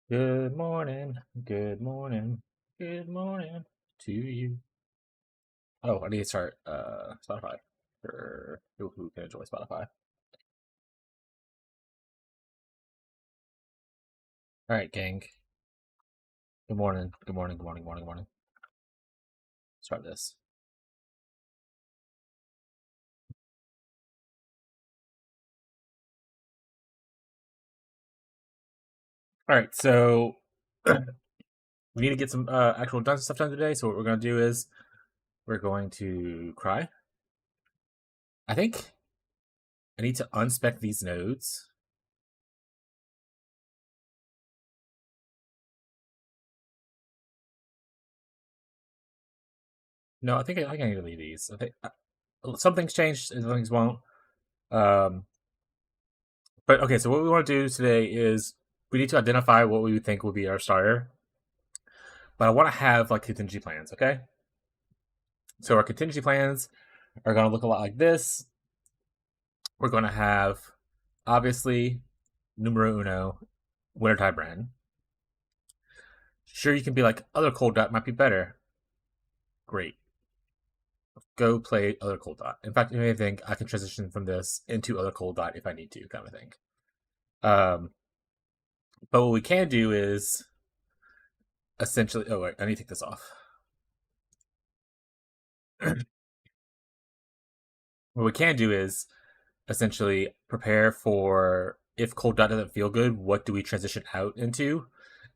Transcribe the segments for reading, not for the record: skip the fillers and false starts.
Good morning, good morning, good morning to you. Oh, I need to start Spotify for people who can enjoy Spotify. All right, gang. Good morning, good morning, good morning, good morning, good morning. Start this. All right, so we need to get some actual done stuff done today. So what we're gonna do is we're going to cry. I think I need to unspec these nodes. No, I think I can delete these. I think some things changed and some things won't. Um, But okay, so what we want to do today is we need to identify what we think will be our starter. But I want to have like contingency plans, okay? So our contingency plans are going to look a lot like this. We're going to have obviously numero uno, wintertime brand. Sure, you can be like other cold dot might be better. Great, go play other cold dot. In fact, you may think I can transition from this into other cold dot if I need to, kind of thing. But what we can do is essentially. Oh wait, I need to take this off. What we can do is essentially prepare for if cold dot doesn't feel good, what do we transition out into?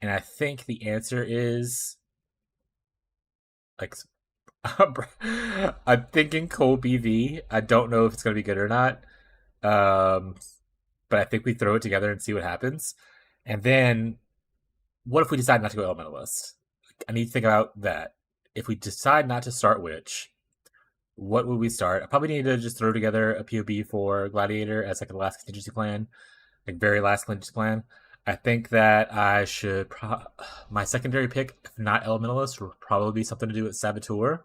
And I think the answer is like I'm thinking cold BV. I don't know if it's gonna be good or not. Um, but I think we throw it together and see what happens. And then what if we decide not to go elementalist? I need to think about that. If we decide not to start witch, what would we start? I probably need to just throw together a POB for Gladiator as like the last contingency plan, like very last contingency plan. I think that I should my secondary pick, if not Elementalist, would probably be something to do with Saboteur.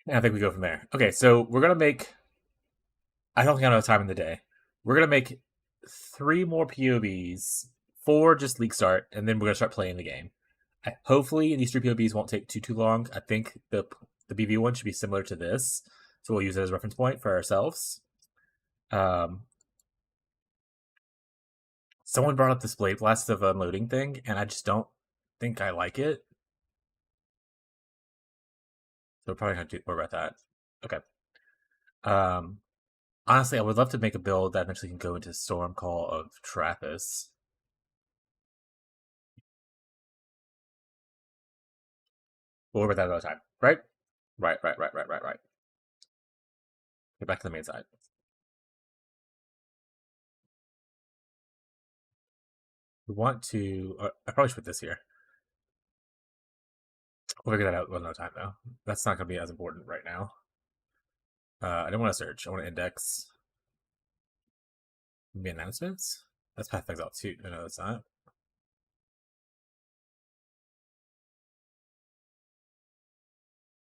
And I think we go from there. Okay, so we're gonna make. I don't think I have enough time in the day. We're gonna make 3 more POBs, 4 just league start, and then we're gonna start playing the game. Hopefully, these 3 POBs won't take too long. I think the BV one should be similar to this, so we'll use it as a reference point for ourselves. Um, Someone brought up this blade blast of unloading thing, and I just don't think I like it. So we're probably gonna have to do more about that. Okay. Um, Honestly, I would love to make a build that eventually can go into Storm Call of Trappist. We'll worry about that another time, right? Right. Get back to the main side. We want to. I probably should put this here. We'll figure that out another time, though. That's not going to be as important right now. I don't want to search. I want to index. Maybe announcements. That's path things out too. No, it's not.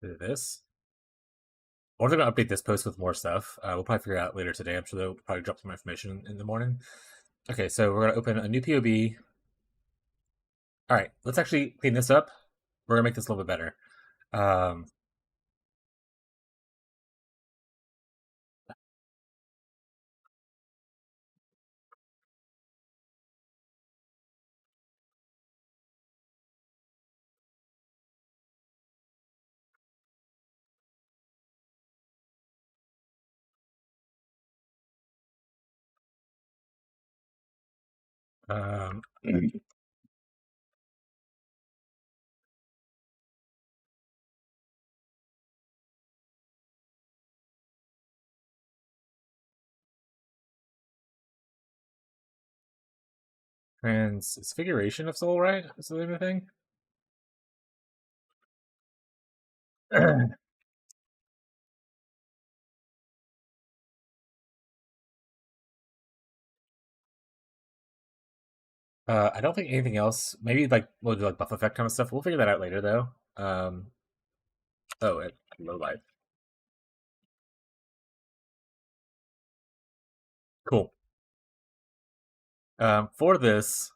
Is it this? I wonder if I'm going to update this post with more stuff. We'll probably figure it out later today. I'm sure they'll probably drop some information in the morning. Okay, so we're going to open a new POB. All right, let's actually clean this up. We're going to make this a little bit better. Um, um, Transfiguration of Soul, right? Is the name of the thing? I don't think anything else. Maybe like we'll do like buff effect kind of stuff. We'll figure that out later, though. Oh, low life. Cool. For this,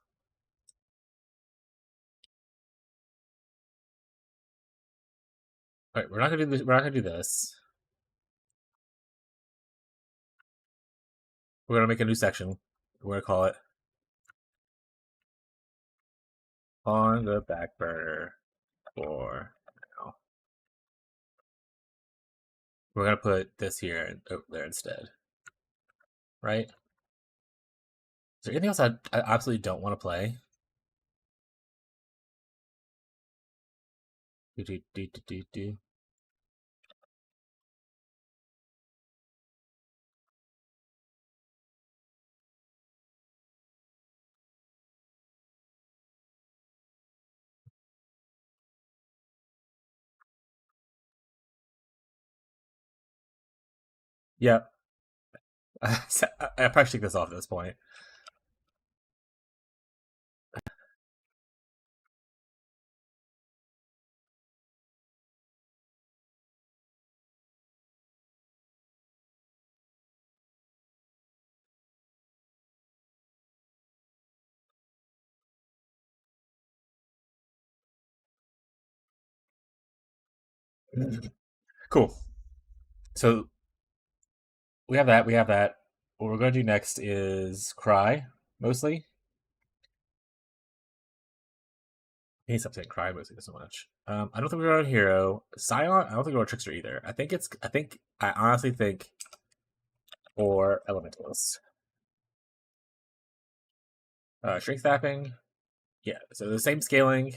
all right, we're not gonna do this. We're not gonna do this. We're gonna make a new section. We're gonna call it on the back burner for now. We're gonna put this here and over there instead, right? Is there anything else I absolutely don't want to play? Do. Yeah, I probably should take this off at this point. Cool. So we have that. We have that. What we're gonna do next is cry mostly. I need to stop saying cry mostly so much. I don't think we're on hero. Scion, I don't think we're on trickster either. I honestly think or elementalist. Shrink snapping. Yeah, so the same scaling.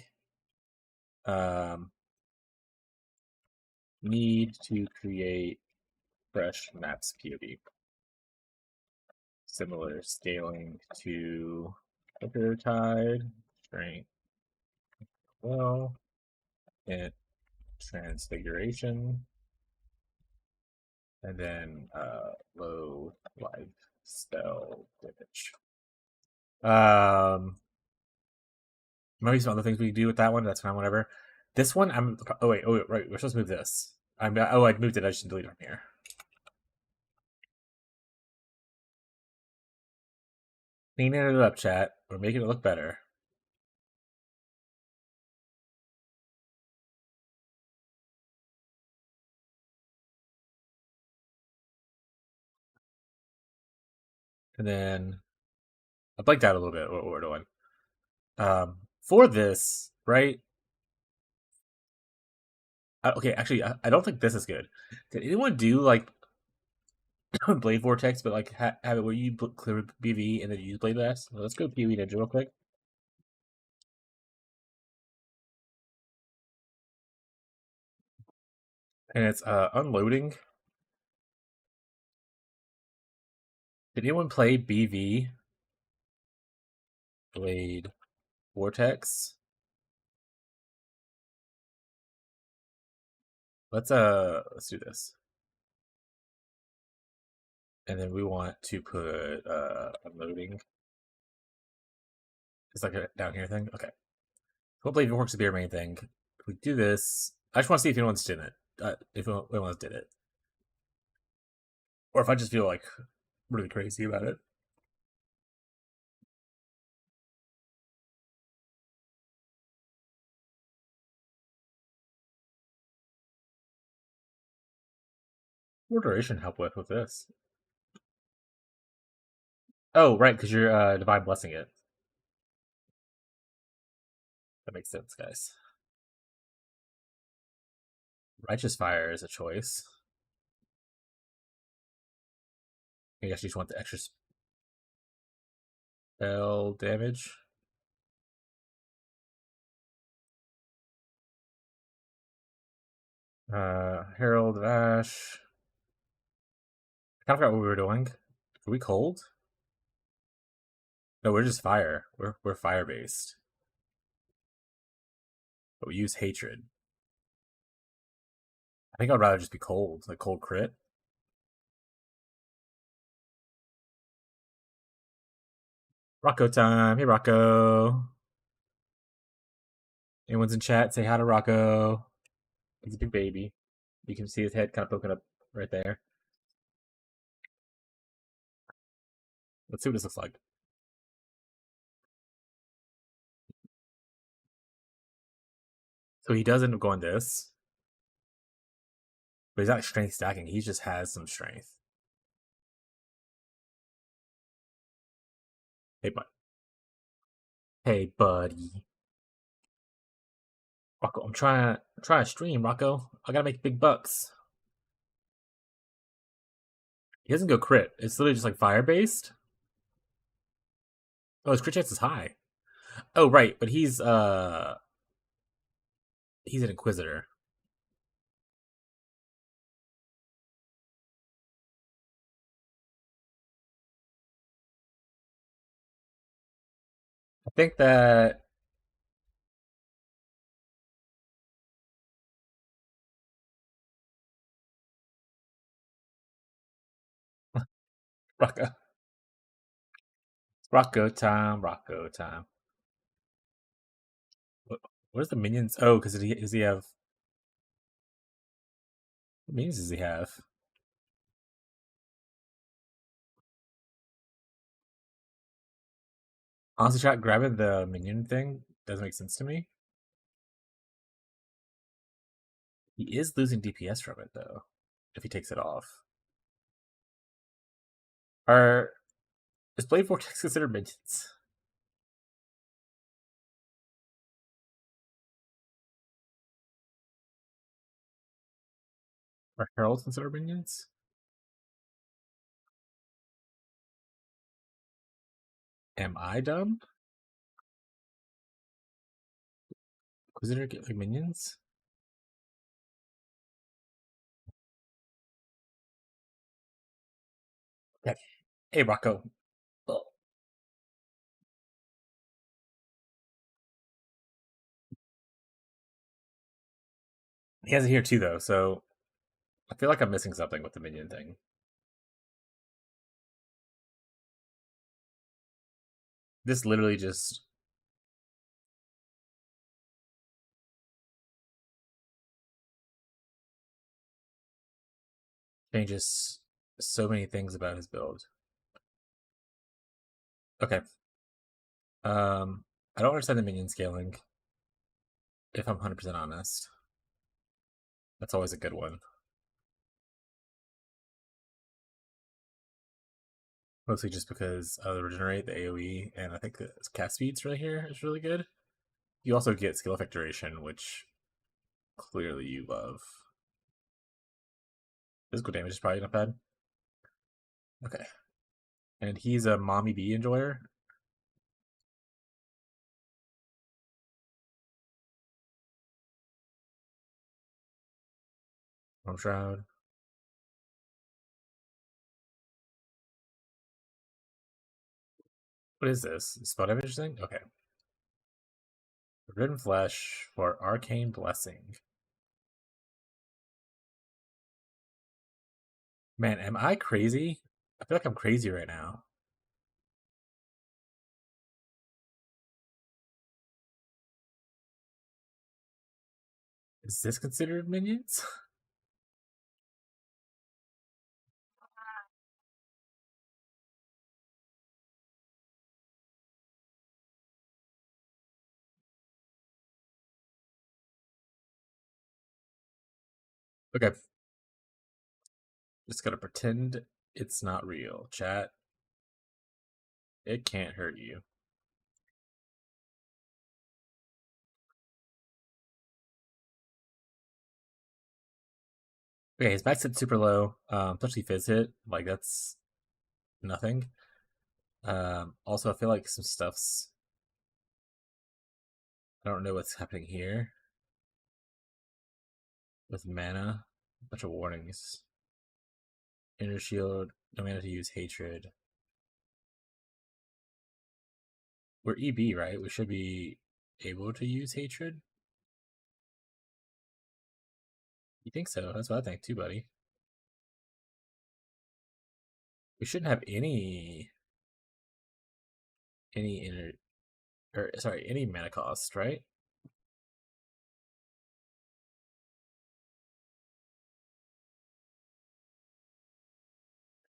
Um, need to create fresh maps POB. Similar scaling to Flicker Tide, Shrink, well, and Transfiguration, and then low life spell damage. Maybe some other things we can do with that one. That's fine, whatever. This one, Oh wait, right. We're supposed to move this. I moved it. I just delete it from here. Cleaning it up, chat. We're making it look better. And then I blanked out a little bit what we're doing. For this, right? Okay, actually, I don't think this is good. Did anyone do like Blade Vortex, but like have it where you clear BV and then you use Blade Blast? Well, let's go PoE Ninja real quick. And it's unloading. Did anyone play BV Blade Vortex? Let's do this. And then we want to put unloading. It's like a down here thing. Okay. Hopefully it works to be our main thing. If we do this, I just want to see if anyone's did it. If anyone's did it. Or if I just feel like really crazy about it. What duration help with this? Oh, right, because you're divine blessing it. That makes sense, guys. Righteous fire is a choice. I guess you just want the extra spell damage. Herald of Ash. I kind of forgot what we were doing. Are we cold? No, we're just fire. We're fire based. But we use hatred. I think I'd rather just be cold, like cold crit. Rocco time. Hey, Rocco. Anyone's in chat? Say hi to Rocco. He's a big baby. You can see his head kind of poking up right there. Let's see what this looks like. So he does end up going this, but he's not strength stacking. He just has some strength. Hey, bud. Hey, buddy. Rocco, I'm trying to stream, Rocco. I gotta make big bucks. He doesn't go crit. It's literally just like fire based. Oh, his crit chance is high. Oh, right, but he's an inquisitor. I think that Rocco. Rocco time, Rocco time. What is the minions? Oh, because does he have? What minions does he have? Honestly, chat grabbing the minion thing doesn't make sense to me. He is losing DPS from it though, if he takes it off. Is Blade Vortex considered minions? Are heralds considered minions? Am I dumb? Inquisitor get like minions? Okay. Hey, Rocco. Oh. He has it here too, though, so I feel like I'm missing something with the minion thing. This literally just changes so many things about his build. Okay. I don't understand the minion scaling, if I'm 100% honest. That's always a good one. Mostly just because of the regenerate, the AoE, and I think the cast speeds right here is really good. You also get skill effect duration, which clearly you love. Physical damage is probably not bad. Okay. And he's a mommy bee enjoyer. Storm Shroud. What is this? Spell damage thing? Okay. Forbidden Flesh for Arcane Blessing. Man, am I crazy? I feel like I'm crazy right now. Is this considered minions? Okay. Just gotta pretend it's not real. Chat. It can't hurt you. Okay, his back's hit super low. Especially Fizz hit. Like, that's nothing. Also, I feel like some stuff's. I don't know what's happening here. With mana. A bunch of warnings. Inner Shield. No mana to use Hatred. We're EB, right? We should be able to use Hatred. You think so? That's what I think too, buddy. We shouldn't have any inner or sorry, any mana cost, right?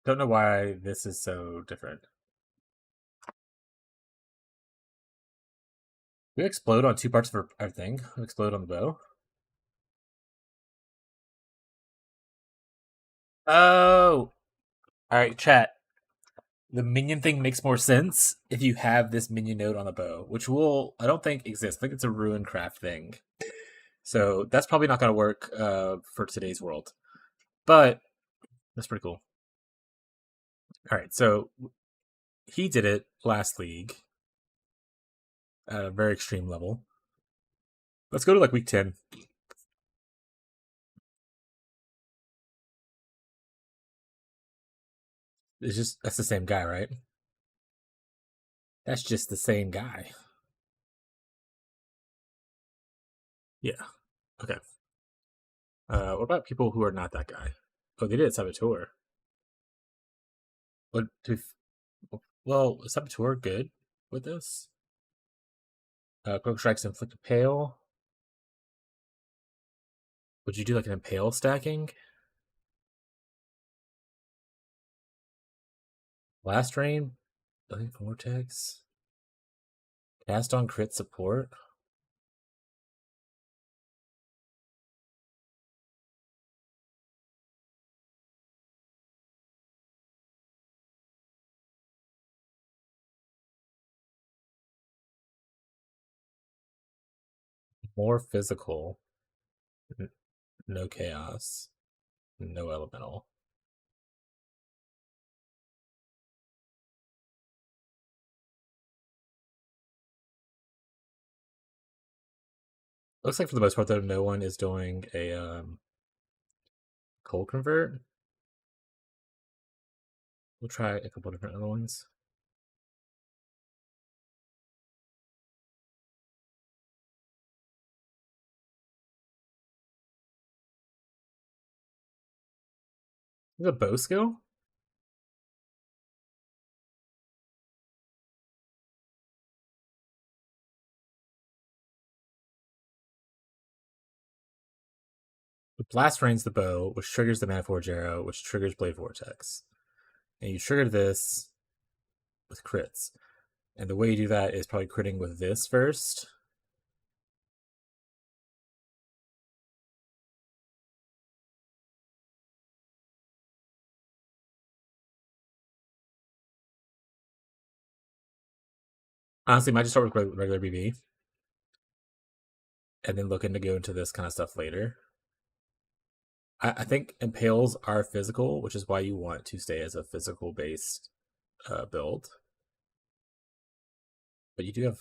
Don't know why this is so different. We explode on two parts of our thing. We explode on the bow. Oh, all right, chat. The minion thing makes more sense if you have this minion node on the bow, which will I don't think exists. I think it's a ruin craft thing. So that's probably not going to work for today's world. But that's pretty cool. All right, so he did it last league at a very extreme level. Let's go to like week 10. It's just that's the same guy, right? That's just the same guy. Yeah. Okay. What about people who are not that guy? Oh, they did Saboteur. What? Well, is Saboteur good with this? Quick strikes inflict a pale. Would you do like an impale stacking? Blast rain, vortex, cast on crit support. More physical, no chaos, no elemental. Looks like for the most part, though, no one is doing a cold convert. We'll try a couple different other ones. There's a bow skill. The blast rains the bow, which triggers the Maniforge arrow, which triggers Blade Vortex. And you trigger this with crits. And the way you do that is probably critting with this first. Honestly, might just start with regular BB. And then looking to go into this kind of stuff later. I think impales are physical, which is why you want to stay as a physical based build. But you do have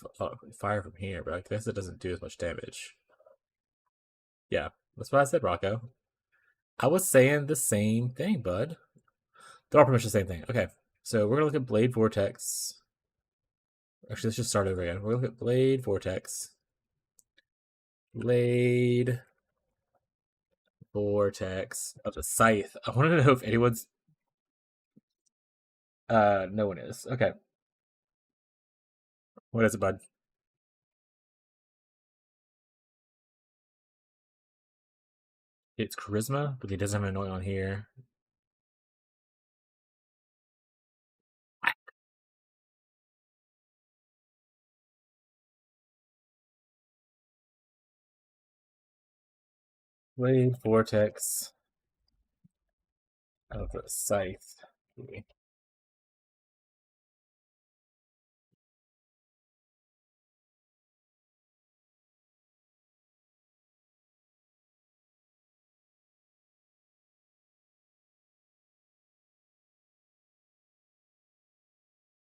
fire from here, but I guess it doesn't do as much damage. Yeah, that's what I said, Rocco. I was saying the same thing, bud. They're all pretty much the same thing. Okay, so we're gonna look at Blade Vortex. Actually, let's just start over again. We're gonna look at Blade Vortex. Blade Vortex of the Scythe. I wanted to know if anyone's. No one is. Okay. What is it, bud? It's Charisma, but he doesn't have an annoy on here. Blade Vortex of the Scythe. Is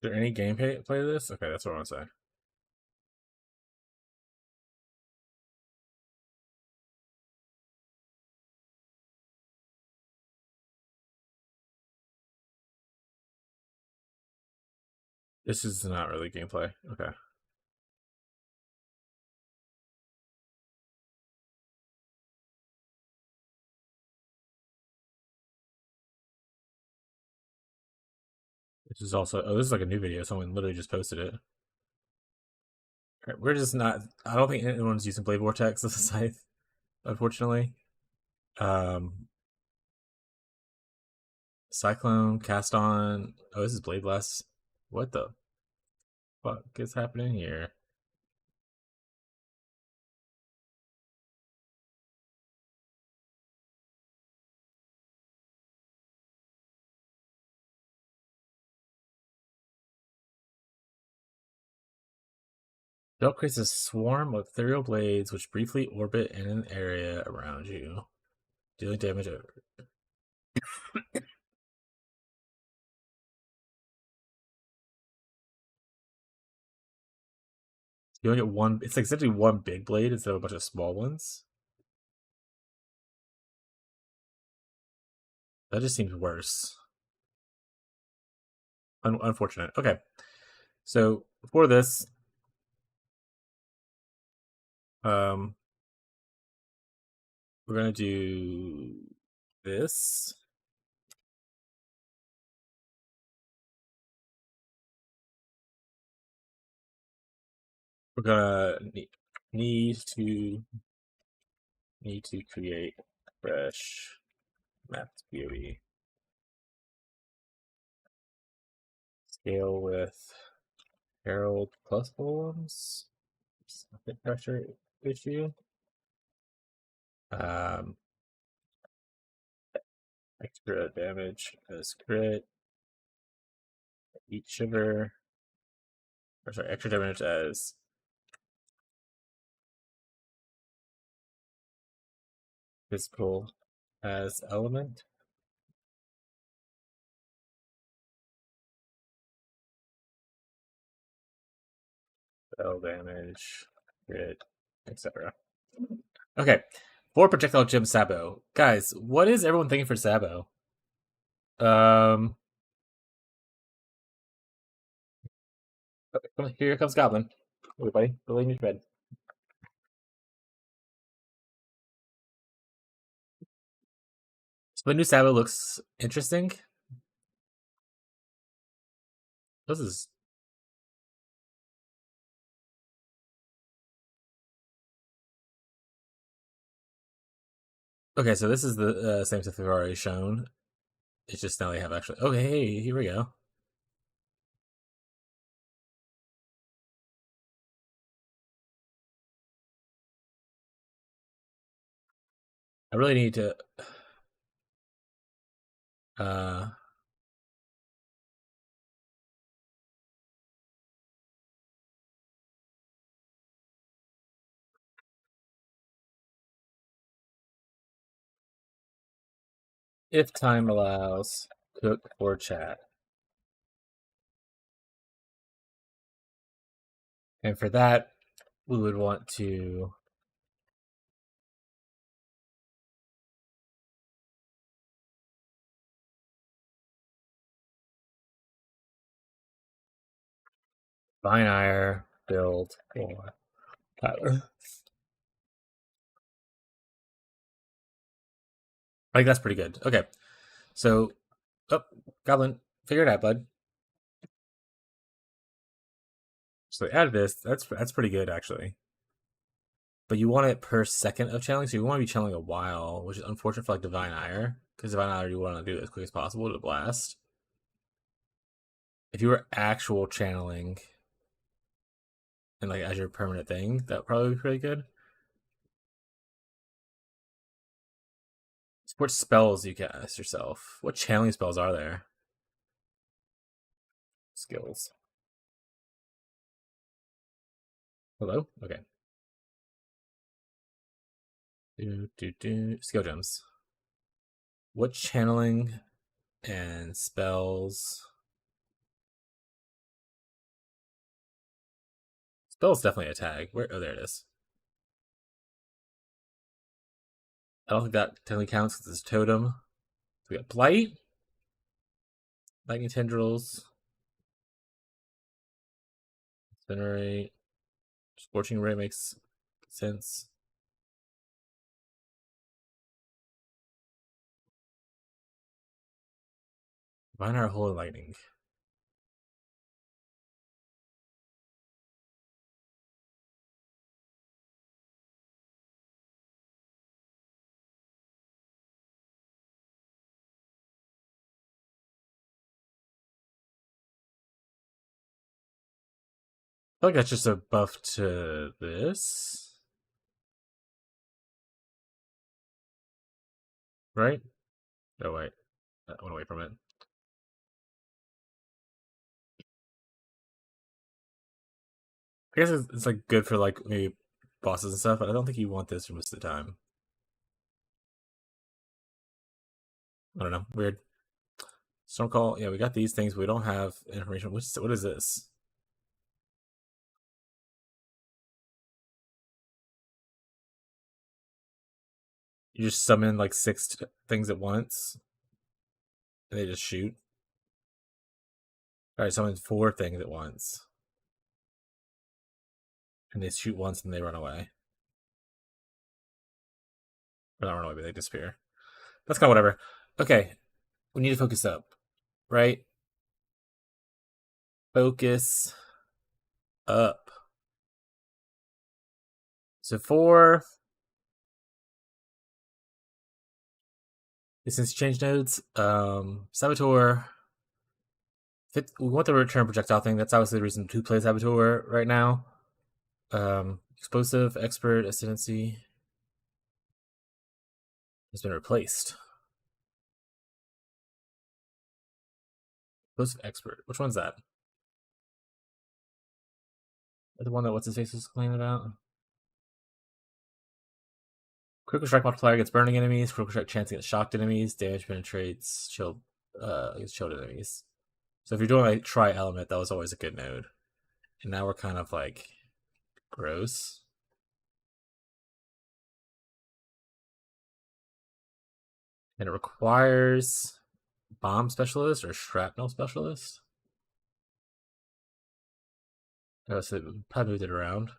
there any gameplay play this? Okay, that's what I want to say. This is not really gameplay. Okay. This is also. Oh, this is like a new video. Someone literally just posted it. Right, we're just not. I don't think anyone's using Blade Vortex as a scythe, unfortunately. Cyclone, cast on. Oh, this is Blade Blast. What the fuck is happening here? Belt creates a swarm of ethereal blades which briefly orbit in an area around you, dealing damage over. You only get one. It's like essentially one big blade instead of a bunch of small ones. That just seems worse. Unfortunate. Okay, so for this, um, we're gonna do this. We're gonna need to create fresh map POB. Scale with Herald plus forms. Hit pressure issue. Um, extra damage as crit. Eat sugar. Or sorry, extra damage as physical as element. Spell damage, crit, etc. Okay. For projectile gem Sabo. Guys, what is everyone thinking for Sabo? Okay, here comes Goblin. Everybody, go lay in your bed. So the new Sabo looks interesting. This is okay. So this is the same stuff we've already shown. It's just now they have actually. Okay, hey, here we go. I really need to. Uh, if time allows, cook or chat. And for that, we would want to binary build for Tyler. I think that's pretty good. Okay, so, oh, Goblin, figure it out, bud. So they added this. That's pretty good actually. But you want it per second of channeling, so you want to be channeling a while, which is unfortunate for like Divine Ire, because Divine Ire you want to do it as quick as possible to blast. If you were actual channeling and like as your permanent thing, that would probably be pretty good. What spells you cast yourself? What channeling spells are there? Skills. Hello? Okay. Skill gems. What channeling and spells? Spells definitely a tag. Where? Oh, there it is. I don't think that technically counts because it's totem. So we got Blight, Lightning Tendrils, Incinerate, Scorching Ray makes sense. Minor Holy Lightning. I feel like that's just a buff to this. Right? Oh, wait. I went away from it. I guess it's like good for like maybe bosses and stuff, but I don't think you want this for most of the time. I don't know. Weird. Storm call. Yeah, we got these things. But we don't have information. What is this? You just summon like six things at once, and they just shoot. All right, summon four things at once, and they shoot once and they run away. Or not run away, but they disappear. That's kind of whatever. Okay, we need to focus up, right? Focus up. So for since change nodes, Saboteur. We want the return projectile thing. That's obviously the reason to play Saboteur right now. Explosive, expert, ascendancy has been replaced. Explosive expert. Which one's that? The one that what's his face was complaining about? Critical strike multiplier against burning enemies. Critical strike chance against shocked enemies. Damage penetrates chilled against chilled enemies. So if you're doing like tri element, that was always a good node. And now we're kind of like gross. And it requires bomb specialist or shrapnel specialist. Oh, so probably moved it around.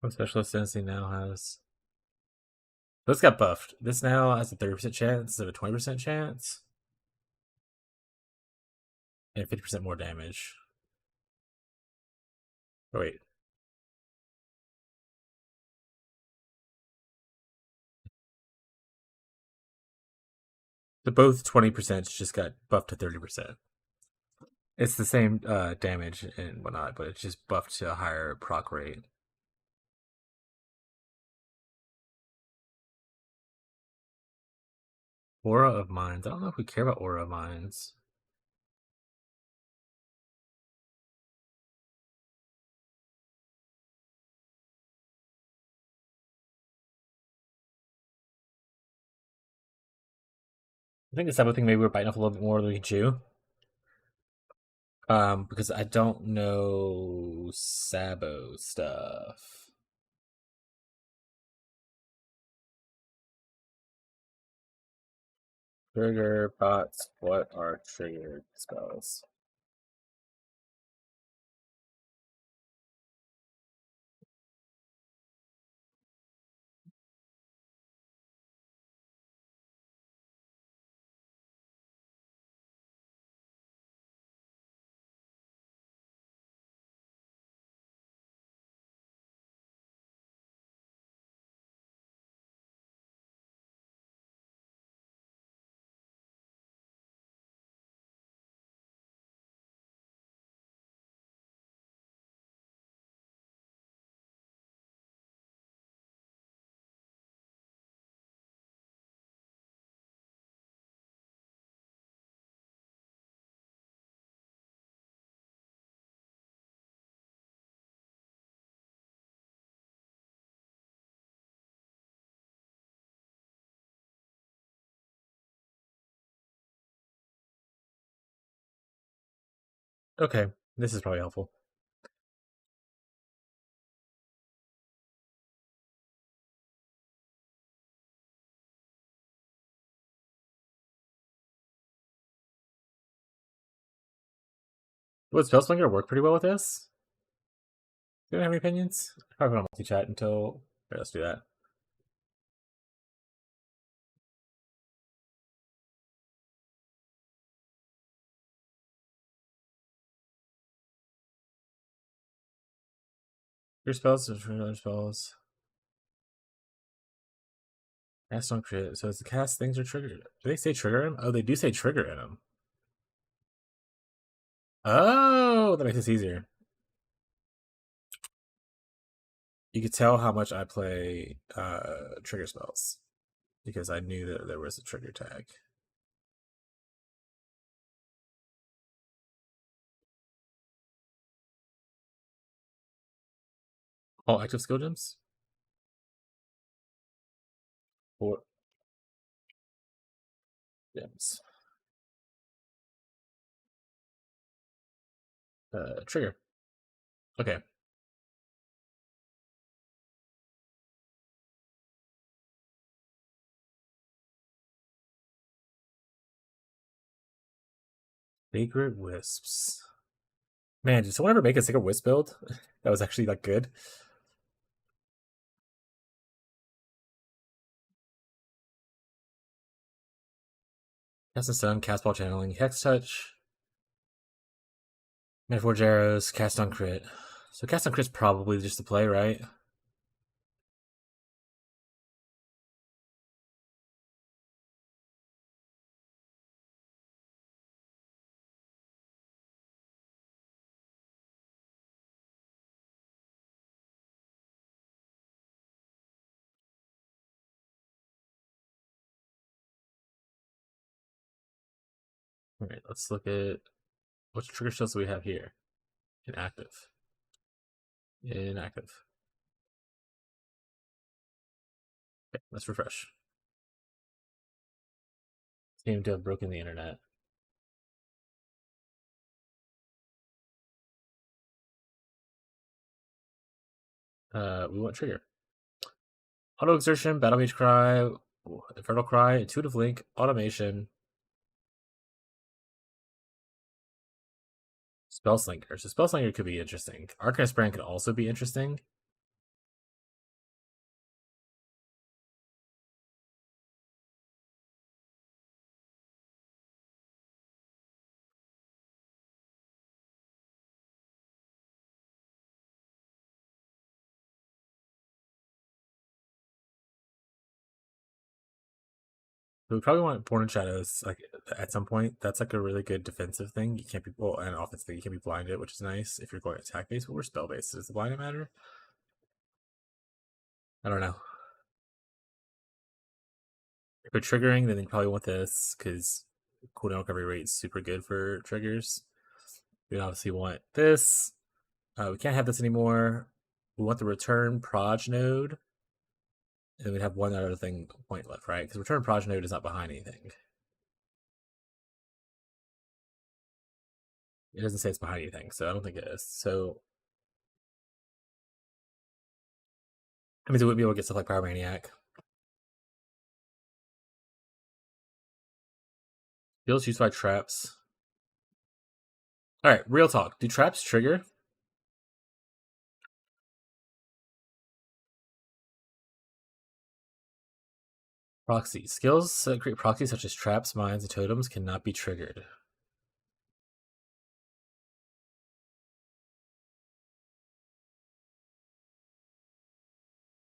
What specialist density now has? This got buffed. This now has a 30% chance instead of a 20% chance. And 50% more damage. Oh, wait. So both 20% just got buffed to 30%. It's the same damage and whatnot, but it's just buffed to a higher proc rate. Aura of Mines. I don't know if we care about Aura of Mines. I think the Sabo thing maybe we're biting off a little bit more than we can chew. Because I don't know Sabo stuff. Trigger bots. What are triggered spells? Okay, this is probably helpful. Would Spellslinger work pretty well with this? Do you have any opinions? Probably not multi-chat until... Right, let's do that. Your spells, your spells. Cast on crit. So it's the cast things are triggered. Do they say trigger him? Oh, they do say trigger in him. Oh, that makes this easier. You could tell how much I play trigger spells because I knew that there was a trigger tag. All active skill gems? Or gems. Trigger. Okay. Sacred Wisps. Man, did someone ever make a Sacred Wisp build that was actually like good? Cast and Stun, Cast Ball Channeling, Hex Touch, Metaforge Arrows, Cast on Crit. So Cast on Crit's probably just the play, right? All right, let's look at which trigger shells do we have here. Inactive. Inactive. Okay, let's refresh. Seem to have broken the internet. We want trigger. Auto Exertion, Battle Mage Cry, Infernal Cry, Intuitive Link, Automation, Spellslinger. So Spellslinger could be interesting. Arcanist Brand could also be interesting. We probably want Born in Shadows like at some point. That's like a really good defensive thing. You can't be and offensive thing. You can't be blinded, which is nice if you're going attack based. But we're spell based. Does the blinded matter? I don't know. If we're triggering, then you probably want this because cooldown recovery rate is super good for triggers. We obviously want this. We can't have this anymore. We want the return proj node. And we'd have one other thing point left, right? Because return proj node is not behind anything. It doesn't say it's behind anything, so I don't think it is. So that means we wouldn't be able to get stuff like Power Maniac. Skills used by traps. Alright, real talk. Do traps trigger? Proxy. Skills that create proxies such as traps, mines, and totems cannot be triggered.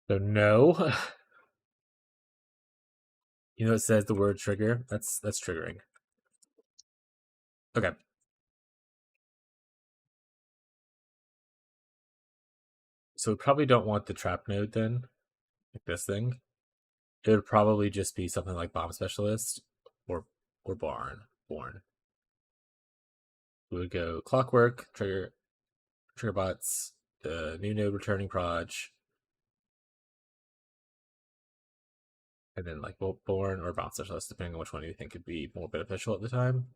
So no. You know it says the word trigger? That's triggering. Okay. So we probably don't want the trap node then. Like this thing. It would probably just be something like Bomb Specialist or Born. We would go Clockwork, trigger bots, the new node returning proj, and then like Born or Bomb Specialist, depending on which one you think could be more beneficial at the time.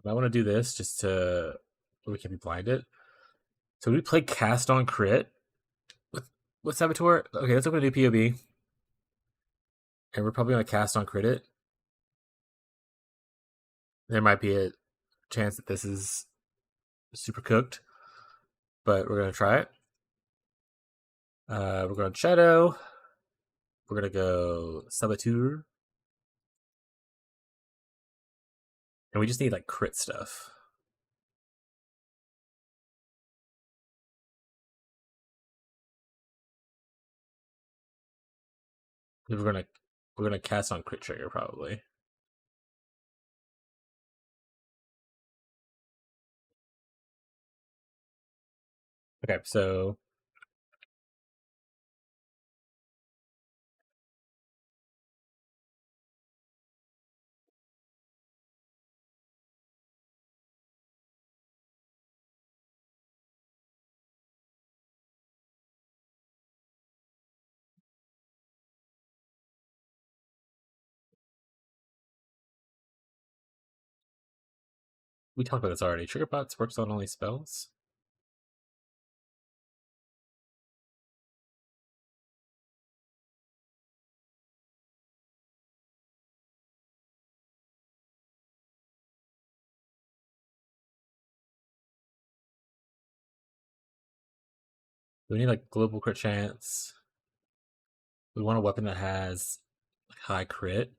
I want to do this just to we can be blinded. So we play Cast on Crit with Saboteur. Okay, let's open a new POB. And we're probably going to Cast on Crit it. There might be a chance that this is super cooked, but we're going to try it. We're going Shadow. We're going to go Saboteur. And we just need like crit stuff. We're gonna cast on crit trigger probably. Okay, so we talked about this already. Trigger bots works on only spells. We need like global crit chance. We want a weapon that has high crit.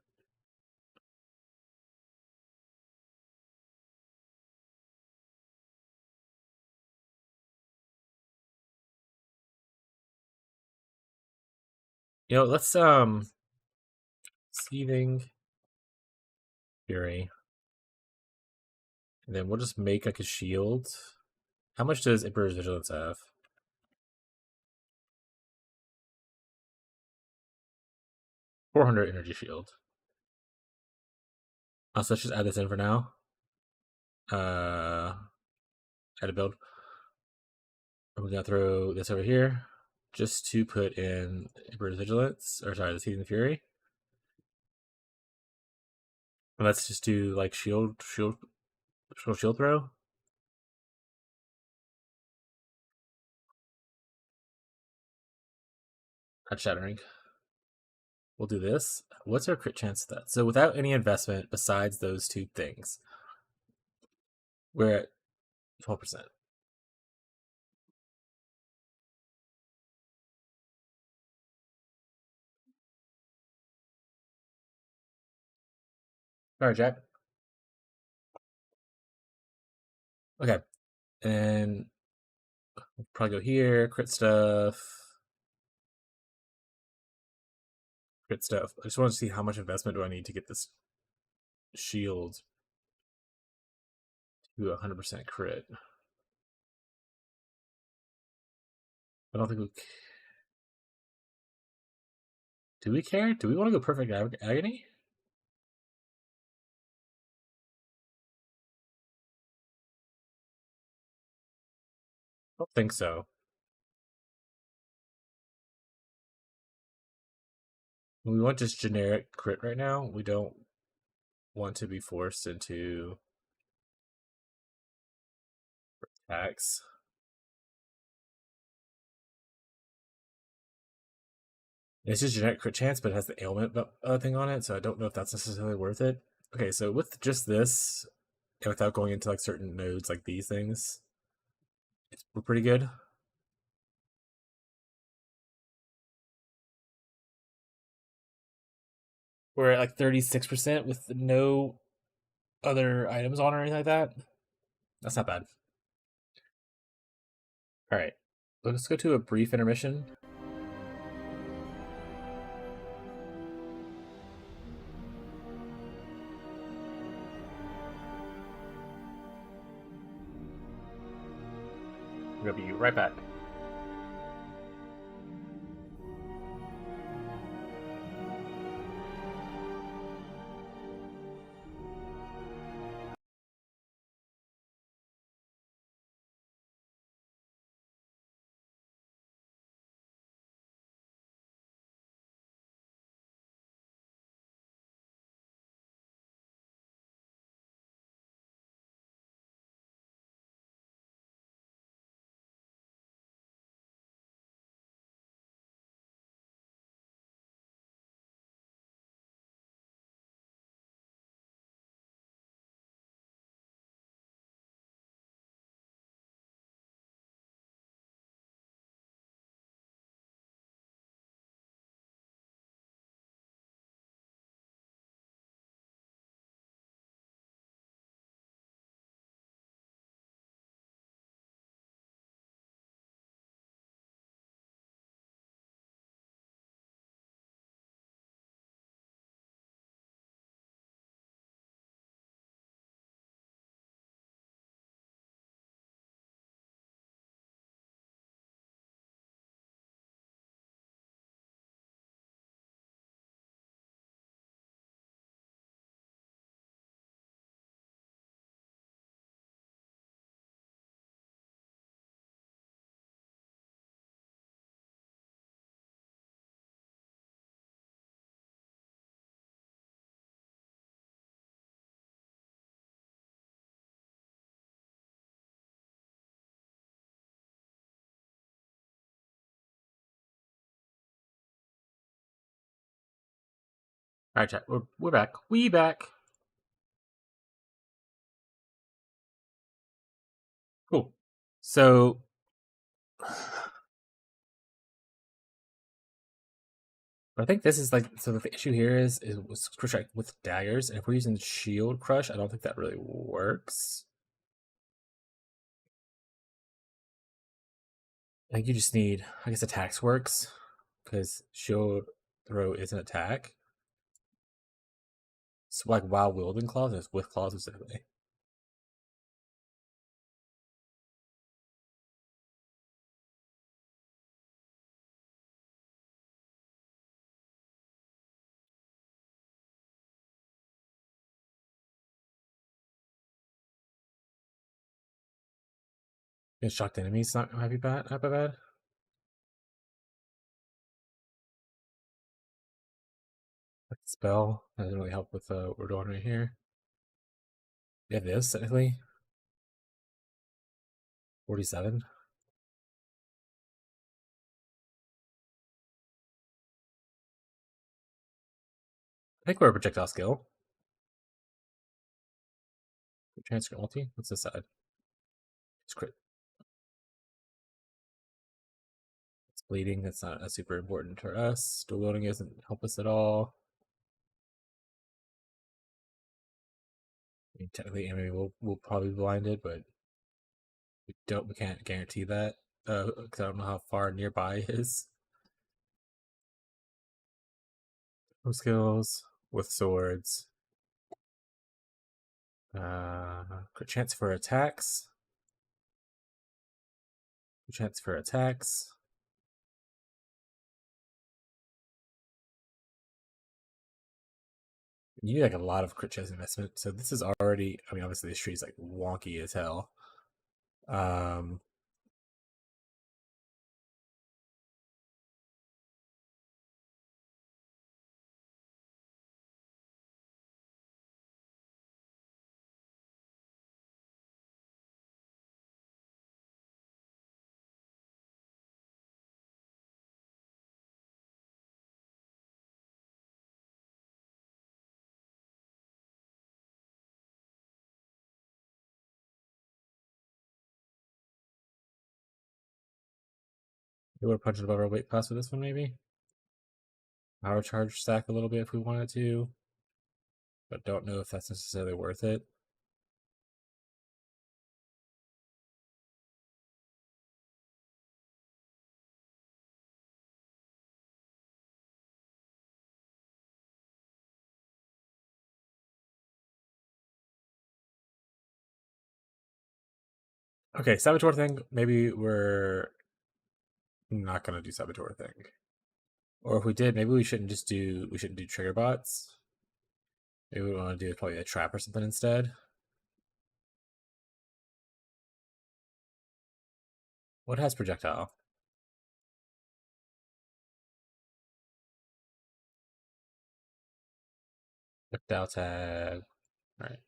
Let's Seething Fury. And then we'll just make like a shield. How much does Emperor's Vigilance have? 400 energy shield. So let's just add this in for now. Add a build. We're gonna throw this over here just to put in Emperor's Vigilance, or sorry, the Seething Fury. And let's just do like shield throw. Not shattering. We'll do this. What's our crit chance of that? So without any investment besides those two things, we're at 12%. All right, Jack. Okay, and we'll probably go here. Crit stuff. Crit stuff. I just want to see how much investment do I need to get this shield to 100% crit. I don't think we. Do we care? Do we want to go perfect agony? I don't think so. We want just generic crit right now. We don't want to be forced into attacks. It's just generic crit chance, but it has the ailment thing on it, so I don't know if that's necessarily worth it. Okay, so with just this, and without going into like certain nodes like these things, we're pretty good. We're at like 36% with no other items on or anything like that. That's not bad. All right, let's go to a brief intermission. We're gonna be right back. All right, chat. We're back. We back. Cool. So I think this is like the issue here is crush with daggers, and if we're using shield crush, I don't think that really works. I think you just need, I guess, attacks works because shield throw is an attack. So like while wielding claws, it's with claws specifically. Against shocked enemies, not might be bad. Not bad. Spell that doesn't really help with what we're doing right here. We have this technically. 47. I think we're a projectile skill. Transfer ulti. What's this side? It's crit. It's bleeding. That's not super important for us. Dual loading doesn't help us at all. I mean, technically, enemy will probably be blinded, but we can't guarantee that because I don't know how far nearby is. No skills with swords. Crit chance for attacks. Chance for attacks. You need like a lot of crit chance investment. So this is already. I mean, obviously this tree is like wonky as hell. We're punching above our weight class with this one, maybe. Power charge stack a little bit if we wanted to, but don't know if that's necessarily worth it. Okay, saboteur thing. Maybe we're not gonna do saboteur thing, or if we did, maybe we shouldn't do trigger bots. Maybe we want to do probably a trap or something instead. What has projectile? Projectile tag. All right.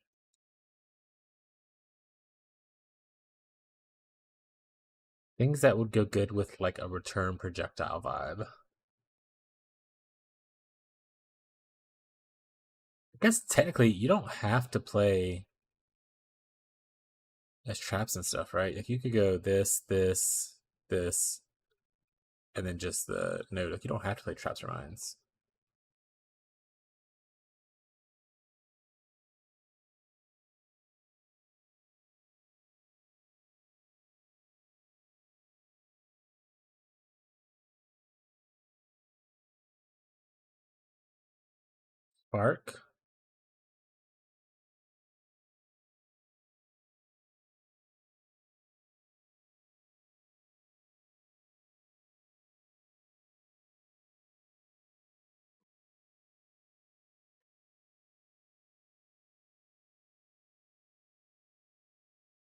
Things that would go good with like a return projectile vibe. I guess technically you don't have to play as traps and stuff, right? Like you could go this, and then just the node. Like you don't have to play traps or mines. Spark.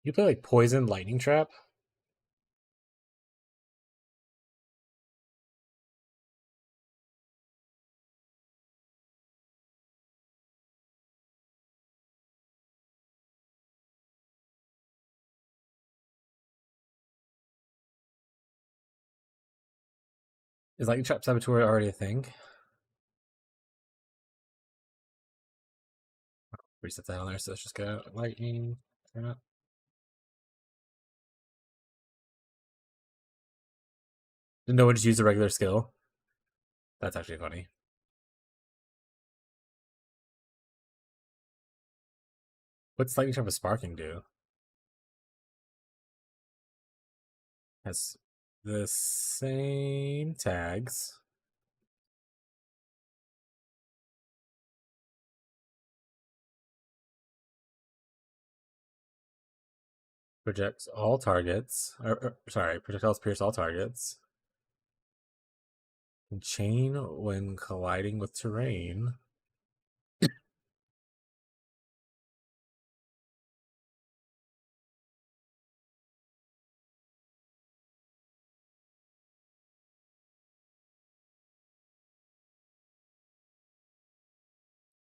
You play like poison lightning trap. Is lightning trap saboteur already a thing? Reset that on there, so let's just go lightning. Turn up. No one just use a regular skill. That's actually funny. What's lightning trap of sparking do? Has the same tags. Projects all targets. Sorry, projectiles pierce all targets. And chain when colliding with terrain.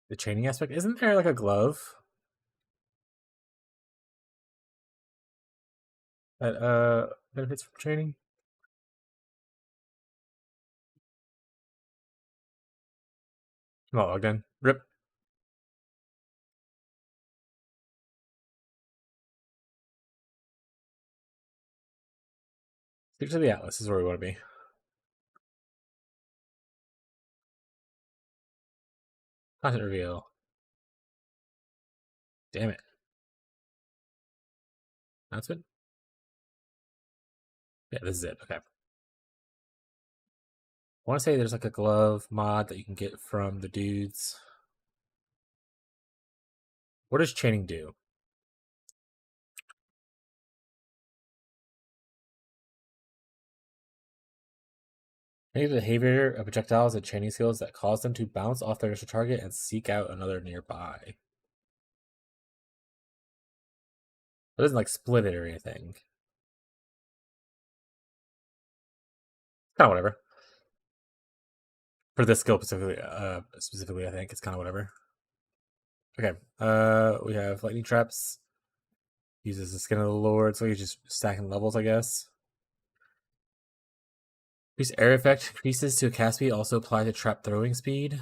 The chaining aspect, isn't there like a glove that benefits from chaining? I'm not logged in. Rip. Stick to the Atlas is where we want to be. Content reveal. Damn it. Announcement? Yeah, this is it. Okay. I want to say there's like a glove mod that you can get from the dudes. What does chaining do? Any behavior of projectiles and chaining skills that cause them to bounce off their initial target and seek out another nearby. It doesn't like split it or anything. Kind of whatever. For this skill specifically, I think it's kind of whatever. Okay. We have lightning traps. Uses the skin of the Lord, so he's just stacking levels, I guess. Increase air effect increases to a cast speed, also apply to trap throwing speed.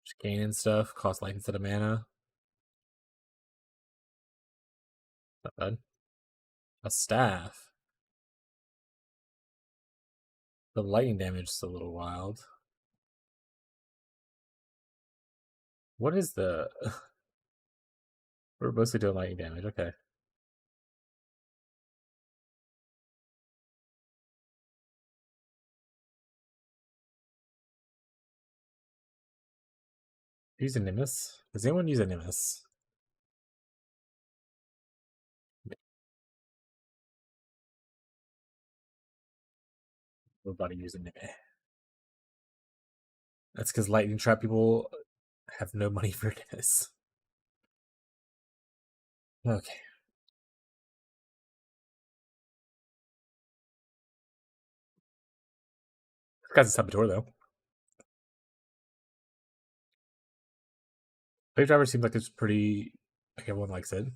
Just gain and stuff. Cost life instead of mana. Not bad. A staff. The lightning damage is a little wild. What is the... We're mostly doing lightning damage, okay. Use a Nimbus? Does anyone use a Nimbus? Nobody using Nimbus. That's because lightning trap people have no money for this. Okay. This guy's a saboteur, though. Big Driver seems like it's pretty... Like, everyone likes it.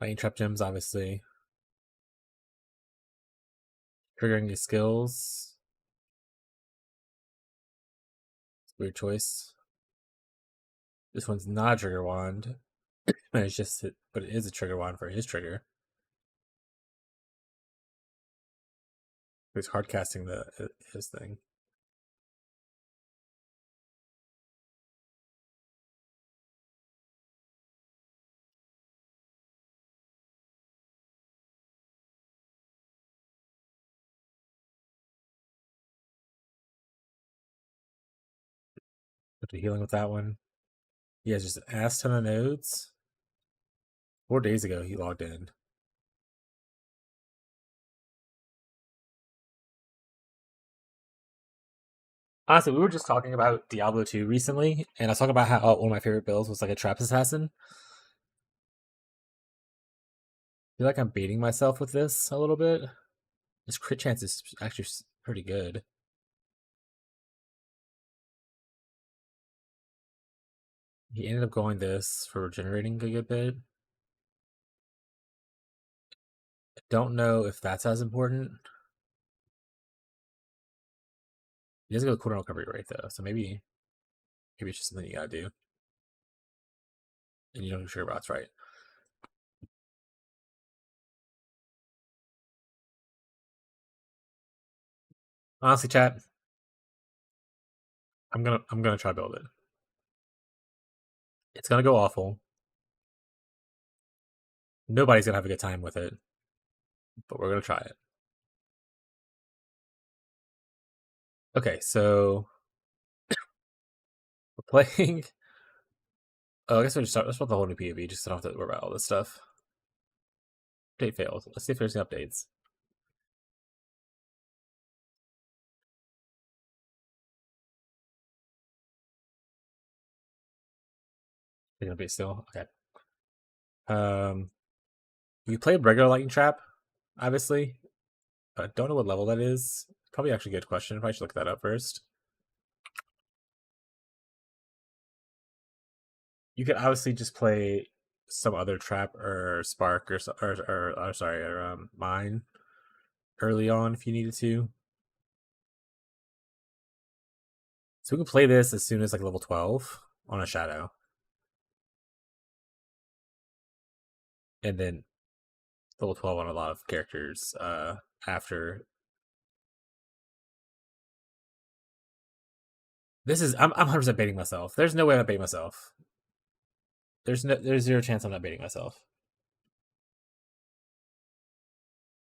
Lightning trap gems, obviously. Triggering your skills. It's a weird choice. This one's not a trigger wand. It's just... But it is a trigger wand for his trigger. He's hard casting his thing. Put the healing with that one. He has just an ass ton of nodes. 4 days ago, he logged in. Honestly, we were just talking about Diablo 2 recently, and I was talking about how one of my favorite builds was like a Traps Assassin. I feel like I'm baiting myself with this a little bit. His crit chance is actually pretty good. He ended up going this for regenerating a good bit. I don't know if that's as important. He doesn't go cooldown recovery rate though, so maybe it's just something you gotta do, and you don't know sure about it's right. Honestly, chat, I'm gonna try build it. It's gonna go awful. Nobody's gonna have a good time with it, but we're gonna try it. Okay, so we're playing. Oh, I guess we just start. Let's start the whole new POB. Just don't have to worry about all this stuff. Update failed. Let's see if there's any updates. They're gonna be still okay. We played regular lightning trap, obviously. I don't know what level that is. Probably actually a good question. Probably should look that up first. You could obviously just play some other trap or spark or sorry or mine early on if you needed to. So we can play this as soon as like level 12 on a shadow, and then level 12 on a lot of characters after. This is I'm 100% baiting myself. There's no way I'm baiting myself. There's zero chance I'm not baiting myself.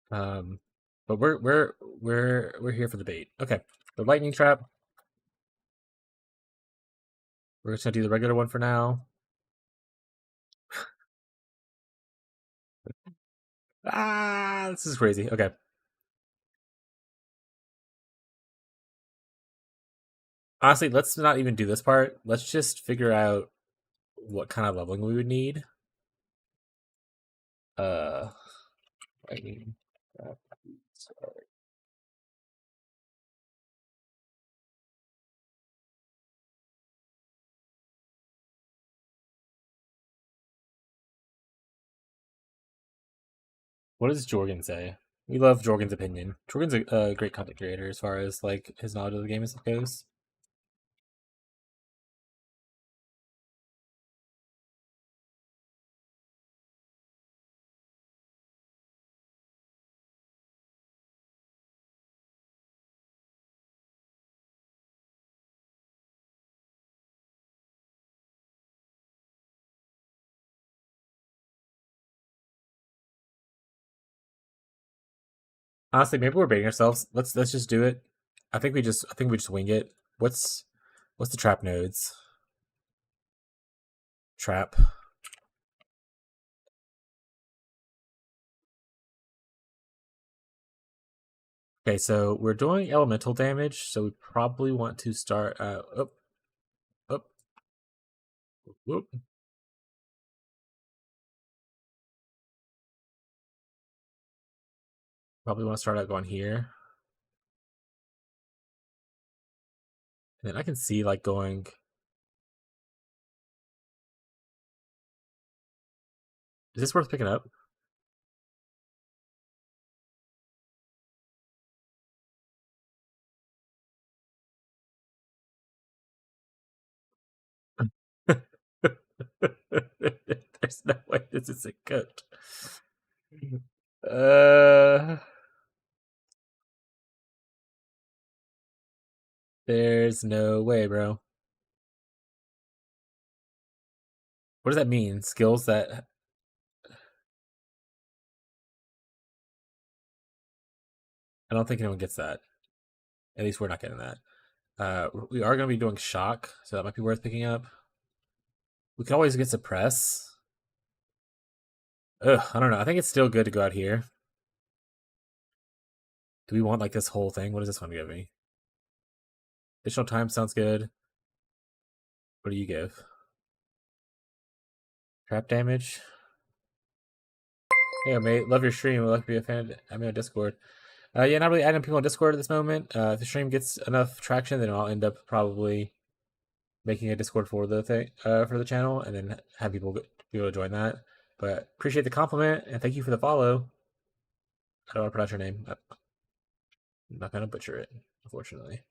But we're here for the bait. Okay, the lightning trap. We're just gonna do the regular one for now. This is crazy. Okay. Honestly, let's not even do this part. Let's just figure out what kind of leveling we would need. Lightning trap. Sorry. What does Jorgen say? We love Jorgen's opinion. Jorgen's a great content creator as far as like his knowledge of the game goes. Honestly, maybe we're baiting ourselves. Let's just do it. I think we just wing it. What's the trap nodes? Trap. Okay, so we're doing elemental damage, so we probably want to start up. Whoop. Probably want to start out going here. And then I can see like going. Is this worth picking up? There's no way this isn't good. There's no way, bro. What does that mean? Skills that I don't think anyone gets that. At least we're not getting that. We are going to be doing shock, so that might be worth picking up. We can always get suppress. Ugh, I don't know. I think it's still good to go out here. Do we want like this whole thing? What does this one give me? Additional time sounds good. What do you give? Trap damage. Hey, mate, love your stream. Would like to be a fan. I'm in Discord. Yeah, not really adding people on Discord at this moment. If the stream gets enough traction, then I'll end up probably making a Discord for the thing for the channel, and then have people be able to join that. But appreciate the compliment and thank you for the follow. I don't want to pronounce your name. I'm not gonna butcher it, unfortunately.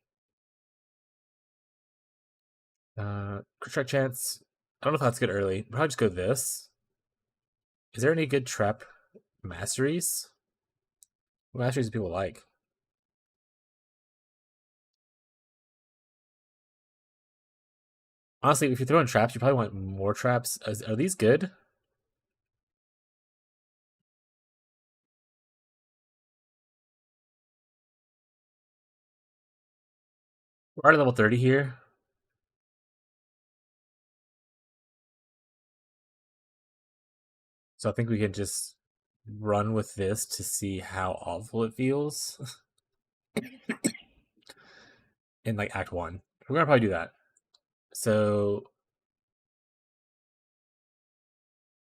Quick strike chance. I don't know if that's good early. Probably just go this. Is there any good trap masteries? What masteries do people like? Honestly, if you're throwing traps, you probably want more traps. Are these good? We're already level 30 here. So I think we can just run with this to see how awful it feels in like Act 1. We're gonna probably do that. So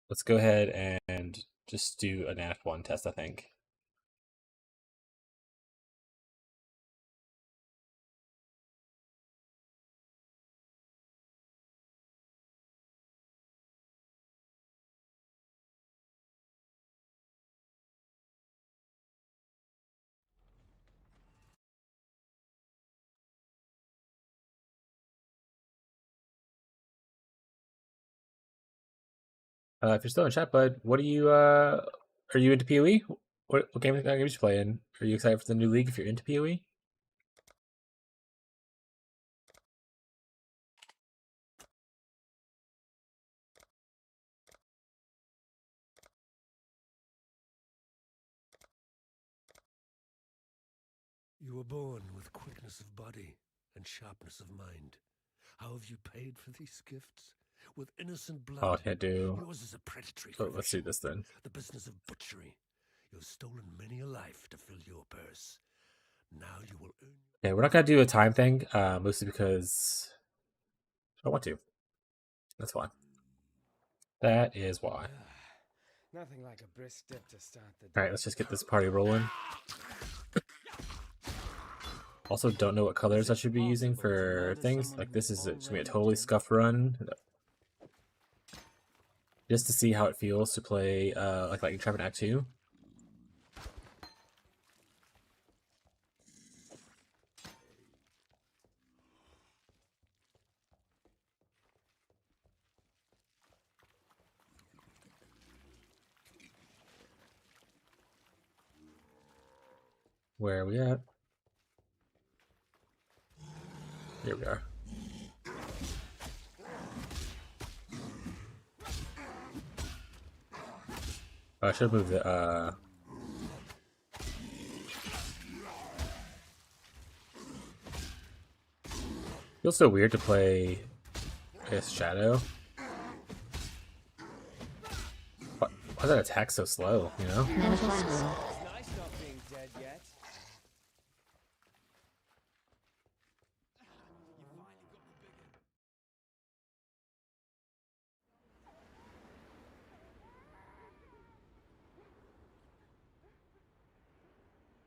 let's go ahead and just do an Act 1 test, I think. If you're still in chat, bud, what are you into PoE? What games are you playing? Are you excited for the new league if you're into PoE? You were born with quickness of body and sharpness of mind. How have you paid for these gifts? With innocent blood. Oh, I can't do. Yours is a predatory Oh, let's do this then. The business of butchery. You have stolen many a life to fill your purse. Now you will earn. Yeah, we're not gonna do a time thing, mostly because I want to. That's why. That is why. Nothing like a brisk dip to start the day. All right, let's just get this party rolling. Also, don't know what colors I should be using for things. Like this is just gonna be a totally scuff run, just to see how it feels to play like Lightning Trap in Act 2. Where are we at? Here we are. I should move the feels so weird to play, I guess, Shadow. Why is that attack so slow, you know? It's nice not being dead yet.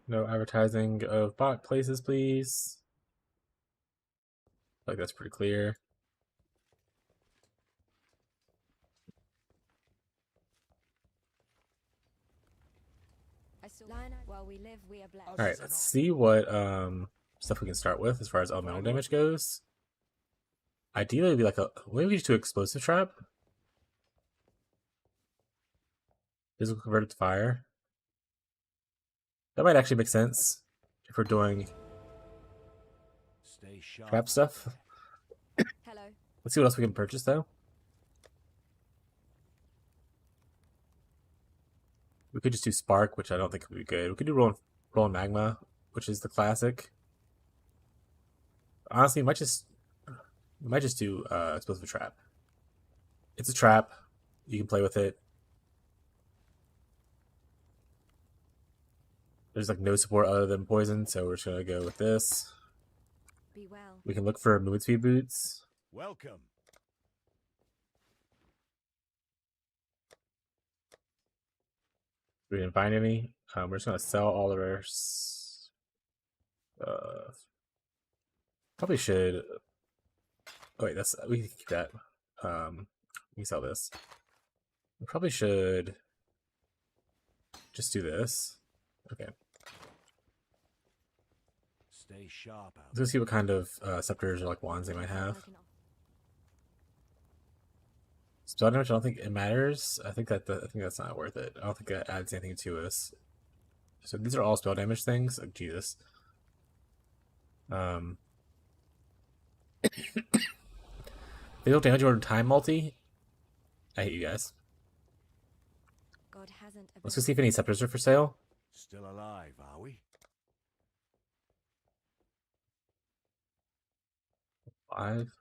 No advertising of bot places, please. Like that's pretty clear. While we live, we are blessed. All right, let's see what stuff we can start with as far as elemental damage goes. Ideally, it'd be like maybe we just do explosive trap. Physical converted to fire. That might actually make sense if we're doing trap stuff. Hello. Let's see what else we can purchase though. We could just do Spark, which I don't think would be good. We could do Roll and Magma, which is the classic. Honestly, we might just do Explosive Trap. It's a trap. You can play with it. There's like no support other than poison, so we're just gonna go with this. Be well. We can look for mood speed boots. Welcome. We didn't find any. We're just gonna sell all of our. Probably should. Oh wait, we can keep that. We can sell this. We probably should just do this. Okay. Stay sharp out. Let's go see what kind of scepters or like wands they might have. Spell damage, I don't think it matters. I think that's not worth it. I don't think that adds anything to us. So these are all spell damage things. Oh, Jesus. Fatal damage over time multi. I hate you guys. God hasn't Let's go see if any scepters are for sale. Still alive, are we? 5.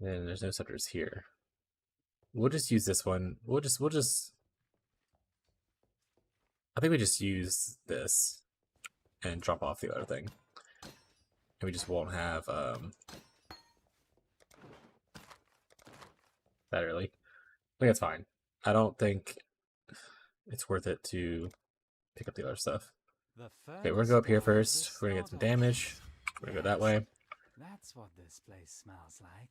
And there's no scepters here. We'll just use this one. We'll just. I think we just use this and drop off the other thing. And we just won't have that early. I think that's fine. I don't think it's worth it to pick up the other stuff. Okay, we're gonna go up here first. We're gonna get some damage. We're gonna go that way. That's what this place smells like.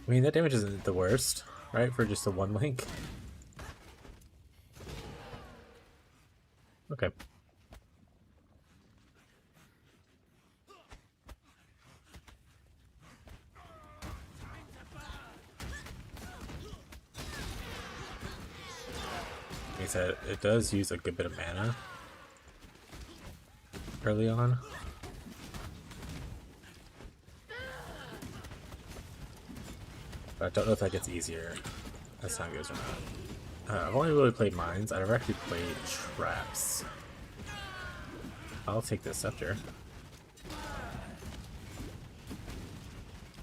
I mean, that damage isn't the worst, right? For just a 1 link. Okay. Like I said, it does use a good bit of mana early on. But I don't know if that gets easier as time goes or not. I've only really played mines. I've never actually played traps. I'll take this scepter. I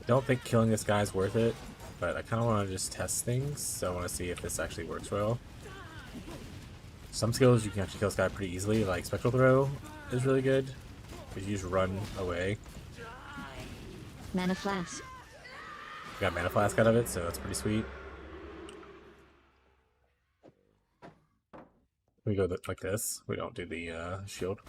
don't think killing this guy is worth it, but I kind of want to just test things, so I want to see if this actually works well. Some skills you can actually kill this guy pretty easily, like Spectral Throw is really good, because you just run away. Mana Flask. Got Mana Flask out of it, so that's pretty sweet. We go like this. We don't do the shield.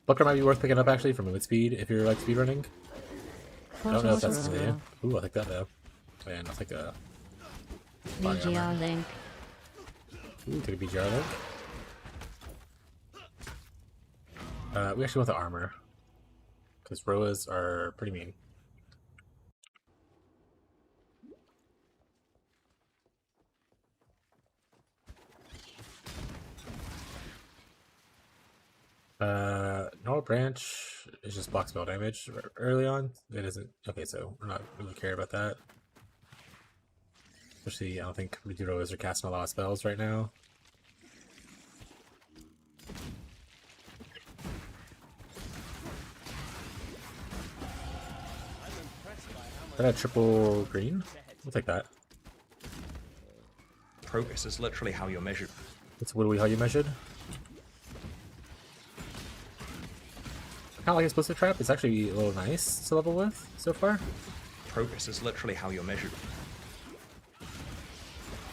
Booker might be worth picking up actually for movement speed if you're like speedrunning. I don't know if that's new. Ooh, I'll take that though. And I'll take a body armor. BGR Link. Ooh, take a BGR link. We actually want the armor. Because Roas are pretty mean. Normal branch is just block spell damage early on. It isn't. Okay, so we're not really care about that. Especially, I don't think Roas are casting a lot of spells right now. Is that a triple green? We'll take that. Progress is literally how you're measured. It's literally how you measured. Kind of like Explosive Trap. It's actually a little nice to level with so far. Progress is literally how you're measured.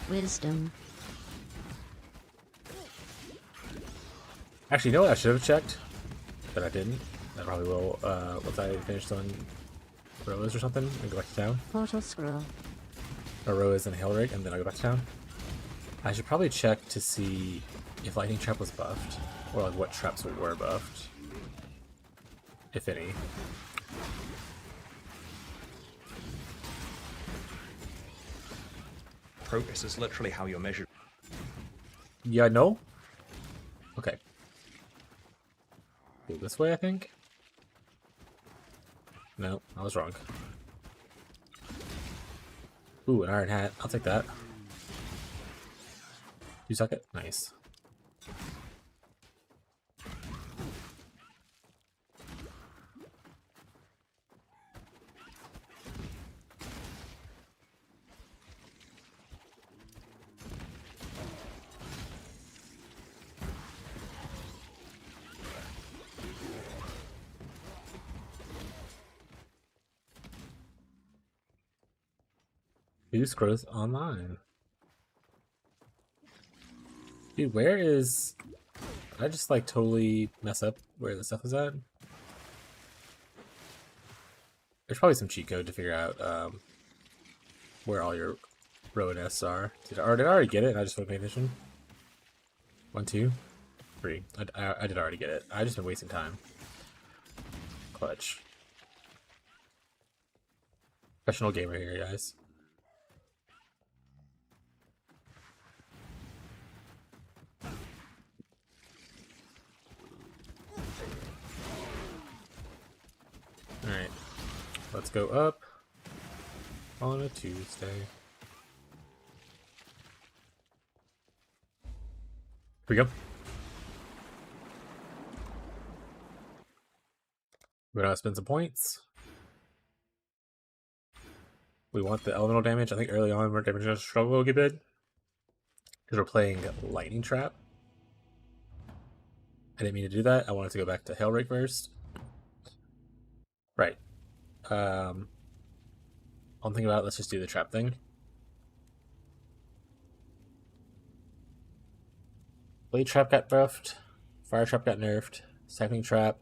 Wisdom. Actually, you know what I should have checked? But I didn't. I probably will once I finished on Roas or something and go back to town. Portal Scroll. Or Roas and Hailrig, and then I'll go back to town. I should probably check to see if Lightning Trap was buffed. Or like what traps were buffed. If any. Progress is literally how you're measured. Yeah, no? Okay. Go this way, I think? No, I was wrong. Ooh, an iron hat. I'll take that. You suck it? Nice. Use growth online. Dude, where is Did I just like totally mess up where the stuff is at? There's probably some cheat code to figure out where all your row and S are. Did I already get it? And I just wasn't paying attention. 1, 2, 3. I did already get it. I just been wasting time. Clutch. Professional gamer here, guys. Alright. Let's go up on a Tuesday. Here we go. We're gonna spend some points. We want the elemental damage. I think early on we're damage gonna struggle a bit because we're playing lightning trap. I didn't mean to do that. I wanted to go back to Hellrake first. Right. One thing about it, let's just do the trap thing. Blade trap got buffed. Fire trap got nerfed. Cycling trap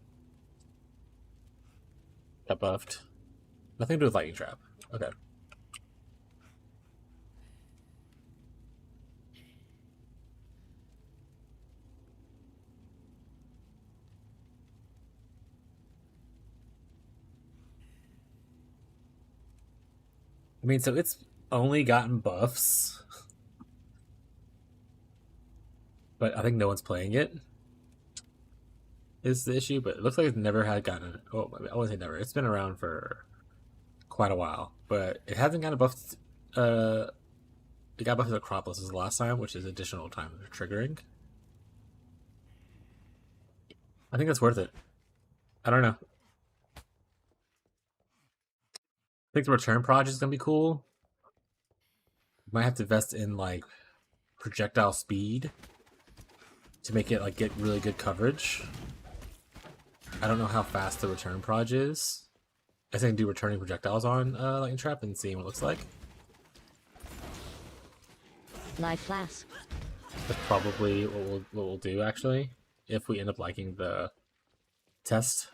got buffed. Nothing to do with lightning trap. Okay. I mean, so it's only gotten buffs, but I think no one's playing it is the issue, but it looks like it's never had gotten, oh, I wouldn't say never, it's been around for quite a while, but it hasn't gotten buffed, it got buffed to Acropolis the last time, which is additional time for triggering. I think that's worth it. I don't know. I think the return project is gonna be cool. Might have to invest in like projectile speed to make it like get really good coverage. I don't know how fast the return proj is. I think I can do returning projectiles on lightning trap and see what it looks like. Life flask. That's probably what we'll do actually if we end up liking the test.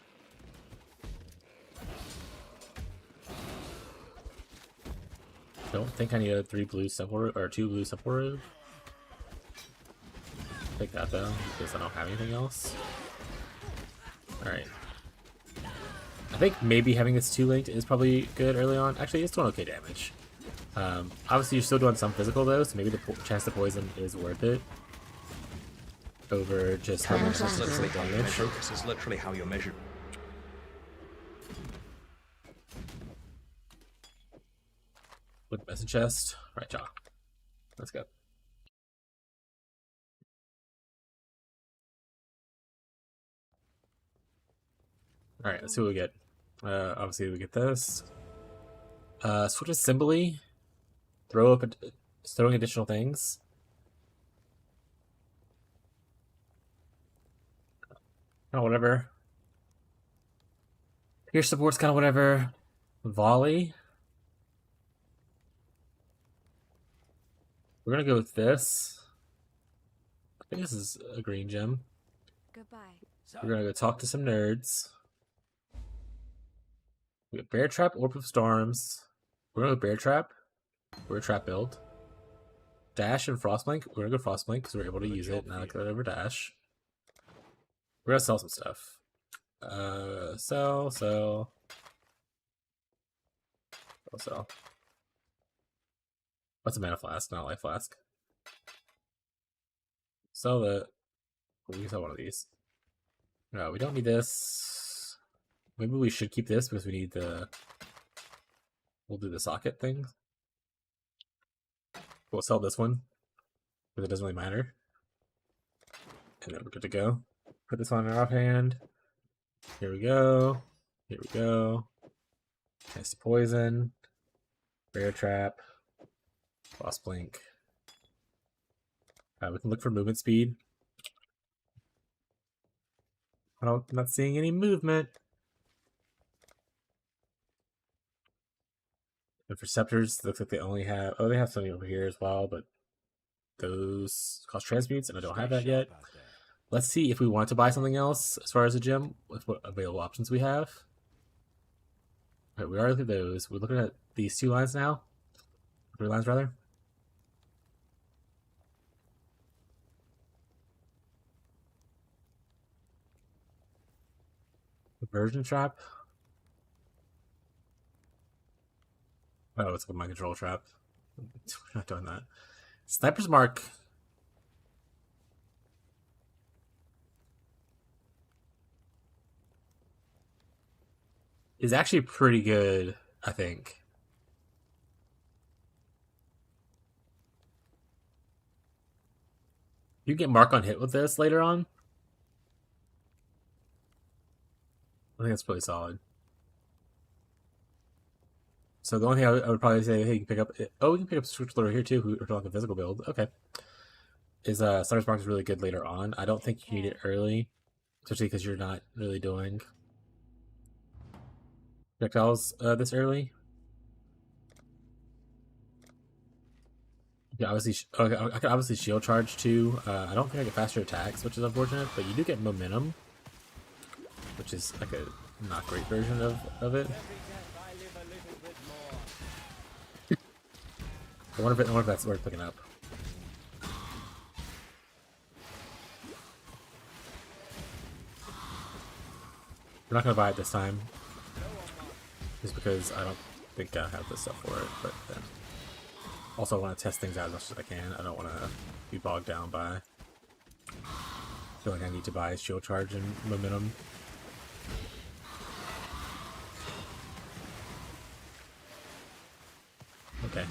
Don't think I need a 3 blue simple or 2 blue simple robe. Take that though, because I don't have anything else. Alright. I think maybe having this 2 linked is probably good early on. Actually, it's doing okay damage. Obviously, you're still doing some physical though, so maybe the chance to poison is worth it over just having Progress is literally how you damage. measure. Progress is literally how you're measured. With message chest. Right, y'all. Let's go. Alright, let's see what we get. Obviously, we get this. Switch assembly. Throwing additional things. Kind of whatever. Pierce support's kind of whatever. Volley. We're gonna go with this. I think this is a green gem. Goodbye. We're gonna go talk to some nerds. We got Bear Trap, Orb of Storms. We're gonna go Bear Trap. We're a trap build. Dash and Frostblink. We're gonna go Frostblink because we're able to use it. Now I go over Dash. We're gonna sell some stuff. Sell. What's a mana flask? Not a life flask. Sell the. We can sell one of these. No, we don't need this. Maybe we should keep this because we need the. We'll do the socket thing. We'll sell this one because it doesn't really matter. And then we're good to go. Put this on our offhand. Here we go. Here we go. Nice poison. Bear trap. Boss blink. We can look for movement speed. I'm not seeing any movement. And for scepters, looks like they only have. Oh, they have something over here as well, but those cost transmutes, and I don't have that yet. Let's see if we want to buy something else as far as a gym with what available options we have. All right, we already looked at those. We're looking at these 2 lines now. 3 lines rather. Version trap. Oh, it's a mind control trap. We're not doing that. Sniper's Mark. Is actually pretty good, I think. You get mark on hit with this later on. I think that's pretty solid. So the only thing I would probably say, hey, you can pick up. Oh, you can pick up Switch Loader here too, who are like a physical build. Okay. Is Sniper's Mark is really good later on. I don't think you need it early, especially because you're not really doing projectiles this early. Yeah, obviously, okay, I can obviously shield charge too. I don't think I get faster attacks, which is unfortunate, but you do get momentum, which is like a not great version of it. I wonder if that's worth picking up. We're not gonna buy it this time, just because I don't think I have the stuff for it. But also, I want to test things out as much as I can. I don't want to be bogged down by. I feel like I need to buy shield charge and momentum. Okay,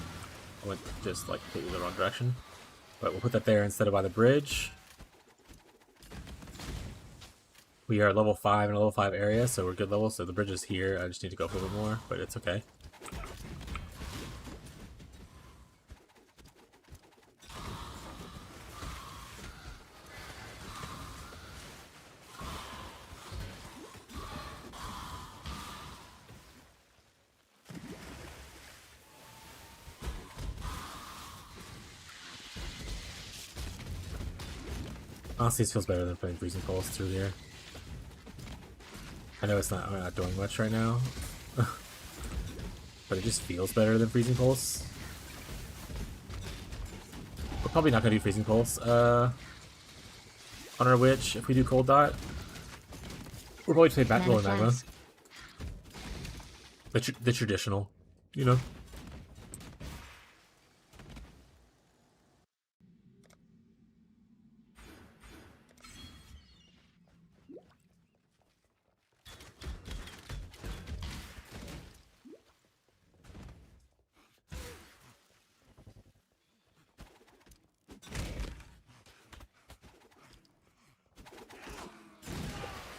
I went just like completely the wrong direction. But we'll put that there instead of by the bridge. We are level 5 in a level 5 area, so we're good level. So the bridge is here. I just need to go up a little bit more, but it's okay. Honestly, this feels better than putting Freezing Pulse through here. I know I'm not doing much right now, but it just feels better than Freezing Pulse. We're probably not gonna do Freezing Pulse on our witch if we do Cold Dot. We're probably play back roll Magma. The traditional, you know.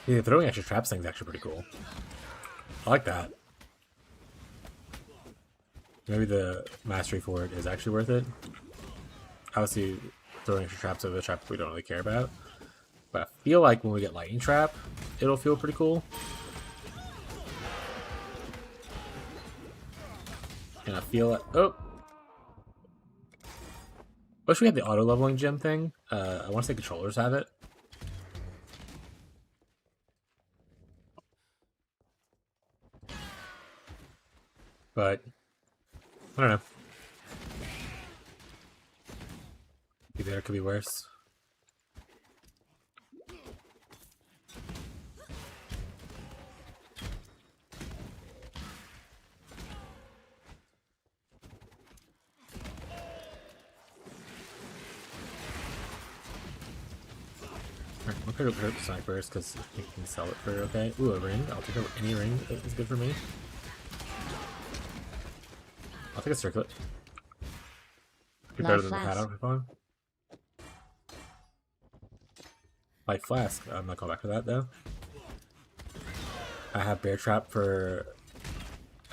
Yeah, throwing extra traps thing is actually pretty cool. I like that. Maybe the mastery for it is actually worth it. Obviously, throwing extra traps over a trap we don't really care about. But I feel like when we get Lightning Trap, it'll feel pretty cool. And I feel like... Oh! Wish we had the auto-leveling gem thing. I want to say controllers have it. But... I don't know. Could be better, could be worse. I'll pick up Herb Snipers because we can sell it for okay. Ooh, a ring. I'll take up any ring that is good for me. I'll take a circlet. Be better than the hat out on. Light Flask. I'm not going back to that though. I have Bear Trap for.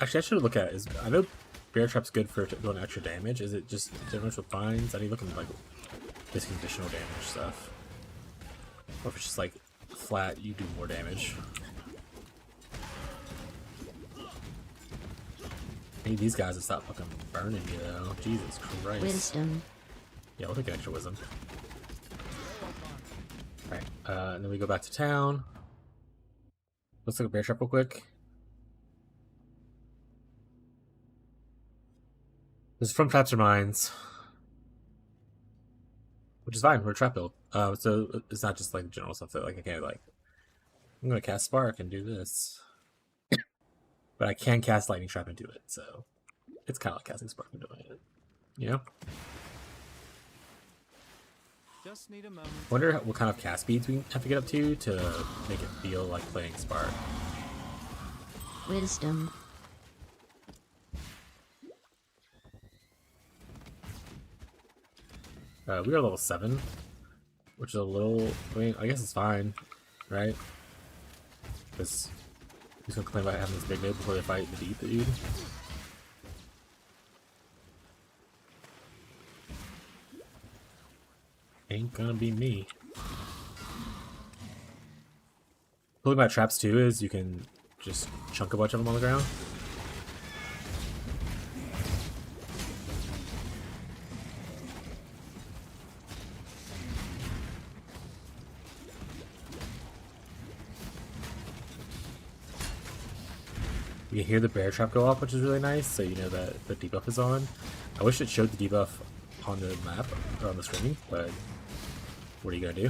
Actually, I should look at it. I know Bear Trap's good for doing extra damage. Is it just differential binds? I need to look at like this conditional damage stuff. Or if it's just like flat, you do more damage. I need these guys to stop fucking burning you though. Jesus Christ. Wisdom. Yeah, we'll take an extra wisdom. Alright, and then we go back to town. Let's look at bear trap real quick. This is from traps or mines, which is fine. We're a trap build, so it's not just like general stuff that like I can't like. I'm gonna cast spark and do this, but I can cast lightning trap and do it. So it's kind of like casting spark and doing it. You know. Just need a moment. Wonder what kind of cast speeds we have to get up to make it feel like playing spark. Wisdom. We are level 7, which is a little. I mean, I guess it's fine, right? Because he's gonna complain about having this big node before they fight the deep dude. Ain't gonna be me. Cool thing about traps too is you can just chunk a bunch of them on the ground. You can hear the bear trap go off, which is really nice, so you know that the debuff is on. I wish it showed the debuff on the map or on the screen, but what are you gonna do?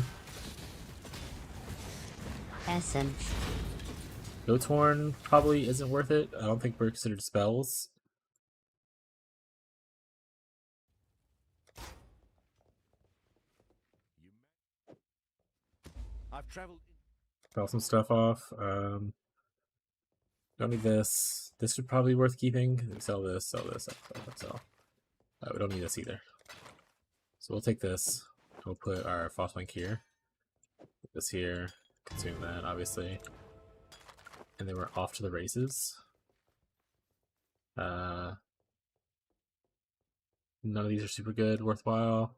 Essence. Goat's Horn probably isn't worth it. I don't think we're considered spells. I've traveled. Sell some stuff off. Don't need this. This would probably be worth keeping. Sell this, sell this, sell. We don't need this either. So we'll take this. We'll put our false link here. Put this here. Consume that, obviously. And then we're off to the races. None of these are super good, worthwhile.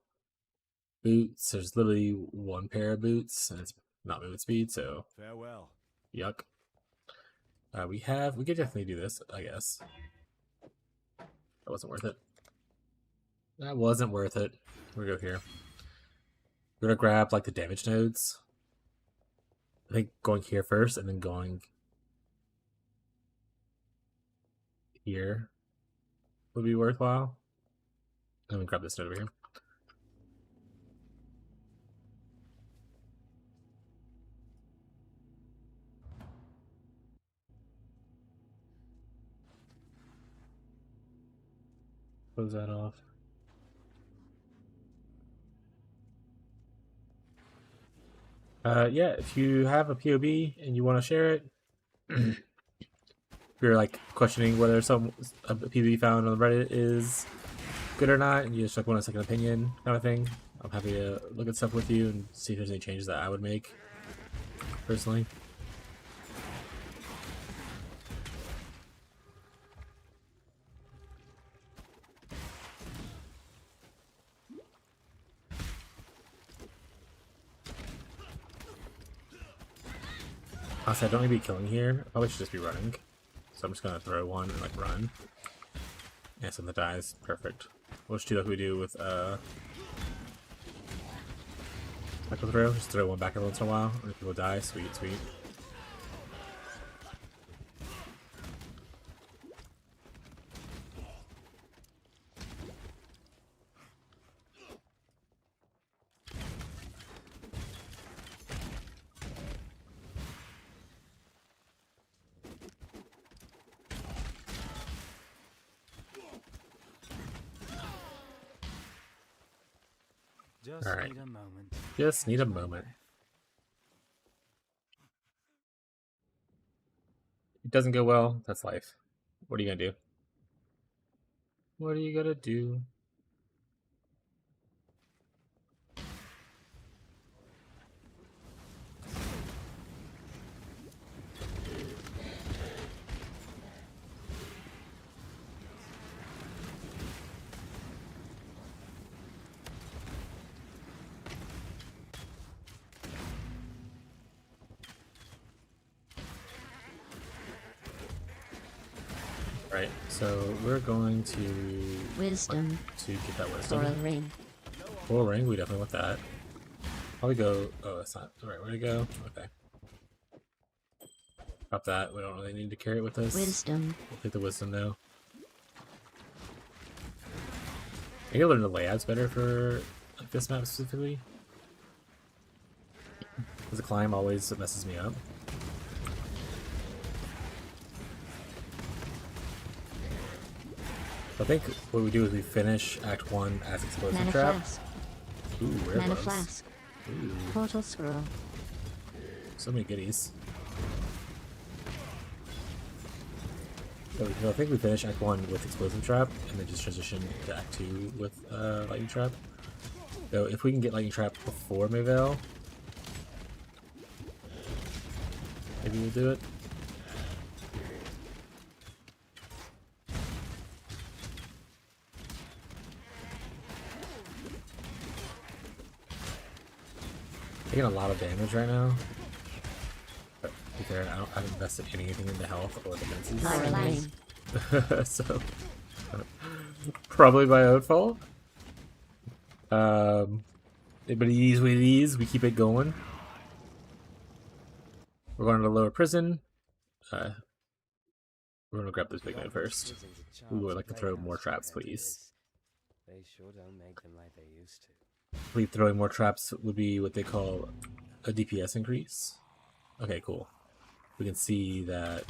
Boots. There's literally one pair of boots, and it's not movement speed, so Farewell. yuck. We could definitely do this, I guess. That wasn't worth it. That wasn't worth it. We're gonna go here. We're gonna grab like the damage nodes. I think going here first and then going here would be worthwhile. And then we grab this node over here. Close that off. Yeah, if you have a POB and you want to share it, if you're like questioning whether a POB found on Reddit is good or not, and you just like want a second opinion kind of thing, I'm happy to look at stuff with you and see if there's any changes that I would make personally. Honestly, I don't need to be killing here. I probably should just be running. So I'm just gonna throw one and like run. Yeah, something dies. Perfect. We'll just do like we do with Echo throw. Just throw one back every once in a while. And if people die, sweet, sweet. Just All right. need a moment. Just need a moment. It doesn't go well. That's life. What are you gonna do? What are you gonna do? Right, so we're going to Wisdom. get that Coral wisdom. ring. Coral ring, we definitely want that. Probably go. Oh, that's not the right way to go. Okay. Drop that. We don't really need to carry it with us. Wisdom. We'll take the wisdom though. I need to learn the layouts better for like this map specifically. Because the climb always messes me up. I think what we do is we finish Act 1 as Explosive Mana Trap. flask. Ooh, rare Mana bugs. flask. Ooh, Portal scroll. so many goodies. So I think we finish Act 1 with Explosive Trap, and then just transition to Act 2 with Lightning Trap. So if we can get Lightning Trap before Mayvale, maybe we'll do it. Taking a lot of damage right now. But to be fair, I haven't invested anything into health or defenses. Fire lane. So probably my own fault. But it is what it is. We keep it going. We're going to the lower prison. We're gonna grab this big man first. We would like to throw more traps, please. They sure don't make them like they used to. I believe throwing more traps would be what they call a DPS increase. Okay, cool. We can see that.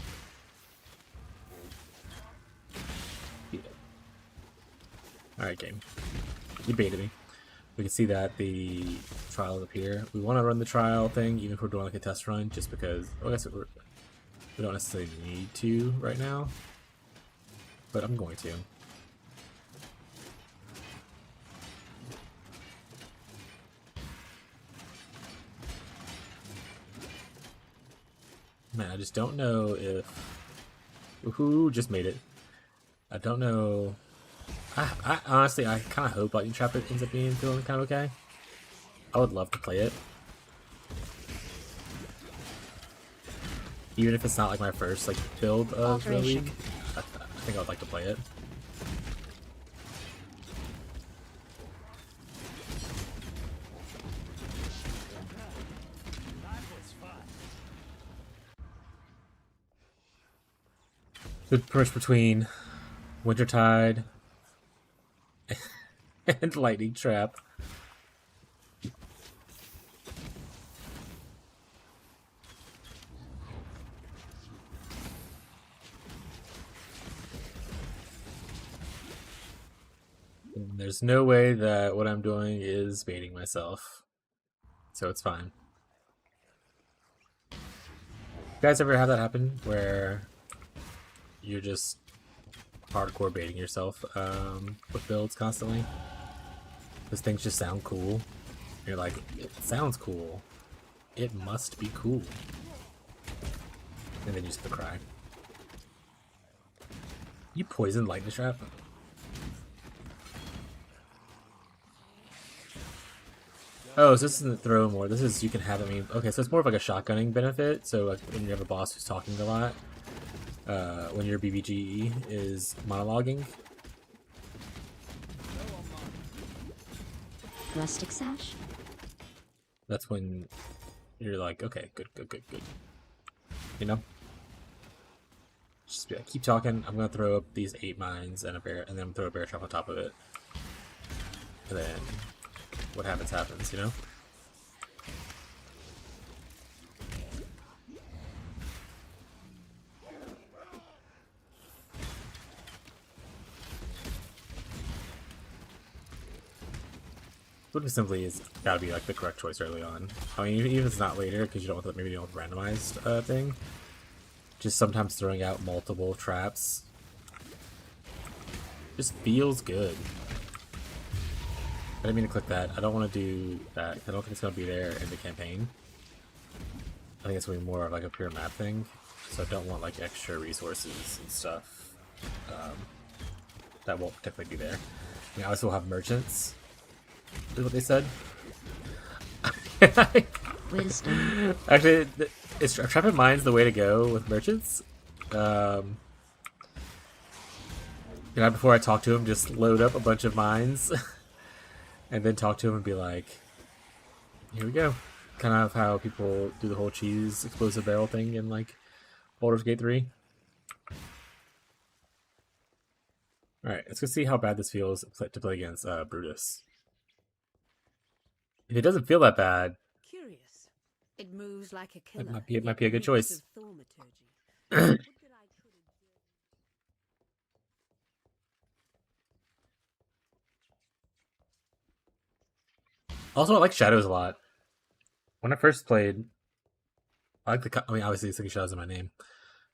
Yeah. Alright, game. You baited me. We can see that the trial is up here. We want to run the trial thing, even if we're doing like a test run, just because. I guess we don't necessarily need to right now, but I'm going to. Man, I just don't know if. Woohoo! Just made it. I don't know. I honestly, I kind of hope Lightning Trap ends up being feeling kind of okay. I would love to play it, even if it's not like my first like build of the league. I think I would like to play it. Good push between Wintertide and Lightning Trap. And there's no way that what I'm doing is baiting myself, so it's fine. You guys ever have that happen where you're just hardcore baiting yourself with builds constantly? Those things just sound cool. You're like, it sounds cool. It must be cool. And then you just have to cry. You poisoned Lightning Trap? Oh, so this isn't throw more. This is you can have it. I mean, okay, so it's more of like a shotgunning benefit. So like when you have a boss who's talking a lot, when your BBG is monologuing. Rustic sash. That's when you're like, okay, good. You know? Just be like, keep talking. I'm gonna throw up these 8 mines and a bear, and then throw a bear trap on top of it. And then what happens, happens, you know? Would be simply is gotta be like the correct choice early on. I mean, even if it's not later, because you don't want the, maybe you don't want the randomized thing. Just sometimes throwing out multiple traps just feels good. I didn't mean to click that. I don't want to do that. I don't think it's gonna be there in the campaign. I think it's gonna be more of like a pure map thing. So I don't want like extra resources and stuff that won't technically be there. I mean, I also will have merchants. Is what they said. Wisdom. Actually, is trapping mines the way to go with merchants? You know, before I talk to him, just load up a bunch of mines, and then talk to him and be like, here we go. Kind of how people do the whole cheese explosive barrel thing in like Baldur's Gate 3. Alright, let's go see how bad this feels to play against Brutus. If it doesn't feel that bad, Curious. It moves like a killer. it might be a good choice. Also, I like Shadows a lot. When I first played, I like the. I mean, obviously, it's like Shadows in my name.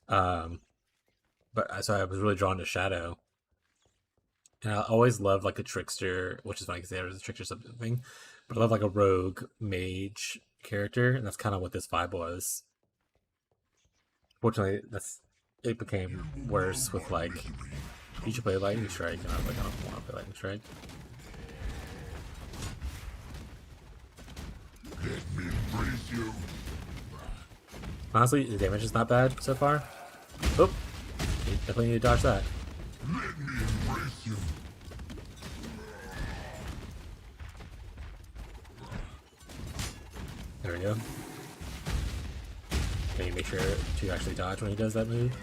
But so I was really drawn to Shadow, and I always loved like a trickster, which is funny because there was a trickster something. But I love like a rogue mage character, and that's kind of what this vibe was. Fortunately, it became worse with like you should play Lightning Strike, and I was like, I don't want to play Lightning Strike. Let me embrace you. Honestly, the damage is not bad so far. Oh, you definitely need to dodge that. Let me embrace you. There we go. Can you make sure to actually dodge when he does that move?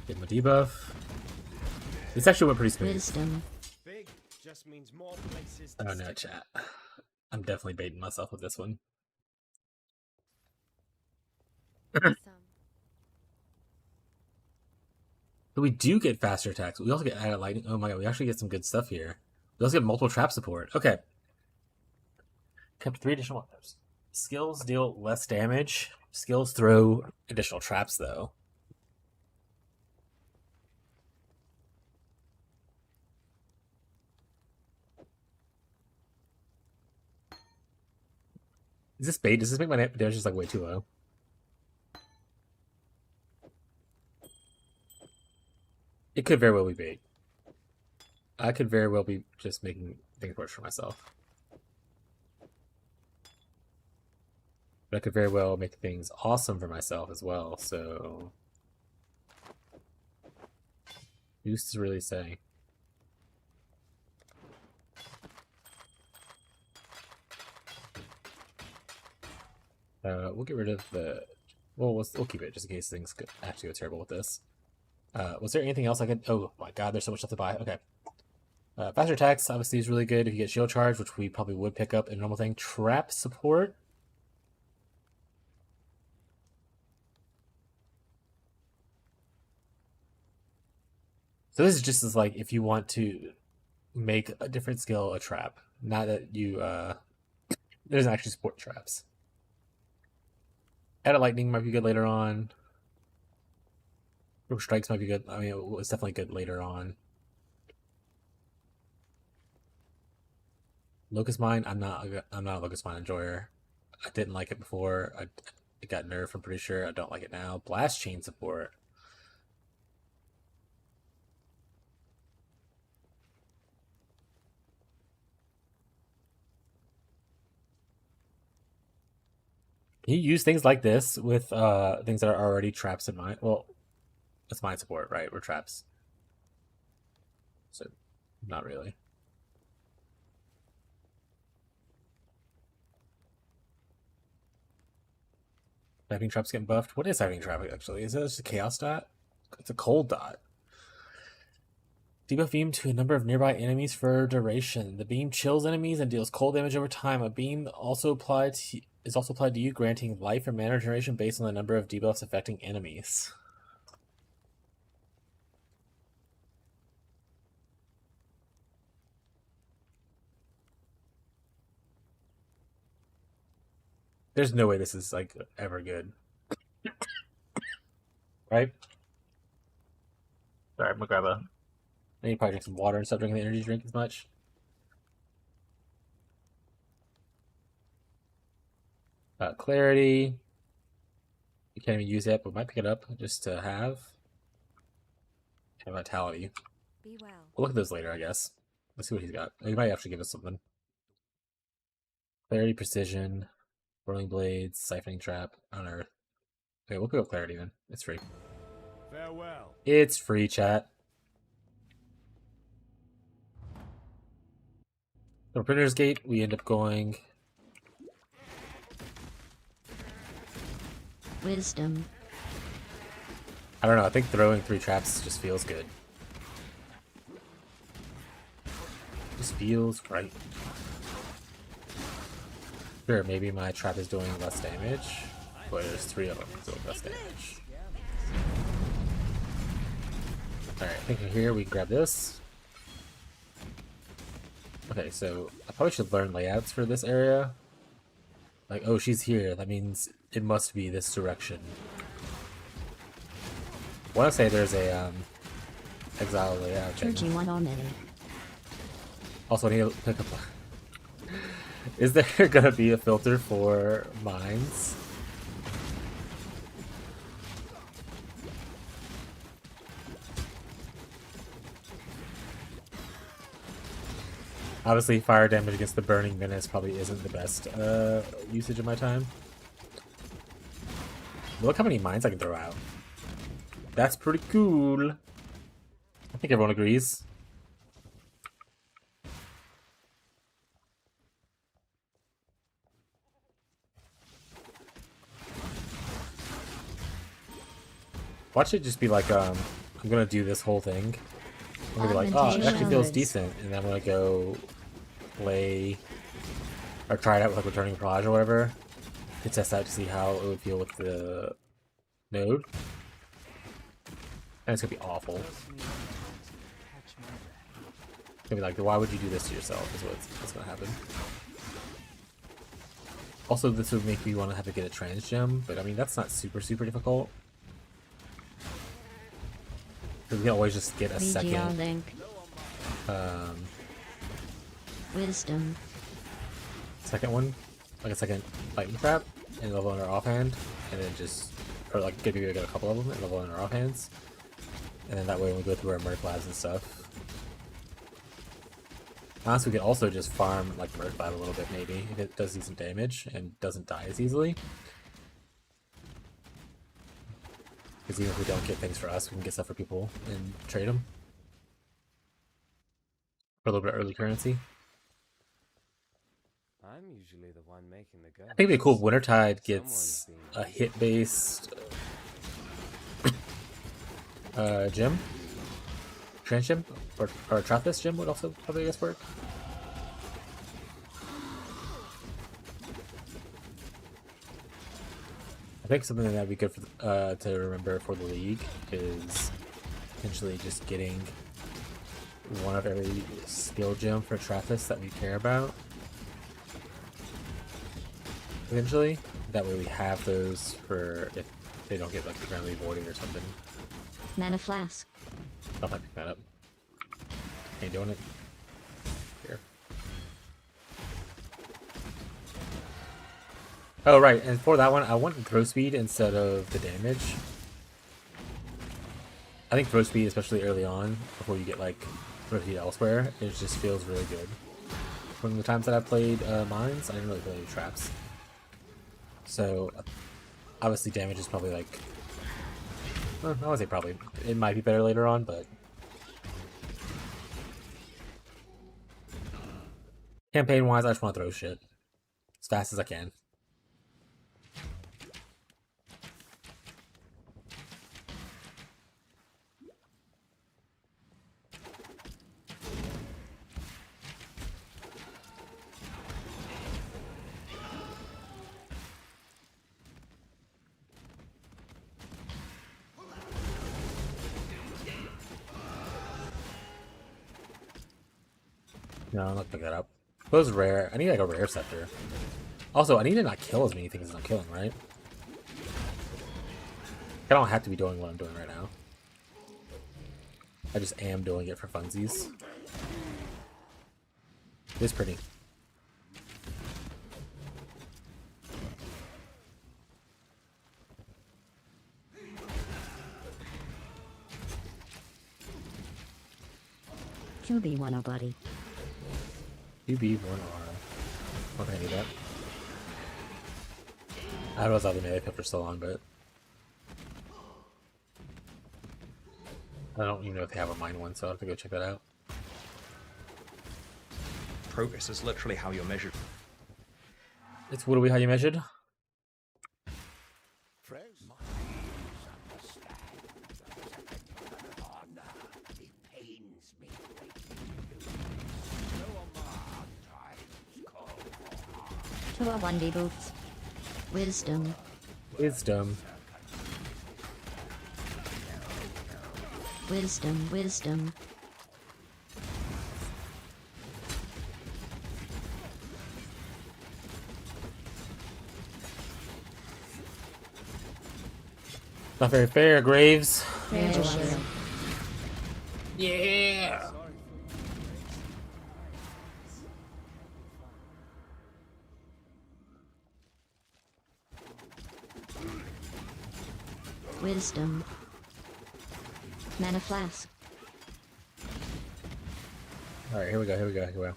Give him a debuff. This actually went pretty smooth. Wisdom. Big just means more places. Oh no, chat. I'm definitely baiting myself with this one. Some. But we do get faster attacks. We also get added lightning. Oh my god, we actually get some good stuff here. We also get multiple trap support. Okay. Kept 3 additional weapons. Skills deal less damage. Skills throw additional traps though. Is this bait? Does this make my damage just like way too low? It could very well be bait. I could very well be just making things worse for myself. But I could very well make things awesome for myself as well, so... who's to really say? We'll get rid of the... well, we'll keep it just in case things actually go terrible with this. Was there anything else I could... oh my god, there's so much stuff to buy. Okay. Faster attacks obviously is really good if you get shield charge, which we probably would pick up in a normal thing. Trap support. So this is just as like if you want to make a different skill a trap. Not that you it doesn't actually support traps. Added lightning might be good later on. Rogue strikes might be good. I mean, it's definitely good later on. Locust Mine, I'm not a Locust Mine enjoyer. I didn't like it before. It got nerfed, I'm pretty sure. I don't like it now. Blast Chain support. Can you use things like this with things that are already traps in mine? Well, it's mine support, right? We're traps. So, not really. Diving Trap's getting buffed. What is Diving Trap actually? Is it just a Chaos dot? It's a cold dot. Debuff beam to a number of nearby enemies for duration. The beam chills enemies and deals cold damage over time. A beam is also applied to you, granting life or mana regeneration based on the number of debuffs affecting enemies. There's no way this is like ever good. Right? Sorry, I'm gonna grab a... I need to probably drink some water and stop drinking the energy drink as much. Clarity. You can't even use it, but we might pick it up just to have. And Vitality. Be well. We'll look at those later, I guess. Let's see what he's got. He might actually give us something. Clarity, Precision, Whirling Blades, Siphoning Trap, Unearth. Okay, we'll pick up Clarity then. It's free. Farewell. It's free, chat. From Printer's Gate, we end up going. Wisdom. I don't know. I think throwing 3 traps just feels good. Just feels great. Sure, maybe my trap is doing less damage, but there's 3 of them doing less damage. Alright, I think here we grab this. Okay, so I probably should learn layouts for this area. Like, oh, she's here. That means it must be this direction. I want to say there's a exile layout. Purging one already. Also, I need to pick up. Is there gonna be a filter for mines? Obviously, fire damage against the burning menace probably isn't the best usage of my time. Look how many mines I can throw out. That's pretty cool. I think everyone agrees. Watch it just be like, I'm gonna do this whole thing. I'm gonna be like, oh, it actually feels decent, and then I'm gonna go play or try it out with like Returning Barrage or whatever to test out to see how it would feel with the node. And it's gonna be awful. It's gonna be like, why would you do this to yourself? Is what's gonna happen. Also, this would make me want to have to get a trans gem, but I mean that's not super difficult. We can always just get a second link. Wisdom. Second one, like a second lightning trap, and level in our offhand, and then just, or like maybe we get a couple of them and level in our offhands, and then that way when we go through our Merc labs and stuff. Honestly, we could also just farm like Merc lab a little bit maybe if it does decent damage and doesn't die as easily. Because even if we don't get things for us, we can get stuff for people and trade them for a little bit of early currency. I'm usually the one making the go. I think it'd be cool if Wintertide gets a hit-based gem, trans gem, or Trappist gem would also probably, I guess, work. I think something that would be good for to remember for the league is potentially just getting one of every skill gem for Trappist that we care about. Eventually, that way we have those for if they don't get like randomly voided or something. Mana flask. I'll have to pick that up. Ain't doing it. Here. Oh right, and for that one, I want throw speed instead of the damage. I think throw speed, especially early on, before you get like throw speed elsewhere, it just feels really good. From the times that I played mines, I didn't really play any traps. So, obviously damage is probably like, well, I would say probably, it might be better later on, but campaign-wise, I just want to throw shit as fast as I can. No, I'm not picking that up. Those rare. I need like a rare scepter. Also, I need to not kill as many things as I'm killing, right? I don't have to be doing what I'm doing right now. I just am doing it for funsies. It's pretty. QB1 buddy. UB 1R. What can I do that? I was out the melee pip for so long, but I don't even know if they have a mine one, so I'll have to go check that out. progress is literally how you're measured. It's what are we how you measured? To our 1D boots. Wisdom. Wisdom. Wisdom. Wisdom. Not very fair, Graves. Rare shield. Yeah. Wisdom. Mana flask. Alright, here we go, here we go, here we go.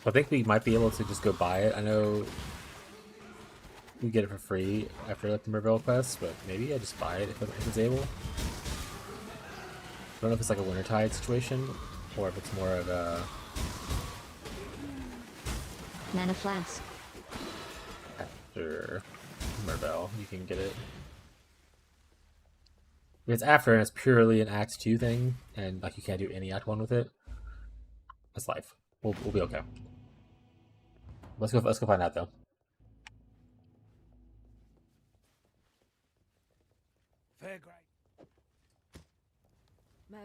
I think we might be able to just go buy it. I know we get it for free after like the Merville quest, but maybe I just buy it if it's able. I don't know if it's like a Wintertide situation or if it's more of a Mana flask. after Merville you can get it. If it's after and it's purely an Act 2 thing and like you can't do any Act 1 with it, that's life. We'll be okay. Let's go find out though. Fair grade.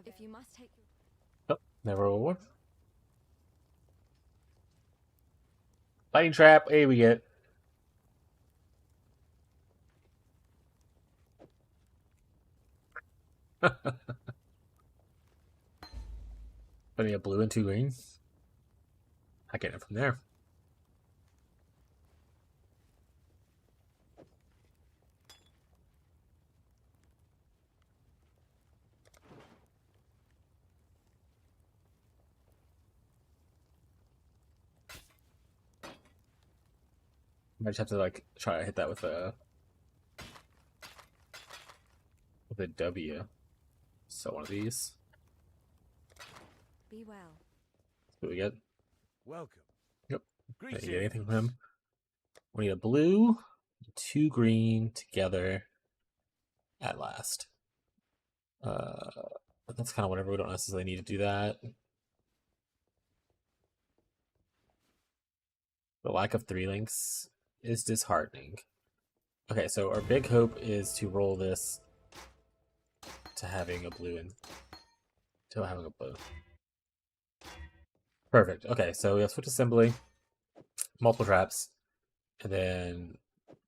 If you must take your Oh, never a war. Lightning trap, hey we get. Putting a blue and 2 green. I get it from there. Might just have to like try to hit that with a W. So one of these. be well. What we get? Welcome. Yep. Did Greetings. you get anything from him? We need a blue, 2 green together at last. But that's kind of whatever. We don't necessarily need to do that. The lack of 3 links is disheartening. Okay, so our big hope is to roll this to having a blue and to having a blue. Perfect. Okay, so we have switch assembly, multiple traps, and then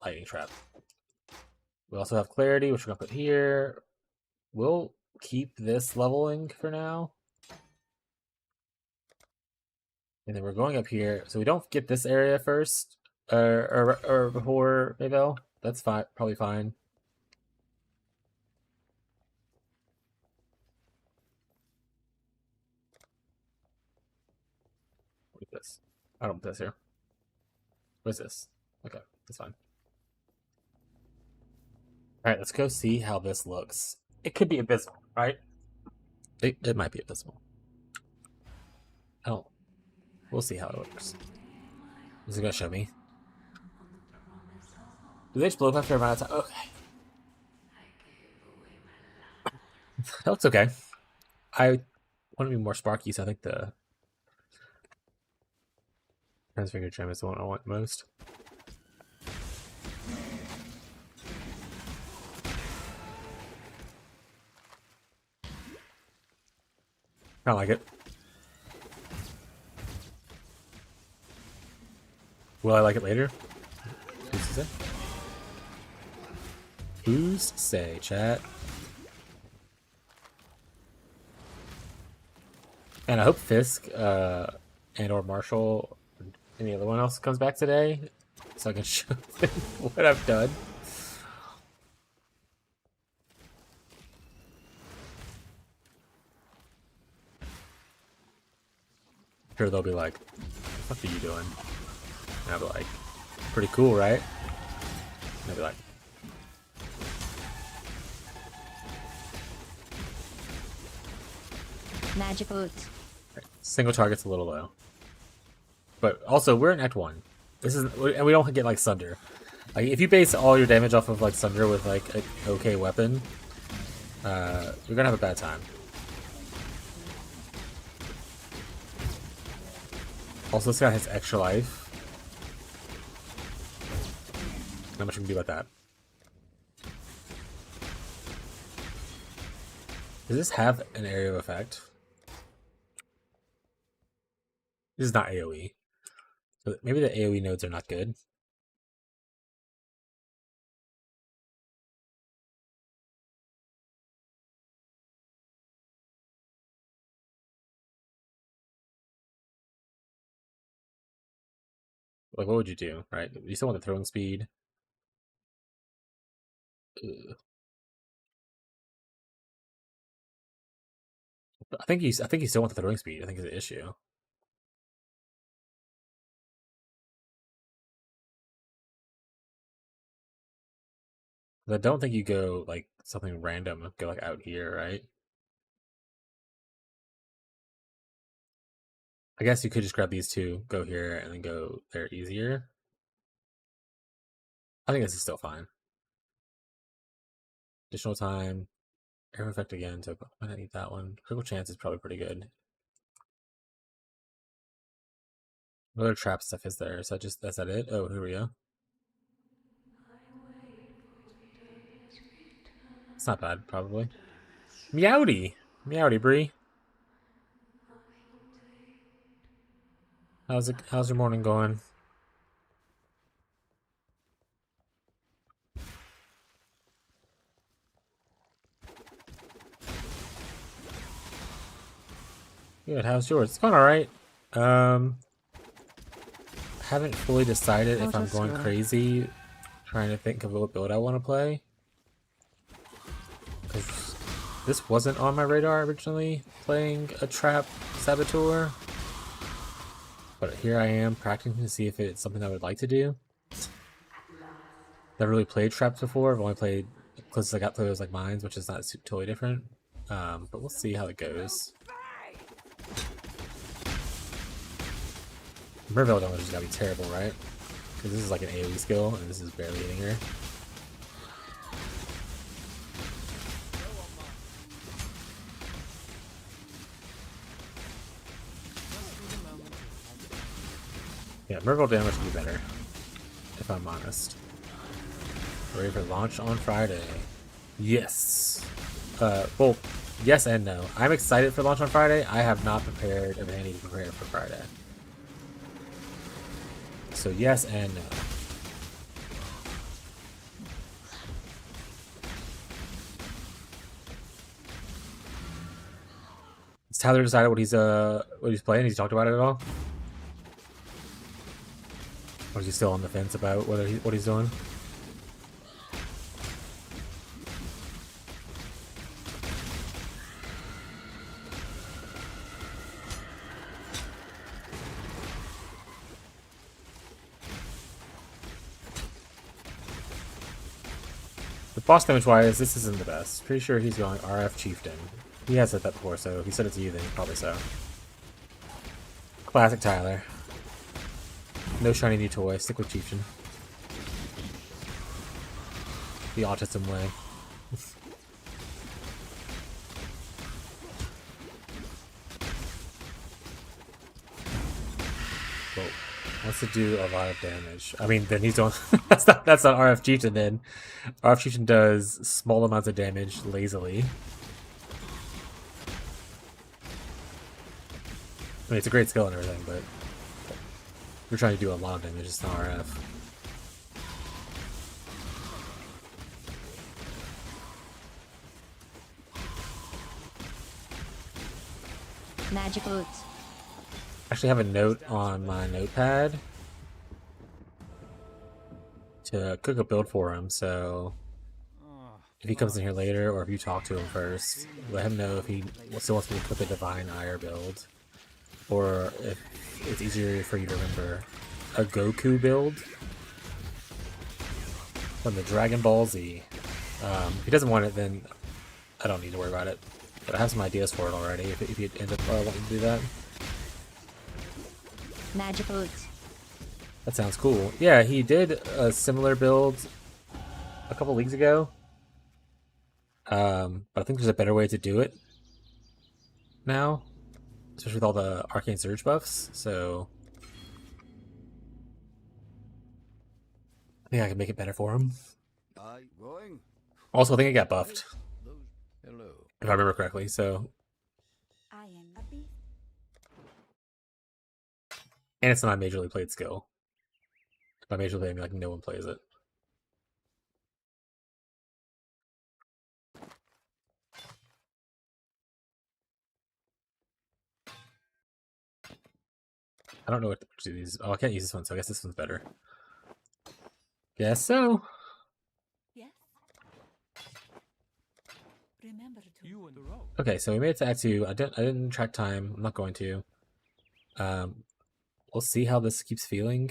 lightning trap. We also have clarity, which we're gonna put here. We'll keep this leveling for now. And then we're going up here, so we don't get this area first, or before Maybell. That's fine, probably fine. What is this? I don't put this here. What is this? Okay, that's fine. Alright, let's go see how this looks. It could be abysmal, right? It might be abysmal. I don't. We'll see how it works. Is it gonna show me? Do they just blow up after a amount of time? Okay. That looks okay. I want to be more sparky, so I think the transfinger gem is the one I want most. I like it. Will I like it later? Who's to say? Who's to say, chat? And I hope Fisk and or Marshall or any other one else comes back today so I can show them what I've done. I'm sure they'll be like, what are you doing? And I'll be like, pretty cool, right? And they'll be like, Magic boots. Single target's a little low. But also, we're in Act 1. This is, and we don't get like Sunder. Like, if you base all your damage off of like Sunder with like an okay weapon, you're gonna have a bad time. Also, this guy has extra life. Not much we can do about that. Does this have an area of effect? This is not AoE. So maybe the AoE nodes are not good. Like, what would you do, right? You still want the throwing speed. Ugh. I think you still want the throwing speed. I think is the issue. I don't think you go like something random. Go like out here, right? I guess you could just grab these two, go here, and then go there easier. I think this is still fine. Additional time, air effect again. So I might need that one. Critical chance is probably pretty good. What other trap stuff is there? Is that just that's that it? Oh, here we go. It's not bad, probably. Meowdy, meowdy, Bree. How's it? How's your morning going? Good. How's yours? It's going all right. Haven't fully decided if I'm going crazy, trying to think of what build I want to play. Because this wasn't on my radar originally, playing a trap saboteur. But here I am practicing to see if it's something I would like to do. Never really played traps before. I've only played closest I got to was like mines, which is not totally different. But we'll see how it goes. Merville damage is gotta be terrible, right? Because this is like an AoE skill, and this is barely hitting her. Yeah, Merville damage would be better, if I'm honest. Ready for launch on Friday. Yes. Well, yes and no. I'm excited for launch on Friday. I have not prepared everything I need to prepare for Friday. So yes and no. Has Tyler decided what he's playing? Has he talked about it at all? Or is he still on the fence about what he's doing? Boss damage wise, this isn't the best. Pretty sure he's going RF Chieftain. He has said that before, so if he said it to you, then probably so. Classic Tyler. No shiny new toy. Stick with Chieftain. The autism way. Well, wants to do a lot of damage. I mean, then he's doing that's not RF Chieftain. Then RF Chieftain does small amounts of damage lazily. I mean, it's a great skill and everything, but we're trying to do a lot of damage. It's not RF. Magic boots. Actually have a note on my notepad to cook a build for him, so if he comes in here later or if you talk to him first, let him know if he still wants me to cook a Divine Ire build, or if it's easier for you to remember a Goku build from the Dragon Ball Z. If he doesn't want it, then I don't need to worry about it. But I have some ideas for it already. If you end up wanting to do that, Magic boots. that sounds cool. Yeah, he did a similar build a couple leagues ago. But I think there's a better way to do it now, especially with all the arcane surge buffs. So I think I can make it better for him. Going? Also, I think it got buffed, Hello. if I remember correctly. So, I am a beast. and it's not a majorly played skill. By majorly played, I mean like no one plays it. I don't know what to do these. Oh, I can't use this one, so I guess this one's better. Guess so. Yes. Remember to. You and the road. Okay, so we made it to Act 2. I didn't track time. I'm not going to. We'll see how this keeps feeling.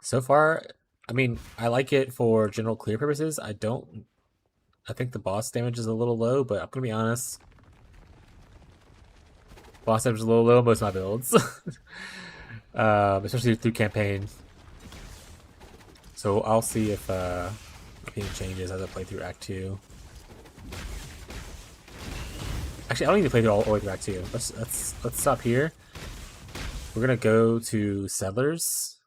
So far, I mean, I like it for general clear purposes. I think the boss damage is a little low, but I'm gonna be honest. Boss damage is a little low in most of my builds. Especially through campaign. So I'll see if anything changes as I play through Act 2. Actually, I don't need to play through all the way through Act 2. Let's stop here. We're gonna go to Settlers.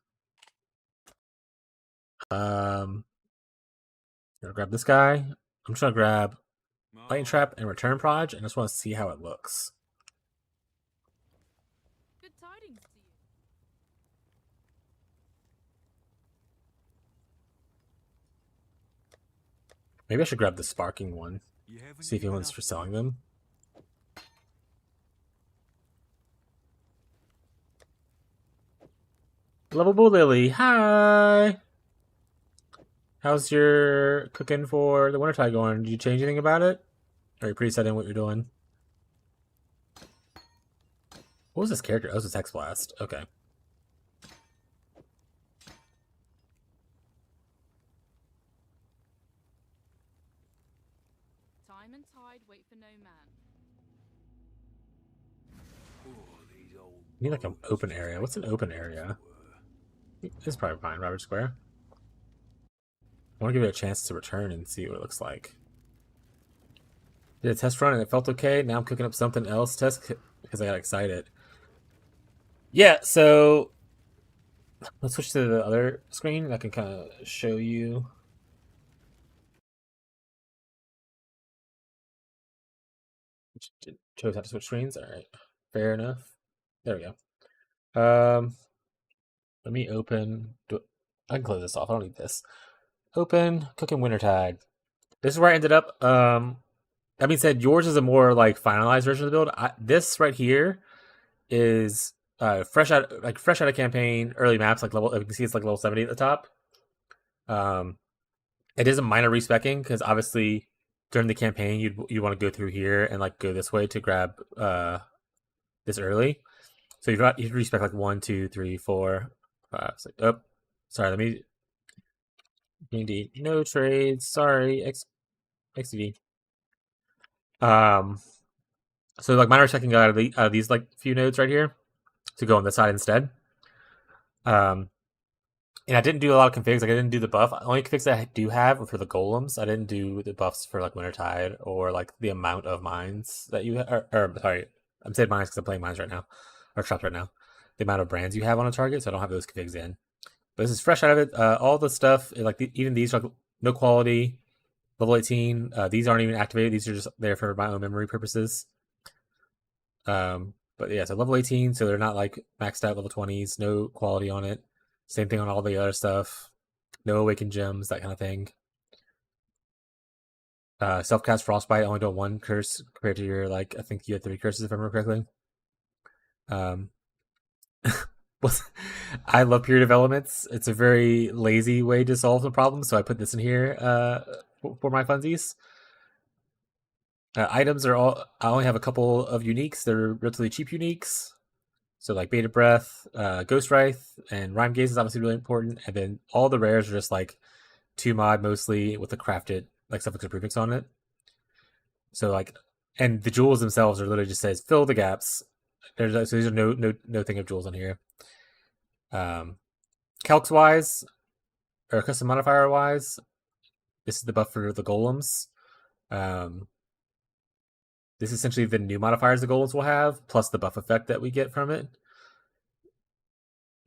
Gonna grab this guy. I'm just gonna grab Lightning Trap and Return Proj, and I just want to see how it looks. Good tidings to you. Maybe I should grab the Sparking one. See if anyone's for selling them. Lovable Lily, hi! How's your cooking for the Wintertide going? Did you change anything about it? Or are you pretty set in what you're doing? What was this character? Oh, it was a Text Blast. Okay. Time and tide wait for no man. I need like an open area. What's an open area? This is probably fine. Robert Square. I want to give it a chance to return and see what it looks like. Did a test run and it felt okay. Now I'm cooking up something else test because I got excited. Yeah, so let's switch to the other screen. I can kind of show you. It shows how to switch screens. All right, fair enough. There we go. Let me open. I can close this off. I don't need this. Open cooking Wintertide. This is where I ended up. That being said, yours is a more like finalized version of the build. This right here is fresh out of campaign, early maps, like level. You can see it's like level 70 at the top. It is a minor respecking because obviously during the campaign you want to go through here and like go this way to grab this early. So you'd respec like 1, 2, 3, 4, 5, 6. Oh, sorry. Let me. Indeed, no trades. Sorry, XTV. So like minor checking out of these like few nodes right here to go on this side instead. And I didn't do a lot of configs. Like I didn't do the buff. The only configs that I do have are for the golems. I didn't do the buffs for like Wintertide or like the amount of mines that you or sorry, I'm saying mines because I'm playing mines right now or traps right now. The amount of brands you have on a target, so I don't have those configs in. But this is fresh out of it. All the stuff like even these are like, no quality. Level 18. These aren't even activated. These are just there for my own memory purposes. But yeah, so level 18, so they're not like maxed out level 20s. No quality on it. Same thing on all the other stuff. No awakened gems, that kind of thing. Self-cast Frostbite, only doing 1 curse compared to your like I think you had 3 curses if I remember correctly. I love period developments. It's a very lazy way to solve the problem, so I put this in here for my funsies. Items are all. I only have a couple of uniques. They're relatively cheap uniques. So like Beta Breath, Ghost Wraith, and Rhyme Gaze is obviously really important. And then all the rares are just like 2 mod mostly with the crafted like suffix or prefix on it. So like And the jewels themselves are literally just says fill the gaps. So these are no thing of jewels on here. Calcs wise, or custom modifier wise, this is the buff for the golems. This is essentially the new modifiers the golems will have, plus the buff effect that we get from it,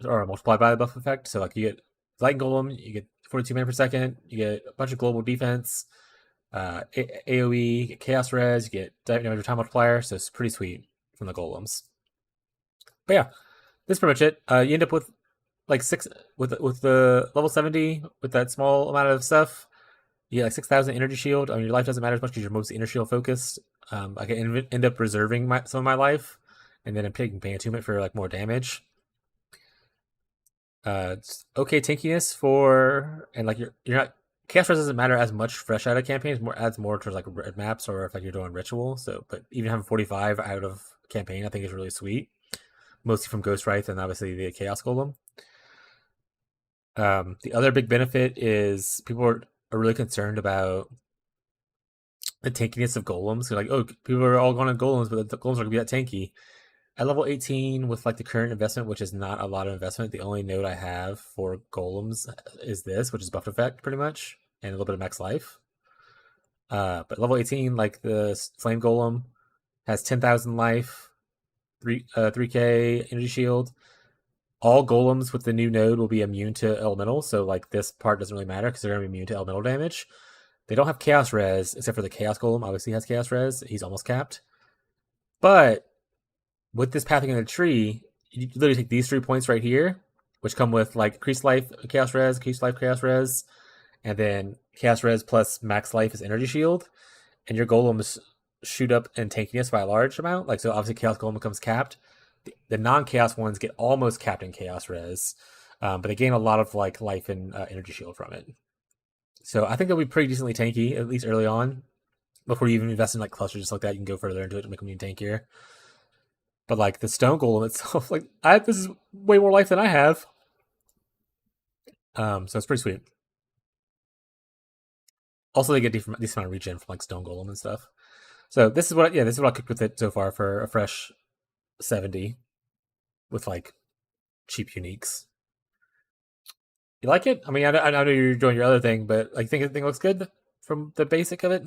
or multiplied by the buff effect. So like you get light golem, you get 42 mana per second, you get a bunch of global defense, AOE, you get chaos res, you get damage time multiplier. So it's pretty sweet from the golems. But yeah, this is pretty much it. You end up with like with the level 70 with that small amount of stuff. You get like 6,000 energy shield. I mean, your life doesn't matter as much because you're mostly inner shield focused. I can end up reserving some of my life, and then I'm taking Pain Attunement for like more damage. Okay tankiness for, and like you're not, chaos res doesn't matter as much fresh out of campaigns. Adds more towards like red maps or if like you're doing ritual. So, but even having 45 out of campaign, I think is really sweet. Mostly from Ghost Wraith and obviously the Chaos Golem. The other big benefit is people are really concerned about the tankiness of golems. They're like, oh, people are all going to golems, but the golems are going to be that tanky. At level 18, with like the current investment, which is not a lot of investment, the only node I have for golems is this, which is buff effect pretty much, and a little bit of max life. But level 18, like the flame golem, has 10,000 life, 3k energy shield. All golems with the new node will be immune to elemental, so like this part doesn't really matter because they're going to be immune to elemental damage. They don't have chaos res, except for the chaos golem obviously has chaos res. He's almost capped. But with this pathing in the tree, you literally take these 3 points right here, which come with like increased life, chaos res, increased life, chaos res, and then chaos res plus max life is energy shield, and your golems shoot up in tankiness by a large amount. Like, so obviously chaos golem becomes capped. The non-chaos ones get almost capped in chaos res, but they gain a lot of like life and energy shield from it. So I think they'll be pretty decently tanky, at least early on. Before you even invest in like clusters just like that, you can go further into it to make them even tankier. But like the stone golem itself, like this is way more life than I have. So it's pretty sweet. Also, they get decent amount of regen from like stone golem and stuff. So this is what I cooked with it so far for a fresh 70 with like cheap uniques. You like it? I mean, I know you're doing your other thing, but like, think the thing looks good from the basic of it.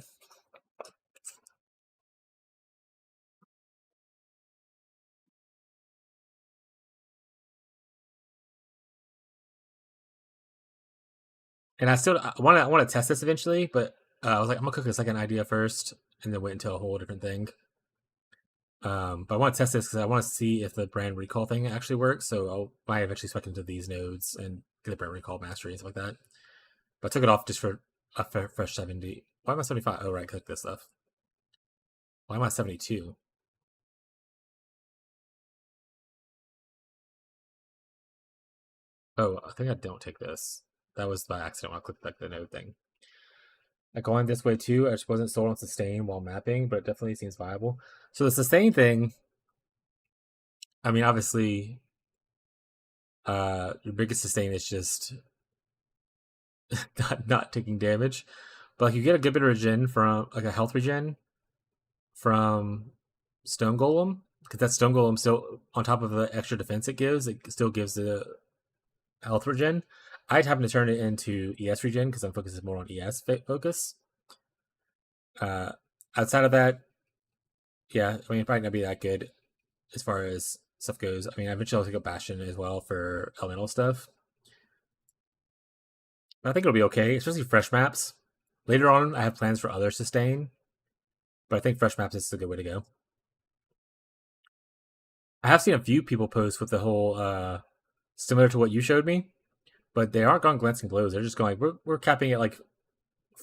And I want to test this eventually, but I was like, I'm gonna cook a second idea first, and then wait until a whole different thing. But I want to test this because I want to see if the brand recall thing actually works. So I might eventually spec into these nodes and get the brand recall mastery and stuff like that. But I took it off just for a fresh 70. Why am I 75? Oh, right, click this stuff. Why am I 72? Oh, I think I don't take this. That was by accident when I clicked like the node thing. Like going this way too, I just wasn't sold on sustain while mapping, but it definitely seems viable. So the sustain thing, I mean, obviously, your biggest sustain is just not taking damage, but like you get a good bit of regen from like a health regen from Stone Golem, because that Stone Golem still on top of the extra defense it still gives the health regen. I'd happen to turn it into ES regen because I'm focusing more on ES focus. Outside of that, yeah, I mean, it might not be that good as far as stuff goes. I mean, eventually I'll take a Bastion as well for elemental stuff. But I think it'll be okay, especially fresh maps. Later on, I have plans for other sustain, but I think fresh maps is a good way to go. I have seen a few people post with the whole similar to what you showed me, but they aren't going glancing blows. They're just going, we're capping it like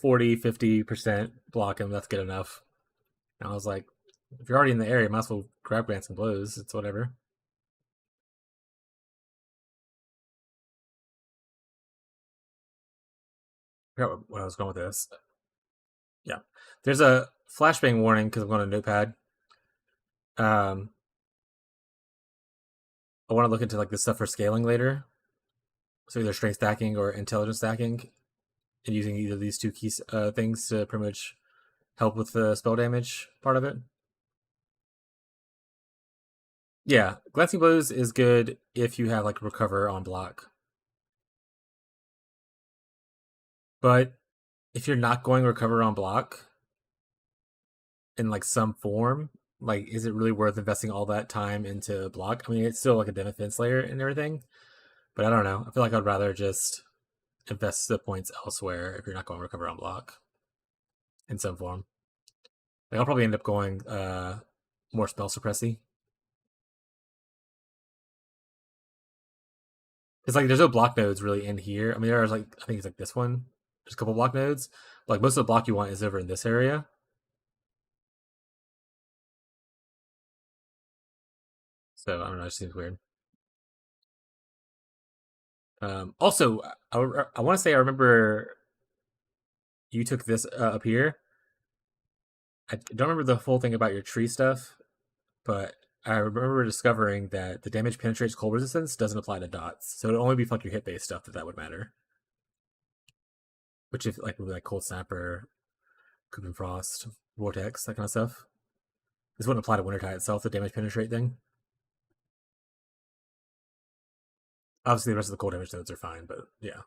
40-50% block, and that's good enough. And I was like, if you're already in the area, might as well grab glancing blows. It's whatever. I forgot where I was going with this. Yeah, there's a flashbang warning because I'm going to Notepad. I want to look into like this stuff for scaling later. So either strength stacking or intelligence stacking, and using either of these two key things to pretty much help with the spell damage part of it. Yeah, glancing blows is good if you have like recover on block. But if you're not going recover on block in like some form, like is it really worth investing all that time into block? I mean, it's still like a defense layer and everything, but I don't know. I feel like I'd rather just invest the points elsewhere if you're not going recover on block in some form. Like I'll probably end up going more spell suppressy. It's like there's no block nodes really in here. I mean, there's like I think it's like this one. There's a couple block nodes. But like most of the block you want is over in this area. So I don't know. It just seems weird. Also, I want to say I remember you took this up here. I don't remember the full thing about your tree stuff, but I remember discovering that the damage penetrates cold resistance doesn't apply to dots, so it'd only be for like your hit based stuff that would matter. Which if like would be like cold snapper, Coop Frost, vortex, that kind of stuff. This wouldn't apply to Wintertide itself, the damage penetrate thing. Obviously, the rest of the cold damage nodes are fine, but yeah.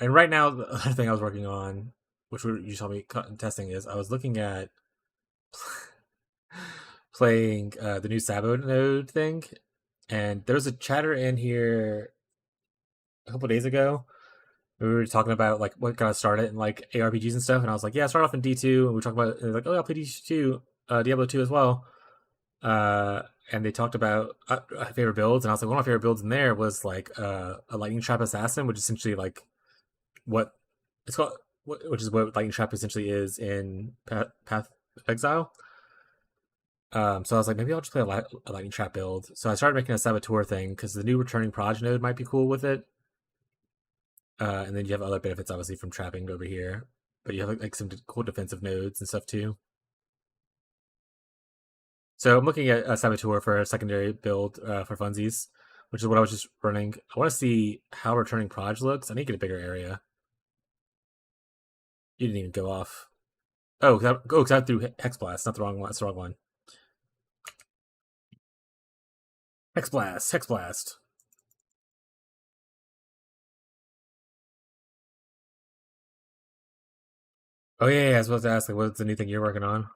And right now, the other thing I was working on, which you saw me testing, is I was looking at playing the new Sabo node thing, and there was a chatter in here a couple days ago. We were talking about like what got us started in like ARPGs and stuff, and I was like, "Yeah, start off in D2," and we talked about like, "Oh, yeah, I'll play D2, Diablo 2 as well." And they talked about favorite builds, and I was like, one of my favorite builds in there was like a lightning trap assassin, which is essentially like what it's called, which is what lightning trap essentially is in Path of Exile. So I was like, maybe I'll just play a lightning trap build. So I started making a saboteur thing because the new returning proj node might be cool with it. And then you have other benefits obviously from trapping over here, but you have like some cool defensive nodes and stuff too. So I'm looking at a saboteur for a secondary build for funsies, which is what I was just running. I want to see how returning proj looks. I need to get a bigger area. You didn't even go off. Oh, because I threw Hex Blast. Not the wrong one. That's the wrong one. Hex Blast. Hex Blast. Oh yeah, I was supposed to ask like, what's the new thing you're working on?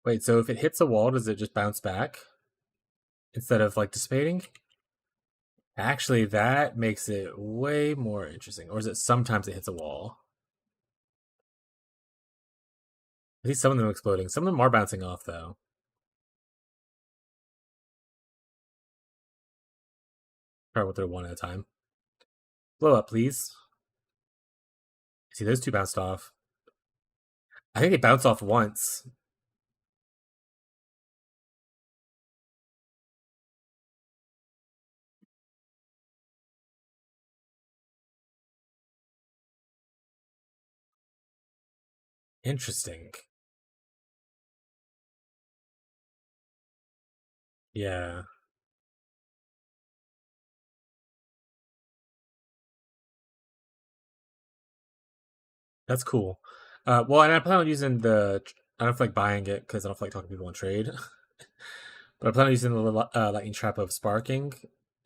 Wait, so if it hits a wall, does it just bounce back instead of like dissipating? Actually, that makes it way more interesting. Or is it sometimes it hits a wall? I see some of them exploding. Some of them are bouncing off though. Probably through one at a time. Blow up, please. See, those two bounced off. I think they bounced off once. Interesting. Yeah. That's cool. Well, and I plan on using the. I don't feel like buying it because I don't feel like talking to people on trade. But I plan on using the lightning trap of sparking,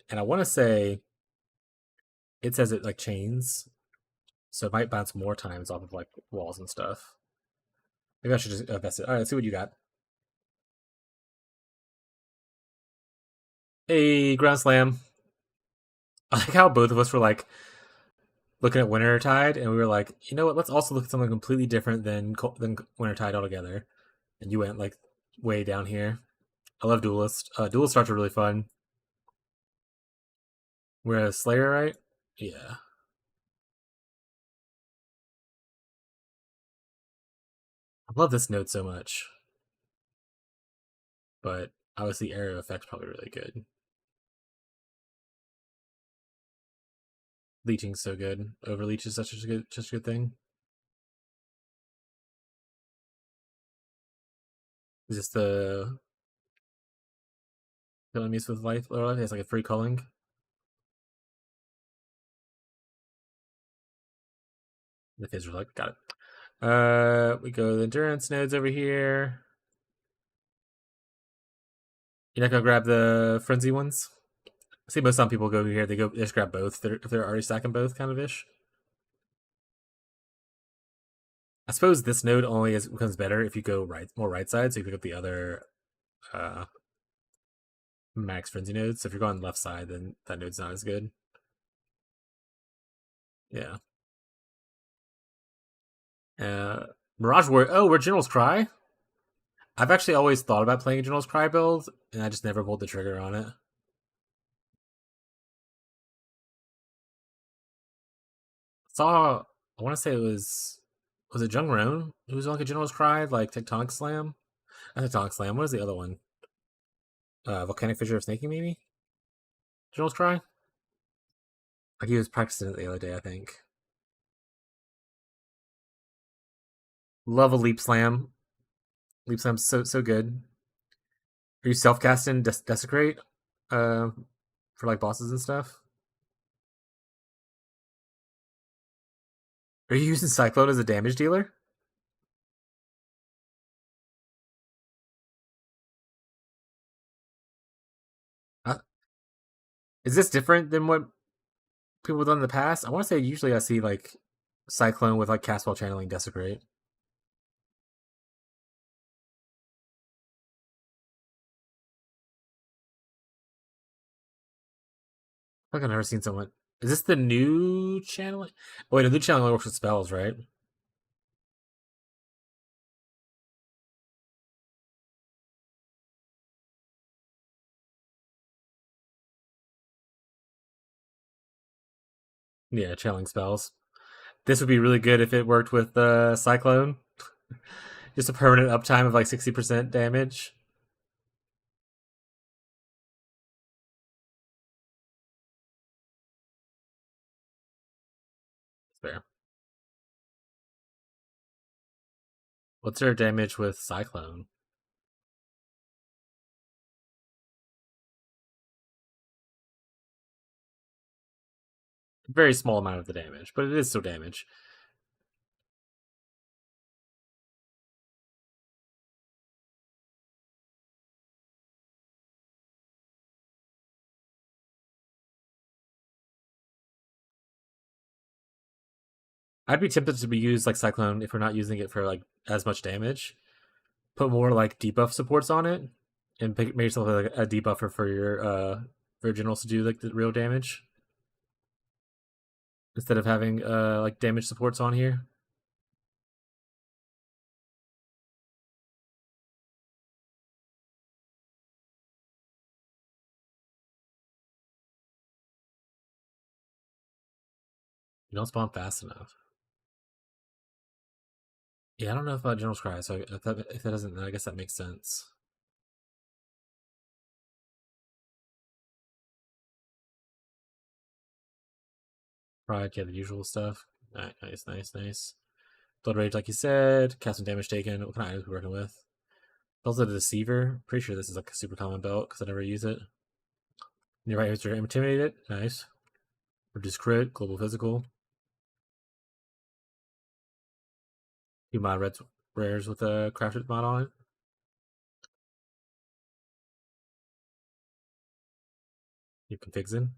and I want to say it says it like chains, so it might bounce more times off of like walls and stuff. Maybe I should just invest it. All right, let's see what you got. A ground slam. I like how both of us were like looking at Wintertide, and we were like, you know what? Let's also look at something completely different than Wintertide altogether. And you went like way down here. I love Duelist. Duelist starts are really fun. Whereas Slayer, right? Yeah. I love this node so much. But obviously area effect's probably really good. Leeching's so good. Overleech is such a good thing. Is this the enemies with life? Or it's like a free culling. The phaser like got it. We go to the endurance nodes over here. You're not gonna grab the frenzy ones. I see most some people go over here. They just grab both if they're already stacking both, kind of ish. I suppose this node only becomes better if you go more right side, so you pick up the other max frenzy nodes. So if you're going left side, then that node's not as good. Yeah. Mirage Warrior. Oh, we're General's Cry. I've actually always thought about playing a General's Cry build, and I just never pulled the trigger on it. I want to say it was it Jung Roan who was on like a General's Cry, like Tectonic Slam? Not Tectonic Slam. What was the other one? Volcanic Fissure of Snaking, maybe? General's Cry? Like he was practicing it the other day, I think. Love a Leap Slam. Leap Slam's so good. Are you self casting Desecrate? For like bosses and stuff? Are you using Cyclone as a damage dealer? Is this different than what people have done in the past? I want to say usually I see like Cyclone with like cast while channeling Desecrate. I think I've never seen someone. Is this the new channeling? Oh, wait, the new channeling only works with spells, right? Yeah, channeling spells. This would be really good if it worked with Cyclone. Just a permanent uptime of like 60% damage. Fair. What's their damage with Cyclone? Very small amount of the damage, but it is still damage. I'd be tempted to be used like Cyclone if we're not using it for like as much damage. Put more like debuff supports on it, and make yourself like a debuffer for your generals to do like the real damage instead of having like damage supports on here. You don't spawn fast enough. Yeah, I don't know if General's Cry, so if that doesn't, then I guess that makes sense. Right, yeah, the usual stuff. Alright, nice. Blood Rage, like you said. Cast some damage taken. What kind of items are we working with? Also the Deceiver. Pretty sure this is like a super common belt because I never use it. Nearby enemies are intimidated. Nice. Reduce crit. Global physical. Few mod reds rares with a crafted mod on it. You can fix in.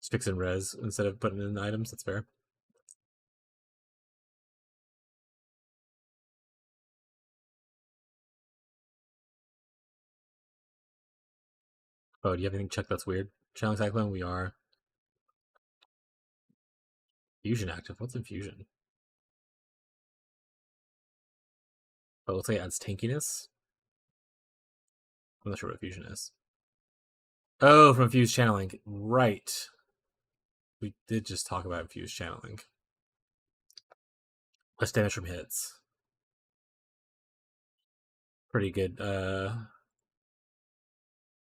Just fix in res instead of putting in items. That's fair. Oh, do you have anything checked that's weird? Challenge Cyclone, we are. Fusion active. What's infusion? Oh, it looks like it adds tankiness. I'm not sure what fusion is. Oh, from infused channeling. Right. We did just talk about infused channeling. Less damage from hits. Pretty good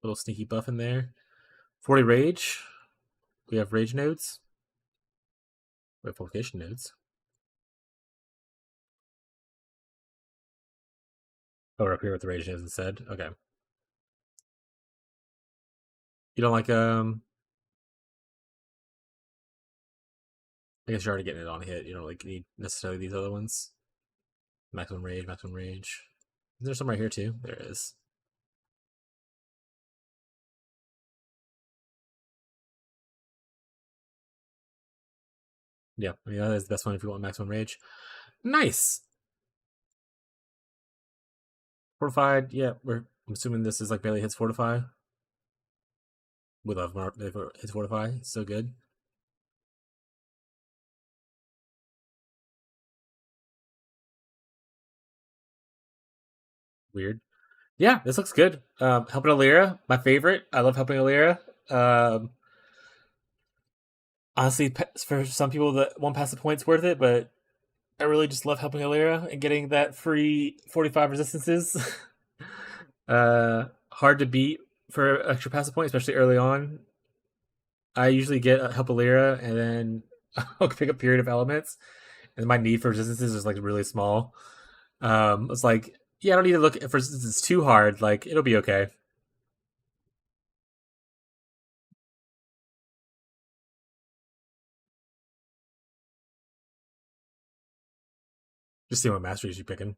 little sneaky buff in there. 40 rage. We have rage nodes. We have vocation nodes. Or up here with the rage is instead. Okay. You don't like I guess you're already getting it on hit. You don't like need necessarily these other ones. Maximum rage, maximum rage. Is there some right here too? There is. Yeah, I mean that is the best one if you want maximum rage. Nice. Fortified, yeah, I'm assuming this is like barely hits fortify. We love hits fortify, so good. Weird. Yeah, this looks good. Helping Alira, my favorite. I love helping Alira. Honestly, for some people that won't pass the point's worth it, but I really just love helping Alira and getting that free 45 resistances. Hard to beat for extra passive point, especially early on. I usually get help Alira and then I'll pick up period of elements, and my need for resistances is like really small. It's like, yeah, I don't need to look for resistance too hard. Like, it'll be okay. Just see what masteries you picking.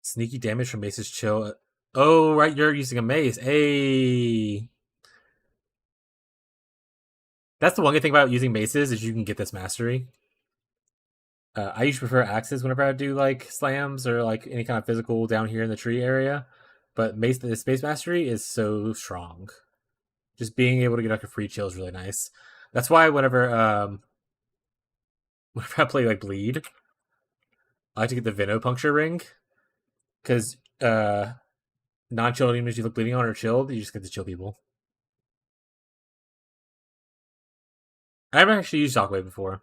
Sneaky damage from Mace's Chill. Oh, right, you're using a mace. Hey. That's the one good thing about using maces is you can get this mastery. I usually prefer axes whenever I do like slams or like any kind of physical down here in the tree area. But the space mastery is so strong. Just being able to get like a free chill is really nice. That's why whenever whenever I play like bleed, I like to get the Venopuncture ring. Because non-chilled enemies you look bleeding on are chilled, you just get to chill people. I haven't actually used Shockwave before.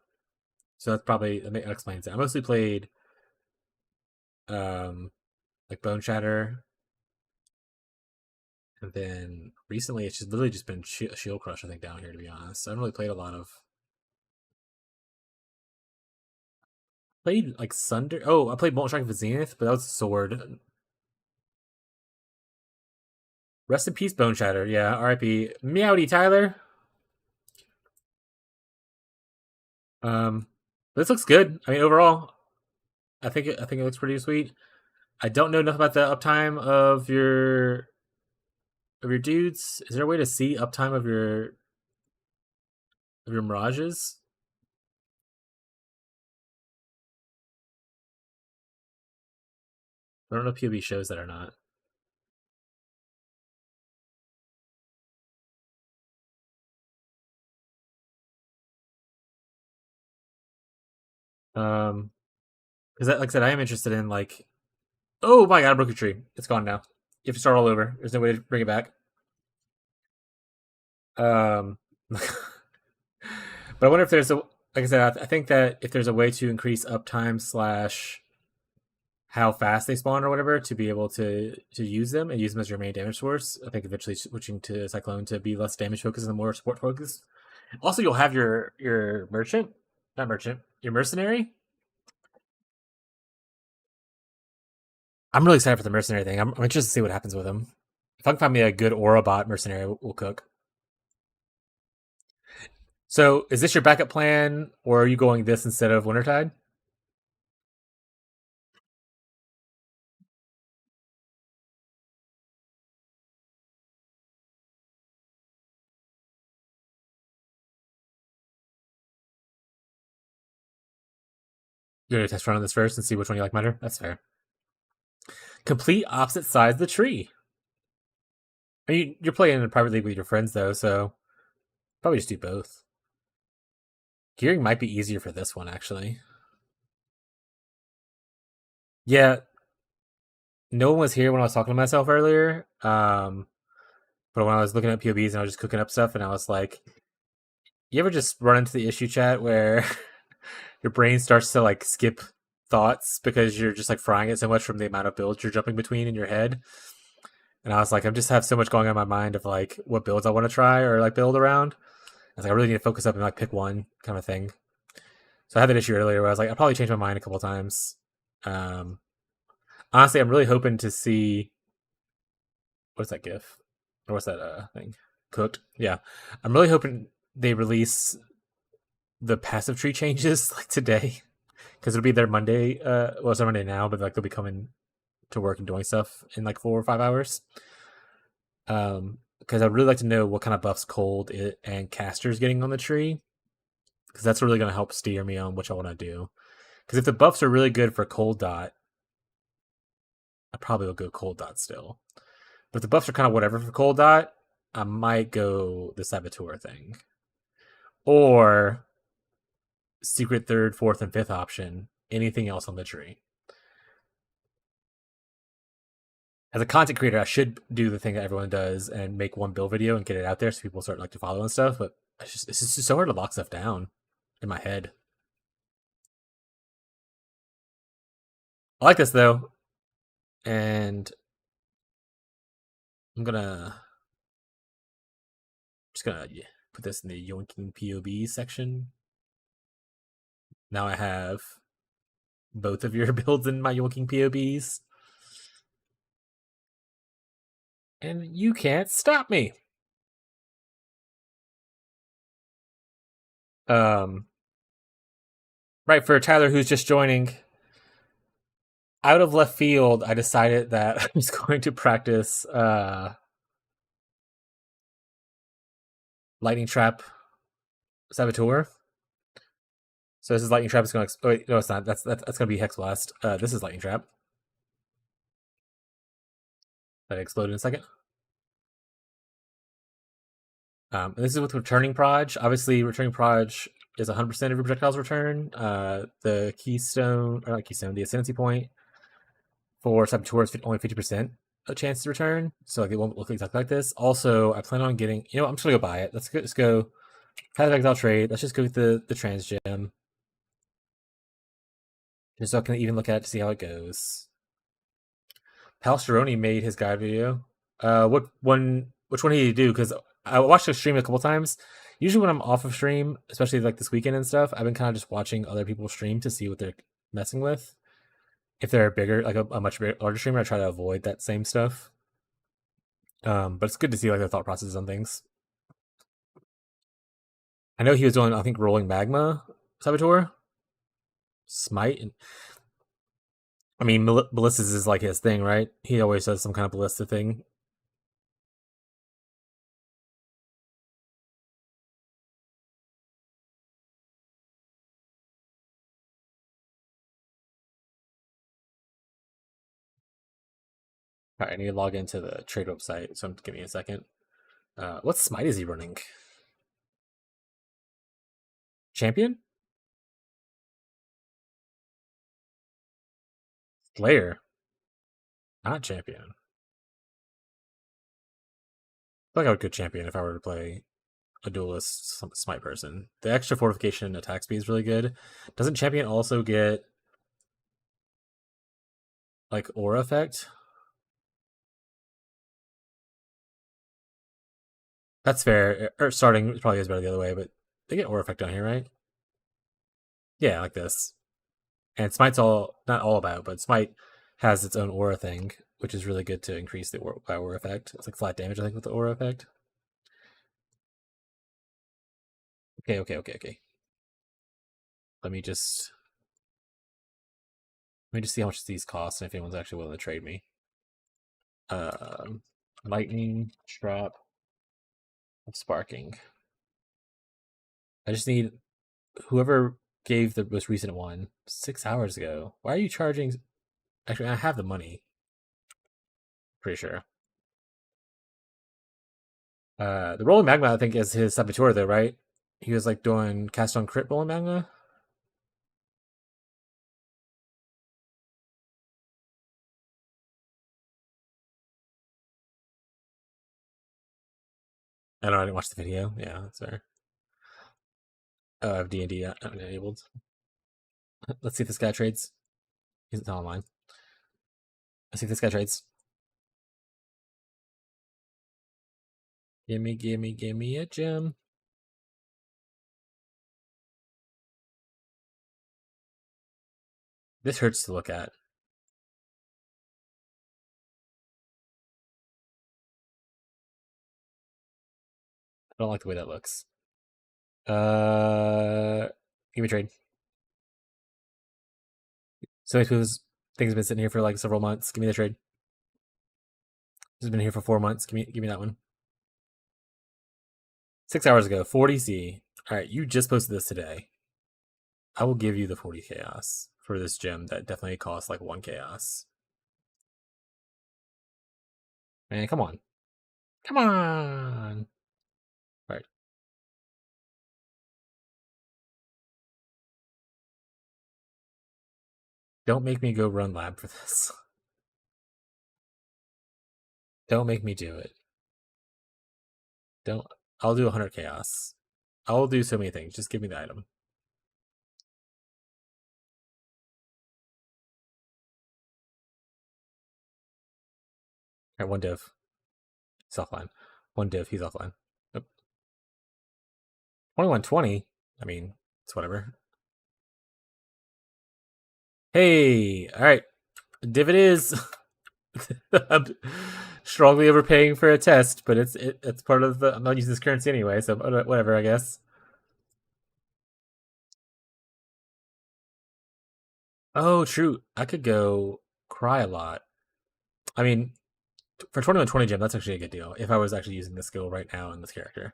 So that explains it. I mostly played like Bone Shatter. And then recently it's just literally just been Shield Crush, I think, down here, to be honest. I haven't really played a lot of played like Sunder. Oh, I played Molten Strike with Zenith, but that was a sword. Rest in peace, Bone Shatter. Yeah, R.I.P. Meowdy, Tyler. This looks good. I mean, overall, I think it looks pretty sweet. I don't know enough about the uptime of your dudes. Is there a way to see uptime of your mirages? I don't know if POB shows that or not. Because like I said, I am interested in like. Oh my god, I broke a tree. It's gone now. You have to start all over. There's no way to bring it back. But I wonder if there's like I said, I think that if there's a way to increase uptime / how fast they spawn or whatever to be able to use them and use them as your main damage source. I think eventually switching to Cyclone to be less damage focused and more support focused. Also, you'll have your your mercenary. I'm really excited for the mercenary thing. I'm interested to see what happens with him. If I can find me a good Aura bot mercenary, we'll cook. So, is this your backup plan, or are you going this instead of Wintertide? You're gonna test run on this first and see which one you like better. That's fair. Complete opposite sides of the tree. You're playing in a private league with your friends though, so probably just do both. Gearing might be easier for this one actually. Yeah, no one was here when I was talking to myself earlier. But when I was looking at POBs and I was just cooking up stuff, and I was like, you ever just run into the issue chat where your brain starts to like skip thoughts because you're just like frying it so much from the amount of builds you're jumping between in your head? And I was like, I just have so much going on in my mind of like what builds I want to try or like build around. I was like, I really need to focus up and like pick one kind of thing. So I had that issue earlier where I was like, I'll probably change my mind a couple times. Honestly, I'm really hoping to see what's that GIF? Or what's that thing? Cooked. Yeah. I'm really hoping they release the passive tree changes like today. Because it'll be their Monday, well it's their Monday now, but like they'll be coming to work and doing stuff in like 4 or 5 hours. Because I'd really like to know what kind of buffs Cold and Caster's getting on the tree. Because that's really gonna help steer me on which I want to do. Because if the buffs are really good for Cold Dot, I probably will go Cold Dot still. But if the buffs are kind of whatever for Cold Dot, I might go the Saboteur thing. Or secret third, fourth, and fifth option. Anything else on the tree. As a content creator, I should do the thing that everyone does and make one build video and get it out there so people start like to follow and stuff. But it's just so hard to lock stuff down in my head. I like this though, and I'm just gonna put this in the yoinking POB section. Now I have both of your builds in my yoinking POBs. And you can't stop me. Right, for Tyler who's just joining, out of left field, I decided that I was going to practice Lightning Trap Saboteur. So this is Lightning Trap. It's going to. Oh, wait, no, it's not. That's going to be Hex Blast. This is Lightning Trap. That explode in a second. And this is with Returning Proj. Obviously, Returning Proj is 100% of your projectiles return. The Keystone, or not Keystone, the Ascendancy Point for Saboteur is only 50% a chance to return. So like, it won't look exactly like this. Also, I plan on getting. You know, I'm just going to go buy it. Let's go. Path of Exile trade. Let's just go with the Trans Gem. Just so I can even look at it to see how it goes. Palsteroni made his guide video. Which one did he do? Because I watched the stream a couple times. Usually when I'm off of stream, especially like this weekend and stuff, I've been kind of just watching other people stream to see what they're messing with. If they're bigger, like a much larger streamer, I try to avoid that same stuff. But it's good to see like their thought processes on things. I know he was doing, I think, Rolling Magma Saboteur, Smite, and I mean, ballistas is like his thing, right? He always does some kind of ballista thing. All right, I need to log into the trade website, so give me a second. What Smite is he running? Champion? Slayer? Not champion. I feel like I would go champion if I were to play a duelist Smite person. The extra fortification attack speed is really good. Doesn't champion also get like aura effect? That's fair. Or starting probably is better the other way, but they get aura effect down here, right? Yeah, like this. And Smite's not all about, but Smite has its own aura thing, which is really good to increase the aura effect. It's like flat damage, I think, with the aura effect. Okay. Let me just see how much these cost and if anyone's actually willing to trade me. Lightning Trap of Sparking. I just need whoever gave the most recent one 6 hours ago. Why are you charging? Actually, I have the money. Pretty sure. The Rolling Magma, I think, is his Saboteur, though, right? He was like doing cast on crit Rolling Magma. I don't know. I didn't watch the video. Yeah, that's fair. I have D&D enabled. Let's see if this guy trades. He's not online. Let's see if this guy trades. Gimme a gem. This hurts to look at. I don't like the way that looks. Give me a trade. So things have been sitting here for like several months. Give me the trade. This has been here for 4 months. Give me that one. 6 hours ago, 40C. All right, you just posted this today. I will give you the 40 chaos for this gem that definitely costs like 1 chaos. Man, come on. Come on. All right. Don't make me go run lab for this. Don't make me do it. Don't. I'll do 100 chaos. I'll do so many things. Just give me the item. All right, 1 div. He's offline. 1 div. He's offline. Nope. 2120. I mean, it's whatever. Hey, all right. Div it is. I'm strongly overpaying for a test, but it's part of the. I'm not using this currency anyway, so whatever, I guess. Oh, true. I could go cry a lot. I mean, for 2120 gem, that's actually a good deal. If I was actually using this skill right now in this character.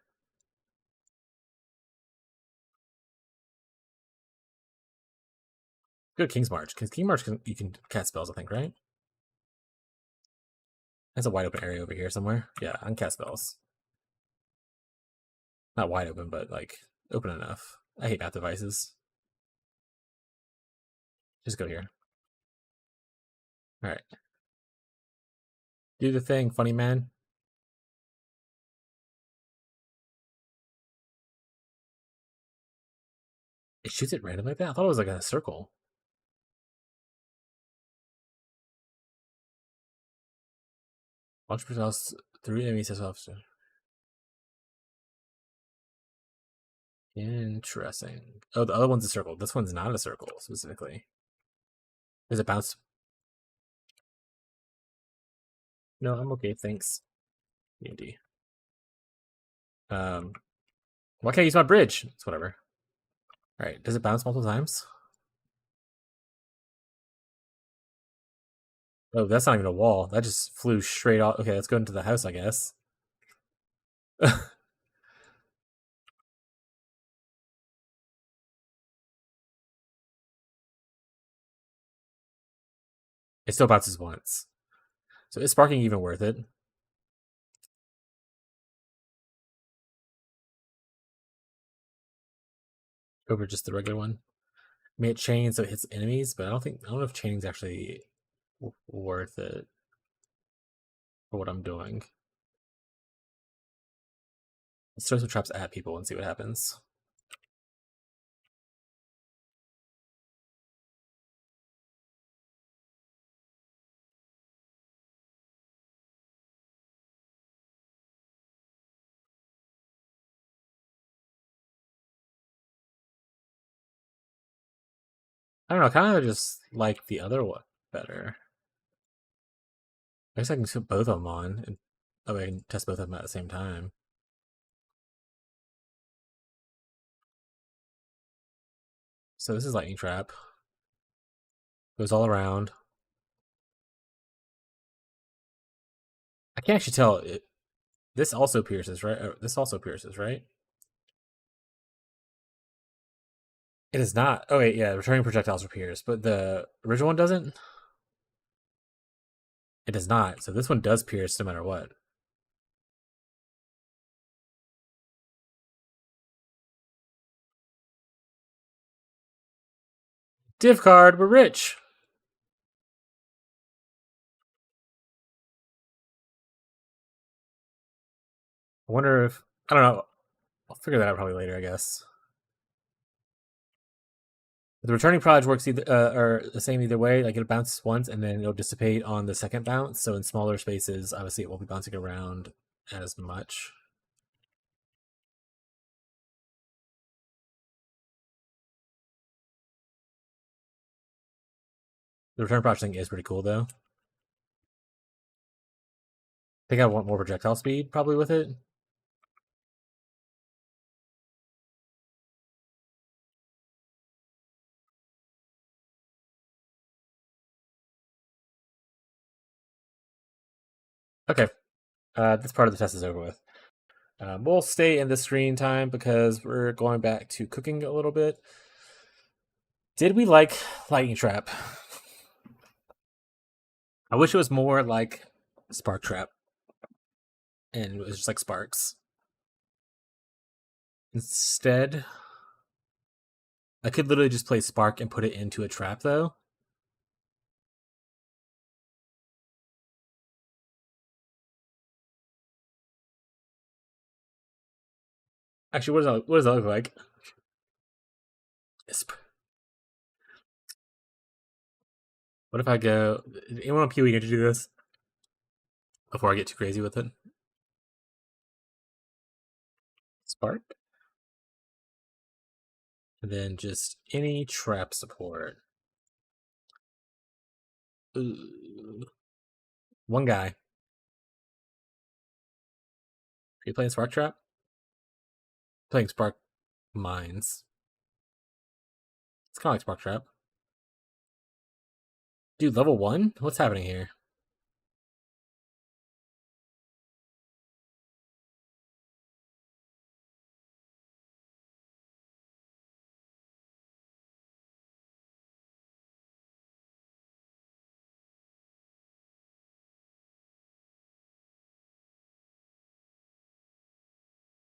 Good King's March, because King March you can cast spells, I think, right? There's a wide open area over here somewhere. Yeah, I can cast spells. Not wide open, but like open enough. I hate math devices. Just go here. All right. Do the thing, funny man. It shoots it random like that? I thought it was like a circle. Launch projectiles through enemies as officer. Interesting. Oh, the other one's a circle. This one's not a circle, specifically. Does it bounce? No, I'm okay, thanks. D&D. Why can't I use my bridge? It's whatever. Alright, does it bounce multiple times? Oh, that's not even a wall. That just flew straight off. Okay, let's go into the house, I guess. It still bounces once. So is sparking even worth it? Over just the regular one? I mean, it chains so it hits enemies, but I don't know if chaining's actually worth it for what I'm doing. Let's throw some traps at people and see what happens. I don't know, I kind of just like the other one better. I guess I can put both of them on, and that way I can test both of them at the same time. So this is lightning trap. Goes all around. I can't actually tell. This also pierces, right? This also pierces, right? It is not. Oh wait, yeah, returning projectiles pierce, but the original one doesn't. It does not. So this one does pierce no matter what. Div card, we're rich. I wonder if I don't know. I'll figure that out probably later, I guess. The returning proj works either or the same either way. Like it'll bounce once and then it'll dissipate on the second bounce. So in smaller spaces, obviously it won't be bouncing around as much. The return proj thing is pretty cool though. I think I want more projectile speed probably with it. Okay. This part of the test is over with. We'll stay in the screen time because we're going back to cooking a little bit. Did we like Lightning Trap? I wish it was more like Spark Trap. And it was just like sparks. Instead, I could literally just play Spark and put it into a trap, though. Actually, what does that look like? What if I go... Anyone on POE get to do this? Before I get too crazy with it. Spark? And then just any trap support. Ooh. One guy. Are you playing Spark Trap? Playing Spark Mines. It's kind of like Spark Trap. Dude, level 1? What's happening here?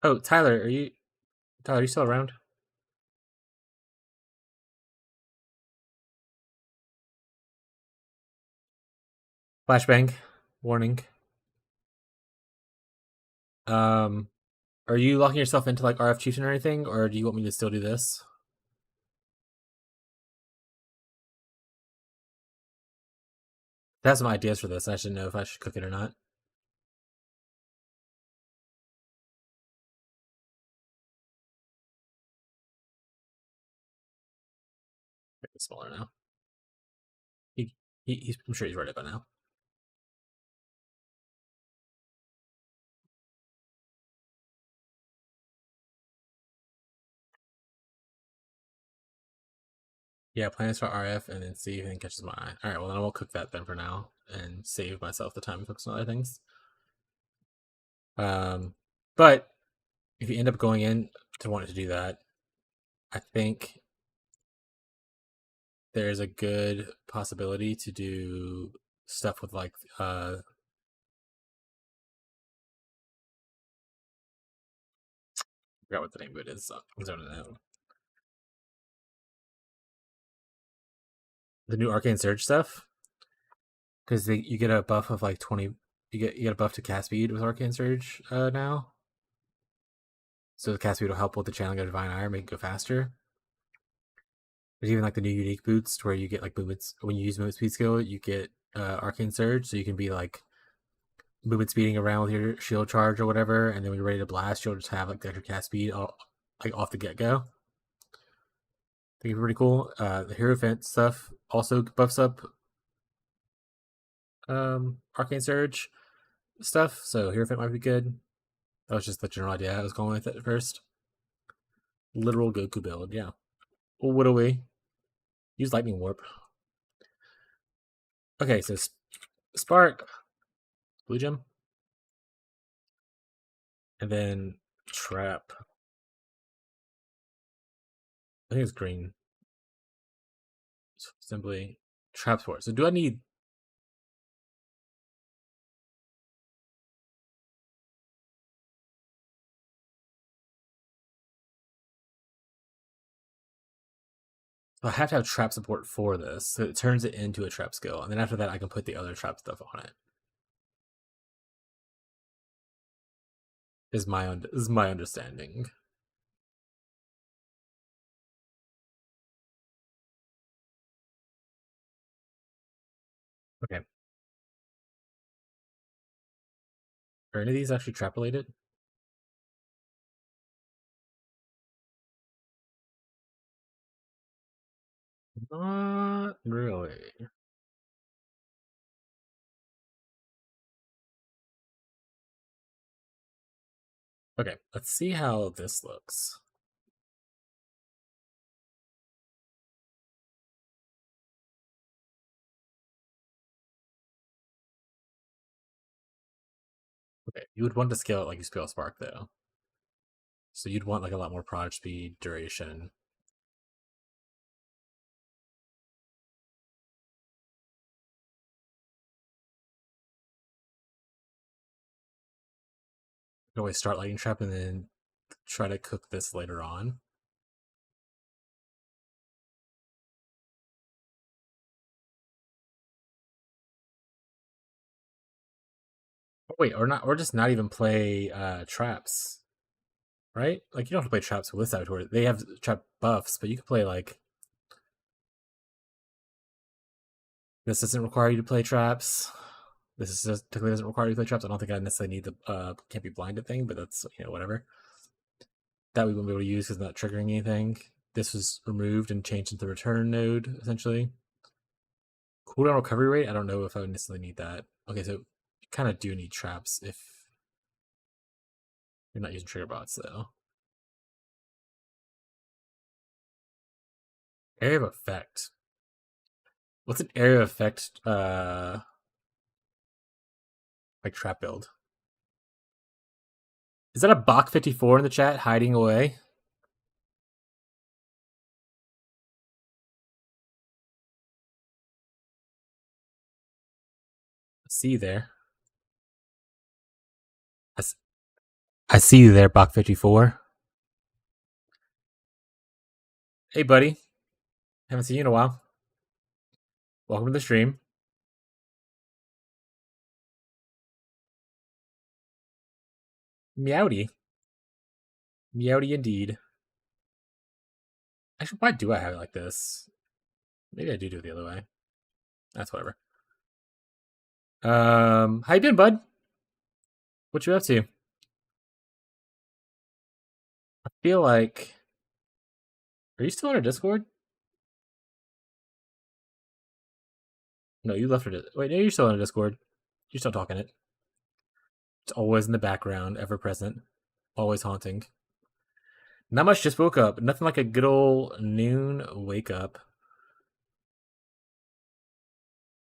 Oh, Tyler, are you still around? Flashbang. Warning. Are you locking yourself into like RF Chieftain or anything, or do you want me to still do this? I have some ideas for this. I should know if I should cook it or not. Make it smaller now. I'm sure he's read it by now. Yeah, plans for RF and then see if anything catches my eye. Alright, well then I won't cook that then for now and save myself the time to cook some other things. But if you end up going in to wanting to do that, I think there's a good possibility to do stuff with like I forgot what the name of it is. So I'm zoning out. The new Arcane Surge stuff, because you get a buff of like 20. You get a buff to cast speed with Arcane Surge now. So the cast speed will help with the channeling of Divine Iron, make it go faster. There's even like the new unique boots where you get like movements when you use movement speed skill, you get Arcane Surge, so you can be like movement speeding around with your shield charge or whatever, and then when you're ready to blast, you'll just have like the extra cast speed like off the get go. I think it's pretty cool. The Hero Fence stuff also buffs up Arcane Surge stuff, so Hero Fence might be good. That was just the general idea I was going with at first. Literal Goku build, yeah. Well, what do we use? Lightning Warp. Okay, so Spark, Blue Gem, and then Trap. I think it's green. Simply Trap Sport. So do I need... I have to have trap support for this, so it turns it into a trap skill, and then after that I can put the other trap stuff on it. Is my understanding. Okay. Are any of these actually trap related? Not really. Okay, let's see how this looks. Okay, you would want to scale it like you scale Spark, though. So you'd want like a lot more prod speed, duration. You can always start Lightning Trap and then try to cook this later on. Oh, wait, or just not even play traps, right? Like you don't have to play traps with Saboteur. They have trap buffs, but you can play like this doesn't require you to play traps. This technically doesn't require you to play traps. I don't think I necessarily need the can't be blinded thing, but that's whatever. That we won't be able to use because it's not triggering anything. This was removed and changed into the return node essentially. Cooldown recovery rate. I don't know if I would necessarily need that. Okay, so you kind of do need traps if you're not using trigger bots though. Area of effect. What's an area of effect like trap build? Is that a Bach54 in the chat hiding away? I see you there. I see you there, Bach54. Hey, buddy. Haven't seen you in a while. Welcome to the stream. Meowdy. Meowdy indeed. Actually, why do I have it like this? Maybe I do it the other way. That's whatever. How you been, bud? What you up to? I feel like... Are you still on our Discord? No, you left it. Wait, no, you're still on a Discord. You're still talking it. It's always in the background, ever present. Always haunting. Not much, just woke up. Nothing like a good old noon wake up.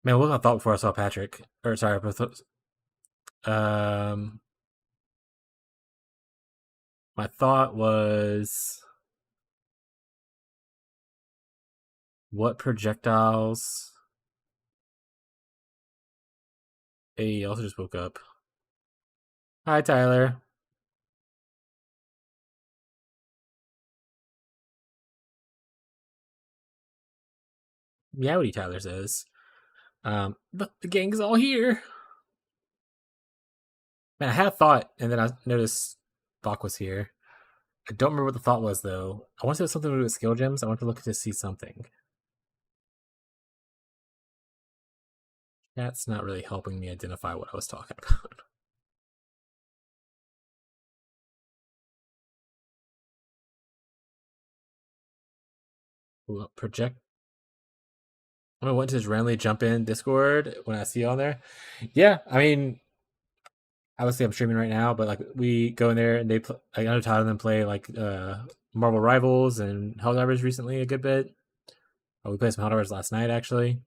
Man, what was my thought before I saw Patrick? Or sorry, my thought was what projectiles. Hey, also just woke up. Hi, Tyler. Meowdy, Tyler says. Look, the gang's all here. Man, I had a thought, and then I noticed Bach was here. I don't remember what the thought was, though. I want to say it was something to do with skill gems. I want to look to see something. That's not really helping me identify what I was talking about. Ooh, project. I want to just randomly jump in Discord when I see you on there. Yeah, I mean, obviously I'm streaming right now, but like we go in there and they play. I know Todd and them play like Marvel Rivals and Helldivers recently a good bit. We played some Helldivers last night actually,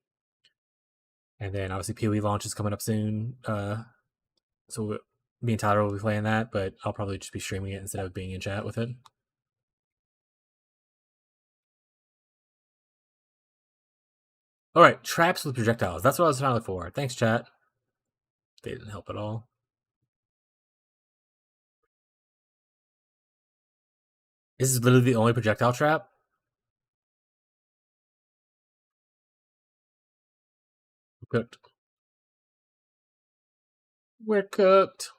and then obviously POE launch is coming up soon. So me and Tyler will be playing that, but I'll probably just be streaming it instead of being in chat with it. All right, traps with projectiles. That's what I was trying to look for. Thanks, chat. They didn't help at all. This is literally the only projectile trap. We're cooked. We're cooked.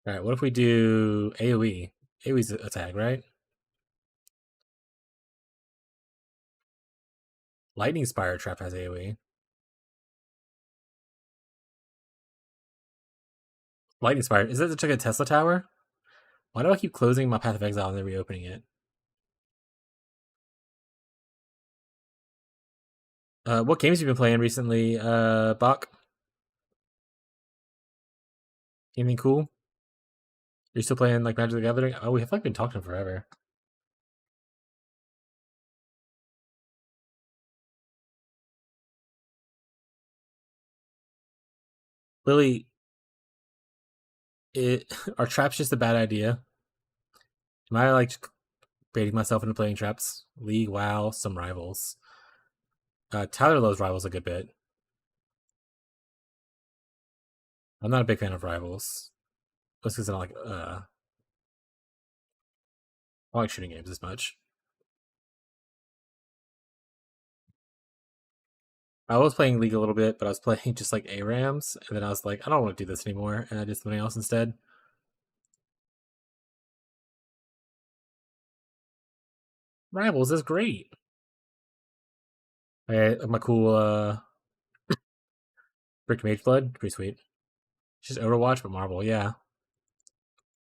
All right, what if we do AoE? AoE's a tag, right? Lightning Spire trap has AoE. Lightning Spire. Is that like a Tesla tower? Why do I keep closing my Path of Exile and then reopening it? What games have you been playing recently, Bach? Anything cool? You're still playing like Magic the Gathering? Oh, we have like been talking forever. Lily, are traps just a bad idea? Am I like baiting myself into playing traps? League, WoW, some rivals. Tyler loves rivals a good bit. I'm not a big fan of rivals. Just because I don't like shooting games as much. I was playing League a little bit, but I was playing just like ARAMs, and then I was like, I don't want to do this anymore, and I did something else instead. Rivals is great. My cool Brick Mage Blood, pretty sweet. It's just Overwatch, but Marvel, yeah.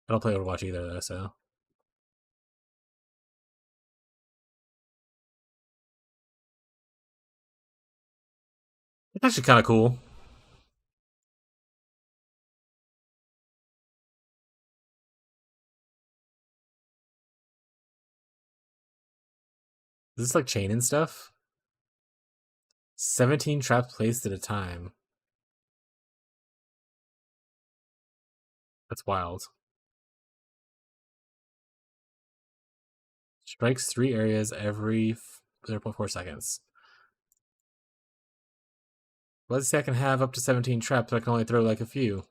I don't play Overwatch either though, so it's actually kind of cool. Is this like chain and stuff? 17 traps placed at a time. That's wild. Strikes 3 areas every 0.4 seconds. Let's say I can have up to 17 traps, but I can only throw like a few.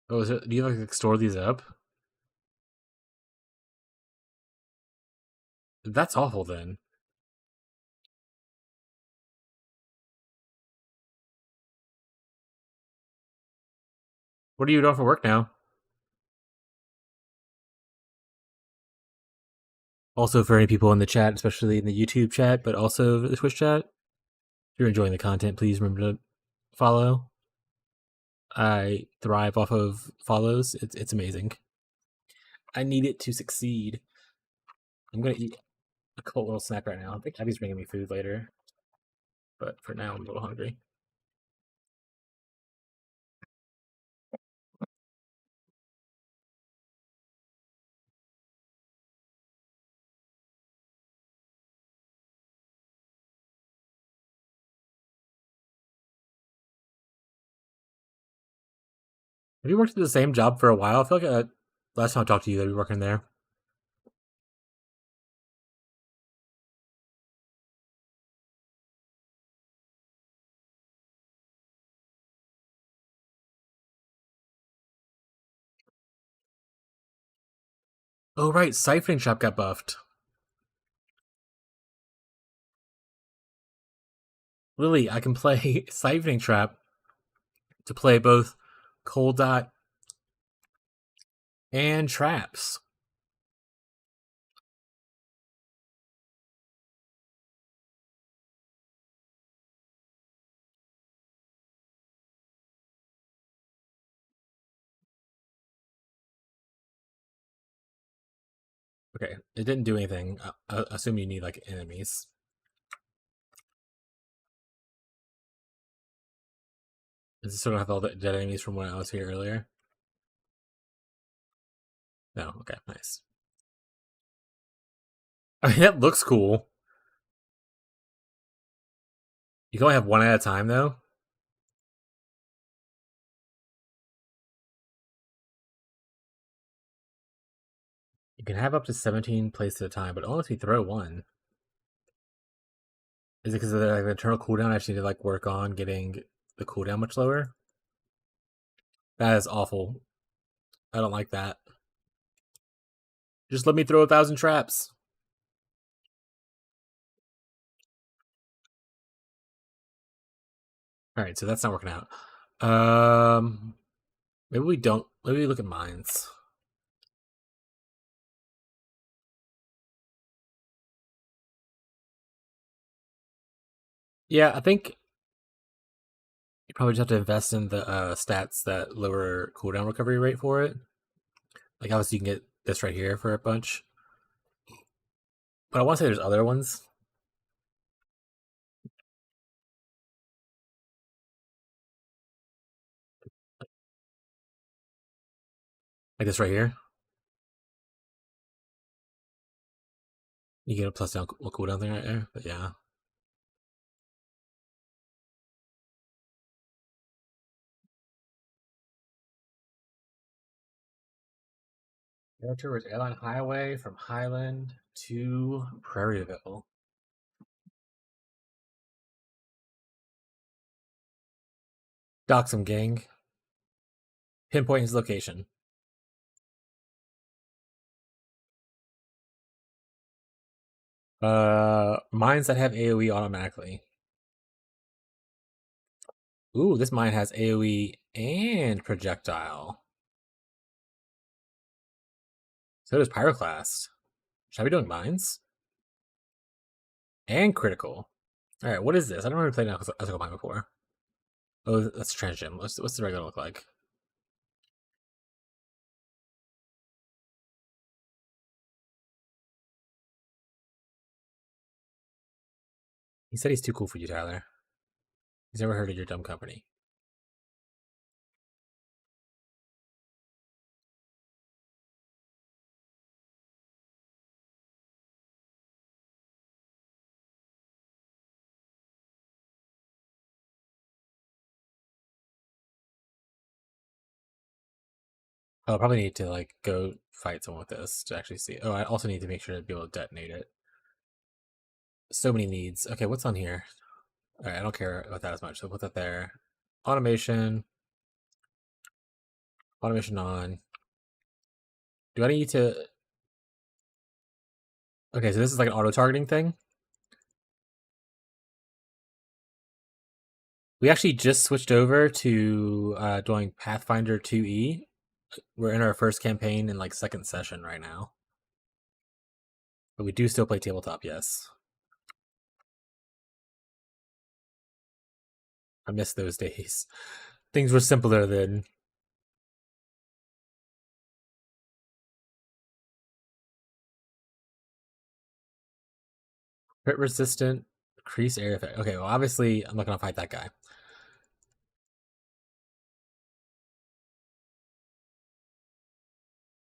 Oh, do you like store these up? That's awful then. What are you doing for work now? Also, for any people in the chat, especially in the YouTube chat, but also the Twitch chat, if you're enjoying the content, please remember to follow. I thrive off of follows. It's amazing. I need it to succeed. I'm gonna eat a cold little snack right now. I think Abby's bringing me food later, but for now I'm a little hungry. Have you worked at the same job for a while? I feel like last time I talked to you, that you were working there. Oh right, Siphoning Trap got buffed. Lily, I can play Siphoning Trap to play both Cold Dot and Traps. Okay, it didn't do anything. I assume you need like enemies. Does it still have all the dead enemies from when I was here earlier? No, okay, nice. I mean, that looks cool. You can only have one at a time, though. You can have up to 17 placed at a time, but only if you throw one. Is it because of the like, internal cooldown? I actually need to like work on getting the cooldown much lower. That is awful. I don't like that. Just let me throw 1,000 traps. All right, so that's not working out. Maybe we don't. Maybe we look at mines. Yeah, I think you probably just have to invest in the stats that lower cooldown recovery rate for it. Like obviously you can get this right here for a bunch. But I want to say there's other ones. Like this right here. You get a plus down cooldown thing right there, but yeah. Character was Airline Highway from Highland to Prairieville. Dock some gang. Pinpoint his location. Mines that have AoE automatically. Ooh, this mine has AoE and projectile. So does Pyroclast. Should I be doing mines? And critical. Alright, what is this? I don't remember playing an ethical mine before. Oh, that's transgem. What's the regular look like? He said he's too cool for you, Tyler. He's never heard of your dumb company. I'll probably need to like go fight someone with this to actually see. Oh, I also need to make sure to be able to detonate it. So many needs. Okay, what's on here? Alright, I don't care about that as much, so put that there. Automation. Automation on. Do I need to... Okay, so this is like an auto-targeting thing. We actually just switched over to doing Pathfinder 2E. We're in our first campaign in like second session right now. But we do still play tabletop, yes. I miss those days. Things were simpler then. Crit resistant, increase area effect. Okay, well obviously I'm not gonna fight that guy.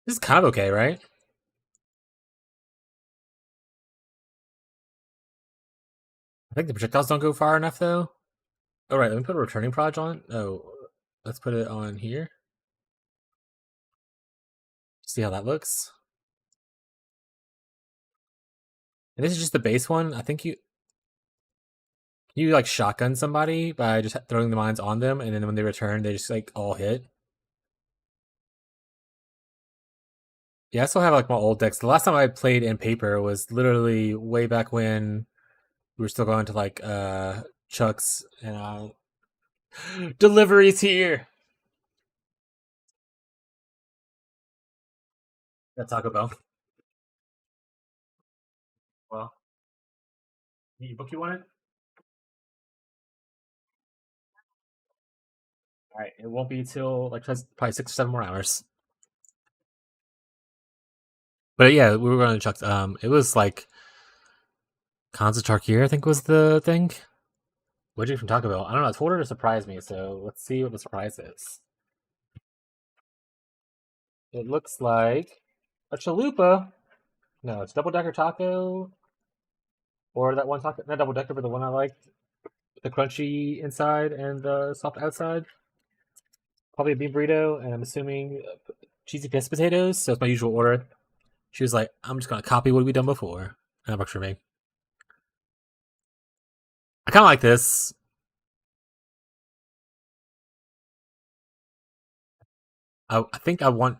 This is kind of okay, right? I think the projectiles don't go far enough though. All right, let me put a returning proj on. Oh, let's put it on here. See how that looks. And this is just the base one. I think you like shotgun somebody by just throwing the mines on them, and then when they return, they just like all hit. Yeah, I still have like my old decks. The last time I played in paper was literally way back when we were still going to like Chuck's and deliveries here. At Taco Bell. Well, you book you want it? All right, it won't be till like probably 6 or 7 more hours. But yeah, we were going to Chuck's. It was like Kanza Tarkir, I think was the thing. What'd you from Taco Bell? I don't know. I told her to surprise me, so let's see what the surprise is. It looks like a chalupa. No, it's double decker taco, or that one taco, not double decker, but the one I liked, the crunchy inside and the soft outside. Probably a bean burrito, and I'm assuming cheesy pissed potatoes. So it's my usual order. She was like, "I'm just gonna copy what we've done before," and that works for me. I kind of like this. I think I want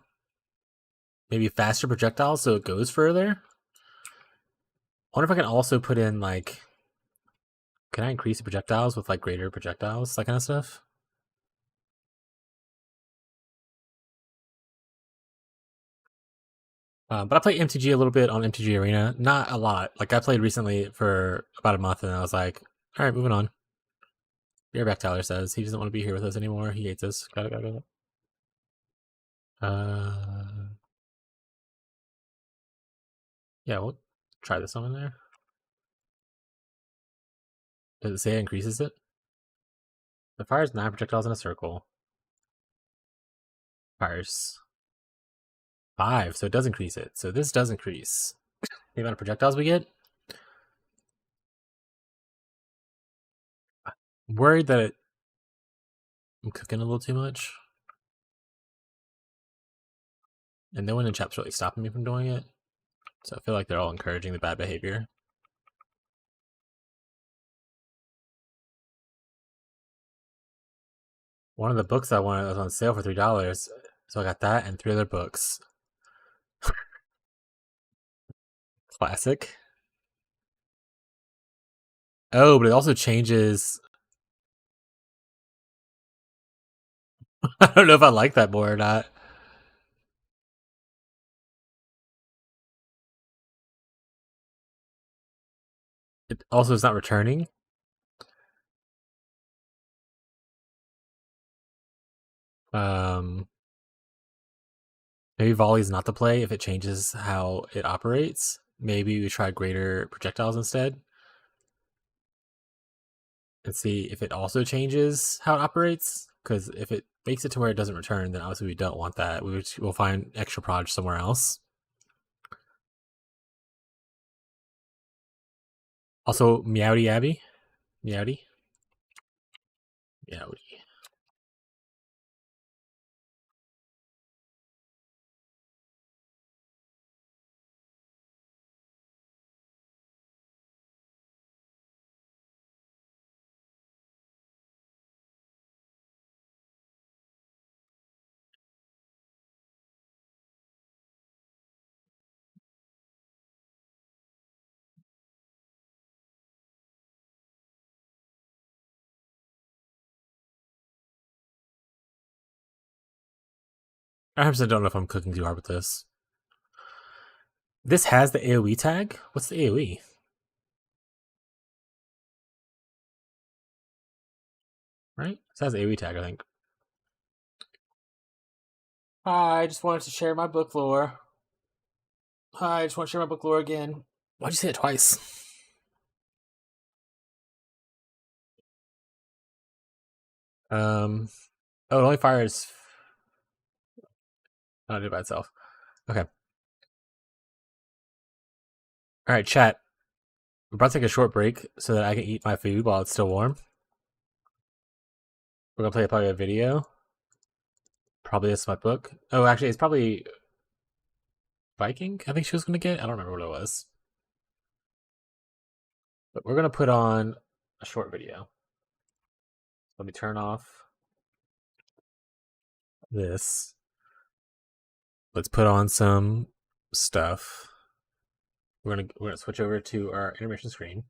maybe faster projectiles so it goes further. I wonder if I can also put in like, can I increase the projectiles with like greater projectiles, that kind of stuff? But I played MTG a little bit on MTG Arena, not a lot. Like I played recently for about a month, and I was like, all right, moving on. Bareback Tyler says he doesn't want to be here with us anymore. He hates us. Got it. Yeah, we'll try this one in there. Does it say it increases it? The fires 9 projectiles in a circle. Fires 5, so it does increase it. So this does increase. The amount of projectiles we get. I'm worried that I'm cooking a little too much. And no one in chat's really stopping me from doing it. So I feel like they're all encouraging the bad behavior. One of the books I wanted was on sale for $3. So I got that and 3 other books. Classic. Oh, but it also changes. I don't know if I like that more or not. It also is not returning. Maybe volley's not the play if it changes how it operates. Maybe we try greater projectiles instead. And see if it also changes how it operates. Because if it makes it to where it doesn't return, then obviously we don't want that. We'll find extra proj somewhere else. Also, Meowdy Abby. Meowdy. Meowdy. I 100% don't know if I'm cooking too hard with this. This has the AoE tag? What's the AoE? Right? This has the AoE tag, I think. Hi, I just wanted to share my book lore. Hi, I just want to share my book lore again. Why'd you say it twice? Oh, it only fires. I'll do it by itself. Okay. Alright, chat. We're about to take a short break so that I can eat my food while it's still warm. We're gonna play probably a video. Probably this is my book. Oh, actually, it's probably Viking, I think she was gonna get. I don't remember what it was. But we're gonna put on a short video. Let me turn off this. Let's put on some stuff. We're gonna switch over to our intermission screen.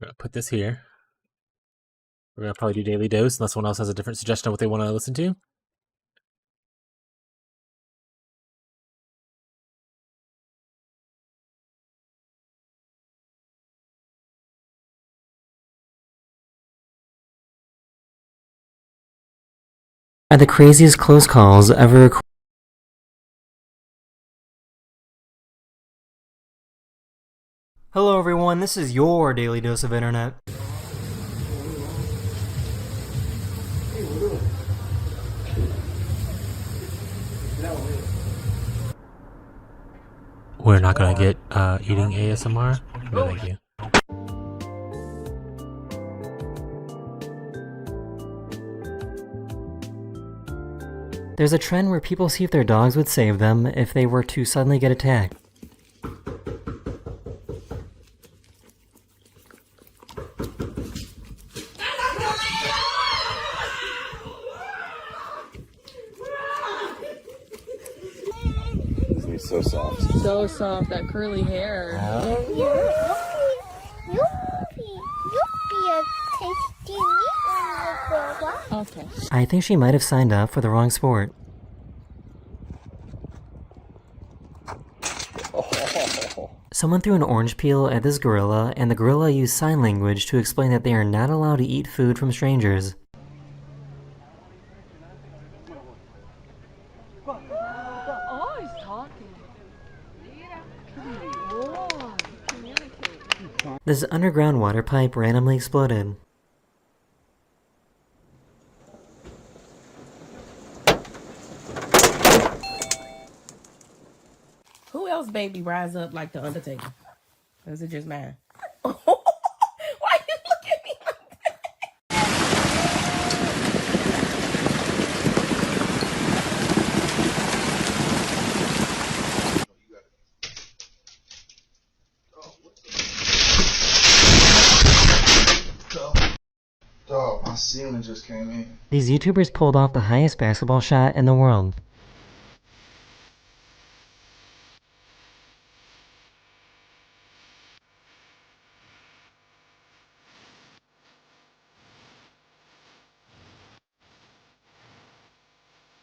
We're gonna put this here. We're gonna probably do daily dose unless someone else has a different suggestion of what they want to listen to. Are the craziest close calls ever recorded? Hello everyone, this is your daily dose of internet. We're not gonna get eating ASMR. No, thank you. There's a trend where people see if their dogs would save them if they were to suddenly get attacked. He's so soft. So soft, that curly hair. Okay. I think she might have signed up for the wrong sport. Someone threw an orange peel at this gorilla, and the gorilla used sign language to explain that they are not allowed to eat food from strangers. Oh, he's talking. Whoa, communicate. This underground water pipe randomly exploded. Who else baby rise up like the Undertaker? Or is it just mine? Why you look at me like that? Dog, my ceiling just came in. These YouTubers pulled off the highest basketball shot in the world.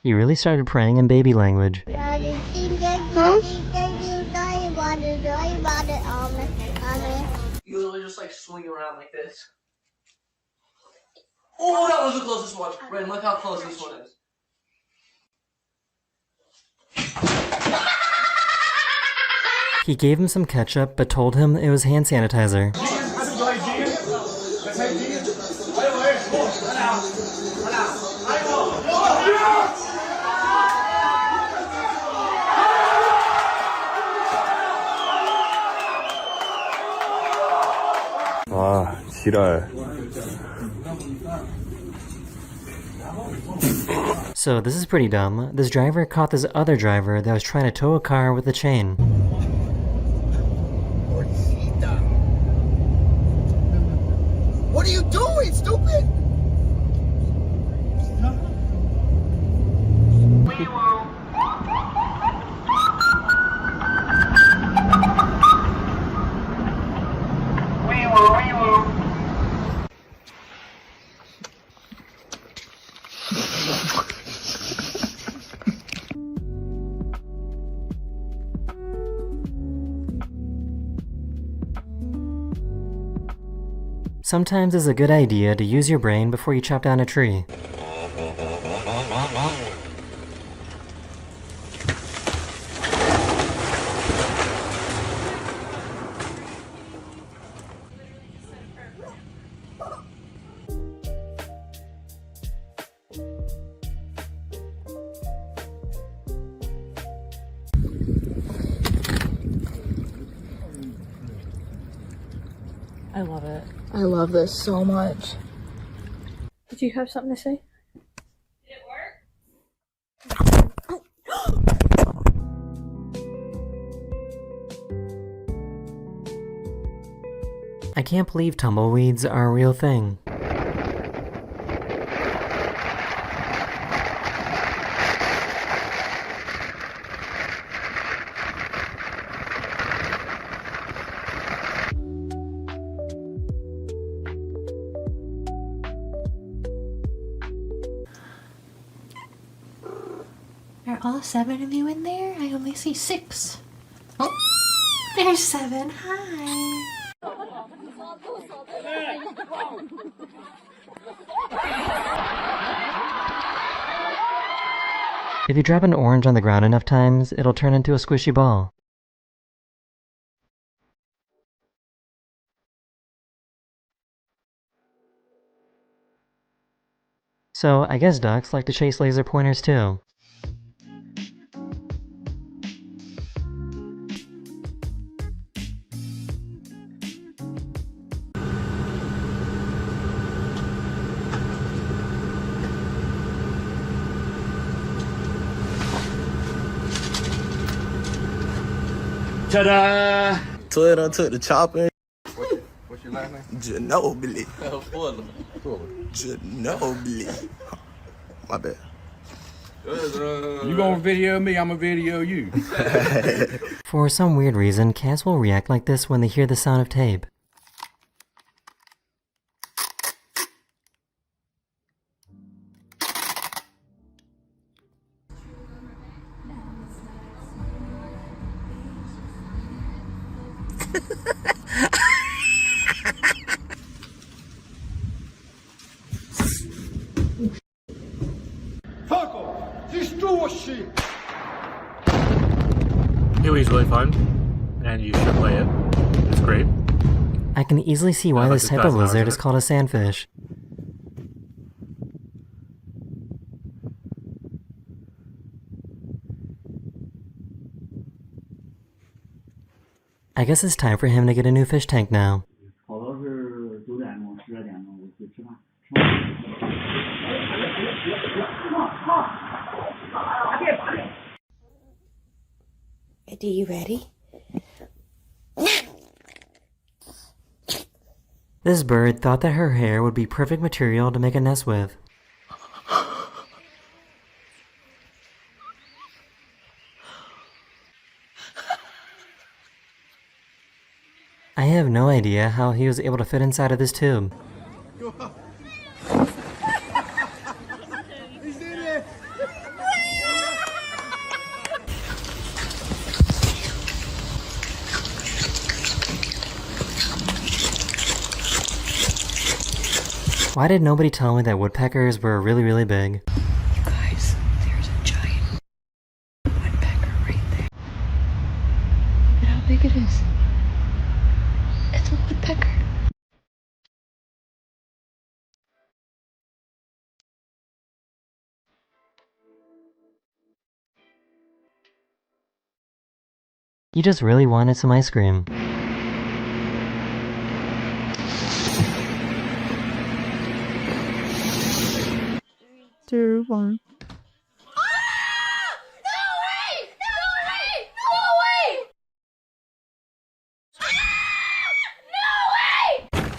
He really started praying in baby language. You literally just like swing around like this. Oh, that was the closest one. Ren, look how close this one is. He gave him some ketchup, but told him it was hand sanitizer. 아, 지랄. So this is pretty dumb. This driver caught this other driver that was trying to tow a car with a chain. What are you doing, stupid? Sometimes it's a good idea to use your brain before you chop down a tree. I love it. I love this so much. Did you have something to say? Did it work? I can't believe tumbleweeds are a real thing. Are all 7 of you in there? I only see 6. Oh, there's 7. Hi. If you drop an orange on the ground enough times, it'll turn into a squishy ball. So, I guess ducks like to chase laser pointers too. Ta-da! Twitter took the chopper. What's your last name? Ginobili. Ginobili. My bad. You gonna video me, I'm gonna video you. For some weird reason, cats will react like this when they hear the sound of tape. POB's really fun, and you should play it. It's great. I can easily see why like this the type of 1,000 hours lizard in is it. called a sandfish. I guess it's time for him to get a new fish tank now. Eddie, you ready? This bird thought that her hair would be perfect material to make a nest with. I have no idea how he was able to fit inside of this tube. Why did nobody tell me that woodpeckers were really big? You guys, there's a giant woodpecker right there. Look at how big it is. It's a woodpecker. He just really wanted some ice cream. 2, 1.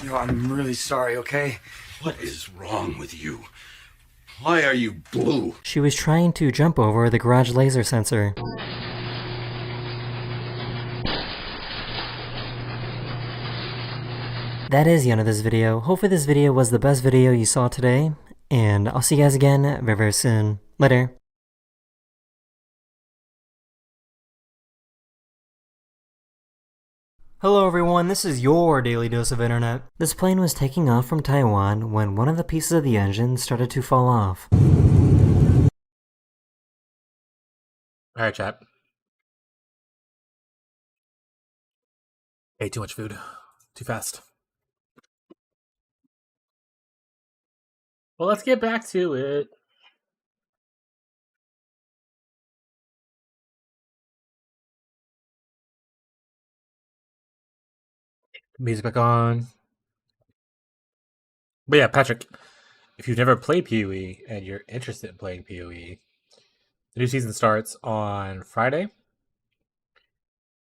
Yo, I'm really sorry, okay? What is wrong with you? Why are you blue? She was trying to jump over the garage laser sensor. That is the end of this video. Hopefully this video was the best video you saw today, and I'll see you guys again very soon. Later. Hello everyone, this is your daily dose of internet. This plane was taking off from Taiwan when one of the pieces of the engine started to fall off. Alright, chat. Ate too much food. Too fast. Well, let's get back to it. Music back on. But yeah, Patrick, if you've never played PoE and you're interested in playing PoE, the new season starts on Friday.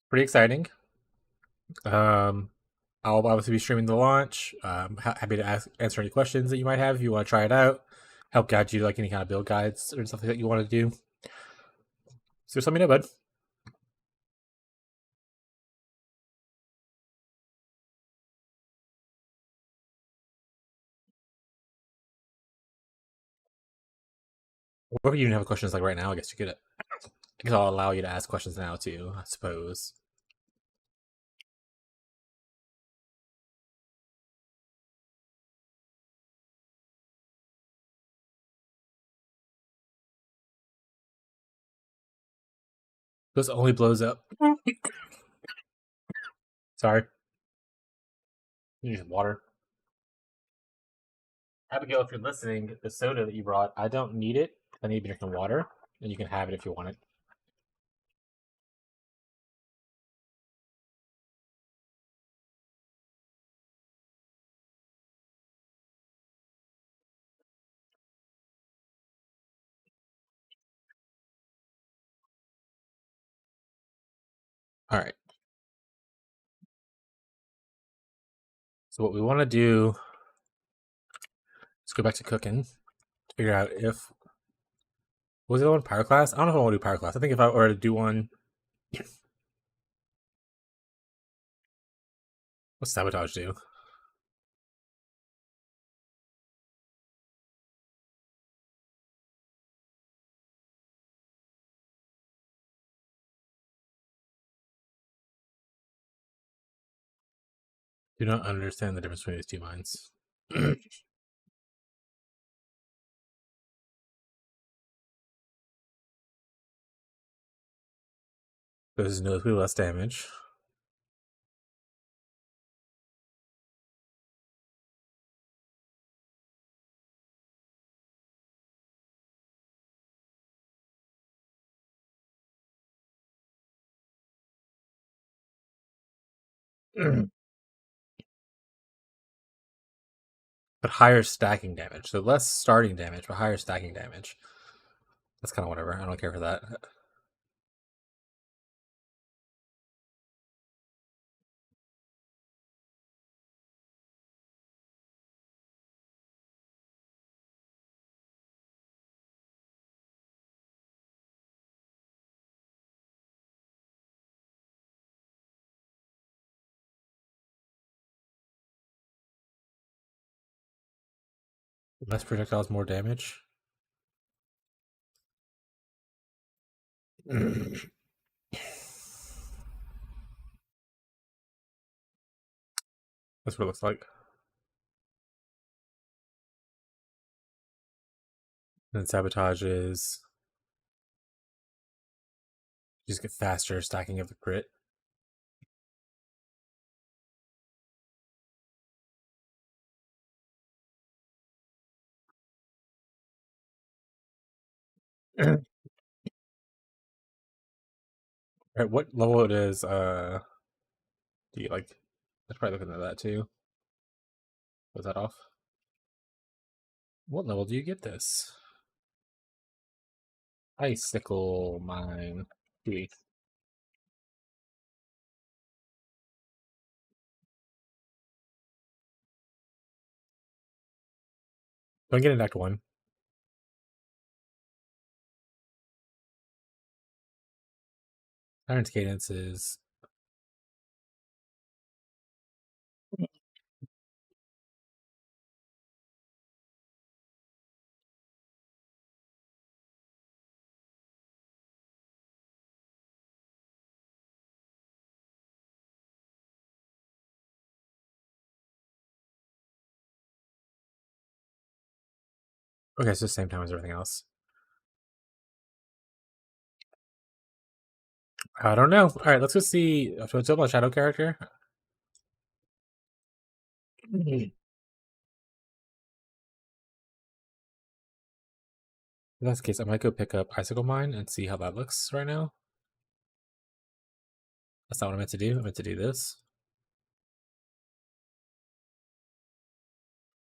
Pretty exciting. I'll obviously be streaming the launch. Happy to answer any questions that you might have if you want to try it out. Help guide you to like any kind of build guides or something that you want to do. So just let me know, bud. Or if you even have questions like right now, I guess you could. I guess I'll allow you to ask questions now too, I suppose. This only blows up. Sorry. You need some water. Abigail, if you're listening, the soda that you brought, I don't need it. I need to be drinking water, and you can have it if you want it. All right. So what we want to do is go back to cooking to figure out if was the other one power class. I don't know if I want to do power class. I think if I were to do one, what's sabotage do? Do not understand the difference between these two mines. This is noticeably less damage. But higher stacking damage. So less starting damage, but higher stacking damage. That's kind of whatever. I don't care for that. Less projectiles, more damage. That's what it looks like. And then sabotages. You just get faster stacking of the crit. Right, what level it is, do you like? Let's probably look into that too. Was that off? What level do you get this? Icicle mine. Gee. Don't get in Act 1. Siren's Cadence is... Okay, it's the same time as everything else. I don't know. Alright, let's go see... So it's a shadow character. In that case, I might go pick up Icicle Mine and see how that looks right now. That's not what I meant to do. I meant to do this.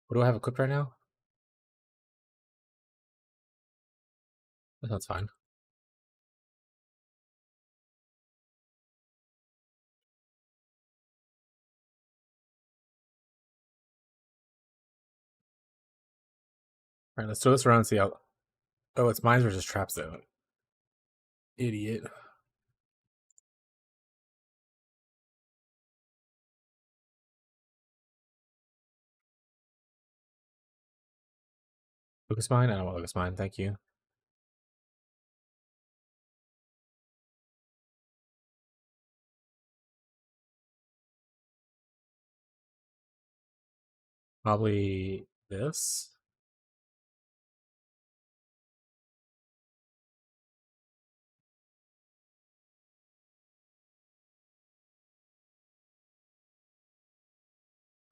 What do I have equipped right now? That sounds fine. Alright, let's throw this around and see how... Oh, it's mines versus traps, though. Idiot. Lucas Mine? I don't want Lucas Mine, thank you. Probably this.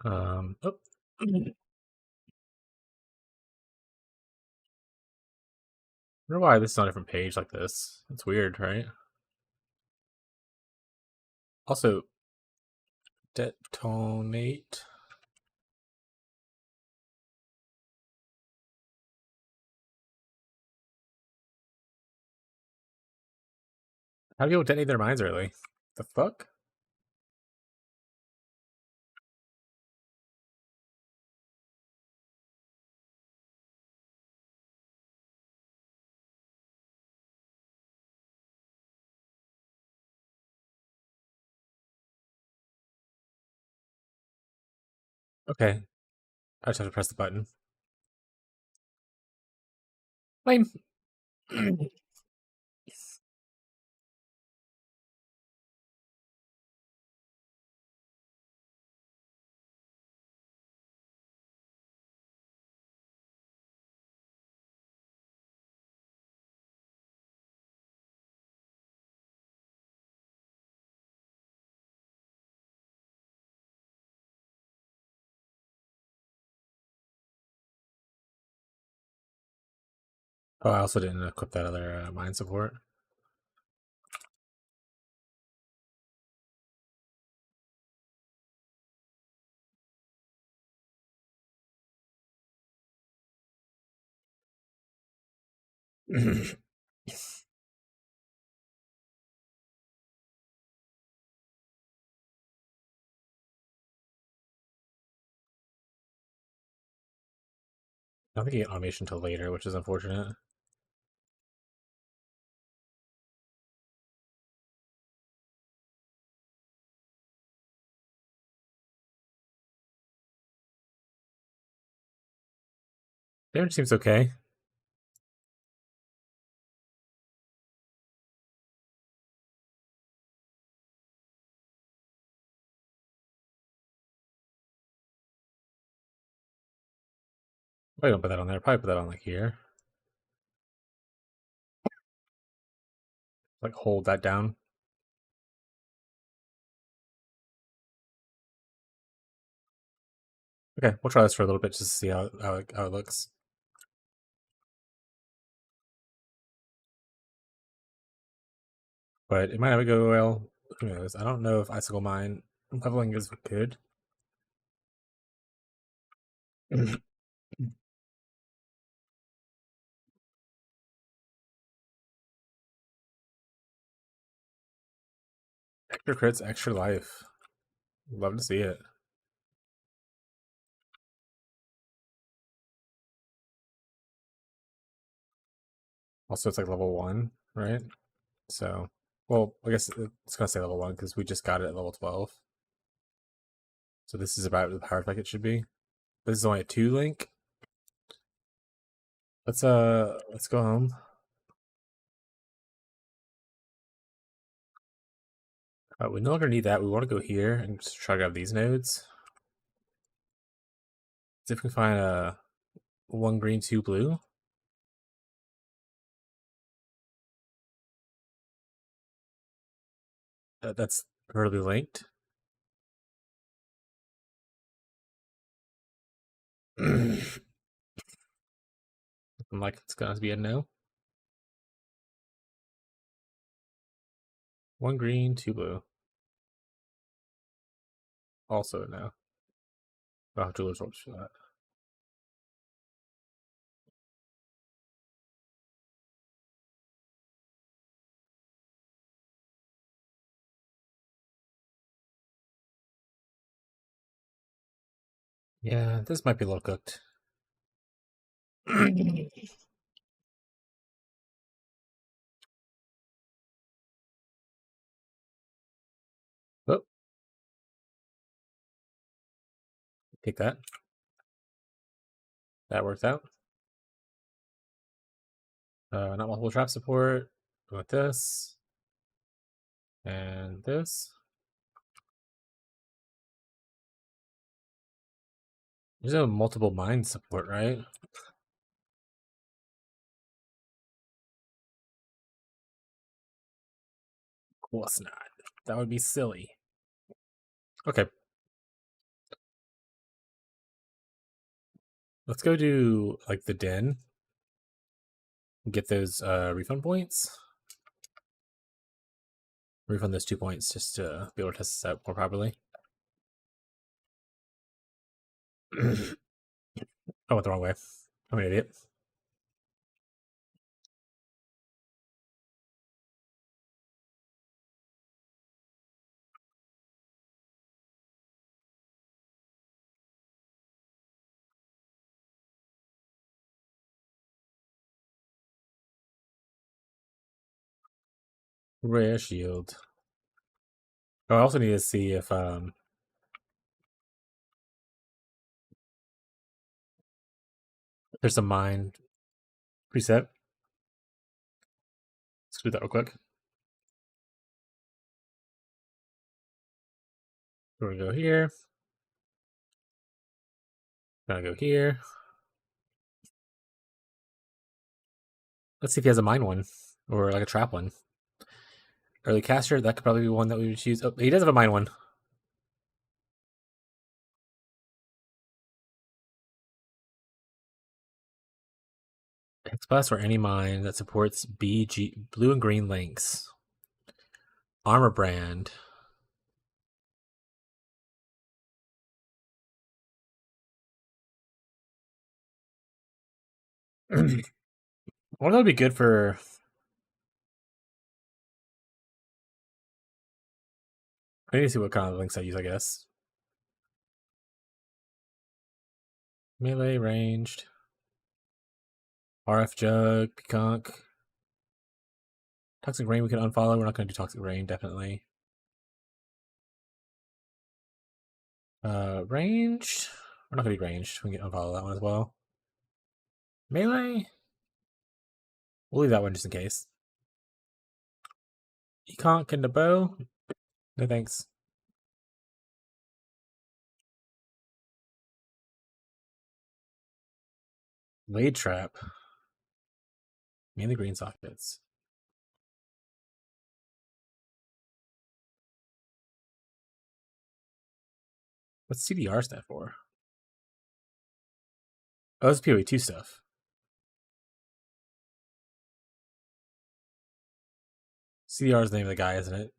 Oh. I wonder why this is on a different page like this. It's weird, right? Also, detonate. How do people detonate their mines early? The fuck? Okay. I just have to press the button. Lame. Oh, I also didn't equip that other mine support. I don't think you get automation until later, which is unfortunate. Damage seems okay. Probably don't put that on there. Probably put that on like here. Like hold that down. Okay, we'll try this for a little bit just to see how it looks. But it might not go well. Who knows? I don't know if Icicle Mine leveling is good. Extra crits, extra life. Love to see it. Also, it's like level 1, right? So, well, I guess it's gonna say level 1 because we just got it at level 12. So this is about the power spec it should be. This is only a 2 link. Let's go home. We no longer need that. We want to go here and just try to grab these nodes. See if we can find a 1 green, 2 blue. That's preferably linked. I'm like, it's gonna be a no. 1 green, 2 blue. Also a no. I'll have jeweler's orders for that. Yeah, this might be a little cooked. Oh, take that. That worked out. Not multiple trap support. With this. And this. There's no multiple mine support, right? Of course not. That would be silly. Okay. Let's go do like the den. Get those refund points. Refund those 2 points just to be able to test this out more properly. I went the wrong way. I'm an idiot. Rare shield. Oh, I also need to see if there's a mine preset. Let's do that real quick. We're gonna go here. Gonna go here. Let's see if he has a mine one or like a trap one. Early caster, that could probably be one that we would choose. Oh, he does have a mine one. X plus or any mine that supports BG blue and green links. Armor brand. I wonder that would be good for. I need to see what kind of links I use, I guess. Melee, ranged. RF Jug, Peaconk. Toxic Rain we can unfollow. We're not going to do Toxic Rain, definitely. Ranged. We're not going to be ranged. We can unfollow that one as well. Melee. We'll leave that one just in case. Peaconk and the bow. No thanks. Blade Trap. Mainly green sockets. What's CDR stand for? Oh, it's POE2 stuff. CDR is the name of the guy, isn't it?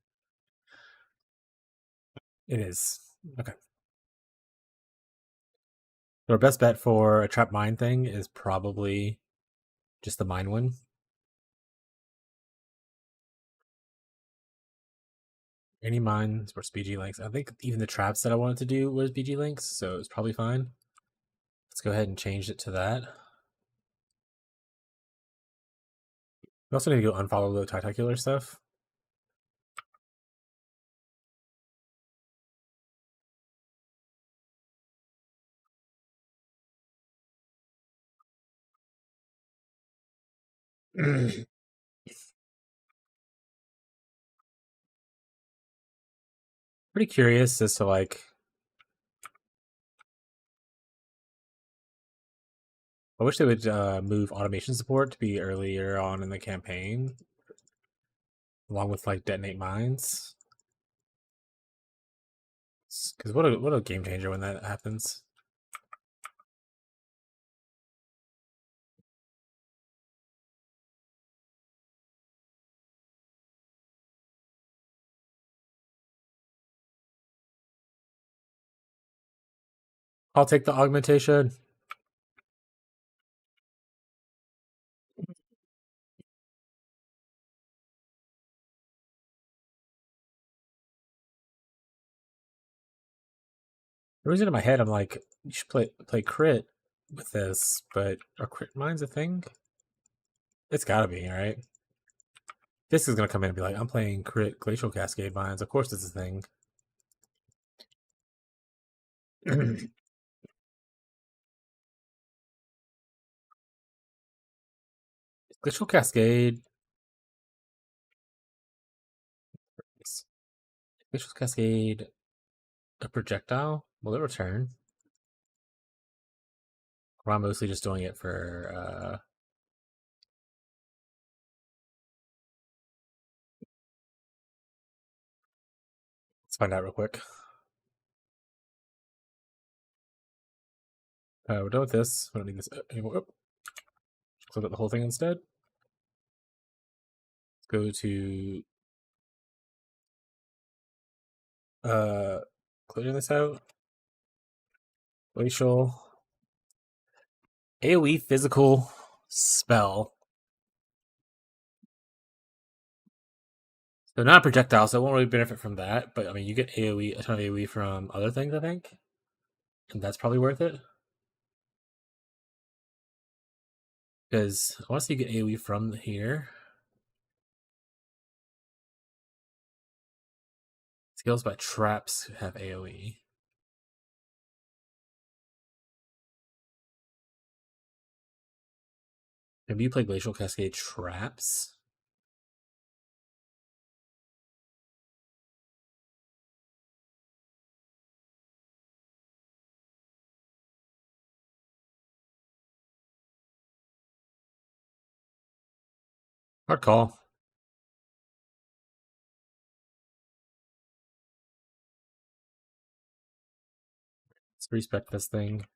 It is. Okay. So our best bet for a trap mine thing is probably just the mine one. Any mines were BG links. I think even the traps that I wanted to do was BG links, so it's probably fine. Let's go ahead and change it to that. We also need to go unfollow the tentacular stuff. Pretty curious as to like I wish they would move automation support to be earlier on in the campaign, along with like detonate mines. Because what a game changer when that happens. I'll take the augmentation. The reason in my head I'm like, you should play crit with this, but are crit mines a thing? It's gotta be, right? This is gonna come in and be like, I'm playing crit glacial cascade mines. Of course it's a thing. Glacial cascade. Glacial cascade a projectile? Will it return? Or I'm mostly just doing it for let's find out real quick. We're done with this. We don't need this anymore. Oh. Click out the whole thing instead. Let's go to clearing this out. Glacial. AoE physical spell. So not a projectile, so it won't really benefit from that. But I mean, you get AoE, a ton of AoE from other things, I think, and that's probably worth it. Because I want to see you get AoE from here. Skills by traps have AoE. Maybe you play Glacial Cascade traps. Hard call. Let's respec this thing.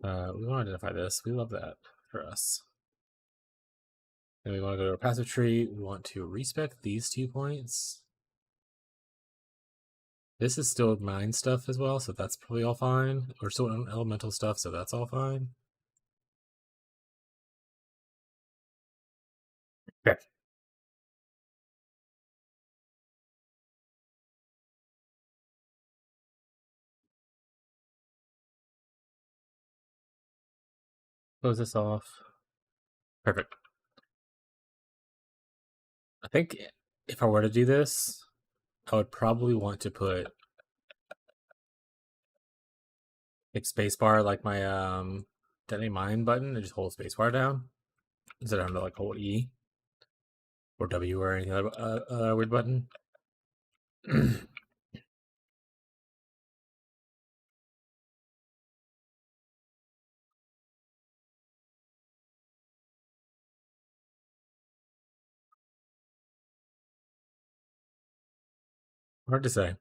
We want to identify this. We love that for us. And we want to go to our passive tree. We want to respec these 2 points. This is still mine stuff as well, so that's probably all fine. Or still elemental stuff, so that's all fine. Okay. Close this off. Perfect. I think if I were to do this, I would probably want to put like spacebar like my detonate mine button and just hold spacebar down instead of having to like hold E or W or any other weird button. Hard to say.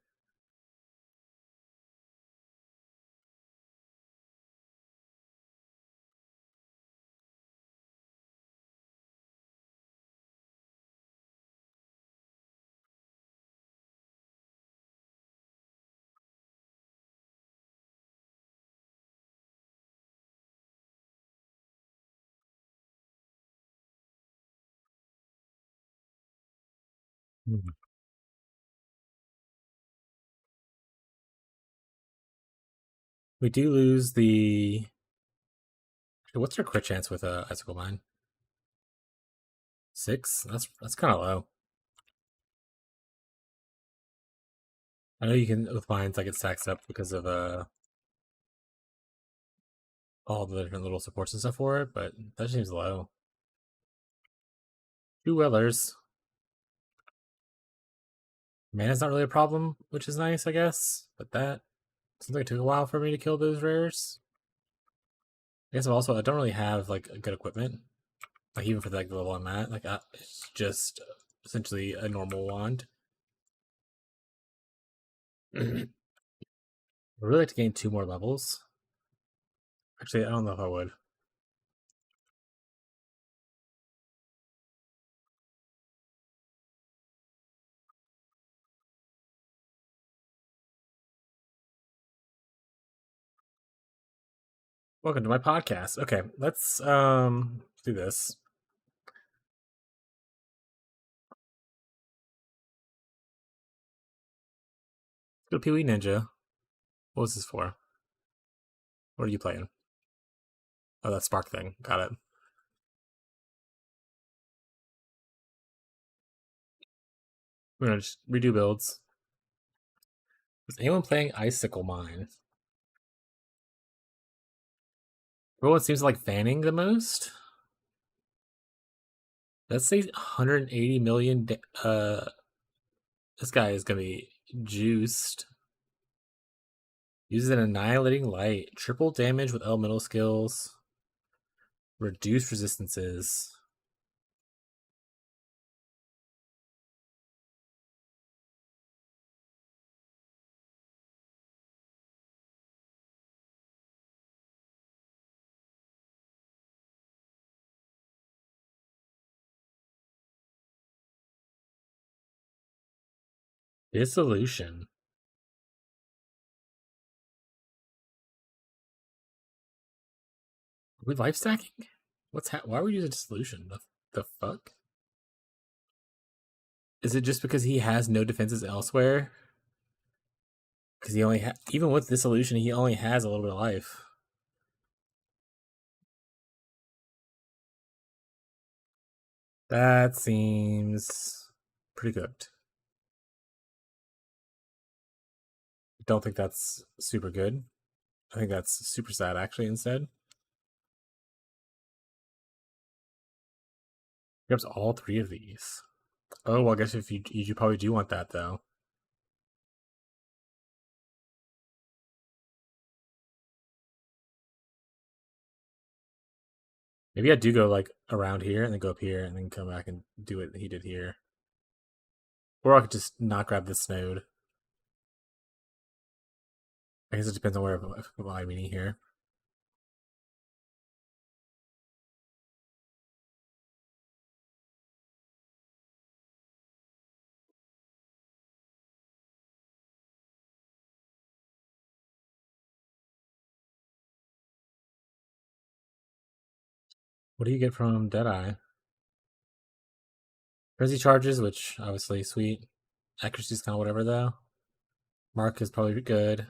Hmm. We do lose the. What's our crit chance with icicle mine? 6. That's kind of low. I know you can with mines like it stacks up because of all the different little supports and stuff for it, but that seems low. 2 Wellers. Mana's not really a problem, which is nice, I guess. But that seems like it took a while for me to kill those rares. I guess I don't really have like good equipment, like even for like the level I'm at. Like it's just essentially a normal wand. I'd really like to gain 2 more levels. Actually, I don't know if I would. Welcome to my podcast. Okay, let's do this. Let's go Pee-wee Ninja. What was this for? What are you playing? Oh, that spark thing. Got it. We're gonna just redo builds. Is anyone playing Icicle Mine? Everyone seems to like fanning the most. Let's say 180 million. This guy is gonna be juiced. Uses an annihilating light. Triple damage with elemental skills. Reduced resistances. Dissolution. Are we life stacking? Why are we using dissolution? The fuck? Is it just because he has no defenses elsewhere? Because he only even with dissolution, he only has a little bit of life. That seems pretty cooked. Don't think that's super good. I think that's super sad actually instead. Grabs all 3 of these. Oh, well, I guess if you probably do want that though. Maybe I do go like around here and then go up here and then come back and do what he did here. Or I could just not grab this node. I guess it depends on where I'm meaning here. What do you get from Deadeye? Frenzy charges, which obviously sweet. Accuracy's kind of whatever though. Mark is probably good.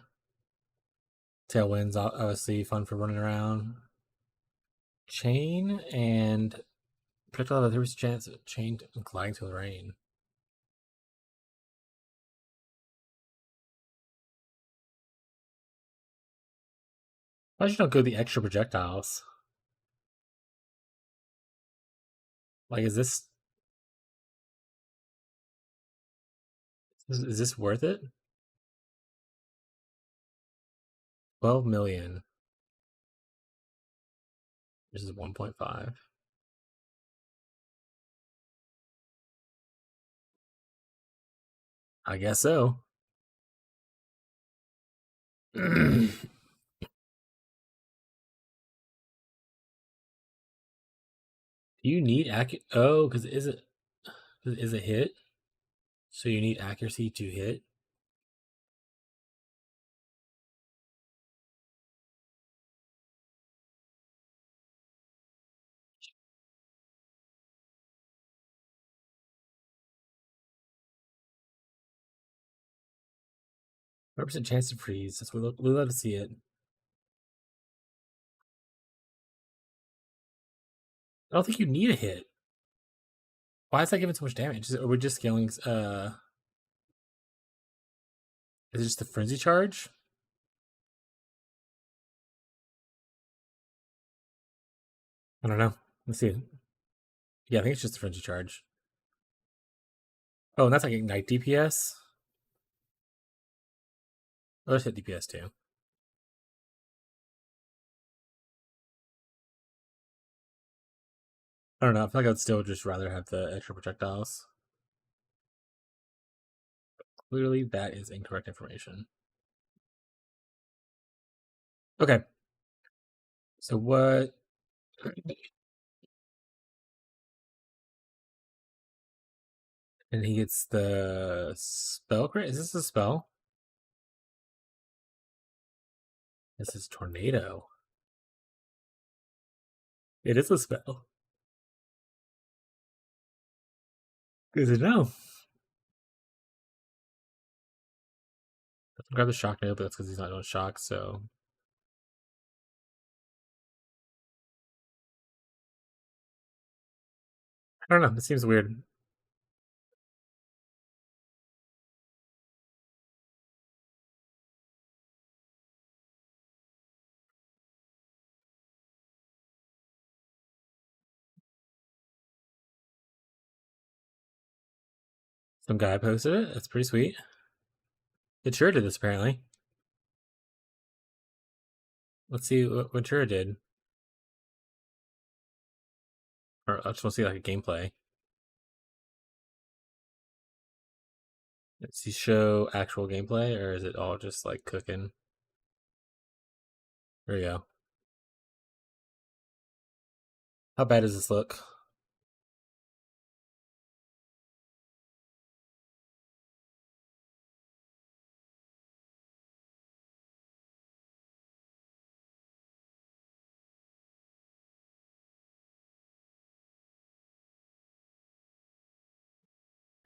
Tailwind's obviously fun for running around. Chain and projectile have a 30% chance of chain and gliding to the rain. Why should you not go the extra projectiles? Like, is this worth it? 12 million. This is 1.5. I guess so. Do you need Oh, because is it hit? So you need accuracy to hit. Represent chance to freeze. That's what we love to see it. I don't think you need a hit. Why is that giving so much damage? Are we just scaling? Is it just the frenzy charge? I don't know. Let's see it. Yeah, I think it's just the frenzy charge. Oh, and that's like ignite DPS. Oh, let's hit DPS too. I don't know. I feel like I'd still just rather have the extra projectiles. Clearly, that is incorrect information. Okay. So what? And he gets the spell crit. Is this a spell? This is tornado. It is a spell. Good to know. Grab the shock now, but that's because he's not doing shock, so. I don't know. This seems weird. Some guy posted it. That's pretty sweet. It sure did this, apparently. Let's see what Ventura did. Or I just want to see like a gameplay. Does he show actual gameplay, or is it all just like cooking? There we go. How bad does this look?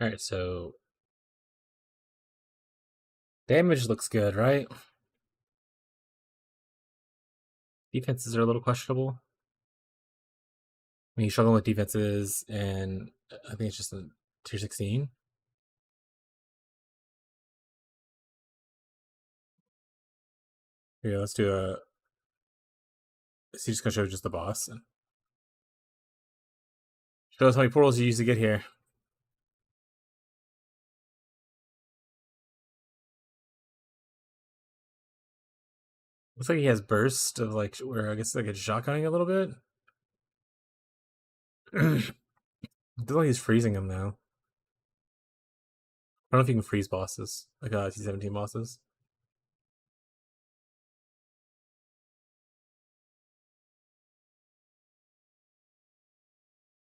Alright, so damage looks good, right? Defenses are a little questionable. I mean, he's struggling with defenses, and I think it's just a tier 16. Here, let's do a. Is he just gonna show just the boss? Show us how many portals you used to get here. Looks like he has burst of like where I guess like it's shotgunning a little bit. Looks like he's freezing him now. I don't know if you can freeze bosses, like T17 bosses.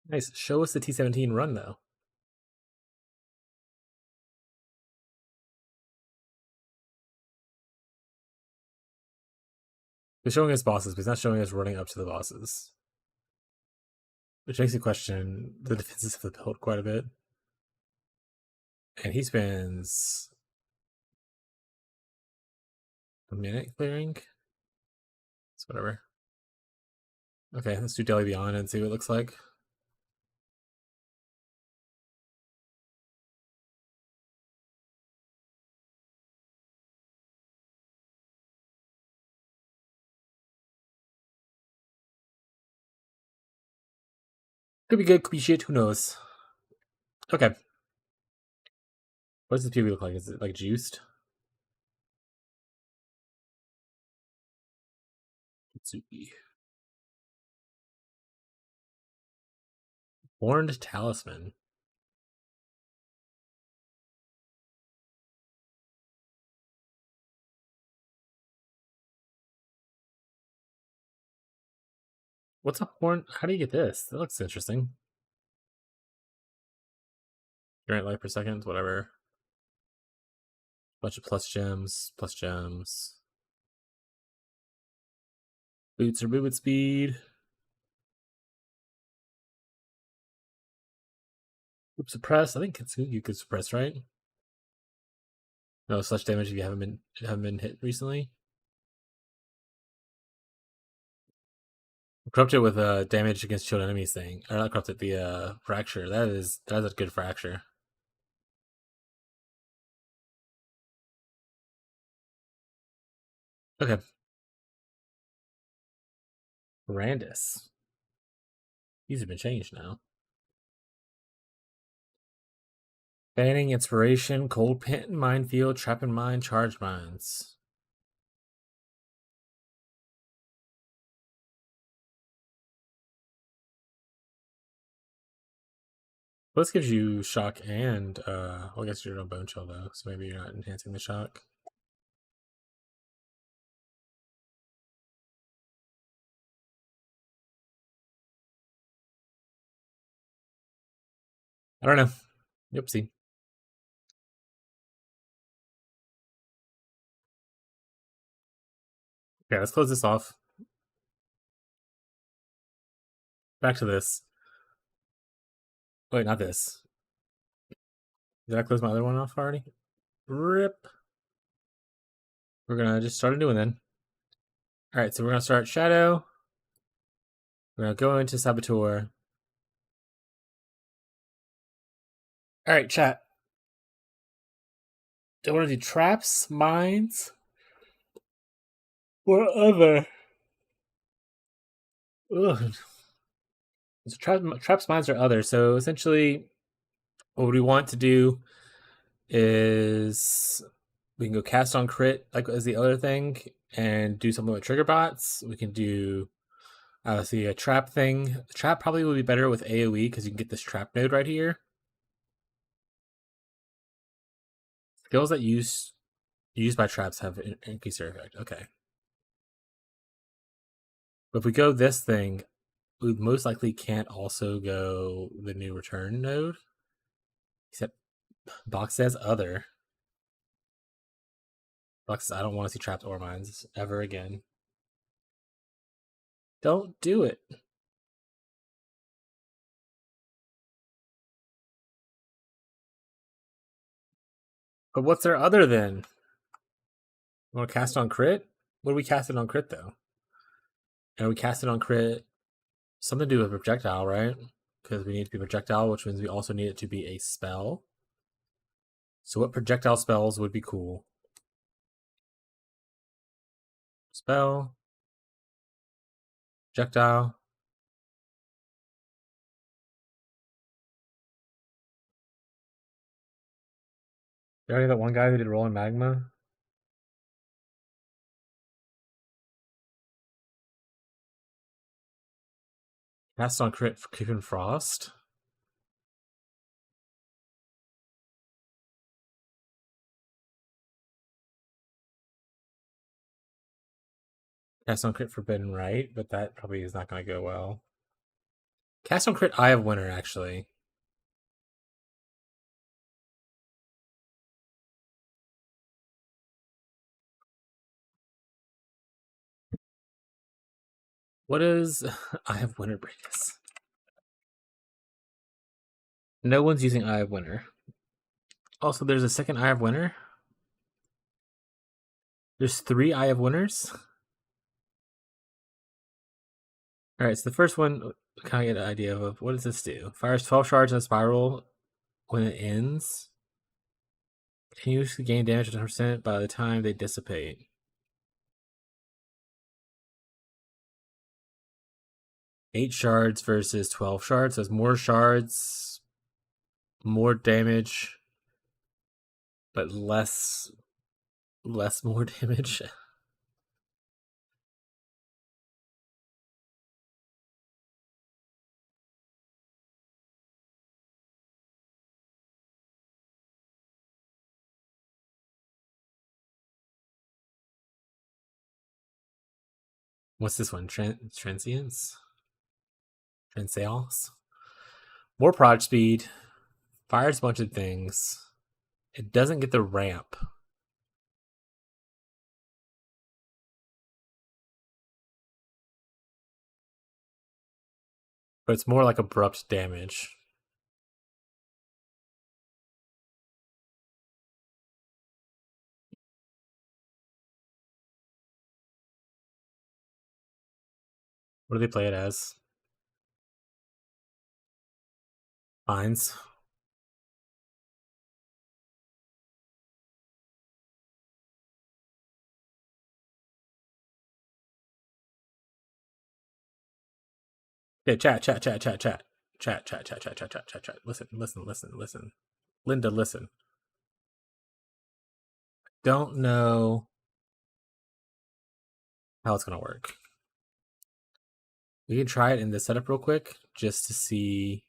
Nice. Show us the T17 run though. He's showing us bosses, but he's not showing us running up to the bosses. Which makes you question the defenses of the build quite a bit. And he spends a minute clearing. It's whatever. Okay, let's do Delhi Beyond and see what it looks like. Could be good, could be shit, who knows? Okay. What does this POB look like? Is it like juiced? Kitsuki. Horned Talisman. What's a horn? How do you get this? That looks interesting. Grant life per second, whatever. Bunch of plus gems, plus gems. Boots or movement speed. Oops, suppress. I think you could suppress, right? No slash damage if you haven't been hit recently. Corrupt it with damage against shield enemies thing. Or not corrupt it, the fracture. That is a good fracture. Okay. Randus. These have been changed now. Banning, inspiration, cold pit, minefield, trap and mine, charge mines. Well, this gives you shock and well, I guess you're on bone chill though, so maybe you're not enhancing the shock. I don't know. Oopsie. Okay, let's close this off. Back to this. Wait, not this. Did I close my other one off already? Rip. We're gonna just start a new one then. Alright, so we're gonna start Shadow. We're gonna go into Saboteur. Alright, chat. Do I want to do traps, mines? What other? Ugh. So traps, mines, or other. So essentially, what we want to do is we can go cast on crit like as the other thing and do something with trigger bots. We can do obviously a trap thing. The trap probably will be better with AoE because you can get this trap node right here. Skills that used by traps have increased their effect. Okay. But if we go this thing, we most likely can't also go the new return node. Except Box says other. Box says I don't want to see trapped ore mines ever again. Don't do it. But what's their other then? Want to cast on crit? What do we cast it on crit though? And we cast it on crit something to do with projectile, right? Because we need it to be projectile, which means we also need it to be a spell. So what projectile spells would be cool? Spell. Projectile. You already that one guy who did rolling magma? Cast on crit for Creeping Frost. Cast on crit Forbidden Right, but that probably is not going to go well. Cast on crit Eye of Winter, actually. What is Eye of Winter bring us? No one's using Eye of Winter. Also, there's a second Eye of Winter. There's 3 Eye of Winters. Alright, so the first one, kind of get an idea of what does this do? Fires 12 shards in a spiral when it ends. Continues to gain damage 10% by the time they dissipate. Eight shards versus 12 shards. So it's more shards, more damage, but less more damage. What's this one? Transience? Transeance? More prod speed. Fires a bunch of things. It doesn't get the ramp. But it's more like abrupt damage. What do they play it as? Mines. Okay, chat. Listen. Linda, listen. Don't know how it's gonna work. We can try it in this setup real quick just to see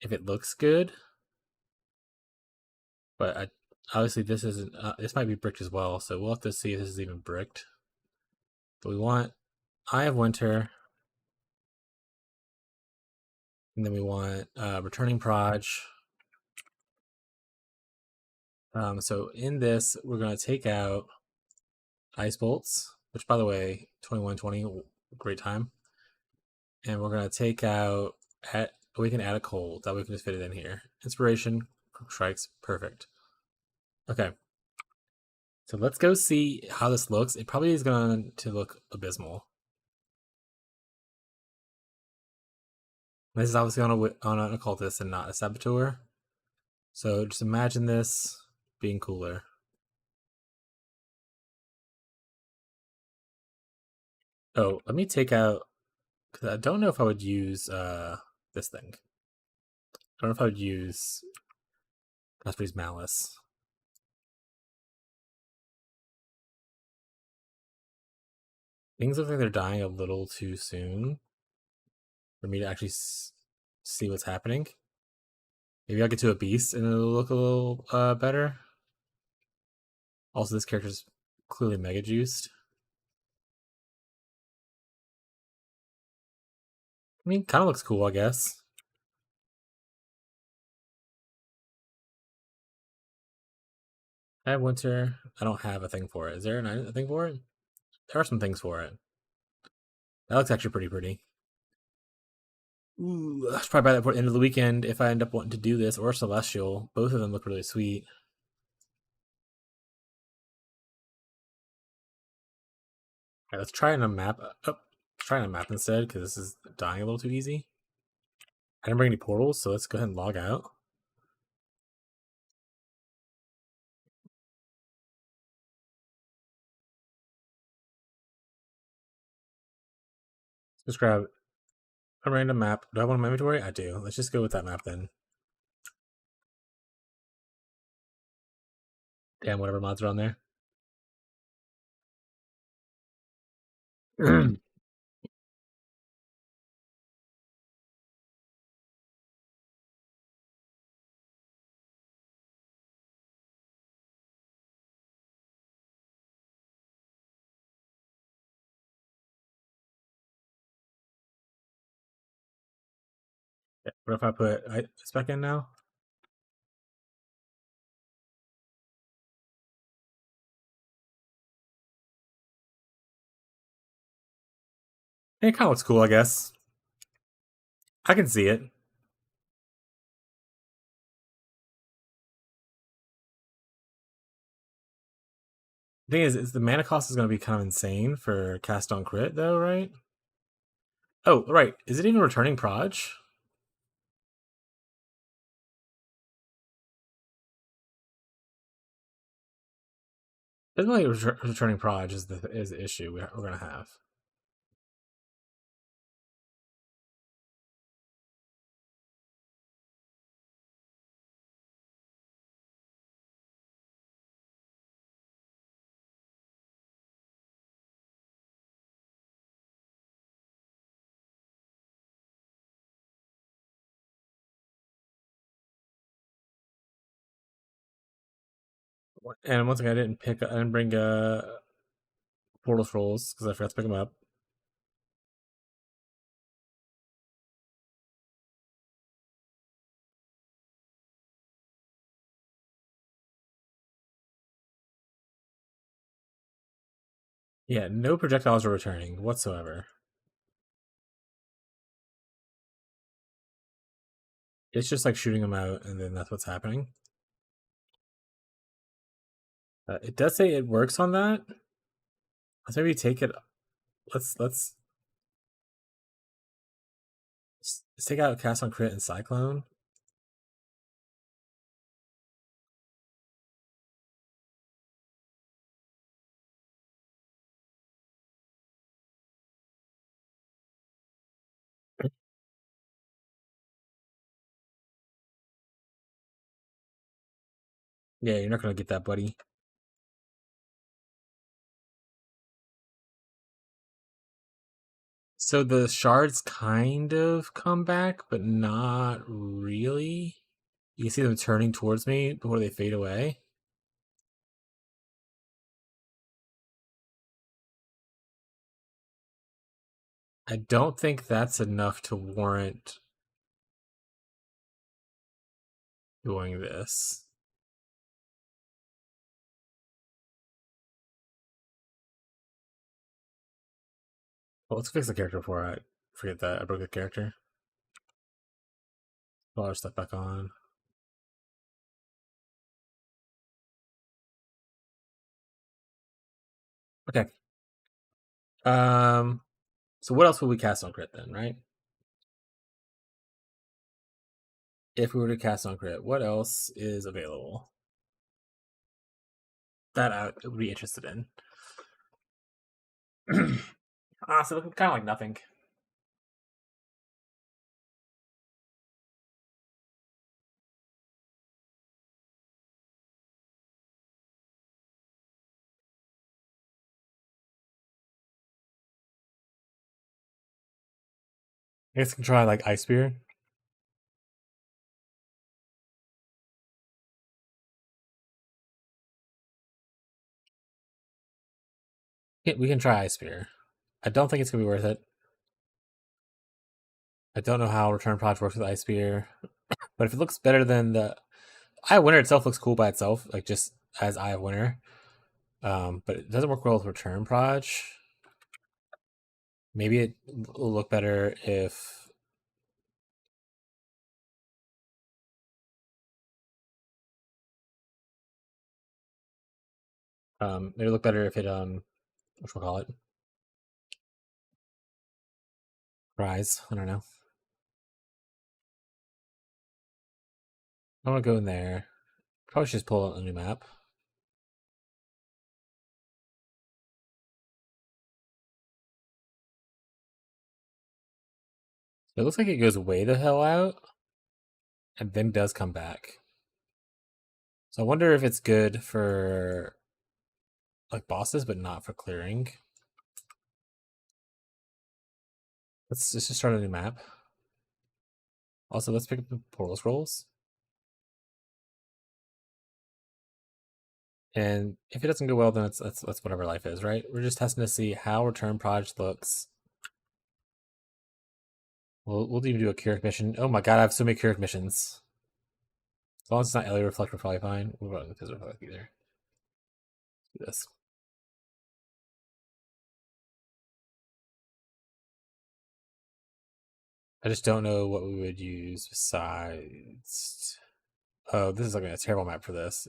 if it looks good. But obviously this isn't. This might be bricked as well, so we'll have to see if this is even bricked. But we want Eye of Winter, and then we want Returning Proj. So in this, we're gonna take out Ice Bolts, which by the way, 2120, great time. And we're gonna take out we can add a cold, that way we can just fit it in here. Inspiration, strikes, perfect. Okay. So let's go see how this looks. It probably is going to look abysmal. This is obviously on an occultist and not a saboteur. So just imagine this being cooler. Oh, let me take out, because I don't know if I would use this thing. I don't know if I would use Casper's Malice. Things look like they're dying a little too soon for me to actually see what's happening. Maybe I'll get to a beast and it'll look a little better. Also, this character's clearly mega juiced. I mean, kind of looks cool, I guess. I have Winter. I don't have a thing for it. Is there a thing for it? There are some things for it. That looks actually pretty pretty. Ooh, I should probably buy that for the end of the weekend if I end up wanting to do this, or Celestial. Both of them look really sweet. Alright, let's try on a map. Let's try on a map instead, because this is dying a little too easy. I didn't bring any portals, so let's go ahead and log out. Let's grab a random map. Do I want my inventory? I do. Let's just go with that map then. Damn, whatever mods are on there. What if I put this back in now? It kind of looks cool, I guess. I can see it. The thing is the mana cost is going to be kind of insane for cast on crit, though, right? Oh, right. Is it even returning proj? It's only returning proj is the issue we're going to have. And once again, I didn't bring portal scrolls because I forgot to pick them up. Yeah, no projectiles are returning whatsoever. It's just like shooting them out, and then that's what's happening. It does say it works on that. Let's maybe take it. Let's take out cast on crit and cyclone. Yeah, you're not gonna get that, buddy. So the shards kind of come back, but not really. You can see them turning towards me before they fade away. I don't think that's enough to warrant doing this. Well, let's fix the character before I forget that I broke the character. Put all our stuff back on. Okay. So what else would we cast on crit then, right? If we were to cast on crit, what else is available that I would be interested in? So kind of like nothing. I guess I can try like Ice Spear. Yeah, we can try Ice Spear. I don't think it's gonna be worth it. I don't know how Return Proj works with Ice Spear, but if it looks better than the Eye of Winter itself looks cool by itself, like just as Eye of Winter. But it doesn't work well with Return Proj. Maybe it will look better if maybe look better if it what we'll call it, Rise. I don't know. I want to go in there. Probably should just pull out a new map. It looks like it goes way the hell out and then does come back. So I wonder if it's good for like bosses, but not for clearing. Let's just start a new map. Also, let's pick up the portal scrolls. And if it doesn't go well, then that's whatever life is, right? We're just testing to see how Return Proj looks. We'll even do a Curic mission. Oh my god, I have so many Curic missions. As long as it's not Ellie Reflect, we're probably fine. We'll run with Reflect either. Let's do this. I just don't know what we would use besides. Oh, this is like a terrible map for this.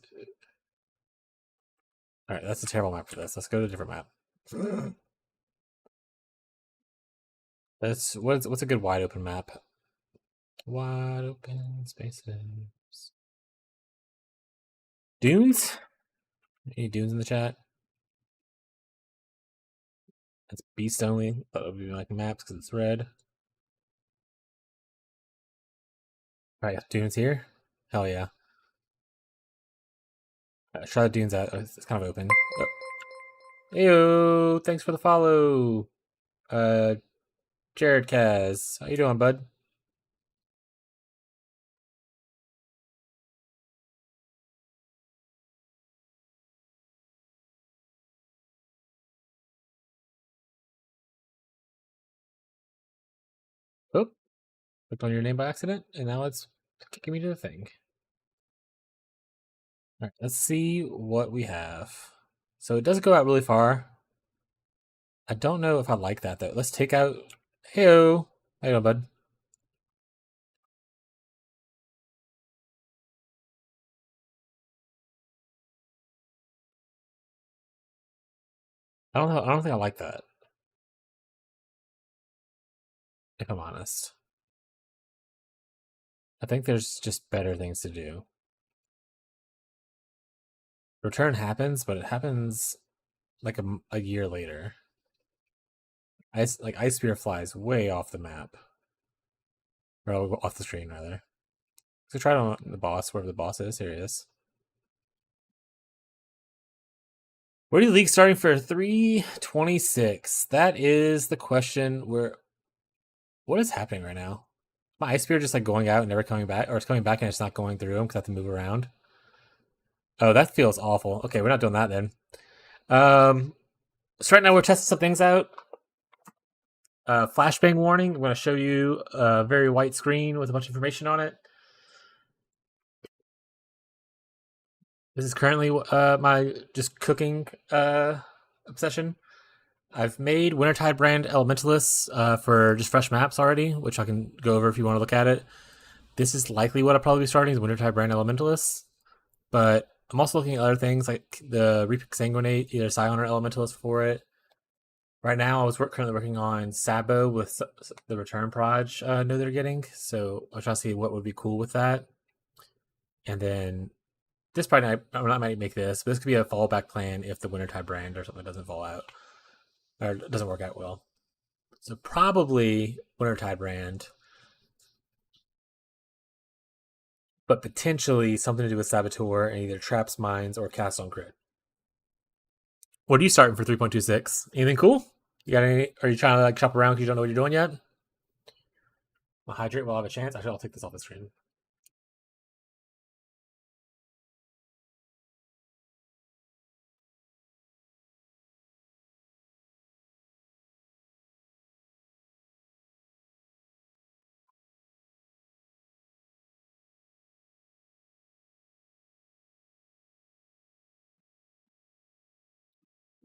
Alright, that's a terrible map for this. Let's go to a different map. What's a good wide open map? Wide open spaces. Dunes? Any dunes in the chat? That's beast only. That would be like maps because it's red. Alright, dunes here. Hell yeah. Try the dunes out. It's kind of open. Oh. Heyo, thanks for the follow. Jared Kaz. How you doing, bud? Oh, clicked on your name by accident, and now it's kicking me to the thing. Alright, let's see what we have. So it does go out really far. I don't know if I like that, though. Let's take out... Heyo! How you doing, bud? I don't know. I don't think I like that. If I'm honest. I think there's just better things to do. Return happens, but it happens like a year later. Ice Spear flies way off the map. Or off the screen, rather. So try it on the boss, wherever the boss is. Here he is. Where do you league starting for 326? That is the question. What is happening right now? My Ice Spear just like going out and never coming back, or it's coming back and it's not going through him because I have to move around. Oh, that feels awful. Okay, we're not doing that then. So right now we're testing some things out. Flashbang warning. I'm going to show you a very white screen with a bunch of information on it. This is currently my just cooking obsession. I've made Wintertide brand Elementalists for just fresh maps already, which I can go over if you want to look at it. This is likely what I'll probably be starting is Wintertide brand Elementalists. But I'm also looking at other things like the Repic Sanguinate, either Scion or Elementalist for it. Right now, I was currently working on Sabo with the Return Proj node they're getting, so I'll try to see what would be cool with that. And then this probably I might make this, but this could be a fallback plan if the Wintertide brand or something doesn't fall out or doesn't work out well. So probably Wintertide brand, but potentially something to do with Saboteur and either Traps, Mines, or Cast on Crit. What are you starting for 3.26? Anything cool? You got any? Are you trying to like shop around because you don't know what you're doing yet? I'll hydrate while I have a chance. Actually, I'll take this off the screen.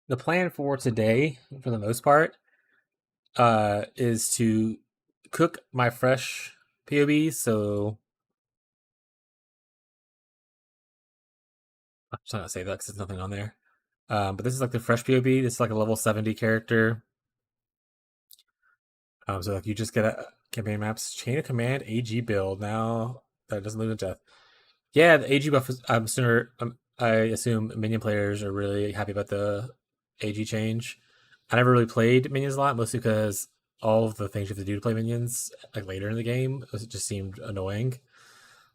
The plan for today, for the most part, is to cook my fresh POBs. So I'm just not gonna say that because there's nothing on there. But this is like the fresh POB. This is like a level 70 character. So like you just get a campaign maps, chain of command, AG build. Now that doesn't lose to death. Yeah, the AG buff is. I assume minion players are really happy about the AG change. I never really played minions a lot, mostly because all of the things you have to do to play minions like later in the game it just seemed annoying.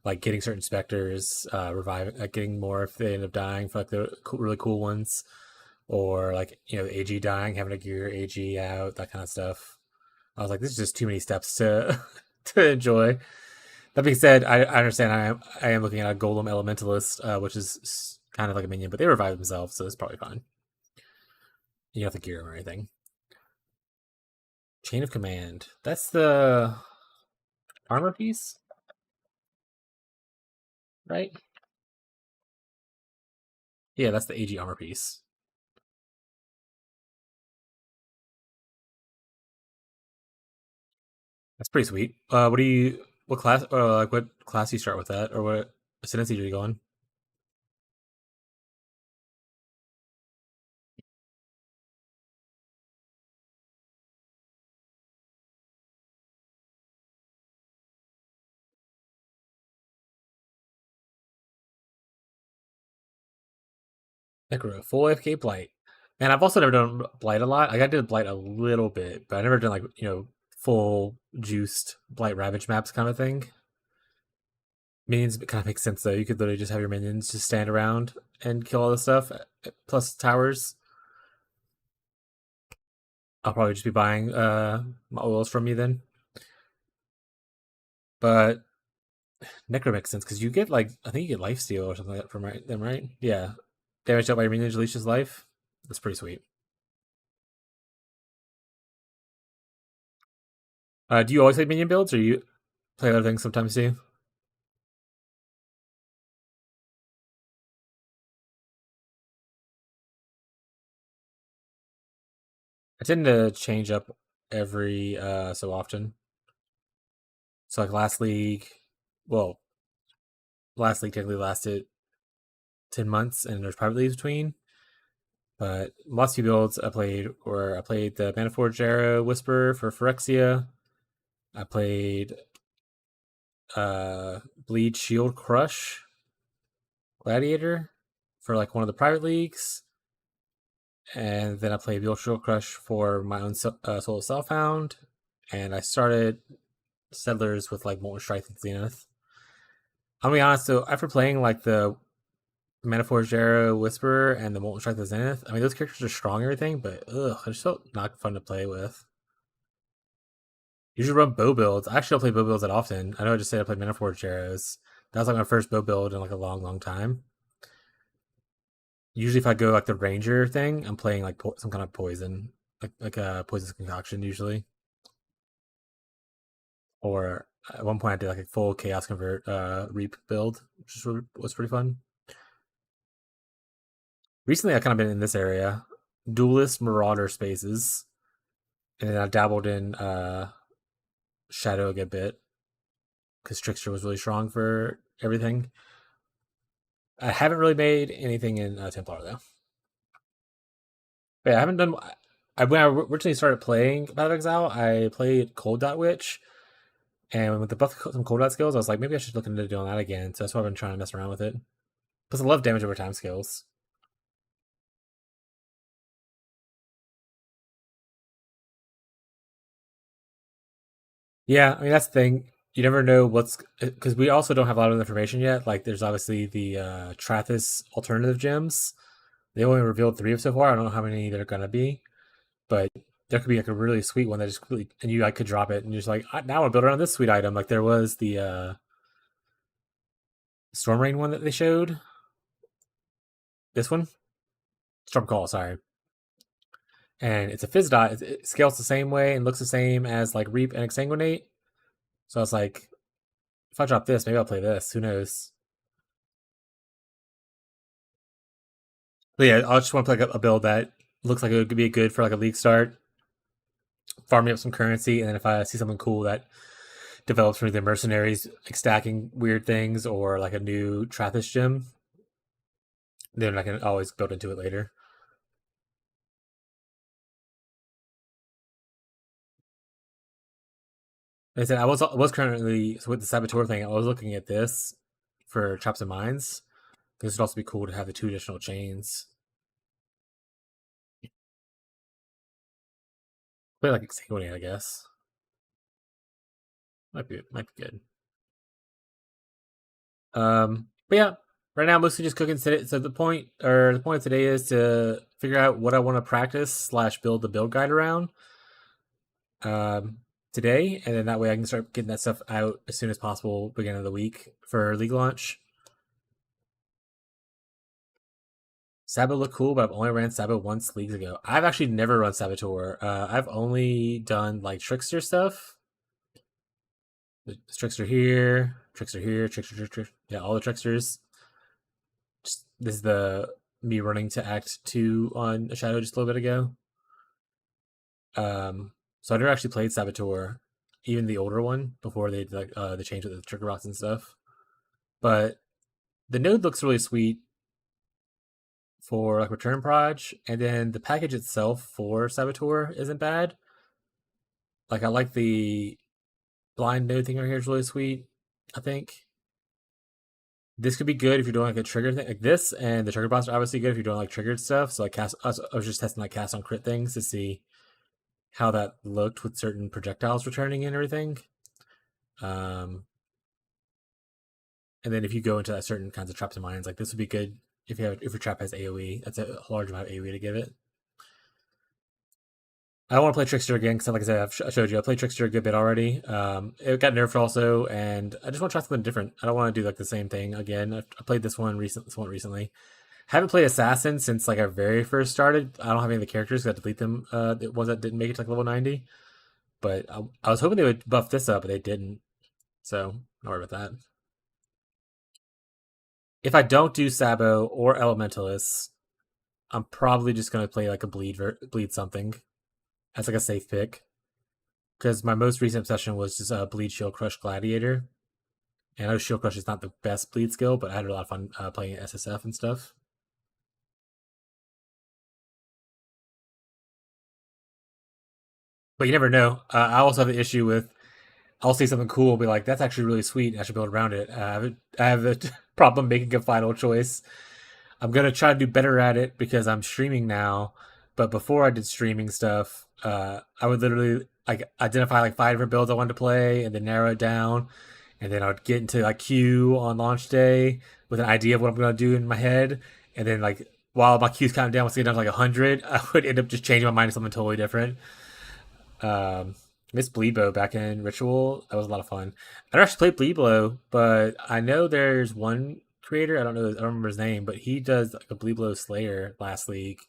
Like getting certain specters, reviving, like getting more if they end up dying for like the really cool ones, or like AG dying, having to gear AG out, that kind of stuff. I was like, this is just too many steps to to enjoy. That being said, I understand I am looking at a Golem Elementalist, which is kind of like a minion, but they revive themselves, so it's probably fine. You don't have to gear them or anything. Chain of Command. That's the armor piece, right? Yeah, that's the AG armor piece. That's pretty sweet. What class do you start with that, or what ascendancy are you going? Necro, full AFK Blight. And I've also never done Blight a lot. Like I did Blight a little bit, but I never done like, full juiced Blight Ravage maps kind of thing. Minions kind of makes sense though. You could literally just have your minions just stand around and kill all the stuff, plus towers. I'll probably just be buying my oils from you then. But Necro makes sense because you get like I think you get lifesteal or something like that from them, right? Yeah, damage dealt by your minions leeches life. That's pretty sweet. Do you always play minion builds, or you play other things sometimes too? I tend to change up every so often. So like last league technically lasted 10 months, and there's private leagues between. But last few builds I played the Maniforged Arrow Whisperer for Phyrexia. I played Bleed Shield Crush Gladiator for like one of the private leagues. And then I played Bleed Shield Crush for my own Soul of Selfhound. And I started Settlers with like Molten Strike and Zenith. I'll be honest though, after playing like the Maniforged Arrow Whisperer and the Molten Strike the Zenith, I mean those characters are strong and everything, but they're so not fun to play with. Usually run bow builds. I actually don't play bow builds that often. I know I just said I played Maniforged Arrows. That was like my first bow build in like a long time. Usually if I go like the Ranger thing, I'm playing like some kind of poison, like a poisonous concoction usually. Or at one point I did like a full Chaos Convert Reap build, which was pretty fun. Recently I kind of been in this area, Duelist Marauder spaces, and then I dabbled in Shadow a good bit because Trickster was really strong for everything. I haven't really made anything in Templar though. But yeah, I haven't done. When I originally started playing Path of Exile, I played Cold Dot Witch, and with the buff some Cold Dot skills, I was like, maybe I should look into doing that again. So that's why I've been trying to mess around with it. Plus, I love damage over time skills. Yeah, I mean that's the thing. You never know what's because we also don't have a lot of information yet. Like, there's obviously the Trathis alternative gems. They only revealed 3 of so far. I don't know how many there are gonna be, but there could be like a really sweet one that just completely and you like could drop it and you're just like, now I want to build around this sweet item. Like there was the Storm Rain one that they showed. This one, Storm Call, sorry. And it's a Fizz dot. It scales the same way and looks the same as like Reap and Exsanguinate. So I was like, if I drop this, maybe I'll play this. Who knows? But yeah, I just want to play a build that looks like it would be good for like a league start, farming up some currency, and then if I see something cool that develops from the mercenaries, like stacking weird things or like a new Trathis gem, then I can always build into it later. Like I said, I was currently with the Saboteur thing. I was looking at this for Traps and Mines. This would also be cool to have the 2 additional chains. Play like Exsanguinate, I guess. Might be good. But yeah, right now I'm mostly just cooking today. So the point of today is to figure out what I want to practice / build the build guide around. Today, and then that way I can start getting that stuff out as soon as possible, beginning of the week for league launch. Sabo looked cool, but I've only ran Sabo once leagues ago. I've actually never run Saboteur. I've only done like Trickster stuff. Trickster here, Trickster here, Trickster. Yeah, all the Tricksters. This is me running to Act 2 on a Shadow just a little bit ago. So I never actually played Saboteur, even the older one before they like the change with the trigger rocks and stuff. But the node looks really sweet for like return proj, and then the package itself for Saboteur isn't bad. Like I like the blind node thing right here is really sweet, I think. This could be good if you're doing like a trigger thing like this, and the trigger blasts are obviously good if you're doing like triggered stuff. So like cast, I was just testing like cast on crit things to see how that looked with certain projectiles returning and everything. And then if you go into certain kinds of traps and mines, like this would be good if if your trap has AOE. That's a large amount of AOE to give it. I don't want to play Trickster again because, like I said, I showed you I played Trickster a good bit already. It got nerfed also, and I just want to try something different. I don't want to do like the same thing again. I played this one recently. Haven't played Assassin since like I very first started. I don't have any of the characters. I delete them. The ones that didn't make it to like level 90. But I was hoping they would buff this up, but they didn't. So don't worry about that. If I don't do Sabo or Elementalist, I'm probably just gonna play like a bleed something as like a safe pick. Because my most recent obsession was just bleed Shield Crush Gladiator. And I know Shield Crush is not the best bleed skill, but I had a lot of fun playing SSF and stuff. But you never know. I also have the issue with I'll see something cool and be like, that's actually really sweet, and I should build around it. I have a problem making a final choice. I'm going to try to do better at it because I'm streaming now. But before I did streaming stuff, I would literally like identify like 5 different builds I wanted to play and then narrow it down. And then I would get into like queue on launch day with an idea of what I'm going to do in my head. And then like while my queue's counting down, once I get down to like 100, I would end up just changing my mind to something totally different. Miss Bleedbow back in Ritual. That was a lot of fun. I never actually played Bleedblow, but I know there's one creator. I don't remember his name, but he does like a Bleedblow Slayer last league,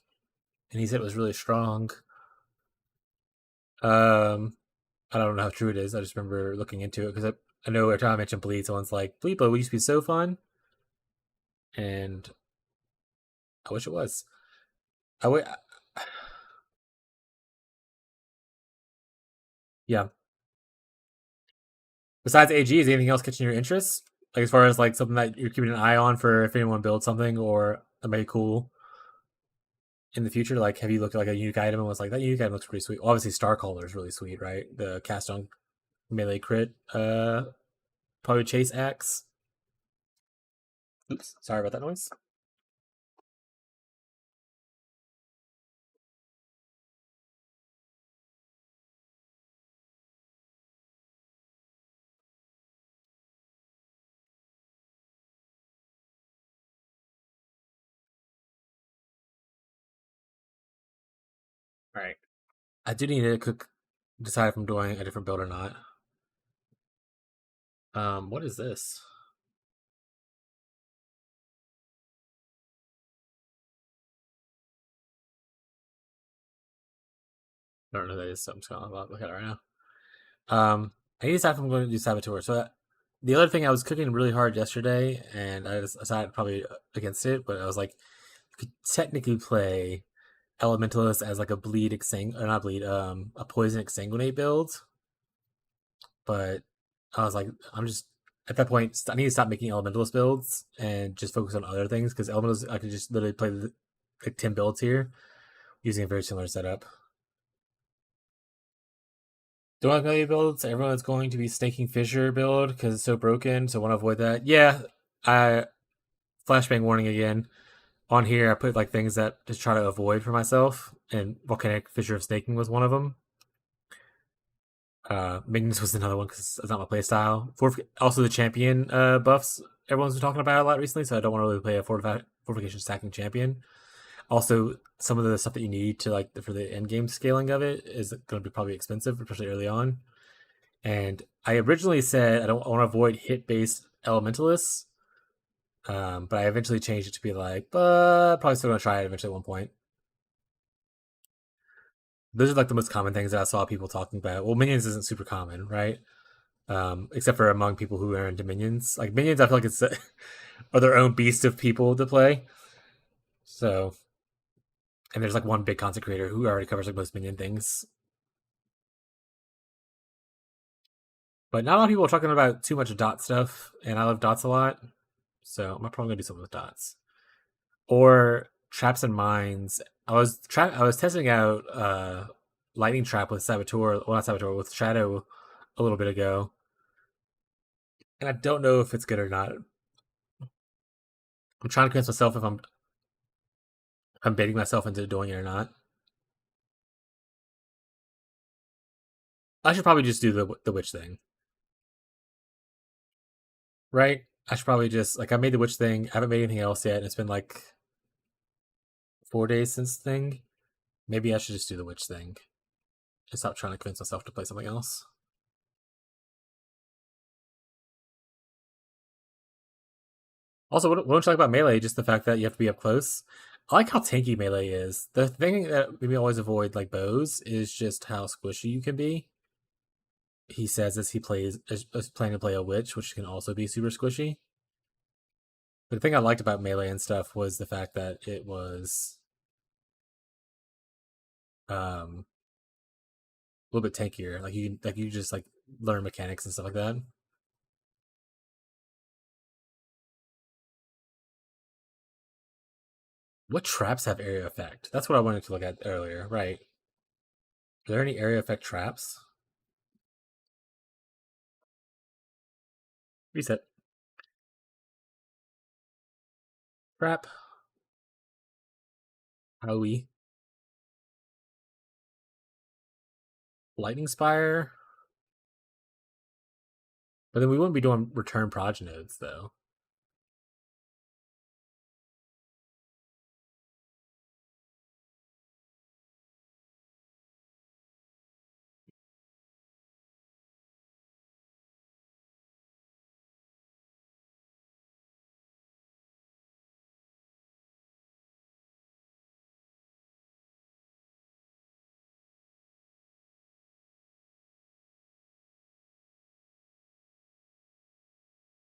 and he said it was really strong. I don't know how true it is. I just remember looking into it because I know every time I mention Bleed, someone's like, Bleedblow used to be so fun, and I wish it was. Yeah. Besides AG, is anything else catching your interest? Like as far as like something that you're keeping an eye on for if anyone builds something or that might be cool in the future? Like have you looked at like a unique item and was like that unique item looks pretty sweet? Well, obviously Starcaller is really sweet, right? The cast on melee crit, probably chase axe. Oops, sorry about that noise. All right. I do need to decide if I'm doing a different build or not. What is this? I don't know what that is, so I'm just gonna look at it right now. I need to decide if I'm going to do Saboteur. So the other thing, I was cooking really hard yesterday, and I decided probably against it, but I was like, you could technically play Elementalist as like a not bleed, a poison exsanguinate build. But I was like, I'm just at that point, I need to stop making Elementalist builds and just focus on other things because Elementalist, I could just literally play like 10 builds here using a very similar setup. Don't like melee builds. Everyone's going to be Snaking Fissure build because it's so broken, so I want to avoid that. Yeah, I flashbang warning again. On here, I put like things that just try to avoid for myself, and Volcanic Fissure of Snaking was one of them. Magnus was another one because it's not my playstyle. Also, the champion buffs everyone's been talking about a lot recently, so I don't want to really play a fortification stacking champion. Also, some of the stuff that you need to like for the end game scaling of it is going to be probably expensive, especially early on. And I originally said I want to avoid hit based elementalists, but I eventually changed it to be like, but probably still going to try it eventually at one point. Those are like the most common things that I saw people talking about. Well, minions isn't super common, right? Except for among people who are into minions. Like minions, I feel like it's are their own beast of people to play. So, and there's like one big content creator who already covers like most minion things. But not a lot of people are talking about too much dot stuff, and I love dots a lot. So I'm probably gonna do something with dots. Or traps and mines. I was testing out lightning trap with Saboteur, well not Saboteur, with Shadow a little bit ago. And I don't know if it's good or not. I'm trying to convince myself if I'm baiting myself into doing it or not. I should probably just do the witch thing, right? I should probably just I made the witch thing. I haven't made anything else yet. And it's been like 4 days since the thing. Maybe I should just do the witch thing and stop trying to convince myself to play something else. Also, what don't you like about melee? Just the fact that you have to be up close. I like how tanky melee is. The thing that we always avoid like bows is just how squishy you can be. He says as he plays as planning to play a witch, which can also be super squishy. But the thing I liked about melee and stuff was the fact that it was a little bit tankier. Like you just like learn mechanics and stuff like that. What traps have area effect? That's what I wanted to look at earlier, right? Are there any area effect traps? Reset. Trap. Howie. Lightning Spire. But then we wouldn't be doing return progenodes, though.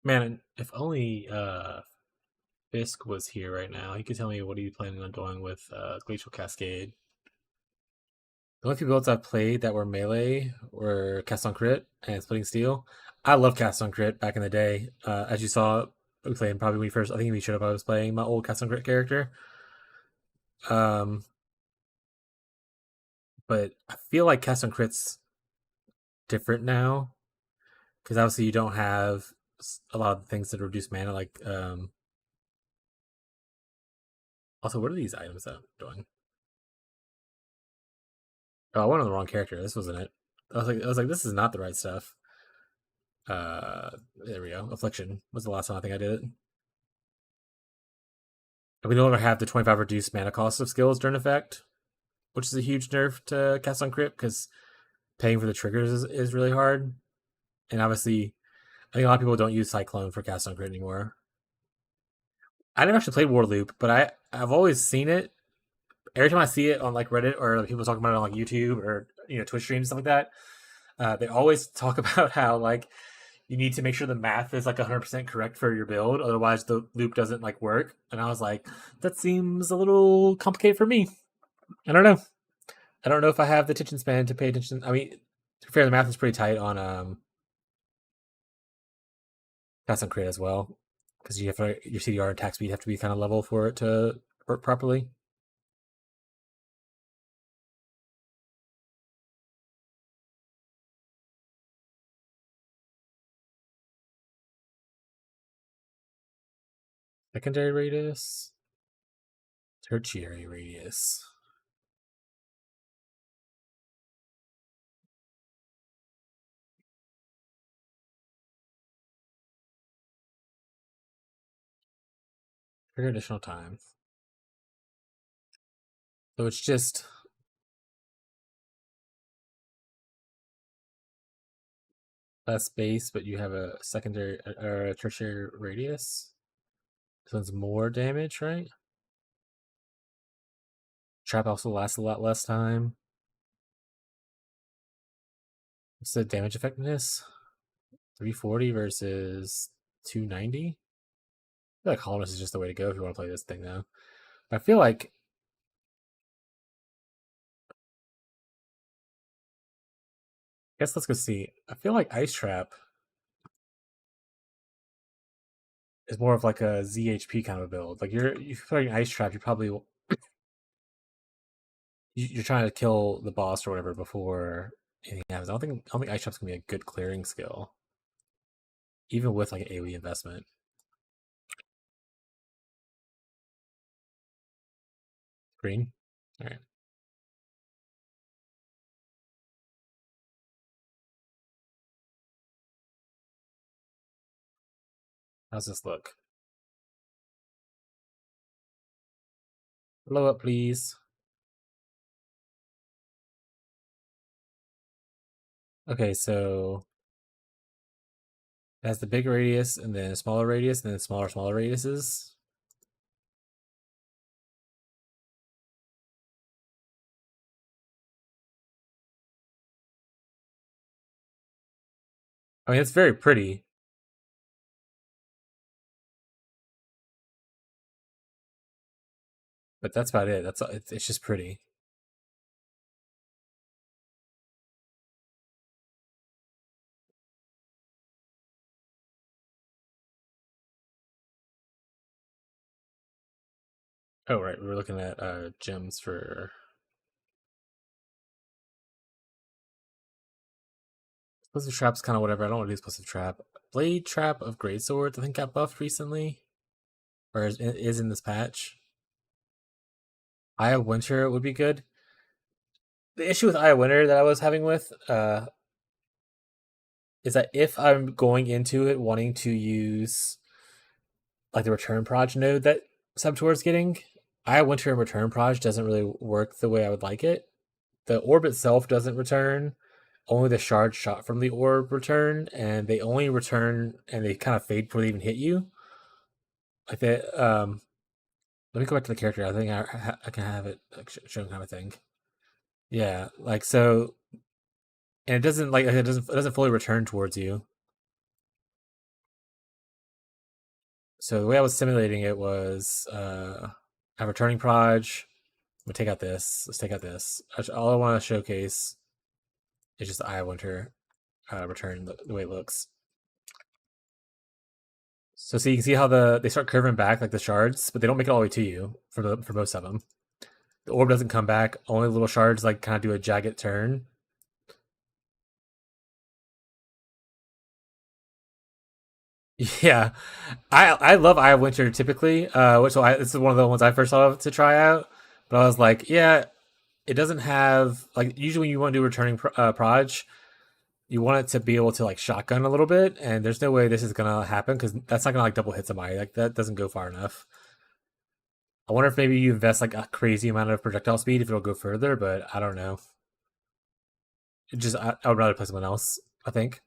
Man, if only Fisk was here right now, he could tell me what are you planning on doing with Glacial Cascade. The only few builds I've played that were melee were Cast on Crit and Splitting Steel. I love Cast on Crit back in the day. As you saw, we played probably when we first. I think we showed up. I was playing my old Cast on Crit character. But I feel like Cast on Crit's different now because obviously you don't have a lot of things that reduce mana. Like, also, what are these items that I'm doing? Oh, I went on the wrong character. This wasn't it. I was like, this is not the right stuff. There we go. Affliction was the last time I think I did it. And we no longer have the 25 reduced mana cost of skills during effect, which is a huge nerf to cast on crit because paying for the triggers is really hard. And obviously, I think a lot of people don't use Cyclone for cast on crit anymore. I never actually played Warloop, but I've always seen it. Every time I see it on like Reddit or people talking about it on like YouTube or Twitch streams and stuff like that, they always talk about how like you need to make sure the math is like 100% correct for your build, otherwise the loop doesn't like work. And I was like, that seems a little complicated for me. I don't know. I don't know if I have the attention span to pay attention. I mean, to be fair, the math is pretty tight on cast on crit as well, because you have your CDR and attack speed have to be kind of level for it to work properly. Secondary radius, tertiary radius. Trigger additional time. So it's just less base, but you have a secondary or a tertiary radius. So it's more damage, right? Trap also lasts a lot less time. What's the damage effectiveness? 340 versus 290? I feel like Holness is just the way to go if you want to play this thing now. I feel like let's go see. I feel like Ice Trap is more of like a ZHP kind of a build. Like you're playing Ice Trap, you probably you're trying to kill the boss or whatever before anything happens. I don't think Ice Trap's gonna be a good clearing skill, even with like an AoE investment. Green. All right. How's this look? Blow up, please. Okay, so it has the big radius and then a smaller radius and then smaller radiuses. I mean, it's very pretty. But that's about it. That's it's just pretty. Oh right, we were looking at gems for explosive trap's kind of whatever. I don't want to do explosive trap. Blade trap of great swords I think got buffed recently, or is in this patch. Eye of Winter would be good. The issue with Eye of Winter that I was having with is that if I'm going into it wanting to use like the return proj node that Subtour's getting, Eye of Winter and return proj doesn't really work the way I would like it. The orb itself doesn't return. Only the shards shot from the orb return, and they only return and they kind of fade before they even hit you. Like that. Let me go back to the character. I think I can have it like shown kind of thing. Yeah, like so, and it doesn't fully return towards you. So the way I was simulating it was a returning proj. We'll take out this. Let's take out this. All I want to showcase is just the Eye of Winter return the way it looks. So you can see how they start curving back like the shards, but they don't make it all the way to you for most of them. The orb doesn't come back. Only little shards like kind of do a jagged turn. Yeah, I love Eye of Winter typically. This is one of the ones I first thought of to try out, but I was like, yeah, it doesn't have like usually when you want to do returning proj, you want it to be able to like shotgun a little bit, and there's no way this is gonna happen because that's not gonna like double hit somebody. Like that doesn't go far enough. I wonder if maybe you invest like a crazy amount of projectile speed if it'll go further, but I don't know. I would rather play someone else, I think.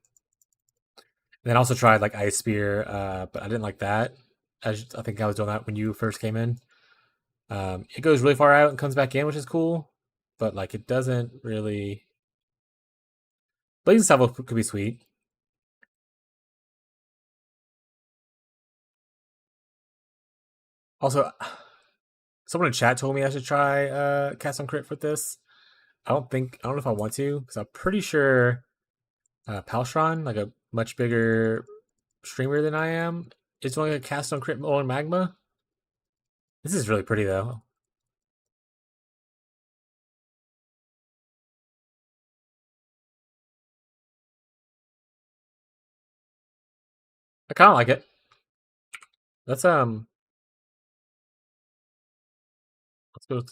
And then also tried like Ice Spear, but I didn't like that. I think I was doing that when you first came in. It goes really far out and comes back in, which is cool, but like it doesn't really. Blazing Salvo could be sweet. Also, someone in chat told me I should try Cast on Crit with this. I don't know if I want to because I'm pretty sure Palstron, like a much bigger streamer than I am, is doing a Cast on Crit on Magma. This is really pretty though. I kind of like it. Let's go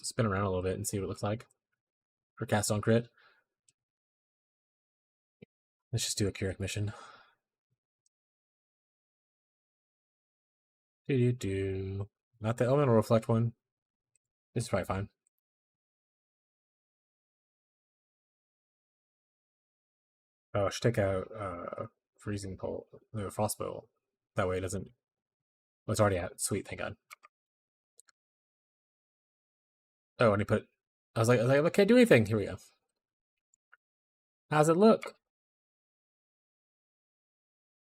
spin around a little bit and see what it looks like for Cast on Crit. Let's just do a Keurig mission. Not the elemental reflect one. This is probably fine. Oh, I should take out freezing pole, no, frostbolt. That way it doesn't. Well, it's already out. Sweet, thank God. Oh, and he put. I was like, I can't do anything. Here we go. How's it look?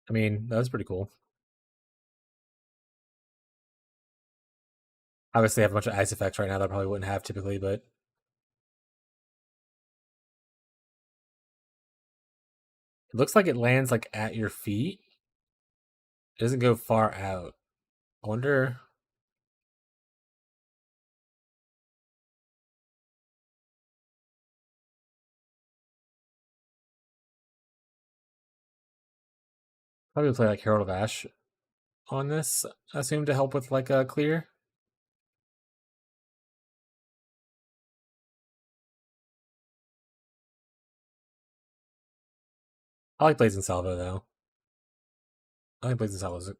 I mean, that was pretty cool. Obviously, I have a bunch of ice effects right now that I probably wouldn't have typically, but it looks like it lands like at your feet. It doesn't go far out. I wonder. Probably play like Herald of Ash on this, I assume to help with like a clear. I like Blazing Salvo though. I think Blazing Salvo is a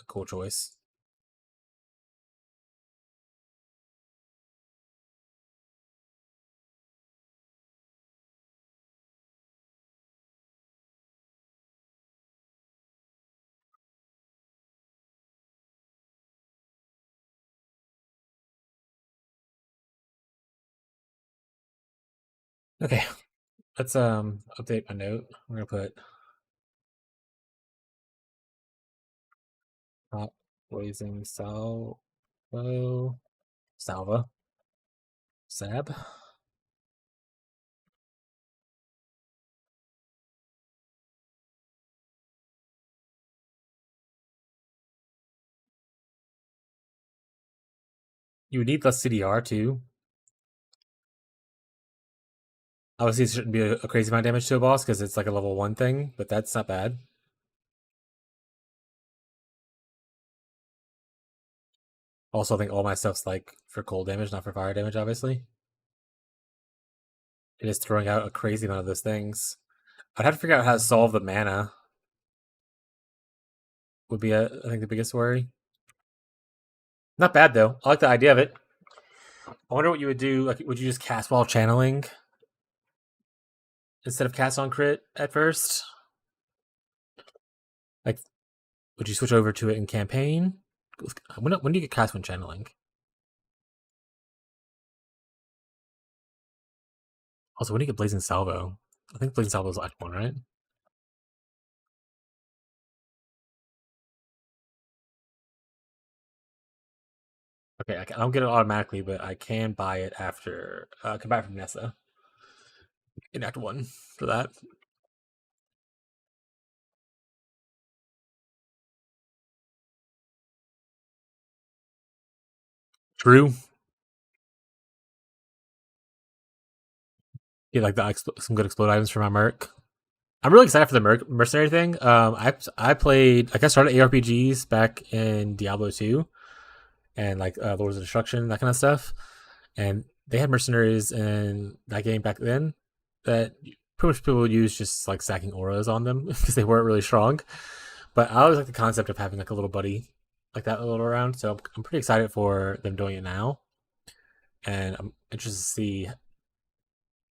cool choice. Okay, let's update my note. We're gonna put Blazing Salvo Salva Sab. You would need less CDR too. Obviously, it shouldn't be a crazy amount of damage to a boss because it's like a level 1 thing, but that's not bad. Also, I think all my stuff's like for cold damage, not for fire damage, obviously. It is throwing out a crazy amount of those things. I'd have to figure out how to solve the mana. Would be, I think, the biggest worry. Not bad, though. I like the idea of it. I wonder what you would do. Like, would you just cast while channeling instead of cast on crit at first? Like, would you switch over to it in campaign? When do you get cast when channeling? Also, when do you get Blazing Salvo? I think Blazing Salvo is Act 1, right? Okay, I don't get it automatically, but I can buy it after. I can buy it from Nessa in Act 1 for that. True. Get like some good explode items for my merc. I'm really excited for the mercenary thing. I played. Like I started ARPGs back in Diablo 2, and like Lords of Destruction, that kind of stuff. And they had mercenaries in that game back then that pretty much people would use just like stacking auras on them because they weren't really strong. But I always like the concept of having like a little buddy like that little around. So I'm pretty excited for them doing it now, and I'm interested to see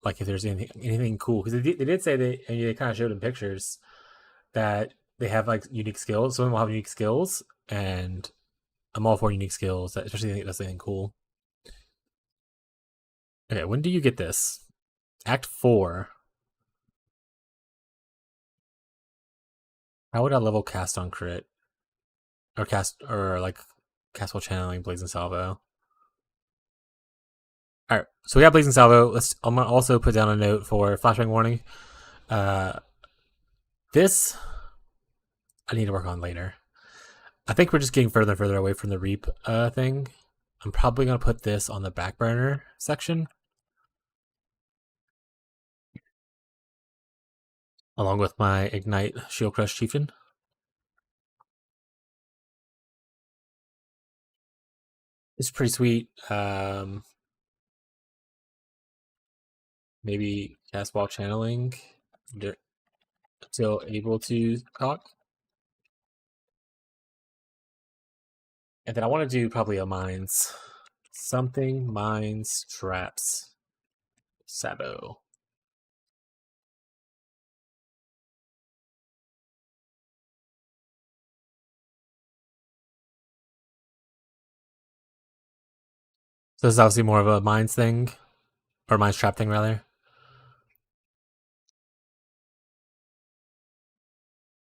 like if there's anything cool because they did say they kind of showed in pictures that they have like unique skills. Some of them will have unique skills, and I'm all for unique skills, especially if that's anything cool. Okay, when do you get this? Act 4. How would I level cast on crit? Or cast while channeling Blazing Salvo? Alright, so we got Blazing Salvo. I'm gonna also put down a note for flashbang warning. This I need to work on later. I think we're just getting further and further away from the Reap thing. I'm probably gonna put this on the back burner section. Along with my Ignite Shield Crush Chieftain. It's pretty sweet. Maybe cast while channeling until able to cock. And then I want to do probably a mines. Something mines traps. Sabo. So this is obviously more of a mines thing. Or mines trap thing rather.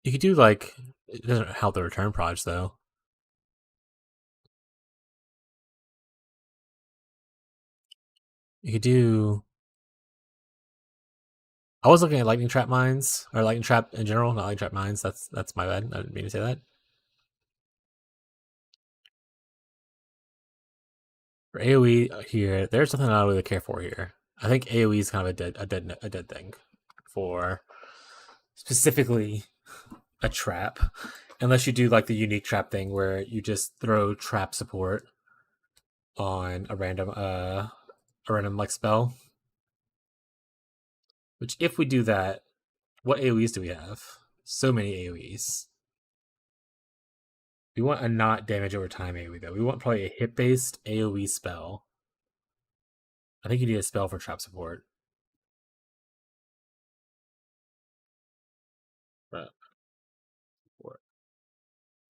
You could do like it doesn't help the return proj though. You could do I was looking at lightning trap mines or lightning trap in general, not lightning trap mines. That's my bad. I didn't mean to say that. For AoE here, there's something I don't really care for here. I think AoE is kind of a dead thing for specifically a trap, unless you do like the unique trap thing where you just throw trap support on a random like spell. Which if we do that, What AoEs do we have? So many AoEs. We want a not damage over time AoE though. We want probably a hit-based AoE spell. I think you need a spell for trap support.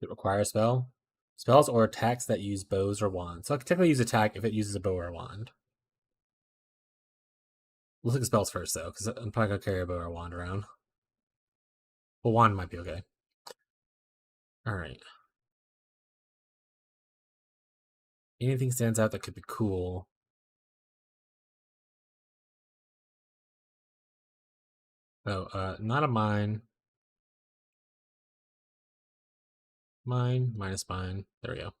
It requires a spell. Spells or attacks that use bows or wands. So I can technically use attack if it uses a bow or a wand. We'll look at spells first though, because I'm probably gonna carry a bow or a wand around. Well, wand might be okay. Alright. Anything stands out that could be cool. Oh, not a mine. Mine, minus mine. There we go.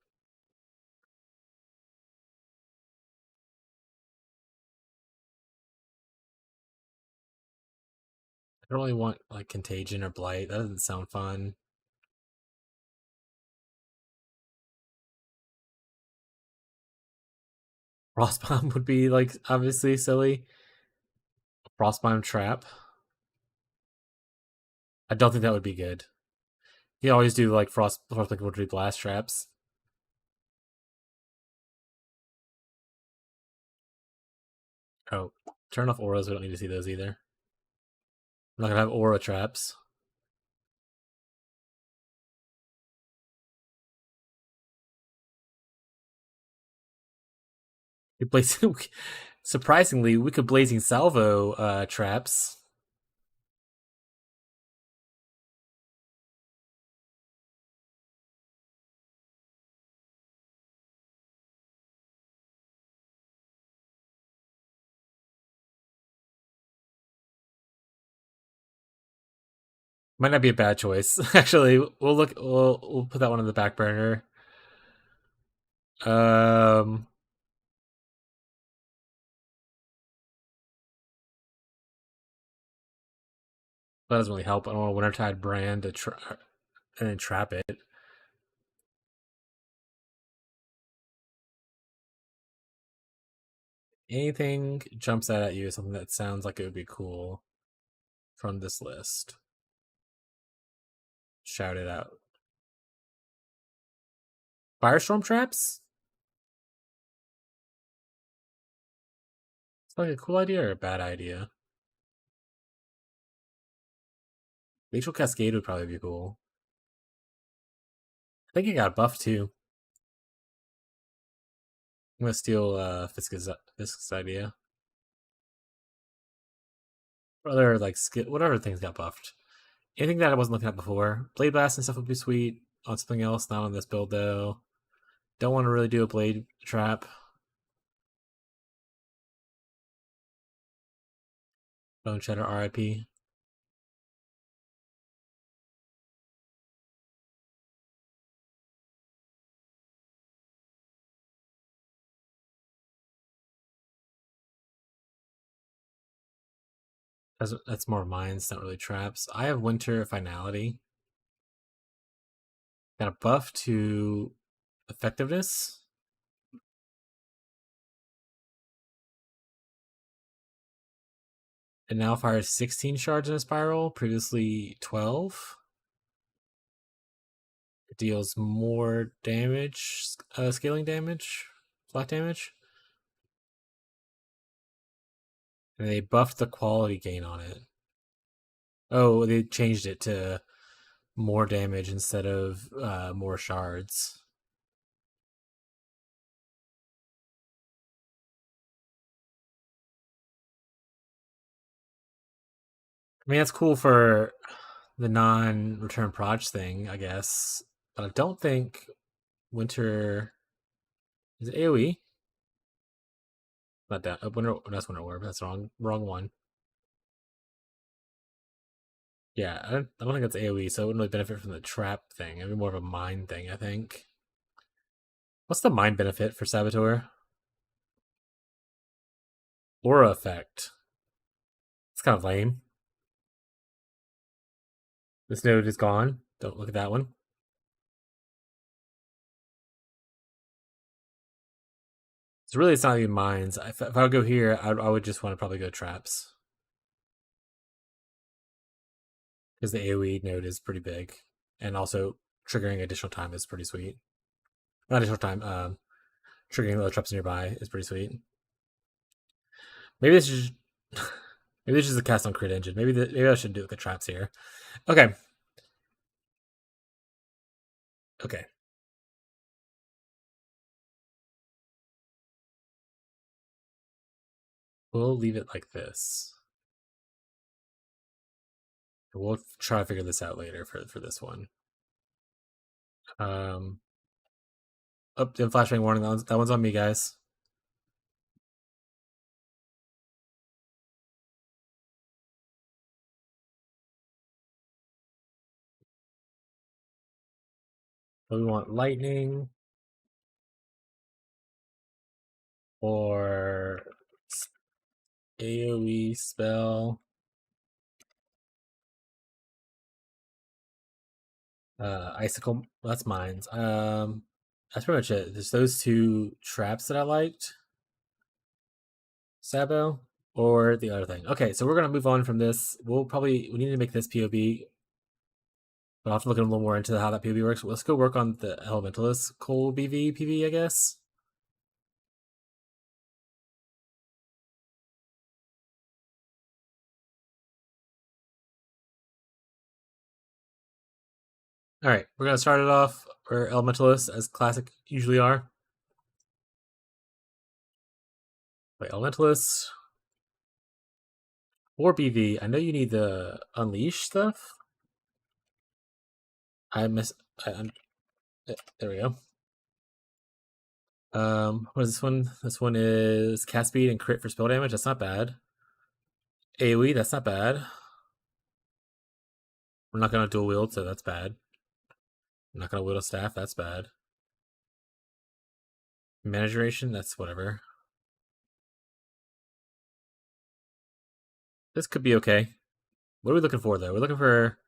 I don't really want like contagion or blight. That doesn't sound fun. Frostbomb would be like obviously silly. Frostbomb trap. I don't think that would be good. You always do like frostbomb would be blast traps. Oh, turn off auras. We don't need to see those either. I'm not gonna have aura traps. Surprisingly, we could blazing salvo traps. Might not be a bad choice. Actually, we'll look. We'll put that one on the back burner. That doesn't really help. I don't want a Wintertide brand to and then trap it. Anything jumps out at you is something that sounds like it would be cool from this list. Shout it out. Firestorm traps? It's like a cool idea or a bad idea. Glacial Cascade would probably be cool. I think it got buffed too. I'm gonna steal Fisk's idea. What other like whatever things got buffed. Anything that I wasn't looking at before. Blade Blast and stuff would be sweet on something else, not on this build though. Don't want to really do a blade trap. Bone Shatter RIP. That's more mines, not really traps. I have Winter Finality. Got a buff to effectiveness. It now fires 16 shards in a spiral, previously 12. It deals more damage, scaling damage, flat damage. And they buffed the quality gain on it. Oh, they changed it to more damage instead of more shards. I mean, that's cool for the non-return proj thing, I guess. But I don't think Winter is it AoE. Not that. That's Winter Orb. That's wrong. Wrong one. Yeah, I don't think that's AoE, so it wouldn't really benefit from the trap thing. It'd be more of a mine thing, I think. What's the mine benefit for Saboteur? Aura effect. It's kind of lame. This node is gone. Don't look at that one. So really, it's not even mines. If I would go here, I would just want to probably go traps. because the AoE node is pretty big, and also triggering additional time is pretty sweet. Not additional time, triggering other traps nearby is pretty sweet. Maybe this is maybe this is a cast on crit engine. Maybe I should do the traps here. Okay. Okay. We'll leave it like this. We'll try to figure this out later for this one. Oh, the flashbang warning. That one's on me, guys. So we want lightning or AoE spell. Icicle. That's mine. That's pretty much it. There's those two traps that I liked. Sabo or the other thing. Okay, so we're gonna move on from this. We need to make this POB. But I'll have to look a little more into how that POB works. Let's go work on the Elementalist Coal BV PV, I guess. Alright, we're gonna start it off where Elementalists, as classic usually are. Wait, Elementalists or BV. I know you need the Unleash stuff. There we go. What is this one? This one is cast speed and crit for spell damage. That's not bad. AoE, that's not bad. We're not gonna dual wield, so that's bad. I'm not gonna wield a staff, that's bad. Manageration, that's whatever. This could be okay. What are we looking for, though? We're looking for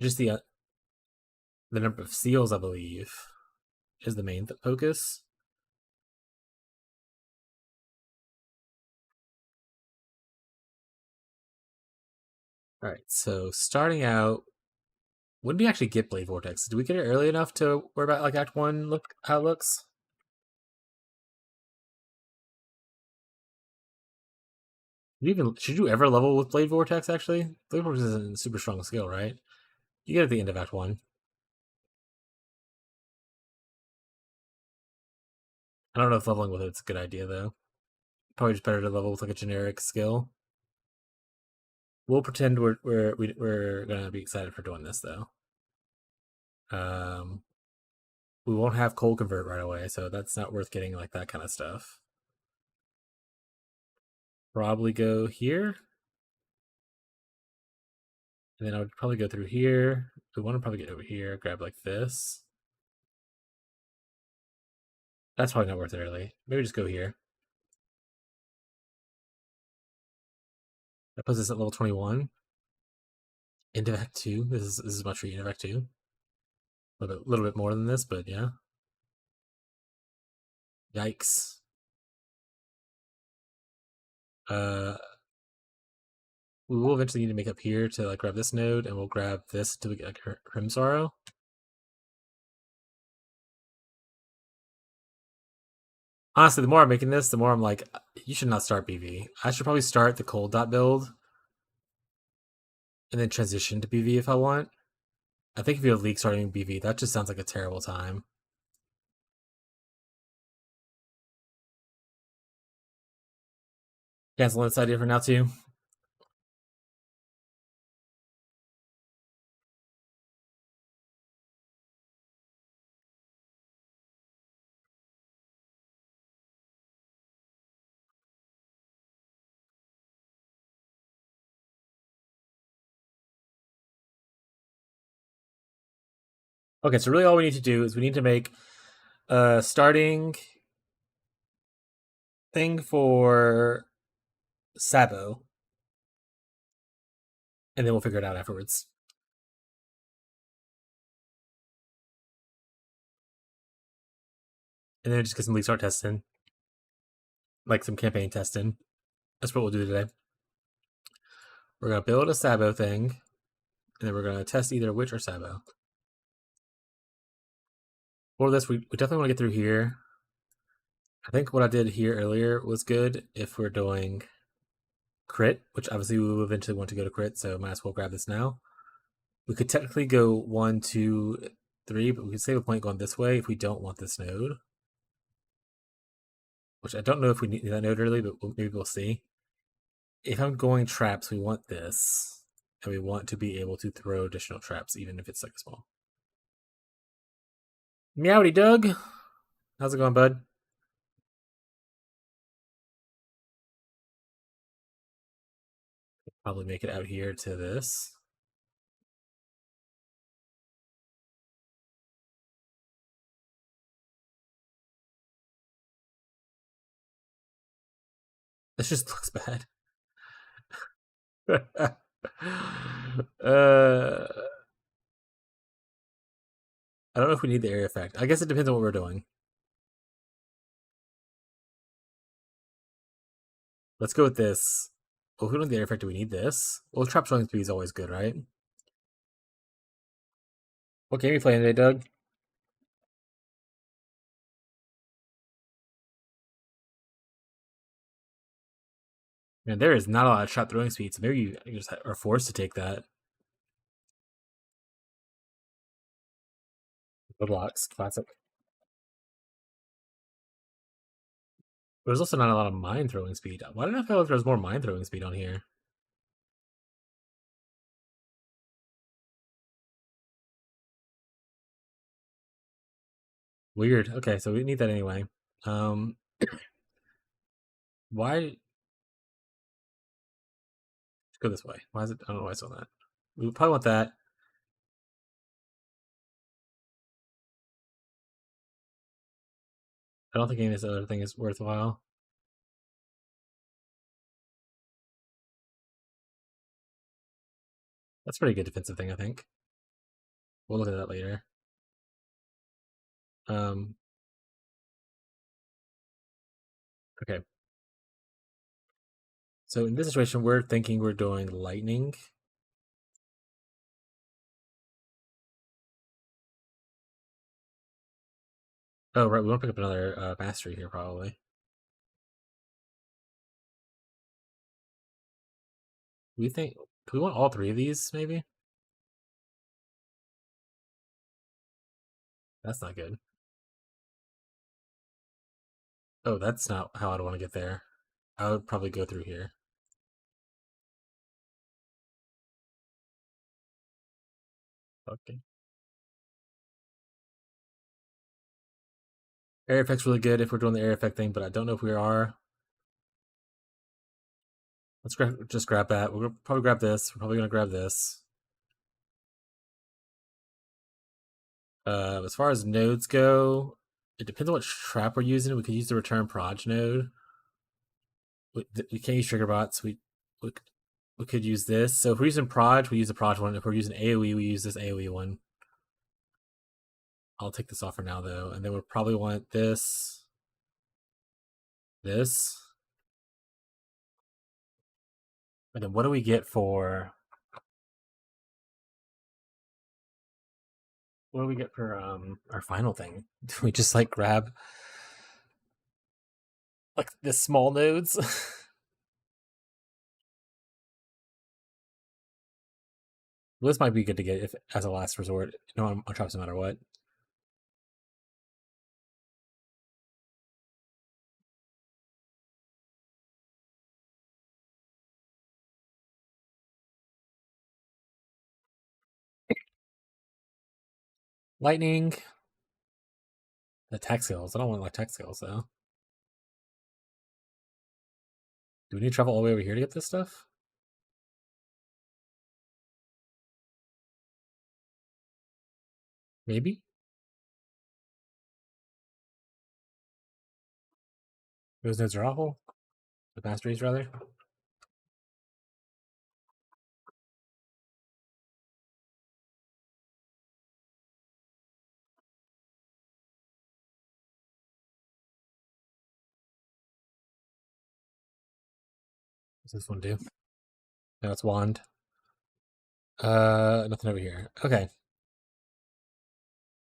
just the number of seals, I believe, is the main focus. All right, so starting out, when do we actually get Blade Vortex? Do we get it early enough to worry about like Act 1 how it looks? Should you ever level with Blade Vortex, actually? Blade Vortex isn't a super strong skill, right? You get it at the end of Act 1. I don't know if leveling with it's a good idea, though. Probably just better to level with like a generic skill. We'll pretend we're gonna be excited for doing this, though. We won't have coal convert right away, so that's not worth getting like that kind of stuff. Probably go here. And then I would probably go through here. We want to probably get over here, grab like this. That's probably not worth it early. Maybe just go here. That puts us at level 21. Into Act 2. This is much for Act 2. A little bit more than this, but yeah. Yikes. We will eventually need to make up here to like grab this node, and we'll grab this to get like Crim Sorrow. Honestly, the more I'm making this, the more I'm like, you should not start BV. I should probably start the cold dot build and then transition to BV if I want. I think if you have League starting BV, that just sounds like a terrible time. Cancel this idea for now too. Okay, so really all we need to do is we need to make a starting thing for Sabo. And then we'll figure it out afterwards. And then just get some League Start testing. Like some campaign testing. That's what we'll do today. We're gonna build a Sabo thing, and then we're gonna test either Witch or Sabo. For this, we definitely want to get through here. I think what I did here earlier was good if we're doing crit, which obviously we will eventually want to go to crit, so might as well grab this now. We could technically go 1, 2, 3, but we could save a point going this way if we don't want this node. Which I don't know if we need that node early, but maybe we'll see. If I'm going traps, we want this. And we want to be able to throw additional traps, even if it's like small. Meowdy Doug! How's it going, bud? Probably make it out here to this. This just looks bad. I don't know if we need the area effect. I guess it depends on what we're doing. Let's go with this. Well, if we don't need the area effect, do we need this? Well, trap showing speed is always good, right? What game are you playing today, Doug? Man, there is not a lot of trap throwing speed, so maybe you just are forced to take that. The blocks, classic. There's also not a lot of mine throwing speed. Why did I feel like there's more mine throwing speed on here? Weird. Okay, so we need that anyway. Why? Let's go this way. Why is it? I don't know why it's on that. We probably want that. I don't think any of this other thing is worthwhile. That's a pretty good defensive thing, I think. We'll look at that later. Okay. So in this situation, we're thinking we're doing lightning. Oh, right. We want to pick up another mastery here, probably. We think. Do we want all three of these, maybe? That's not good. Oh, that's not how I'd want to get there. I would probably go through here. Okay. Air effect's really good if we're doing the air effect thing, but I don't know if we are. Let's just grab that. We'll probably grab this. We're probably going to grab this. As far as nodes go, it depends on what trap we're using. We could use the return proj node. We can't use trigger bots. We could use this. So if we're using proj, we use the proj one. If we're using AoE, we use this AoE one. I'll take this off for now, though. And then we'll probably want this. This. And then what do we get for... What do we get for our final thing? Do we just like grab like the small nodes? This might be good to get if as a last resort. No, on traps no matter what. Lightning. The attack skills. I don't want like attack skills though. Do we need to travel all the way over here to get this stuff? Maybe? Those nodes are awful. The masteries, rather. What's this one do? No, it's wand. Nothing over here. Okay.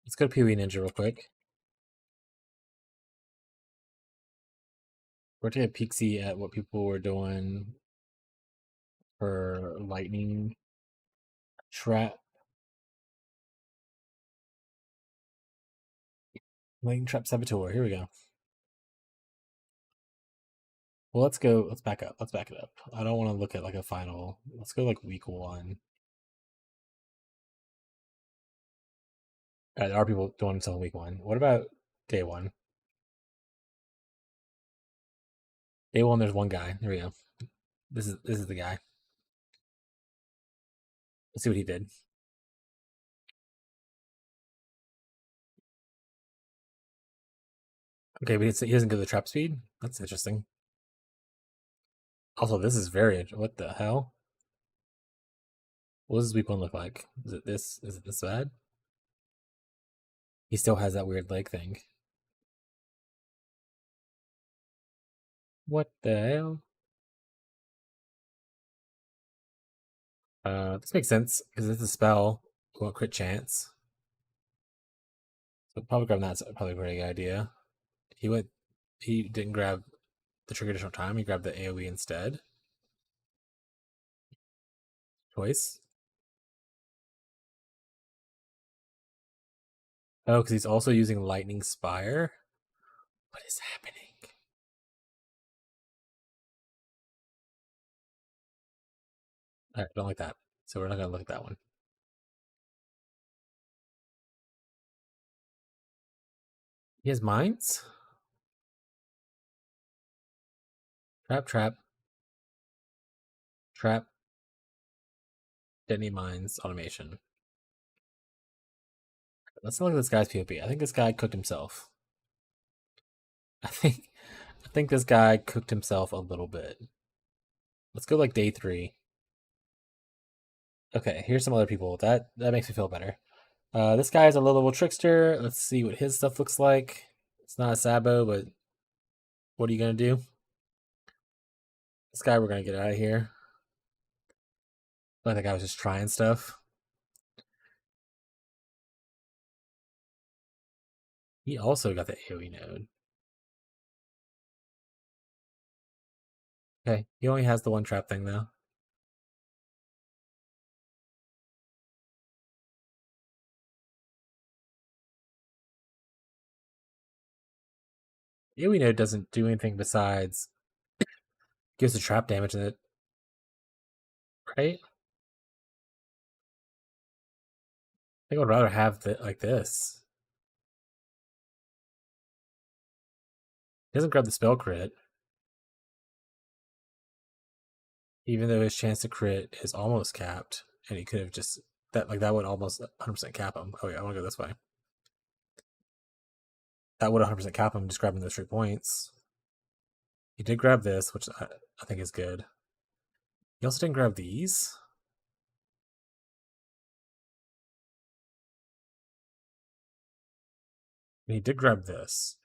Let's go to POE Ninja real quick. We're taking a peek-see at what people were doing for lightning trap. Lightning trap saboteur. Here we go. Well, let's go. Let's back up. Let's back it up. I don't want to look at like a final. Let's go like week 1. There are people doing until week 1. What about day 1? Day 1, there's one guy. Here we go. This is the guy. Let's see what he did. Okay, but he doesn't go the trap speed. That's interesting. Also, this is very. What the hell? What does week 1 look like? Is it this? Is it this bad? He still has that weird leg thing. What the hell? This makes sense because it's a spell. Well, crit chance. So probably grabbing that's probably a pretty good idea. He didn't grab the trigger additional time. He grabbed the AoE instead. Choice. Oh, because he's also using Lightning Spire. What is happening? Alright, don't like that. So we're not gonna look at that one. He has mines? Trap, trap. Trap. Detonate mines, automation. Let's look at this guy's POB. I think this guy cooked himself. I think this guy cooked himself a little bit. Let's go like day 3. Okay, here's some other people. That makes me feel better. This guy is a low-level trickster. Let's see what his stuff looks like. It's not a Sabo, but what are you gonna do? This guy, we're gonna get out of here. I think I was just trying stuff. He also got the AoE node. Okay, he only has the one trap thing though. AoE node doesn't do anything besides gives the trap damage in it, right? I think I would rather have the like this. He doesn't grab the spell crit, even though his chance to crit is almost capped, and he could have just that would almost 100% cap him. Oh yeah, I want to go this way. That would 100% cap him, just grabbing those 3 points. He did grab this, which I think is good. He also didn't grab these. And he did grab this.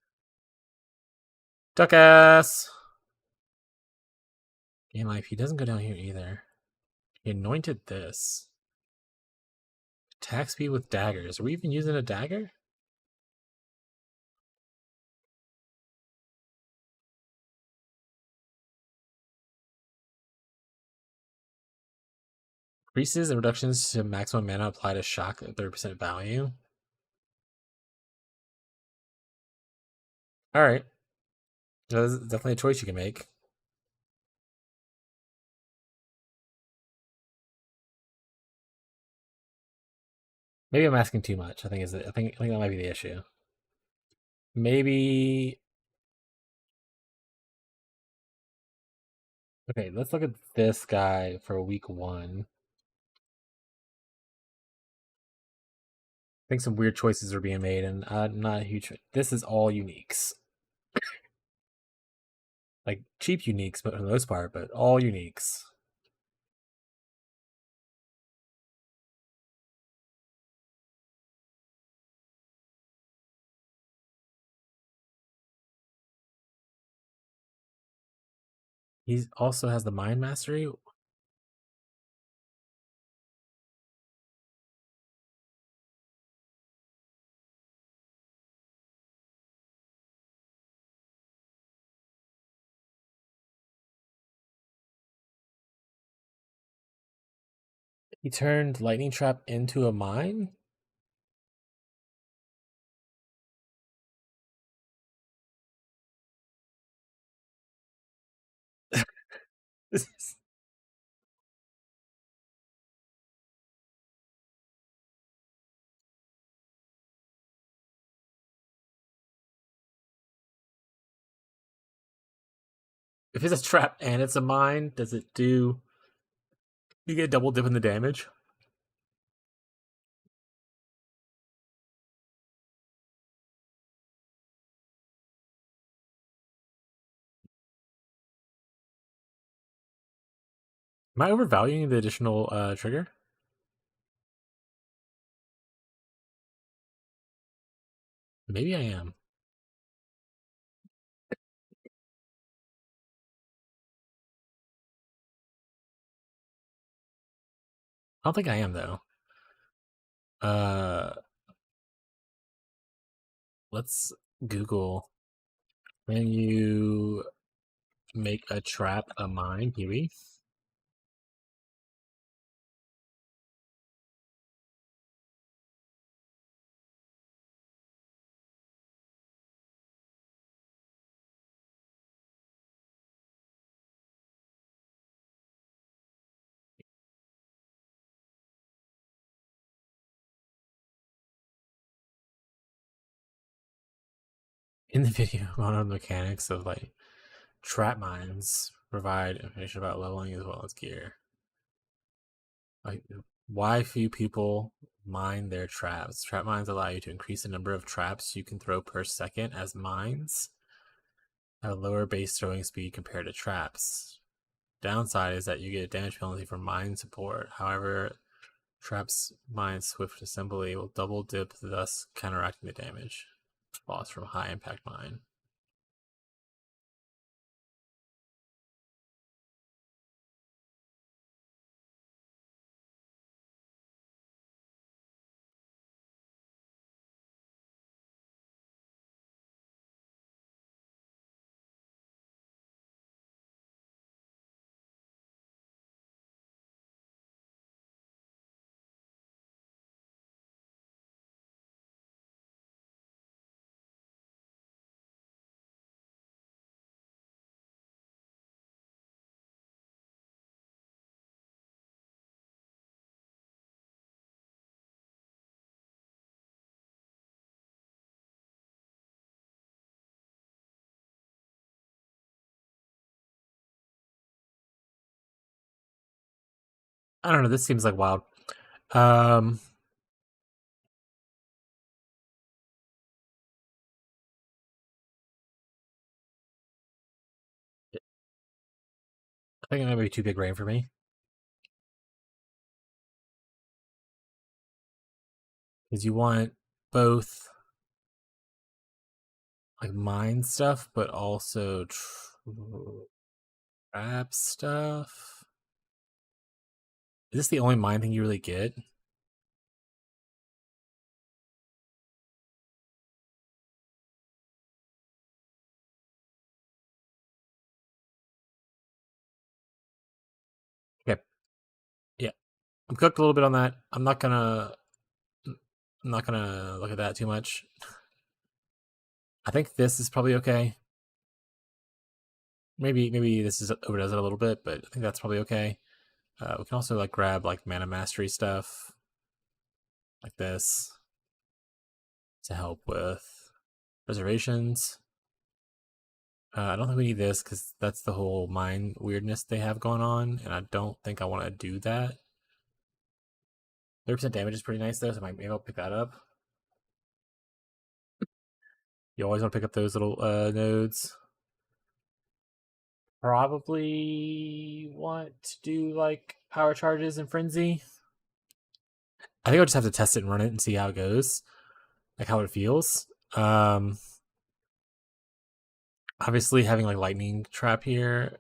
Duck ass! Game life, he doesn't go down here either. He anointed this. Attack speed with daggers. Are we even using a dagger? Increases and reductions to maximum mana apply to shock at 30% value. Alright. That's definitely a choice you can make. Maybe I'm asking too much. I think that might be the issue. Maybe. Okay, let's look at this guy for week 1. I think some weird choices are being made, and I'm not a huge. This is all uniques. Like cheap uniques, but for the most part, but all uniques. He also has the mind mastery. He turned lightning trap into a mine? If it's a trap and it's a mine, does it do... You get a double dip in the damage? Am I overvaluing the additional trigger? Maybe I am. I don't think I am, though. Let's Google. Can you make a trap a mine, Huey? In the video, one of the mechanics of like trap mines provide information about leveling as well as gear. Like, why few people mine their traps? Trap mines allow you to increase the number of traps you can throw per second, as mines have a lower base throwing speed compared to traps. Downside is that you get a damage penalty for mine support. However, traps mine swift assembly will double dip, thus counteracting the damage lost from high impact mine. I don't know, this seems like wild. I think it might be too big rain for me. Because you want both like mine stuff, but also trap stuff. Is this the only mine thing you really get? Okay. Yeah. I'm cooked a little bit on that. I'm not gonna look at that too much. I think this is probably okay. Maybe this is overdoes it a little bit, but I think that's probably okay. We can also like grab like mana mastery stuff like this to help with reservations. I don't think we need this because that's the whole mine weirdness they have going on, and I don't think I want to do that. 30% damage is pretty nice though, so maybe I'll pick that up. You always want to pick up those little nodes. Probably want to do like power charges and frenzy. I think I'll just have to test it and run it and see how it goes, like how it feels. Obviously having like lightning trap here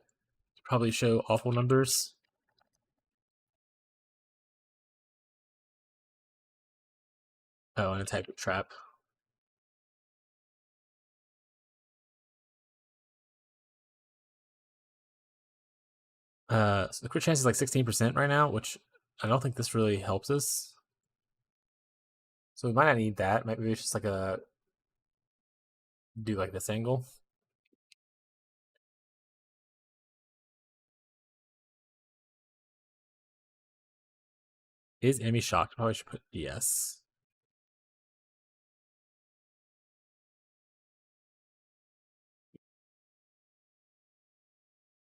probably show awful numbers. Oh, and a type of trap. So the crit chance is like 16% right now, which I don't think this really helps us. So we might not need that. Maybe it's just like do like this angle. Is enemy shocked? Probably should put yes.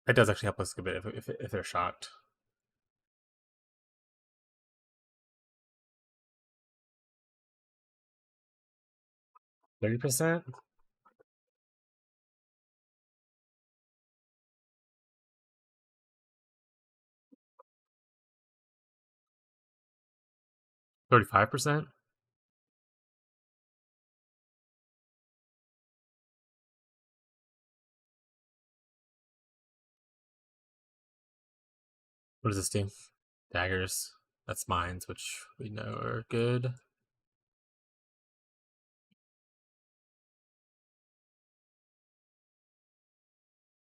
That does actually help us a bit if they're shocked. %? 35%? What does this do? Daggers. That's mines, which we know are good.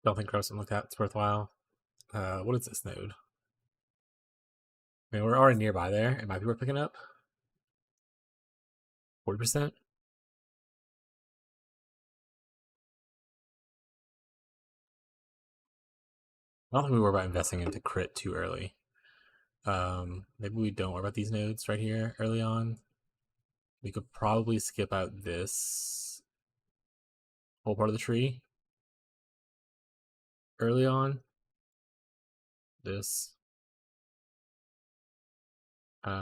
Don't think something like that's worthwhile. What is this node? I mean, we're already nearby there. It might be worth picking up. 40%? I don't think we worry about investing into crit too early. Maybe we don't worry about these nodes right here early on. We could probably skip out this whole part of the tree early on. This. Sure.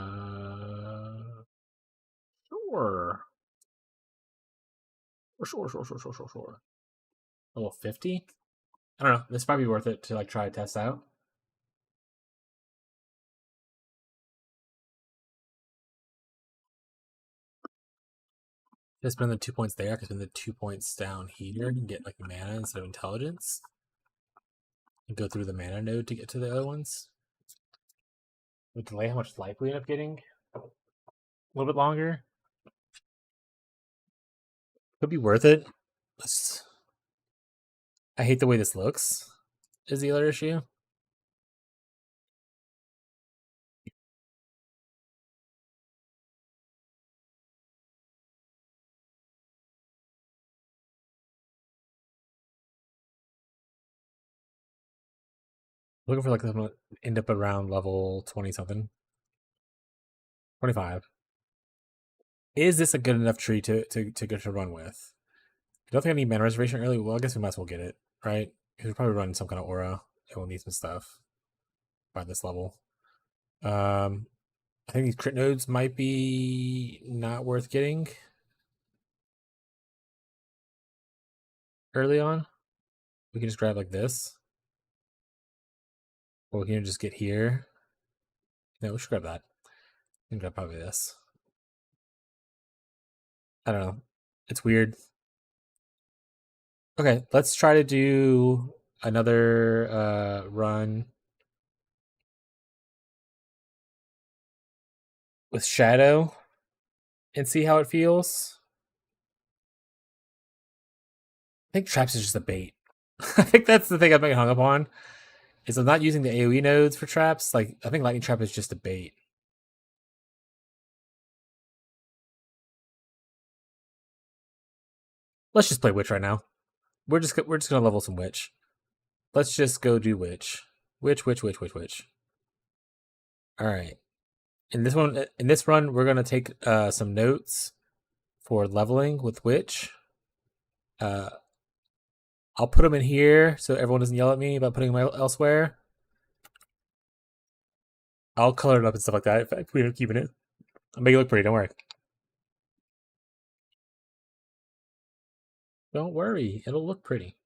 Sure. Level 50? I don't know. This might be worth it to like try to test out. Just spend the 2 points there. I can spend the 2 points down here and get like mana instead of intelligence. And go through the mana node to get to the other ones. Would delay how much life we end up getting a little bit longer. Could be worth it. I hate the way this looks, is the other issue. Looking for like I'm gonna end up around level 20 something. 25. Is this a good enough tree to get to run with? I don't think I need mana reservation early. Well, I guess we might as well get it, right? Because we'll probably run some kind of aura. And we'll need some stuff by this level. I think these crit nodes might be not worth getting early on. We can just grab like this. Or we can just get here. No, we should grab that. We can grab probably this. I don't know. It's weird. Okay, let's try to do another run with Shadow and see how it feels. I think Traps is just a bait. I think that's the thing I'm getting hung up on. Is I'm not using the AoE nodes for traps. Like I think Lightning Trap is just a bait. Let's just play Witch right now. We're just gonna level some Witch. Let's just go do Witch. Witch. All right. In this run, we're gonna take some notes for leveling with Witch. I'll put them in here so everyone doesn't yell at me about putting them elsewhere. I'll color it up and stuff like that if we end up keeping it. I'll make it look pretty, don't worry. Don't worry, it'll look pretty.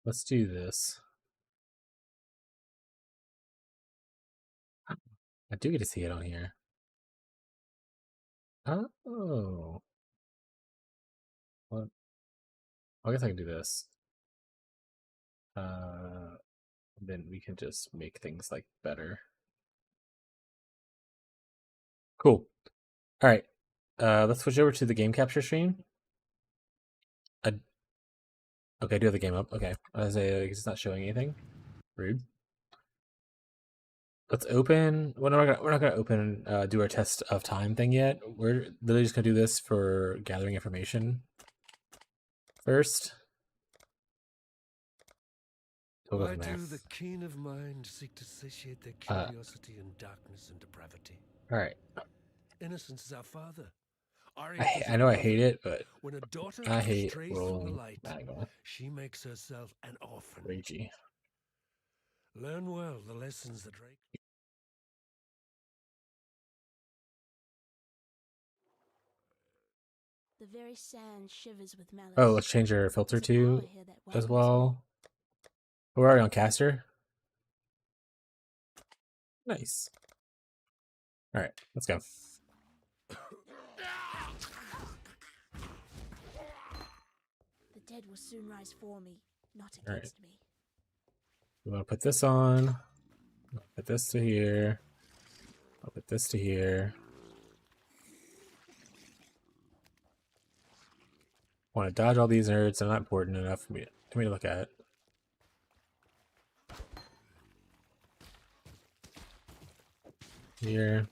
Let's do this. I do get to see it on here. Oh. What? I guess I can do this. Then we can just make things like better. Cool. All right. Let's switch over to the game capture screen. Okay, I do have the game up. Okay, I was it's not showing anything. Rude. Let's open. We're not gonna open do our test of time thing yet. We're literally just gonna do this for gathering information first. We'll Why do the keen of mind seek to satiate their curiosity in darkness and depravity? All right. Innocence is our father. I know I hate it, but when a daughter I hate strays from the rolling light, magma. she makes herself an orphan. Ragey. Learn well the lessons that Drake. The very sand shivers with malice. Oh, let's change our filter to as well. We're already on caster. Nice. All right, let's go. The dead will soon rise for me, not against me. We want to put this on. Put this to here. I'll put this to here. Want to dodge all these nerds. They're not important enough for me to look at. Here.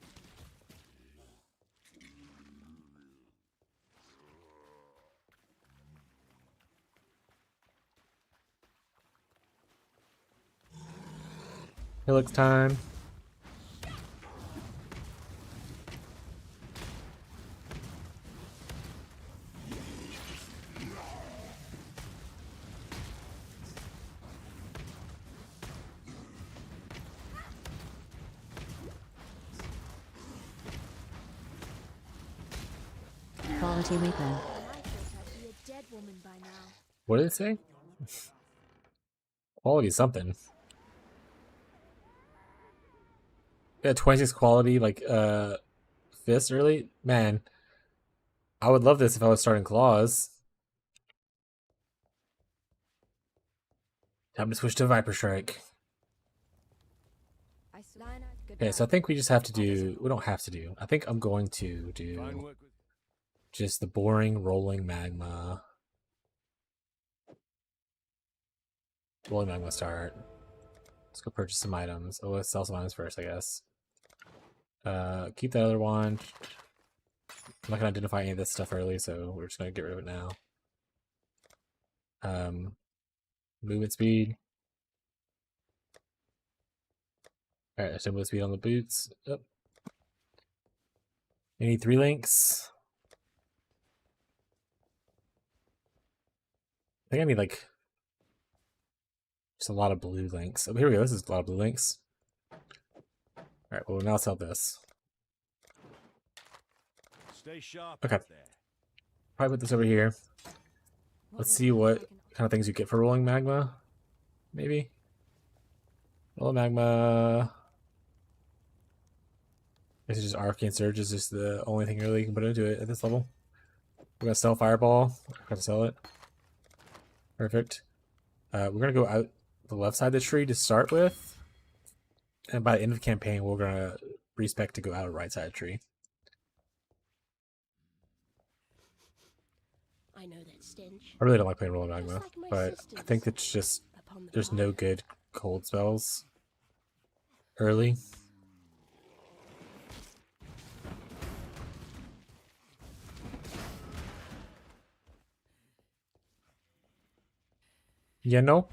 Helix time. Quality weapon. What did it say? Quality something. Yeah, 26 quality, like, fist early? Man, I would love this if I was starting claws. Time to switch to Viper Strike. Okay, so I think we just have to do... We don't have to do. I think I'm going to do just the boring rolling magma. Rolling magma start. Let's go purchase some items. Oh, let's sell some items first, I guess. Keep that other one. I'm not gonna identify any of this stuff early, so we're just gonna get rid of it now. Movement speed. Alright, there's no movement speed on the boots. Oh. We need 3 links. I think I need like just a lot of blue links. Oh, here we go. This is a lot of blue links. Alright, well, now sell this. Stay sharp. Okay. Probably put this over here. Let's see what kind of things you get for rolling magma. Maybe. Rolling magma. This is just Arcane Surge is just the only thing really you can put into it at this level. We're gonna sell Fireball. We're gonna sell it. Perfect. We're gonna go out the left side of the tree to start with. And by the end of the campaign, we're gonna respec to go out the right side of the tree. I know that stench. I really don't like playing Rolling Magma, but I think it's just there's no good cold spells early. You know?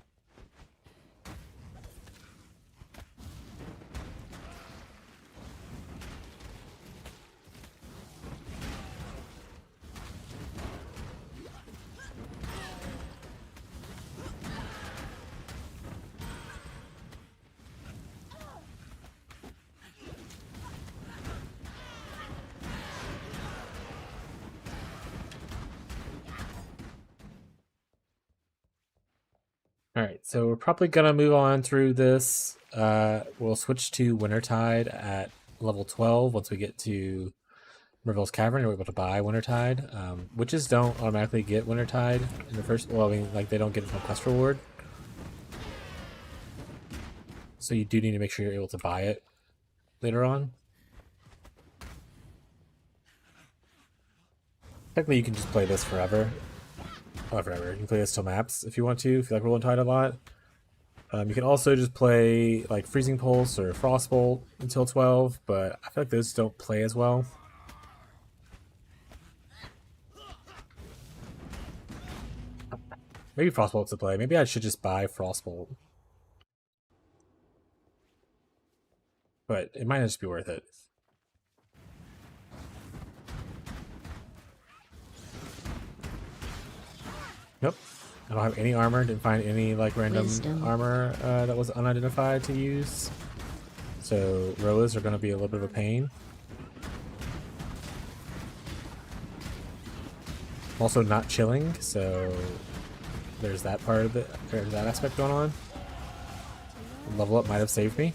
Alright, so we're probably gonna move on through this. We'll switch to Wintertide at level 12 once we get to Merville's Cavern, you're able to buy Wintertide. Witches don't automatically get Wintertide in the first. Well, I mean, like they don't get it from quest reward. So you do need to make sure you're able to buy it later on. Technically, you can just play this forever. Not forever. You can play this till maps if you want to, if you like Rolling Tide a lot. You can also just play like Freezing Pulse or Frostbolt until 12, but I feel like those don't play as well. Maybe Frostbolt's to play. Maybe I should just buy Frostbolt. But it might not just be worth it. Nope. I don't have any armor. Didn't find any like random armor that was unidentified to use. So Roas are going to be a little bit of a pain. I'm also not chilling, so there's that part of it. There's that aspect going on. Level up might have saved me.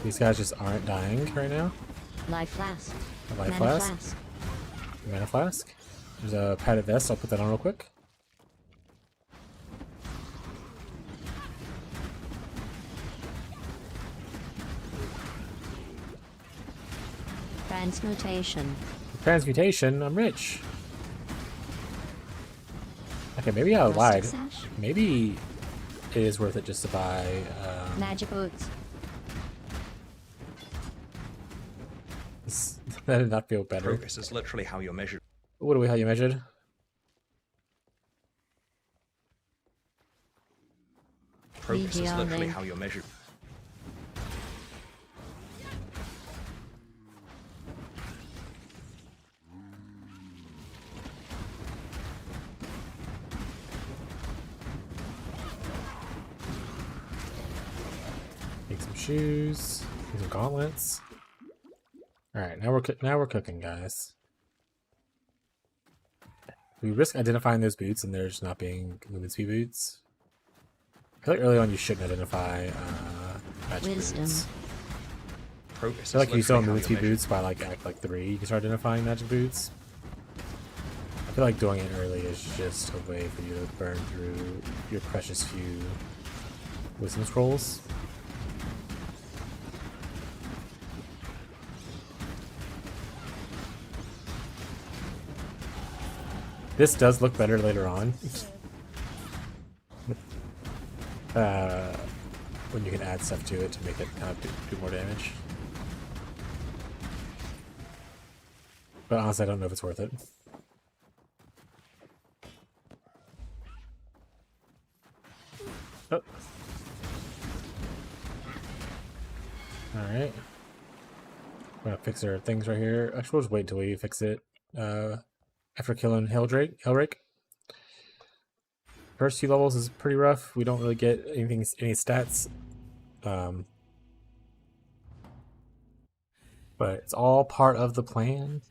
These guys just aren't dying right now. Life flask. A life flask. Mana flask. There's a padded vest. I'll put that on real quick. Transmutation. Transmutation. I'm rich. Okay, maybe I lied. Maybe it is worth it just to buy magic boots. That did not feel better. Progress is literally how you're measured. What do we have you measured? Progress is literally how you're measured. Take some shoes. Take some gauntlets. All right, now we're cooking, guys. We risk identifying those boots and there's not being movement speed boots. I feel like early on you shouldn't identify magic boots. Progress I feel like you saw movement speed boots by like Act like 3, you can start identifying magic boots. I feel like doing it early is just a way for you to burn through your precious few wisdom scrolls. This does look better later on. When you can add stuff to it to make it kind of do more damage. But honestly, I don't know if it's worth it. Oh. Alright. I'm gonna fix our things right here. Actually, we'll just wait until we fix it. After killing Hellrake. First few levels is pretty rough. We don't really get any stats. But it's all part of the plan.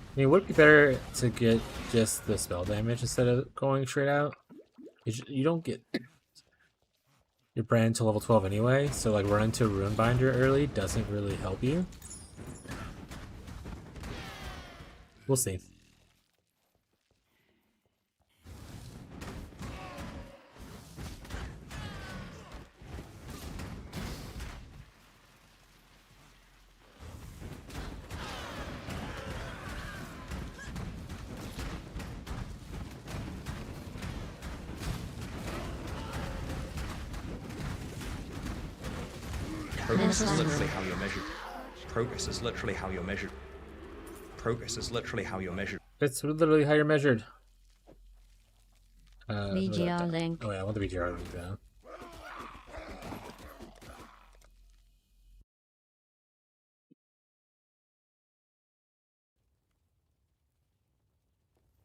I mean, would it be better to get just the spell damage instead of going straight out? You don't get your brand to level 12 anyway, so like run into Runebinder early doesn't really help you. We'll see. Progress is literally how you're measured. Progress is literally how you're measured. Progress is literally how you're measured. It's literally how you're measured. VGR link. Oh yeah, I want the VGR link down.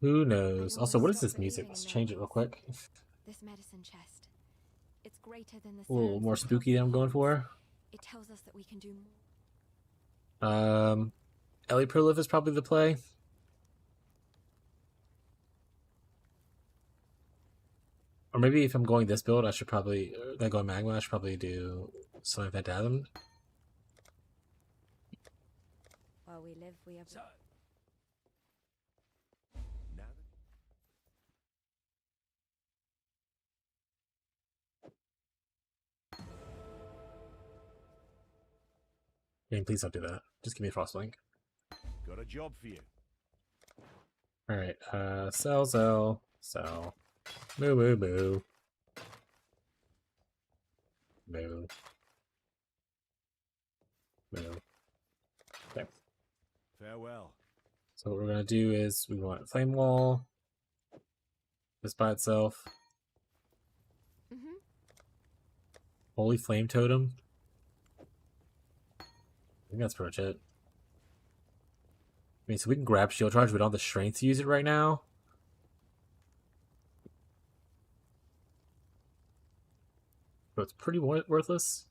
Who knows? Also, what is this music? Let's change it real quick. This medicine chest. It's greater than the A little sands more that spooky than I'm going for. It tells us that we can do more. Ellie Proliff is probably the play. Or maybe if I'm going this build, I should probably, then going Magma, I should probably do something like Phantasm. While we live, we have... Game, please don't do that. Just give me a Frostlink. Got a job for you. Alright, sell. Moo moo moo. Moo. Moo. Okay. Farewell. So what we're gonna do is we want Flame Wall. This by itself. Holy Flame Totem. I think that's pretty much it. I mean, so we can grab Shield Charge, we don't have the strength to use it right now. So it's pretty worthless.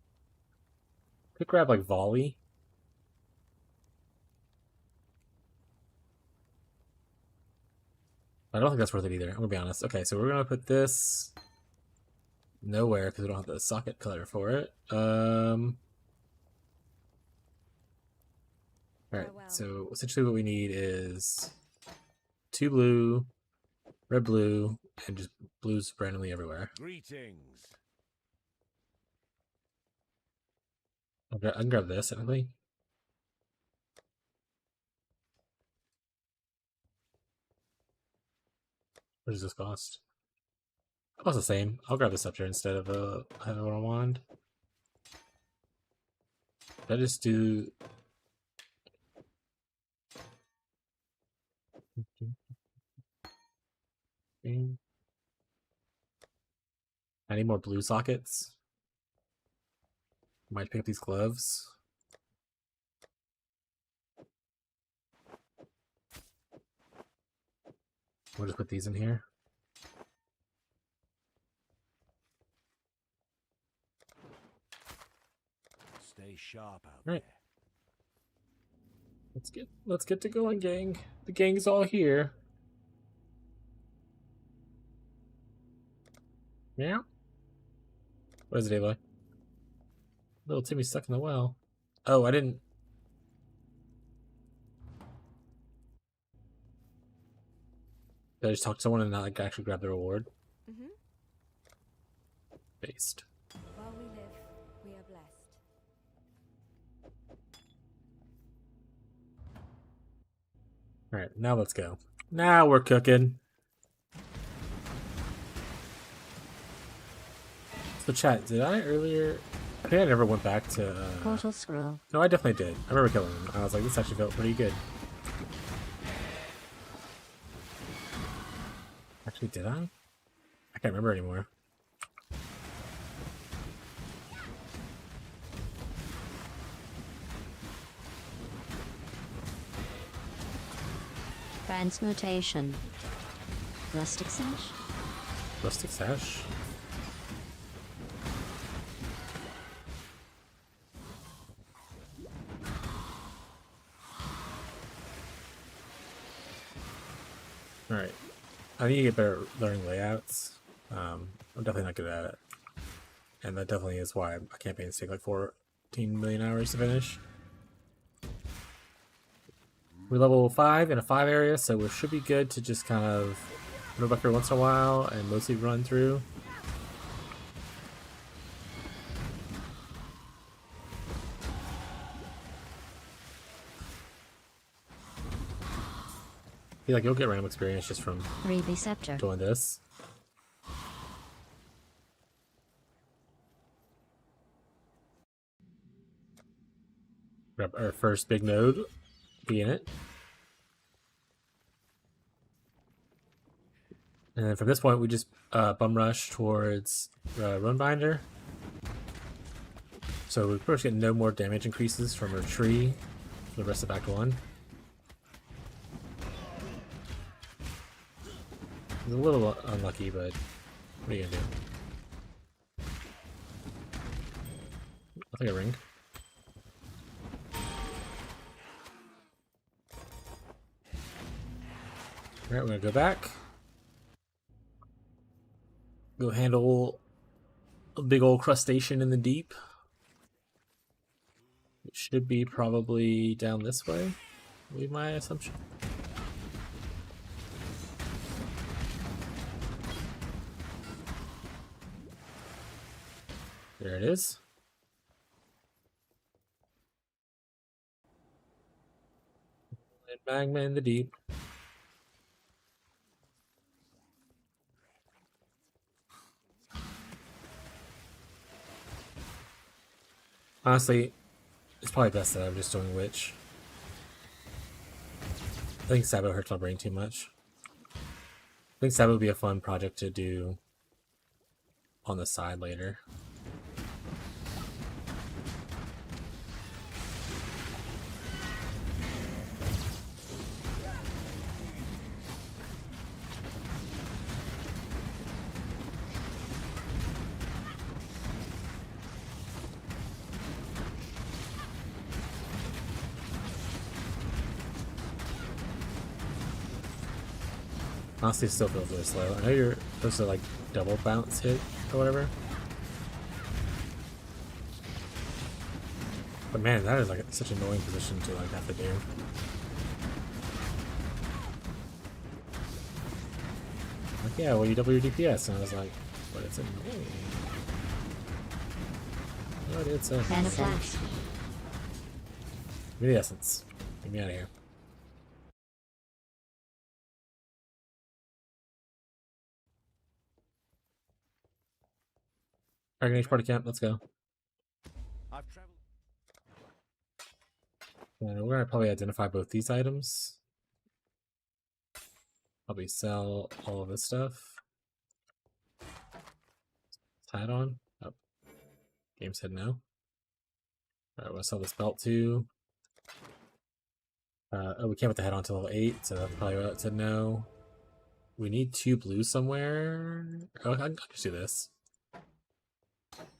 Could grab like Volley. I don't think that's worth it either, I'm gonna be honest. Okay, so we're gonna put this nowhere because we don't have the socket color for it. Alright, so essentially what we need is 2 blue, red blue, and just blues randomly everywhere. Greetings. Okay, I can grab this, technically. What does this cost? Costs the same. I'll grab the scepter instead of having one on wand. Did I just do... I need more blue sockets. Might pick up these gloves. We'll just put these in here. Stay sharp out All right. there. Let's get to going, gang. The gang's all here. Yeah. What is it, Aloy? Little Timmy's stuck in the well. Oh, I didn't. Did I just talk to someone and not like actually grab the reward? Based. While we live, we are blessed. Alright, now let's go. Now we're cooking. So chat, did I earlier... I think I never went back to... Portal scroll. No, I definitely did. I remember killing him. I was like, this actually felt pretty good. Actually, did I? I can't remember anymore. Transmutation. Rustic sash? Rustic sash? Alright. I need to get better at learning layouts. I'm definitely not good at it. And that definitely is why my campaigns take like 14 million hours to finish. We're level 5 in a 5 area, so we should be good to just kind of move up here once in a while and mostly run through. I feel like you'll get random experience just from 3B scepter. doing this. Grab our first big node. Be in it. And then from this point, we just bum rush towards Runebinder. So we pretty much get no more damage increases from our tree for the rest of Act 1. It's a little unlucky, but what are you gonna do? I'll take a ring. Alright, we're gonna go back. Go handle a big old crustacean in the deep. It should be probably down this way, would be my assumption. There it is. And magma in the deep. Honestly, it's probably best that I'm just doing Witch. I think Sabo hurts my brain too much. I think Sabo would be a fun project to do on the side later. Honestly, it still feels really slow. I know you're supposed to like double bounce hit or whatever. But man, that is like such an annoying position to like have to do. Like, yeah, well you double your DPS, and I was like, but it's annoying. But it's a And a flash. Give me the essence. Get me out of here. Dragon Age Party Camp, let's go. And we're gonna probably identify both these items. Probably sell all of this stuff. Hat on. Oh. Game said no. Alright, we'll sell this belt too. Oh, we can't put the head on until level 8, so that's probably what it said no. We need 2 blues somewhere. Oh, I can just do this.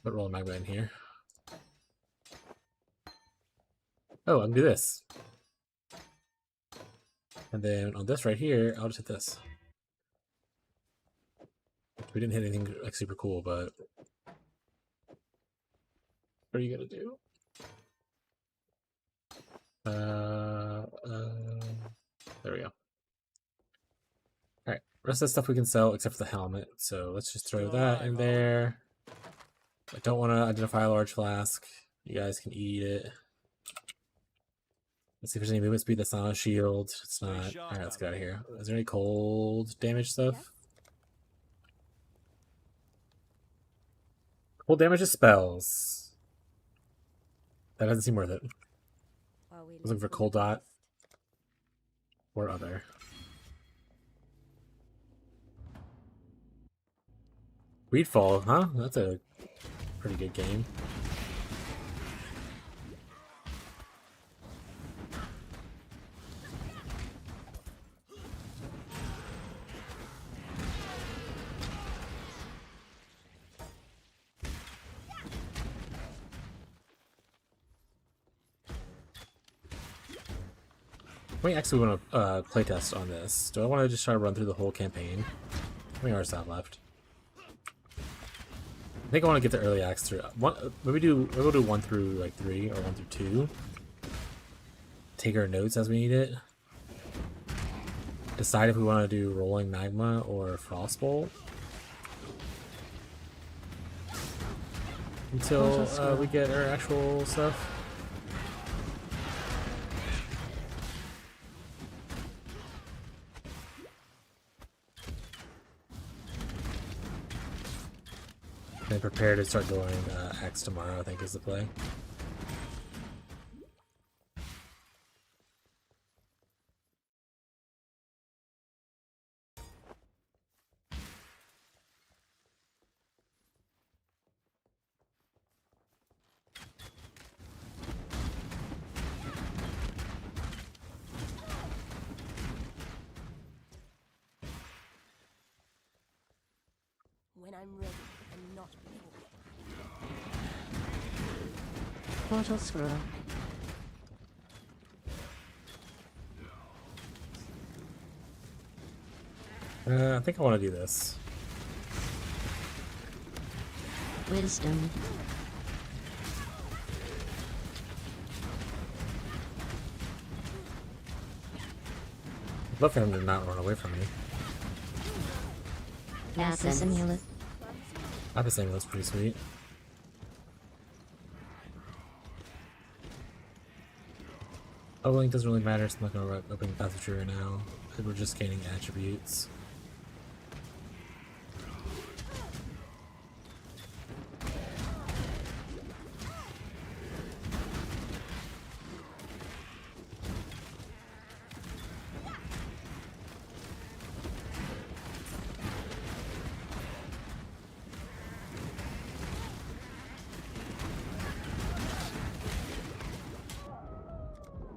Put roll magma in here. Oh, I can do this. And then on this right here, I'll just hit this. We didn't hit anything like super cool, but what are you gonna do? There we go. Alright, rest of the stuff we can sell except for the helmet, so let's just throw that in there. I don't want to identify a large flask. You guys can eat it. Let's see if there's any movement speed that's not on a shield. It's not. Alright, let's get out of here. Is there any cold damage stuff? Cold damage is spells. That doesn't seem worth it. I was looking for cold dot or other. Weedfall, huh? That's a pretty good game. We actually want to playtest on this. Do I want to just try to run through the whole campaign? How many hours do I have left? I think I want to get the early acts through. Maybe we'll do 1 through like 3 or 1 through 2. Take our notes as we need it. Decide if we want to do rolling magma or frostbolt. Until we get our actual stuff. And prepare to start going Axe tomorrow, I think is the play. When I'm ready, and not before. Portal scroll. I think I want to do this. Wisdom. I'd love for him to not run away from me. Lapis amulet. Lapis amulet's pretty sweet. Opening doesn't really matter, so I'm not going to open Pathology right now. We're just gaining attributes.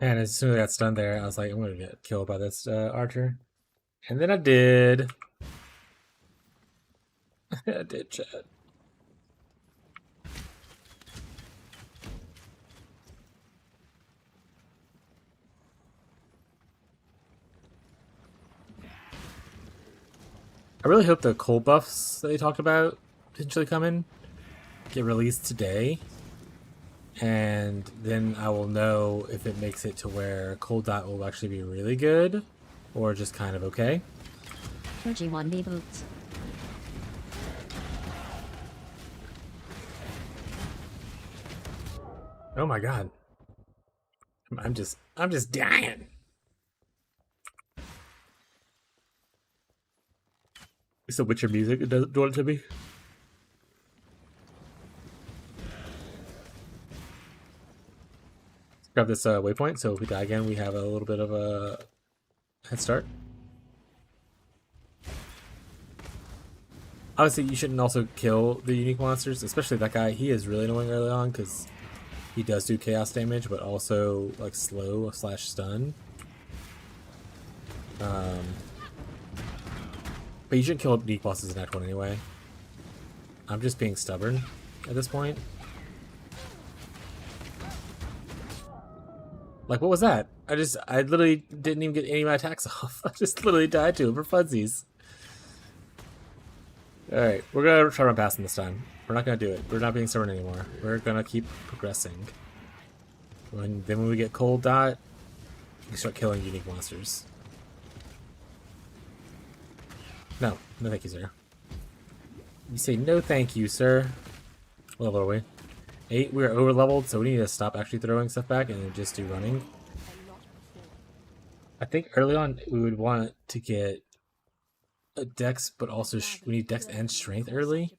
And as soon as I got stunned there, I was like, I'm gonna get killed by this archer. And then I did. I did, chat. I really hope the cold buffs that they talked about potentially come in, get released today. And then I will know if it makes it to where cold dot will actually be really good or just kind of okay. G1B boots. Oh my god. I'm just dying. It's the Witcher music, it doesn't do it to me. Grab this waypoint, so if we die again, we have a little bit of a head start. Obviously, you shouldn't also kill the unique monsters, especially that guy. He is really annoying early on because he does do chaos damage, but also like slow / stun. But you shouldn't kill unique bosses in Act 1 anyway. I'm just being stubborn at this point. Like, what was that? I literally didn't even get any of my attacks off. I just literally died to him for funsies. Alright, we're gonna try to run past him this time. We're not gonna do it. We're not being stubborn anymore. We're gonna keep progressing. Then when we get cold dot, we start killing unique monsters. No thank you, sir. You say no thank you, sir. What level are we? 8, we're over leveled, so we need to stop actually throwing stuff back and just do running. I think early on we would want to get a dex, but also we need dex and strength early.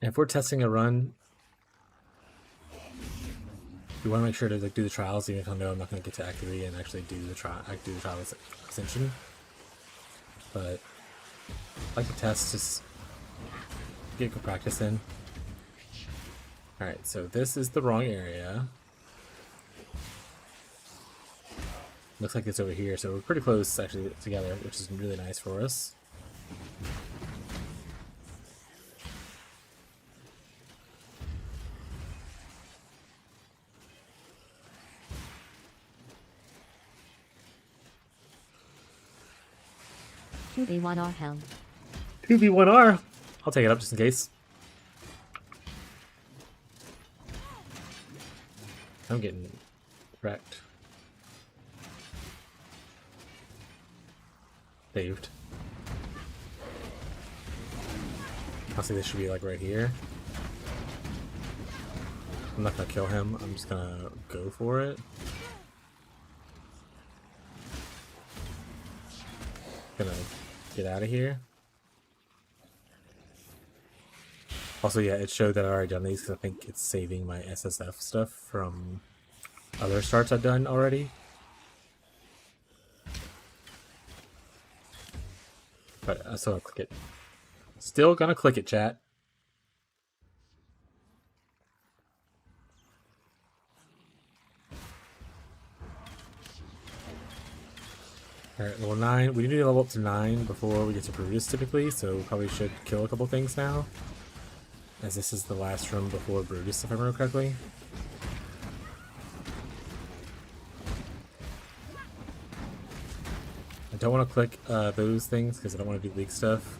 And if we're testing a run, we want to make sure to like do the trials, even if I know I'm not going to get to Act 3 and actually do the trial extension. But I like to test, just get good practice in. Alright, so this is the wrong area. Looks like it's over here, so we're pretty close actually together, which is really nice for us. V1R hell. 2v1R! I'll take it up just in case. I'm getting wrecked. Saved. Honestly, this should be like right here. I'm not gonna kill him, I'm just gonna go for it. Gonna get out of here. Also, yeah, it showed that I already done these because I think it's saving my SSF stuff from other starts I've done already. But I still gonna click it. Still gonna click it, chat. Alright, level 9. We need to level up to 9 before we get to Brutus typically, so we probably should kill a couple things now. As this is the last room before Brutus, if I remember correctly. I don't want to click those things because I don't want to do leak stuff.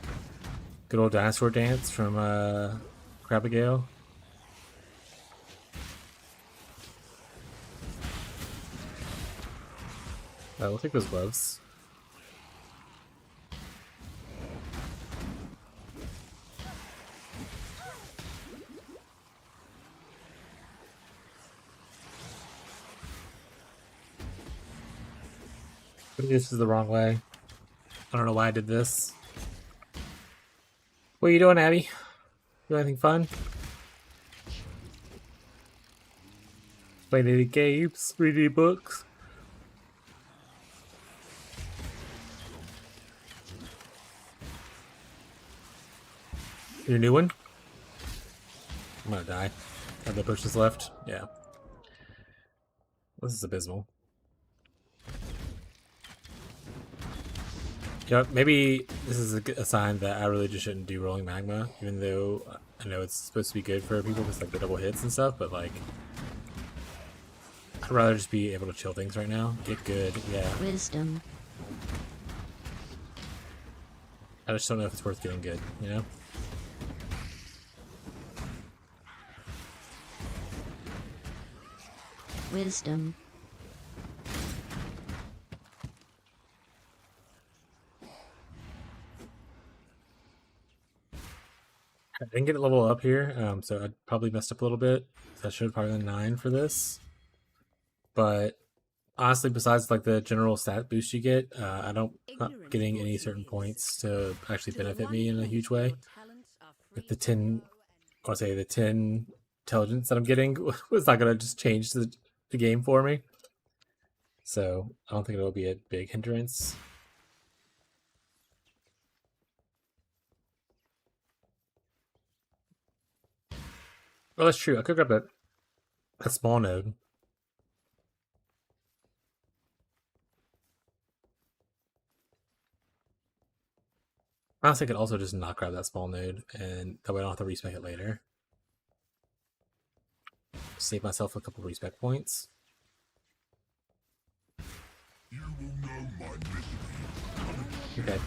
Good old dinosaur dance from Crabigale. We'll take those gloves. This is the wrong way. I don't know why I did this. What are you doing, Abby? Do anything fun? Playing any games? Reading any books? Your new one? I'm gonna die. Have no potions left? Yeah. This is abysmal. You know, maybe this is a sign that I really just shouldn't do rolling magma, even though I know it's supposed to be good for people because like the double hits and stuff, but like I'd rather just be able to chill things right now. Get good, yeah. Wisdom. I just don't know if it's worth getting good, you know? Wisdom. I didn't get a level up here, so I probably messed up a little bit. I should have probably done 9 for this. But honestly, besides like the general stat boost you get, I'm not getting any certain points to actually benefit me in a huge way. Like the 10, I want to say the 10 intelligence that I'm getting was not going to just change the game for me. So I don't think it'll be a big hindrance. Well, that's true. I could grab a small node. Honestly, I could also just not grab that small node, and that way I don't have to respec it later. Save myself a couple respec points. You will know my mystery. Okay.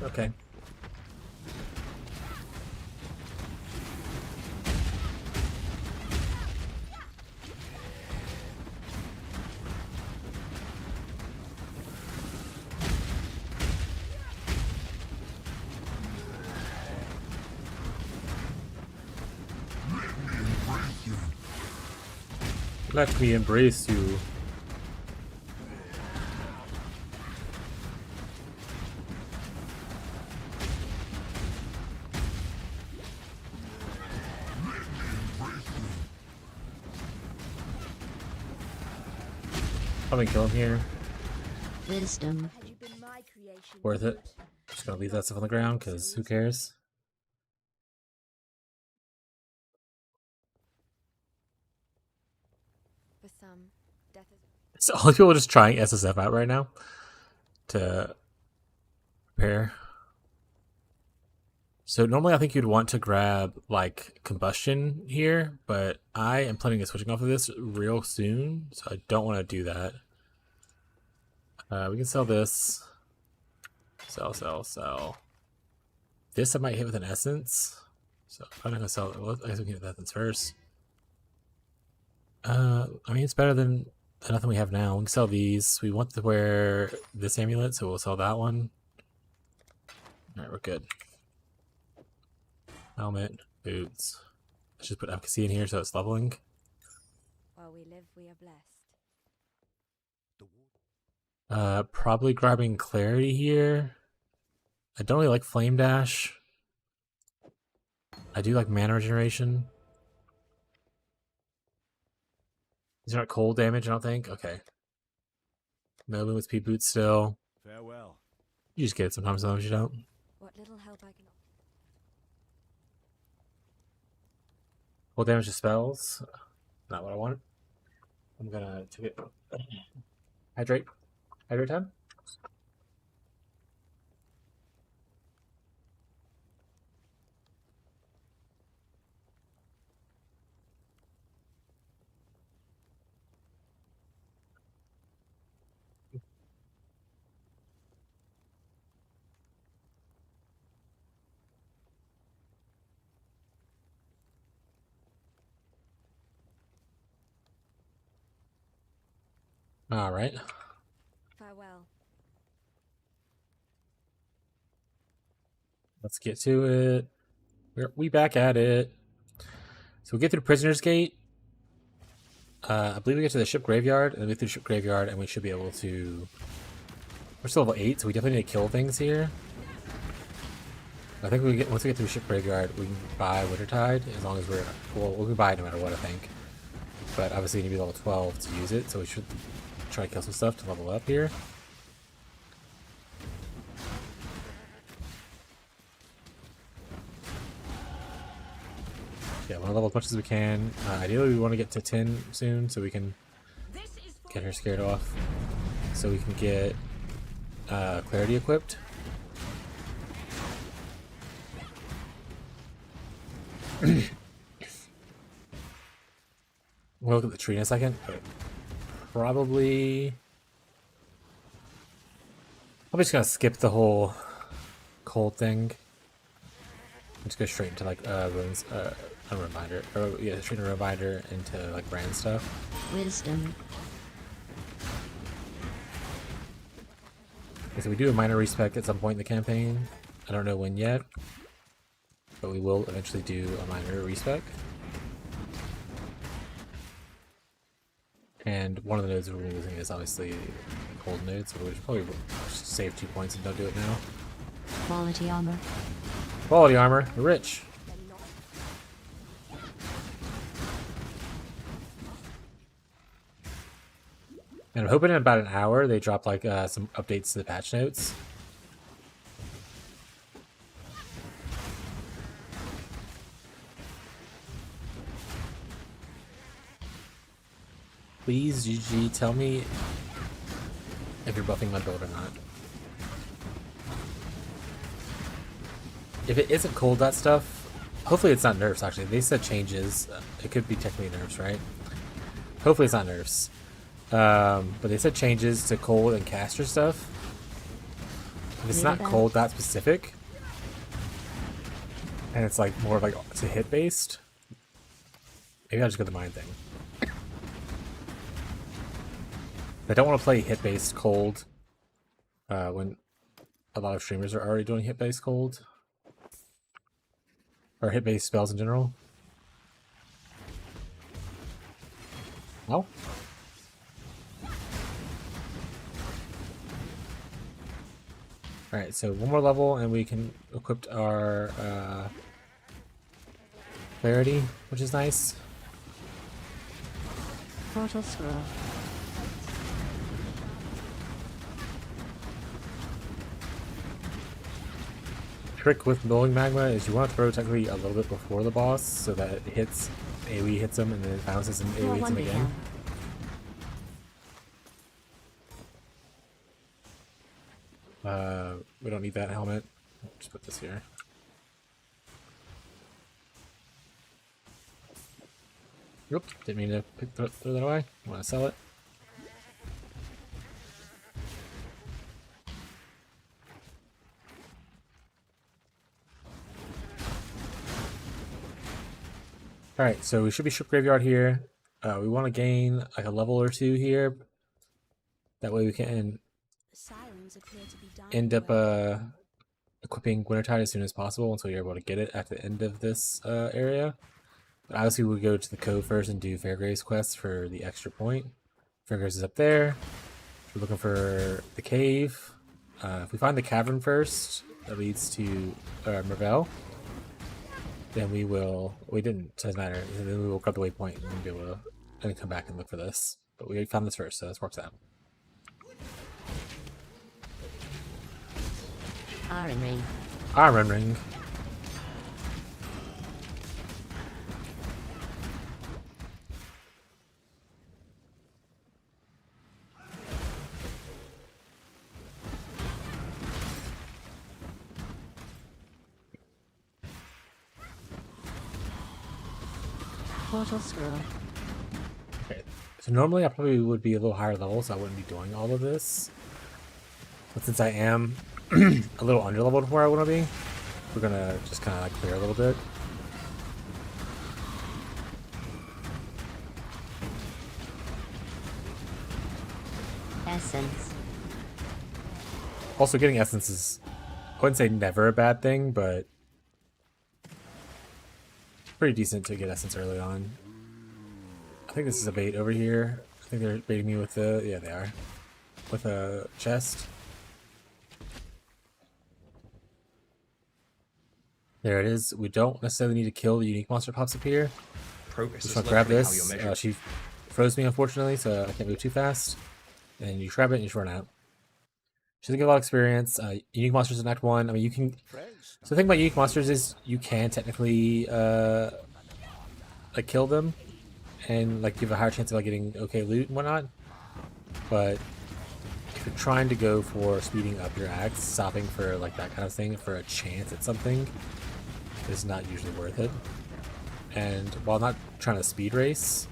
Okay. Let me embrace you. Probably kill him here. Wisdom. Worth it. Just gonna leave that stuff on the ground because who cares? For some, death is... So all the people are just trying SSF out right now to prepare. So normally I think you'd want to grab like combustion here, but I am planning on switching off of this real soon, so I don't want to do that. We can sell this. Sell. This I might hit with an essence. So I'm not gonna sell it. Well, I guess we can hit with essence first. I mean it's better than nothing we have now. We can sell these. We want to wear this amulet, so we'll sell that one. Alright, we're good. Helmet, boots. Let's just put efficacy in here so it's leveling. While we live, we are blessed. Probably grabbing clarity here. I don't really like flame dash. I do like mana regeneration. These are not cold damage, I don't think. Okay. Melvin with speed boots still. Farewell. You just get it sometimes you don't. What little help I can... Full damage to spells. Not what I wanted. I'm gonna take it. Hydrate. Hydrate time. All right. Farewell. Let's get to it. We back at it. So we get through Prisoner's Gate. I believe we get to the ship graveyard, and we get through the ship graveyard, and we should be able to. We're still level 8, so we definitely need to kill things here. I think once we get through ship graveyard, we can buy Wintertide as long as we can buy it no matter what, I think. But obviously, you need to be level 12 to use it, so we should try to kill some stuff to level up here. Yeah, I want to level as much as we can. Ideally, we want to get to 10 soon so we can get her scared off. So we can get Clarity equipped. We'll look at the tree in a second, but probably I'm just gonna skip the whole cold thing. Just go straight into like runes, a reminder. Or yeah, straight into a reminder into like brand stuff. Wisdom. Okay, so we do a minor respec at some point in the campaign. I don't know when yet, but we will eventually do a minor respec. And one of the nodes we're going to be using is obviously the cold node, so we'll probably save 2 points and don't do it now. Quality armor. Quality armor, we're rich. And I'm hoping in about an hour they drop like some updates to the patch notes. Please, GG, tell me if you're buffing my build or not. If it isn't cold, that stuff, hopefully it's not nerfs, actually. They said changes. It could be technically nerfs, right? Hopefully it's not nerfs. But they said changes to cold and caster stuff. If it's not cold that specific, and it's like more of like to hit based, maybe I'll just go the mine thing. I don't want to play hit based cold when a lot of streamers are already doing hit based cold. Or hit based spells in general. No? Alright, so one more level and we can equip our Clarity, which is nice. Portal scroll. Trick with Bowling Magma is you want to throw technically a little bit before the boss so that it hits, AoE hits him and then it bounces and AoE hits him again. We don't need that helmet. Just put this here. Oops, didn't mean to throw that away. I want to sell it. Alright, so we should be ship graveyard here. We want to gain like a level or 2 here. That way we can end up equipping Wintertide as soon as possible until you're able to get it at the end of this area. But obviously we'll go to the cove first and do Fairgrave's quest for the extra point. Fairgrave's is up there. We're looking for the cave. If we find the cavern first, that leads to Mervell. Then we will. We didn't. Doesn't matter. Then we will grab the waypoint and be able to and come back and look for this. But we found this first, so this works out. Iron ring. Iron ring. Portal scroll. Okay. So normally I probably would be a little higher level, so I wouldn't be doing all of this. But since I am a little under leveled where I want to be, we're gonna just kind of like clear a little bit. Essence. Also, getting essence is, I wouldn't say never a bad thing, but pretty decent to get essence early on. I think this is a bait over here. I think they're baiting me with the, yeah, they are. With a chest. There it is. We don't necessarily need to kill the unique monster pops up here. Progress Just is want to grab literally how this. you're measured. She froze me, unfortunately, so I can't move too fast. And you grab it and you just run out. She doesn't get a lot of experience. Unique monsters in Act 1. I mean, you can... So the thing about unique monsters is you can technically like kill them and like give a higher chance of like getting okay loot and whatnot. But if you're trying to go for speeding up your acts, stopping for like that kind of thing for a chance at something is not usually worth it. And while not trying to speed race,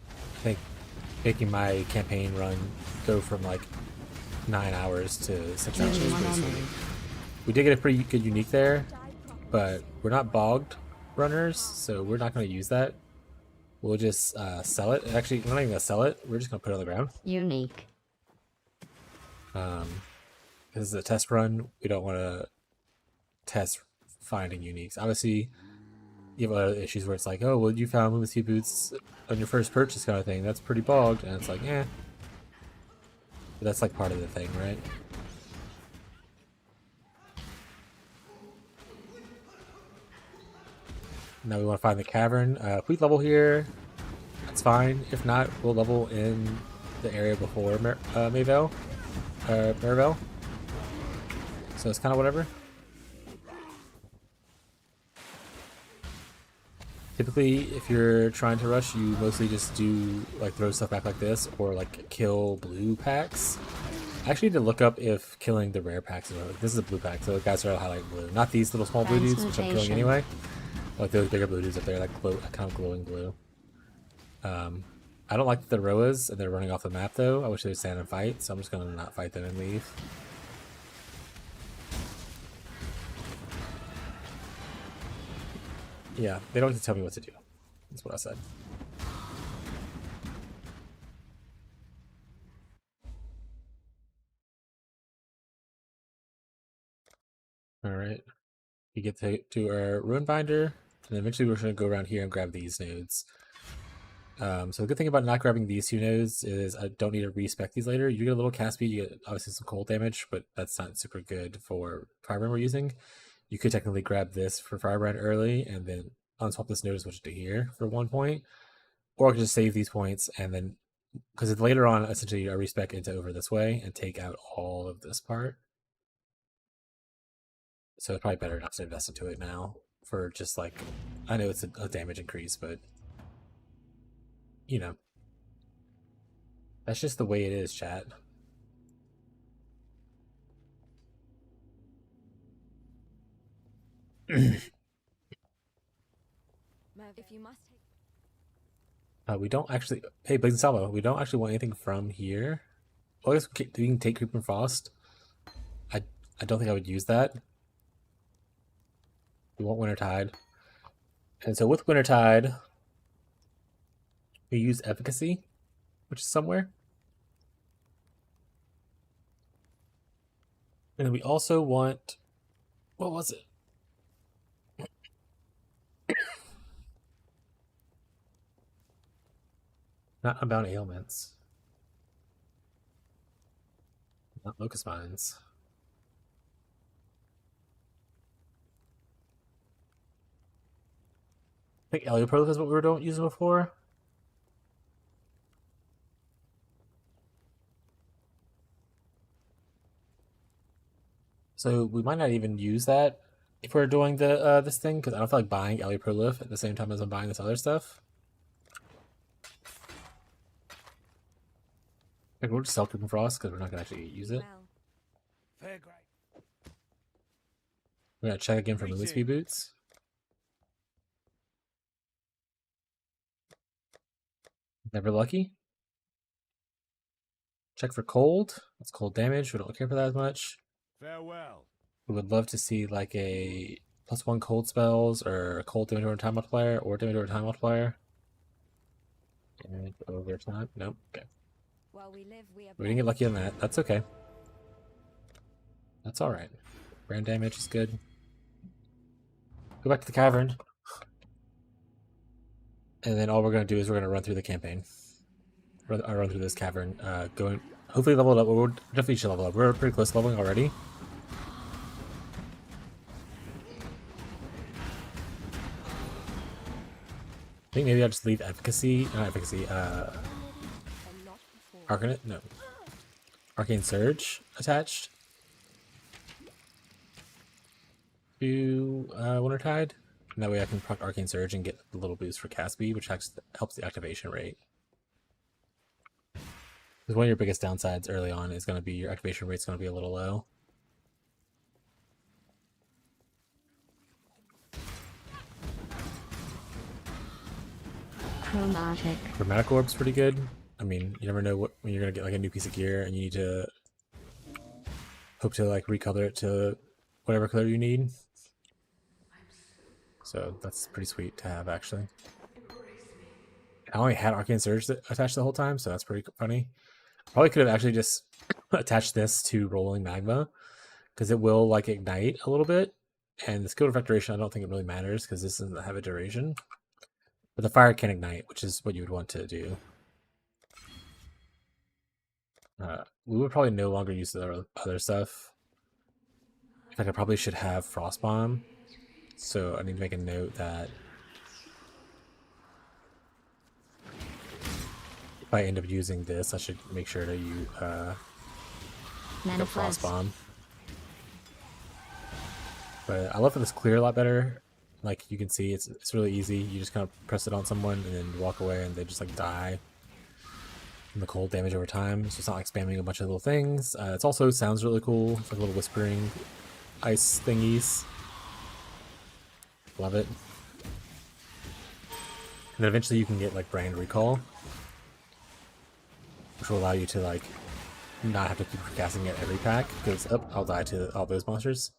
I think making my campaign run go from like 9 hours to 6 hours is pretty. We did get a pretty good unique there, but we're not bogged runners, so we're not going to use that. We'll just sell it. Actually, we're not even going to sell it. We're just going to put it on the ground. Unique. This is a test run. We don't want to test finding uniques. Obviously, you have other issues where it's like, oh, well, you found Lunacy boots on your first purchase kind of thing. That's pretty bogged. And it's like, eh. But that's like part of the thing, right? Now we want to find the cavern. If we level here, that's fine. If not, we'll level in the area before Mayville. Marivelle. So it's kind of whatever. Typically, if you're trying to rush, you mostly just do like throw stuff back like this, or like kill blue packs. I actually need to look up if killing the rare packs is like, this is a blue pack, so the guys are highlighting blue. Not these little small blue dudes, which I'm killing anyway. Like those bigger blue dudes up there, like glow, kind of glowing blue. I don't like the Roas, and they're running off the map though. I wish they would stand and fight, so I'm just gonna not fight them and leave. Yeah, they don't have to tell me what to do. That's what I said. Alright. We get to our Ruin Binder, and then eventually we're going to go around here and grab these nodes. So the good thing about not grabbing these two nodes is I don't need to respec these later. You get a little cast speed, you get obviously some cold damage, but that's not super good for Firebrand we're using. You could technically grab this for Firebrand early, and then unswap this node and switch it to here for 1 point. Or I could just save these points, and then, because later on, essentially, I respec into over this way and take out all of this part. So it's probably better not to invest into it now for just like, I know it's a damage increase, but you know, that's just the way it is, chat. We don't actually, hey, Blazing Salvo, we don't actually want anything from here. Well, I guess we can take Creep and Frost. I don't think I would use that. We want Wintertide. And so with Wintertide, we use Efficacy, which is somewhere. And then we also want, what was it? Not Unbound Ailments. Not Locust Mines. I think Elioprolif is what we were using before. So we might not even use that if we're doing the this thing, because I don't feel like buying Elioprolif at the same time as I'm buying this other stuff. Like we'll just sell Creep and Frost because we're not gonna actually use it. We're gonna check again for Moonly Speed Boots. Never lucky. Check for cold. That's cold damage. We don't care for that as much. Farewell. We would love to see like a +1 cold spells or a cold damage over time multiplier or damage over time multiplier. Damage over time. Nope. Okay. We didn't get lucky on that. That's okay. That's alright. Brand damage is good. Go back to the cavern. And then all we're going to do is we're going to run through the campaign. Run through this cavern. Going, hopefully level it up. We'll definitely should level up. We're pretty close to leveling already. I think maybe I'll just leave efficacy. Not efficacy. Arcanate? No. Arcane Surge attached to Wintertide. And that way I can proc Arcane Surge and get the little boost for cast speed, which helps the activation rate. Because one of your biggest downsides early on is going to be your activation rate's going to be a little low. Chromatic Orb's pretty good. I mean, you never know when you're going to get like a new piece of gear and you need to hope to like recolor it to whatever color you need. So that's pretty sweet to have, actually. I only had Arcane Surge attached the whole time, so that's pretty funny. Probably could have actually just attached this to Rolling Magma, because it will like ignite a little bit. And the skill effect duration, I don't think it really matters, because this doesn't have a duration. But the fire can ignite, which is what you would want to do. We would probably no longer use the other stuff. In fact, I probably should have Frost Bomb. So I need to make a note that if I end up using this, I should make sure to use a Frost Bomb. But I love that it's clear a lot better. Like you can see, it's really easy. You just kind of press it on someone and then walk away, and they just like die from the cold damage over time. So it's not like spamming a bunch of little things. It also sounds really cool. It's like little whispering ice thingies. Love it. And then eventually you can get like Brand Recall, which will allow you to like not have to keep recasting it every pack, because I'll die to all those monsters.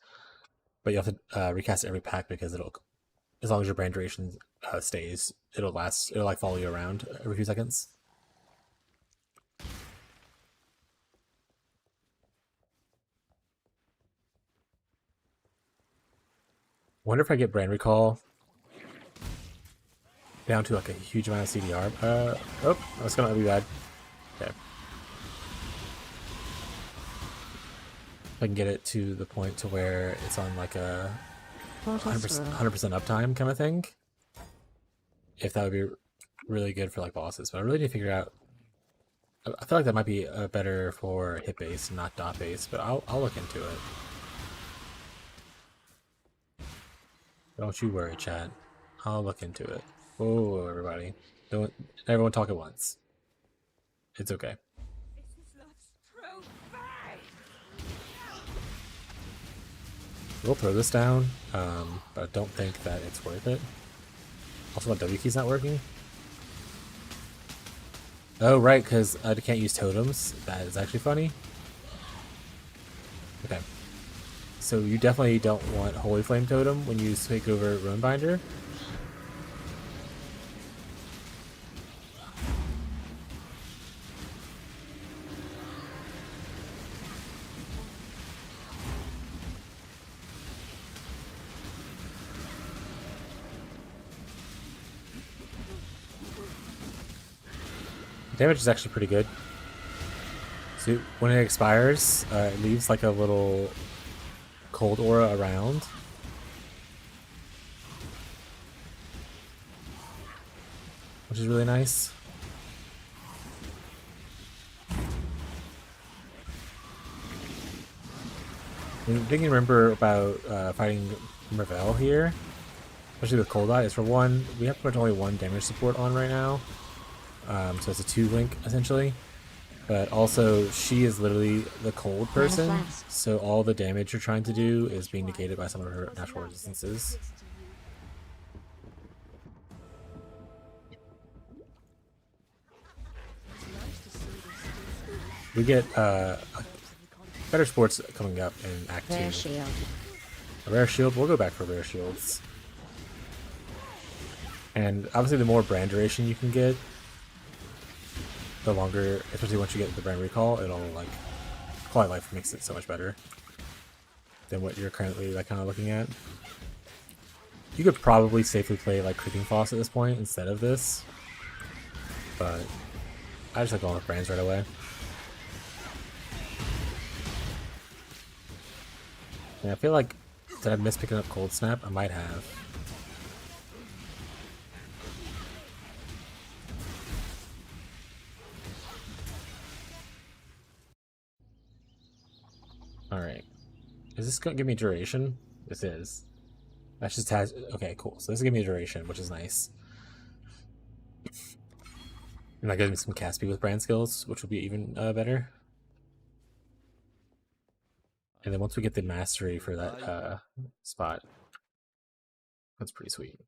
But you have to recast it every pack, because it'll, as long as your brand duration stays, it'll last. It'll like follow you around every few seconds. Wonder if I get Brand Recall down to like a huge amount of CDR. Oh, that's gonna be bad. Okay. If I can get it to the point to where it's on like a 100% uptime kind of thing. If that would be really good for like bosses, but I really need to figure out. I feel like that might be better for hit base, not dot base, but I'll look into it. Don't you worry, chat. I'll look into it. Whoa, everybody. Don't everyone talk at once. It's okay. We'll throw this down, but I don't think that it's worth it. Also, my W key's not working. Oh, right, because I can't use totems. That is actually funny. Okay. So you definitely don't want Holy Flame Totem when you take over Runebinder. Damage is actually pretty good. So when it expires, it leaves like a little cold aura around. Which is really nice. The thing you remember about fighting Mervell here, especially with Cold Eye, is for one, we have pretty much only one damage support on right now. So it's a 2-link essentially, but also she is literally the cold person, so all the damage you're trying to do is being negated by some of her natural resistances. we get better sports coming up in Act 2. Rare shield. A rare shield. We'll go back for rare shields. And obviously, the more brand duration you can get, the longer, especially once you get the brand recall, it'll like quality of life makes it so much better than what you're currently like kind of looking at. You could probably safely play like Creeping Foss at this point instead of this, but I just like going with brands right away. And I feel like, did I miss picking up Cold Snap? I might have. Alright. Is this going to give me duration? This is. That's just has. Okay, cool. So this is giving me duration, which is nice. And that gives me some cast speed with brand skills, which will be even better. And then once we get the mastery for that spot, that's pretty sweet.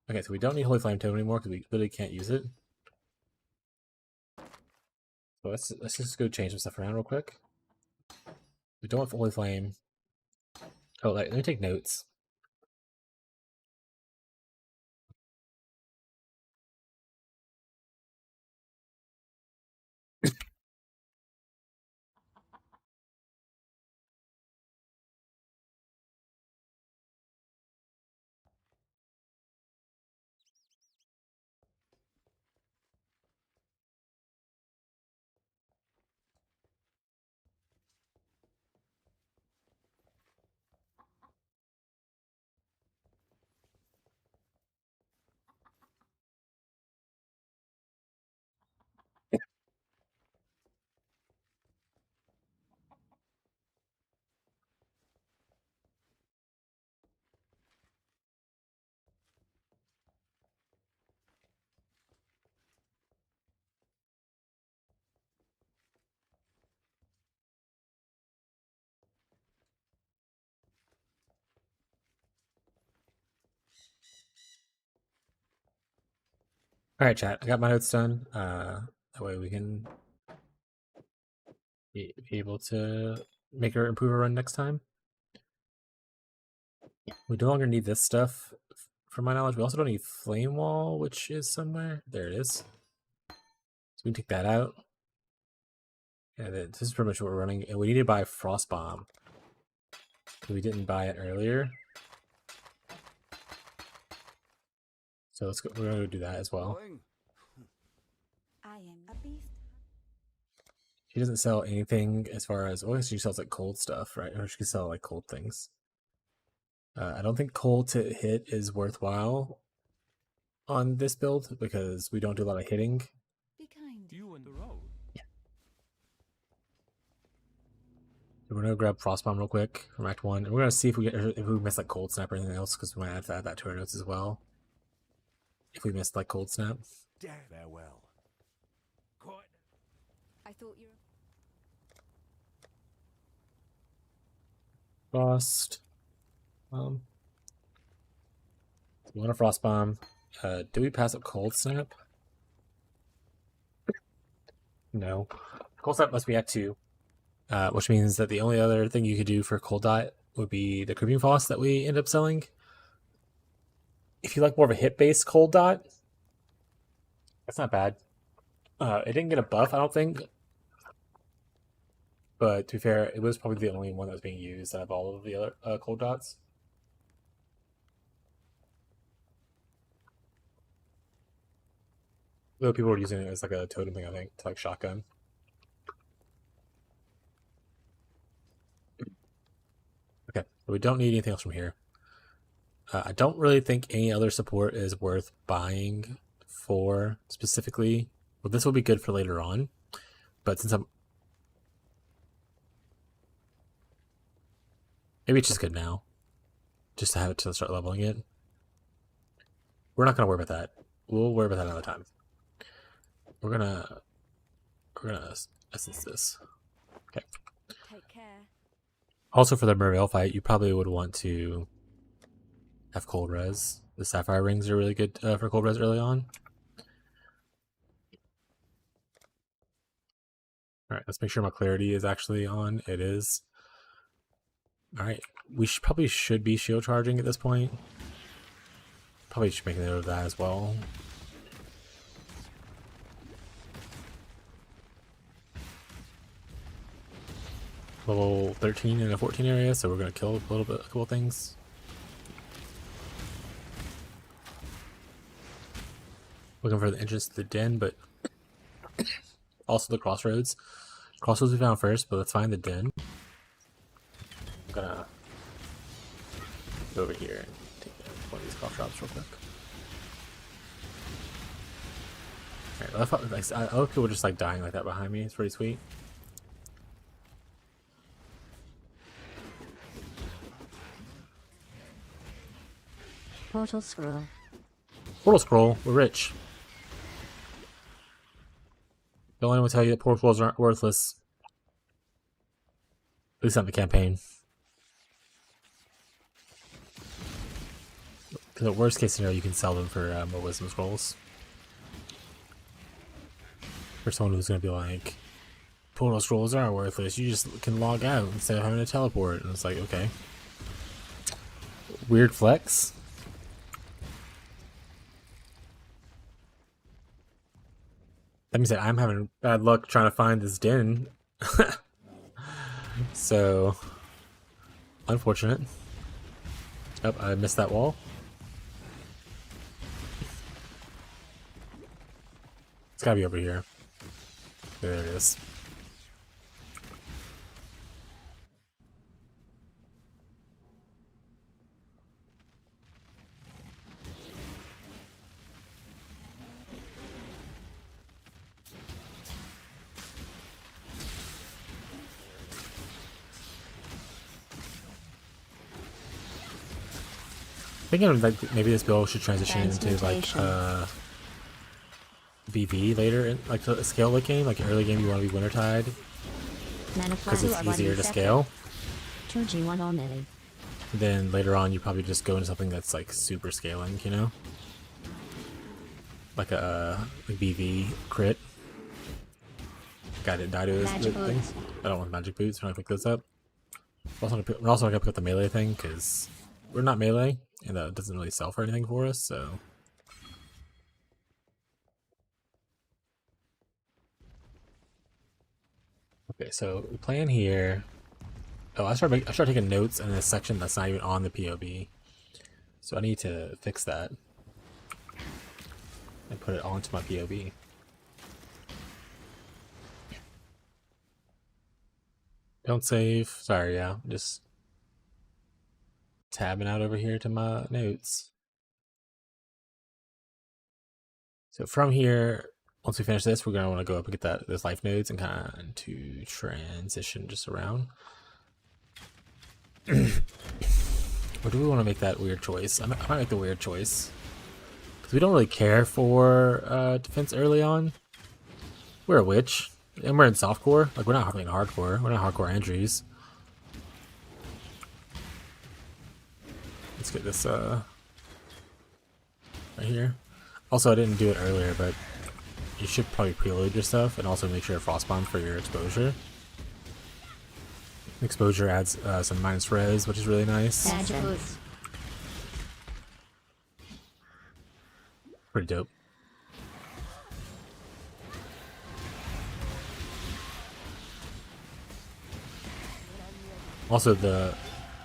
Okay, so we don't need Holy Flame Totem anymore because we literally can't use it. So let's just go change some stuff around real quick. We don't have Holy Flame. Oh, let me take notes. Alright, chat. I got my notes done. That way we can be able to make our improve our run next time. We no longer need this stuff, from my knowledge. We also don't need Flame Wall, which is somewhere. There it is. So we can take that out. And this is pretty much what we're running. And we need to buy Frost Bomb. We didn't buy it earlier. So let's go. We're gonna go do that as well. I am a beast. She doesn't sell anything as far as, oh, she sells like cold stuff, right? Or she can sell like cold things. I don't think cold to hit is worthwhile on this build because we don't do a lot of hitting. Be kind. You and the road. We're gonna grab Frostbomb real quick from Act 1. And we're gonna see if we miss like Cold Snap or anything else, because we might have to add that to our notes as well. If we missed like Cold Snap. Farewell. I thought you were... Frost. We want a Frostbomb. Do we pass up Cold Snap? No. Cold Snap must be Act 2. Which means that the only other thing you could do for Cold Dot would be the Creeping Foss that we end up selling. If you like more of a hit-based Cold Dot, that's not bad. It didn't get a buff, I don't think. But to be fair, it was probably the only one that was being used out of all of the other Cold Dots. Though people were using it as like a totem thing, I think, to like shotgun. Okay, so we don't need anything else from here. I don't really think any other support is worth buying for specifically. Well, this will be good for later on, but since maybe it's just good now, just to have it to start leveling it. We're not gonna worry about that. We'll worry about that another time. We're gonna essence this. Okay. Take care. Also, for the Merveil fight, you probably would want to have cold res. The sapphire rings are really good for cold res early on. Alright, let's make sure my clarity is actually on. It is. Alright, we probably should be shield charging at this point. Probably should make a note of that as well. Level 13 in a 14 area, so we're going to kill a couple things. Looking for the entrance to the den, but also the crossroads. Crossroads we found first, but let's find the den. I'm gonna go over here and take one of these cough drops real quick. Alright, I love people just like dying like that behind me. It's pretty sweet. Portal scroll. Portal scroll. We're rich. Don't let anyone tell you that portals aren't worthless. At least not in the campaign. In the worst case scenario, you can sell them for more wisdom scrolls. For someone who's going to be like, portal scrolls are worthless, you just can log out instead of having to teleport. And it's like, okay. Weird flex. That means that I'm having bad luck trying to find this den. So, unfortunate. Oh, I missed that wall. It's gotta be over here. There it is. Thinking of like maybe this build should transition into like BV later in like a scale like game, like an early game you want to be Wintertide because it's easier to scale. 2G1 all melee. Then later on you probably just go into something that's like super scaling, you know? Like a BV crit. Guided Dido is the thing. I don't want magic boots, I'm trying to pick those up. We're also gonna pick up the melee thing because we're not melee. And that doesn't really sell for anything for us, so. Okay, so the plan here. Oh, I started taking notes in this section that's not even on the POB. So I need to fix that. And put it onto my POB. Don't save. Sorry, yeah. Just tabbing out over here to my notes. So from here, once we finish this, we're gonna want to go up and get those life nodes and kind of to transition just around. Or do we want to make that weird choice? I might make the weird choice because we don't really care for defense early on. We're a witch and we're in softcore. Like we're not playing hardcore. We're not hardcore entries. Let's get this right here. Also, I didn't do it earlier, but you should probably preload your stuff and also make sure to frostbomb for your exposure. Exposure adds some minus res, which is really nice. Pretty dope. Also the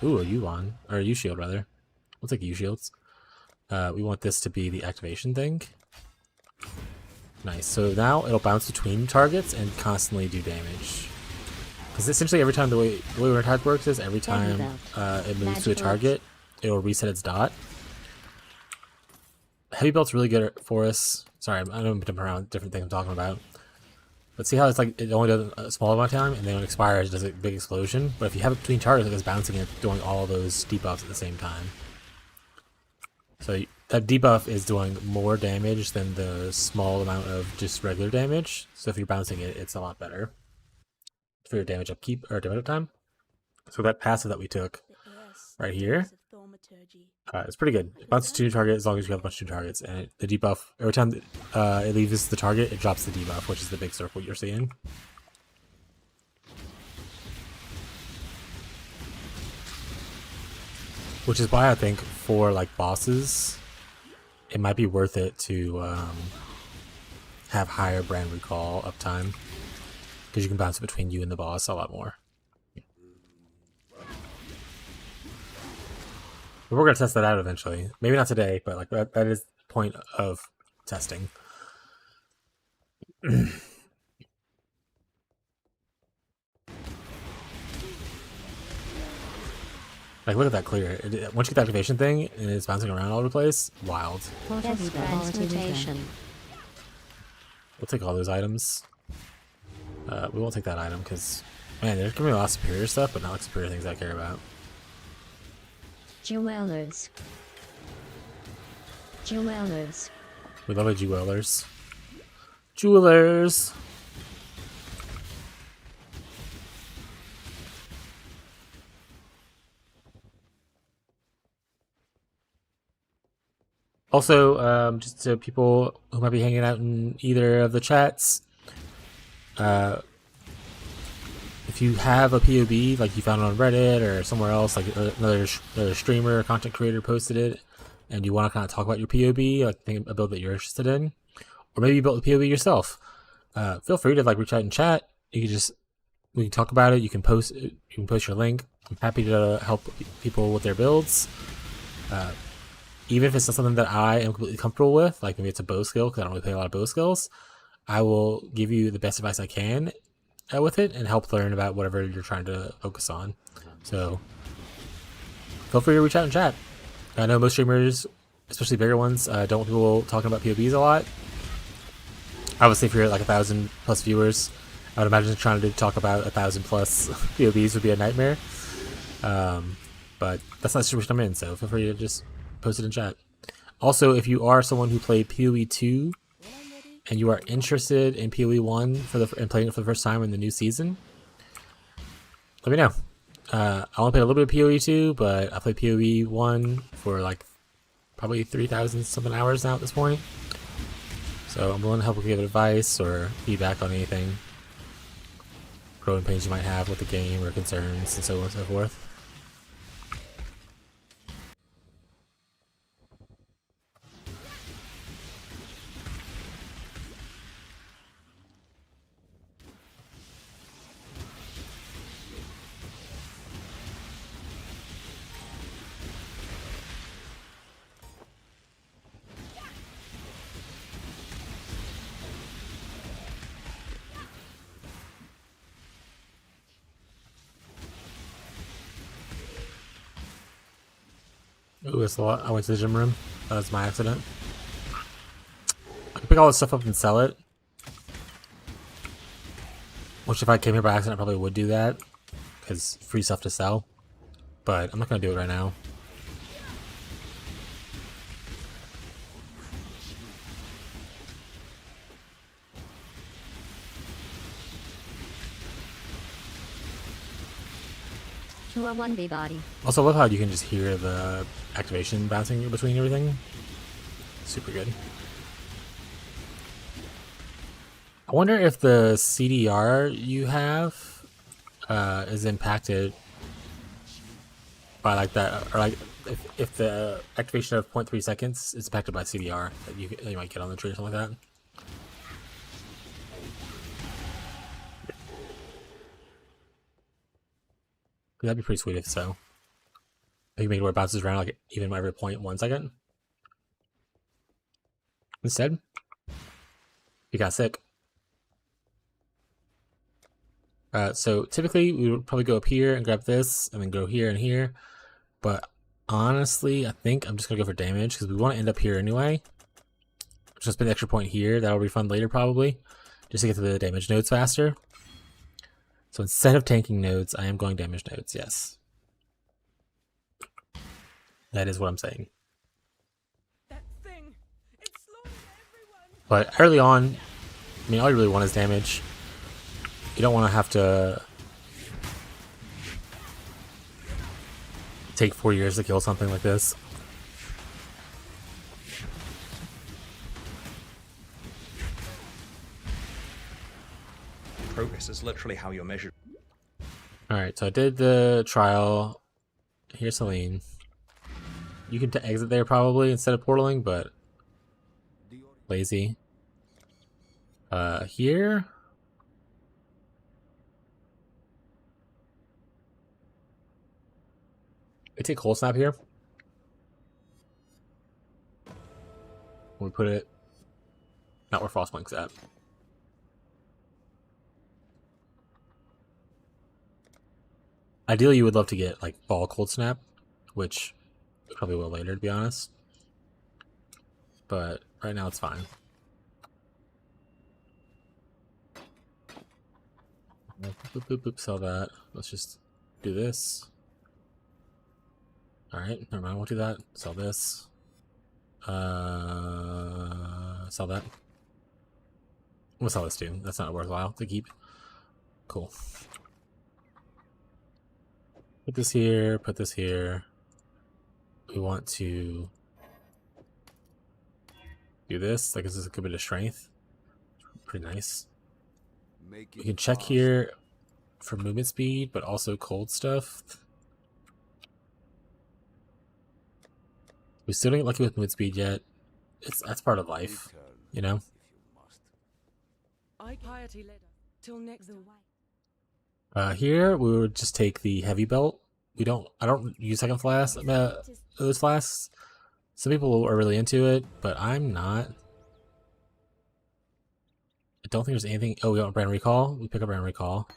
ooh, a U-on or a U-shield rather. We'll take U-shields. We want this to be the activation thing. Nice. So now it'll bounce between targets and constantly do damage. Because essentially every time the way our attack works is every time it moves to a target, it'll reset its dot. Heavy belt's really good for us. Sorry, I don't jump around different things I'm talking about. But see how it's like it only does a small amount of time and then when it expires it does a big explosion. But if you have it between targets, it's bouncing and doing all those debuffs at the same time. So that debuff is doing more damage than the small amount of just regular damage. So if you're bouncing it, it's a lot better for your damage upkeep or damage time. So that passive that we took right here, it's pretty good. It bounces to your target as long as you have a bunch of targets. And the debuff, every time it leaves the target, it drops the debuff, which is the big circle you're seeing. Which is why I think for like bosses, it might be worth it to have higher brand recall uptime, because you can bounce it between you and the boss a lot more. But we're gonna test that out eventually. Maybe not today, but like that is the point of testing. Like, look at that clear. Once you get the activation thing and it's bouncing around all over the place, wild. Transmutation. We'll take all those items. We won't take that item because, man, there's gonna be a lot of superior stuff, but not like superior things I care about. Jewelers. Jewelers. We love a jewelers. Jewelers! Also, just to people who might be hanging out in either of the chats, if you have a POB, like you found it on Reddit or somewhere else, like another streamer or content creator posted it, and you want to kind of talk about your POB, like think a build that you're interested in, or maybe you built a POB yourself, feel free to like reach out in chat. We can talk about it. You can post your link. I'm happy to help people with their builds. Even if it's not something that I am completely comfortable with, like maybe it's a bow skill, because I don't really play a lot of bow skills, I will give you the best advice I can with it and help learn about whatever you're trying to focus on. So feel free to reach out and chat. I know most streamers, especially bigger ones, don't want people talking about POBs a lot. Obviously, if you're at like 1,000+ viewers, I would imagine trying to talk about 1,000+ POBs would be a nightmare. But that's not the situation I'm in, so feel free to just post it in chat. Also, if you are someone who played PoE 2 and you are interested in PoE 1 and playing it for the first time in the new season, let me know. I only played a little bit of PoE 2, but I played PoE 1 for like probably 3,000 something hours now at this point. So I'm willing to help give advice or feedback on anything, growing pains you might have with the game or concerns and so on and so forth. Ooh, it's a lot. I went to the gym room. That was my accident. I can pick all this stuff up and sell it. Which if I came here by accident, I probably would do that. Because free stuff to sell. But I'm not going to do it right now. To a 1B body. Also, I love how you can just hear the activation bouncing between everything. Super good. I wonder if the CDR you have is impacted by like that, or like if the activation of 0.3 seconds is impacted by CDR that you might get on the tree or something like that. That'd be pretty sweet if so. You can make it where it bounces around like even every 0.1 second. Instead, you got sick. So typically we would probably go up here and grab this and then go here and here. But honestly, I think I'm just gonna go for damage because we want to end up here anyway. Just spend an extra point here. That'll refund later probably, just to get to the damage nodes faster. So instead of tanking nodes, I am going damage nodes, yes. That is what I'm saying. But early on, I mean, all you really want is damage. You don't want to have to take 4 years to kill something like this. Progress is literally how you're measured. Alright, so I did the trial. Here's Celine. You can exit there probably instead of portaling, but lazy. Here. I take Cold Snap here. We put it not where Frostblink's at. Ideally, you would love to get like Ball Cold Snap, which we probably will later, to be honest. But right now, it's fine. Boop, boop, boop, sell that. Let's just do this. Alright, never mind, I won't do that. Sell this. Sell that. We'll sell this too. That's not worthwhile to keep. Cool. Put this here, put this here. We want to do this. Like, this is a good bit of strength. Pretty nice. We can check here for movement speed, but also cold stuff. We still don't get lucky with movement speed yet. That's part of life, you know? Here we would just take the heavy belt. I don't use second flask, those flasks. Some people are really into it, but I'm not. I don't think there's anything. Oh, we got brand recall. We pick up brand recall.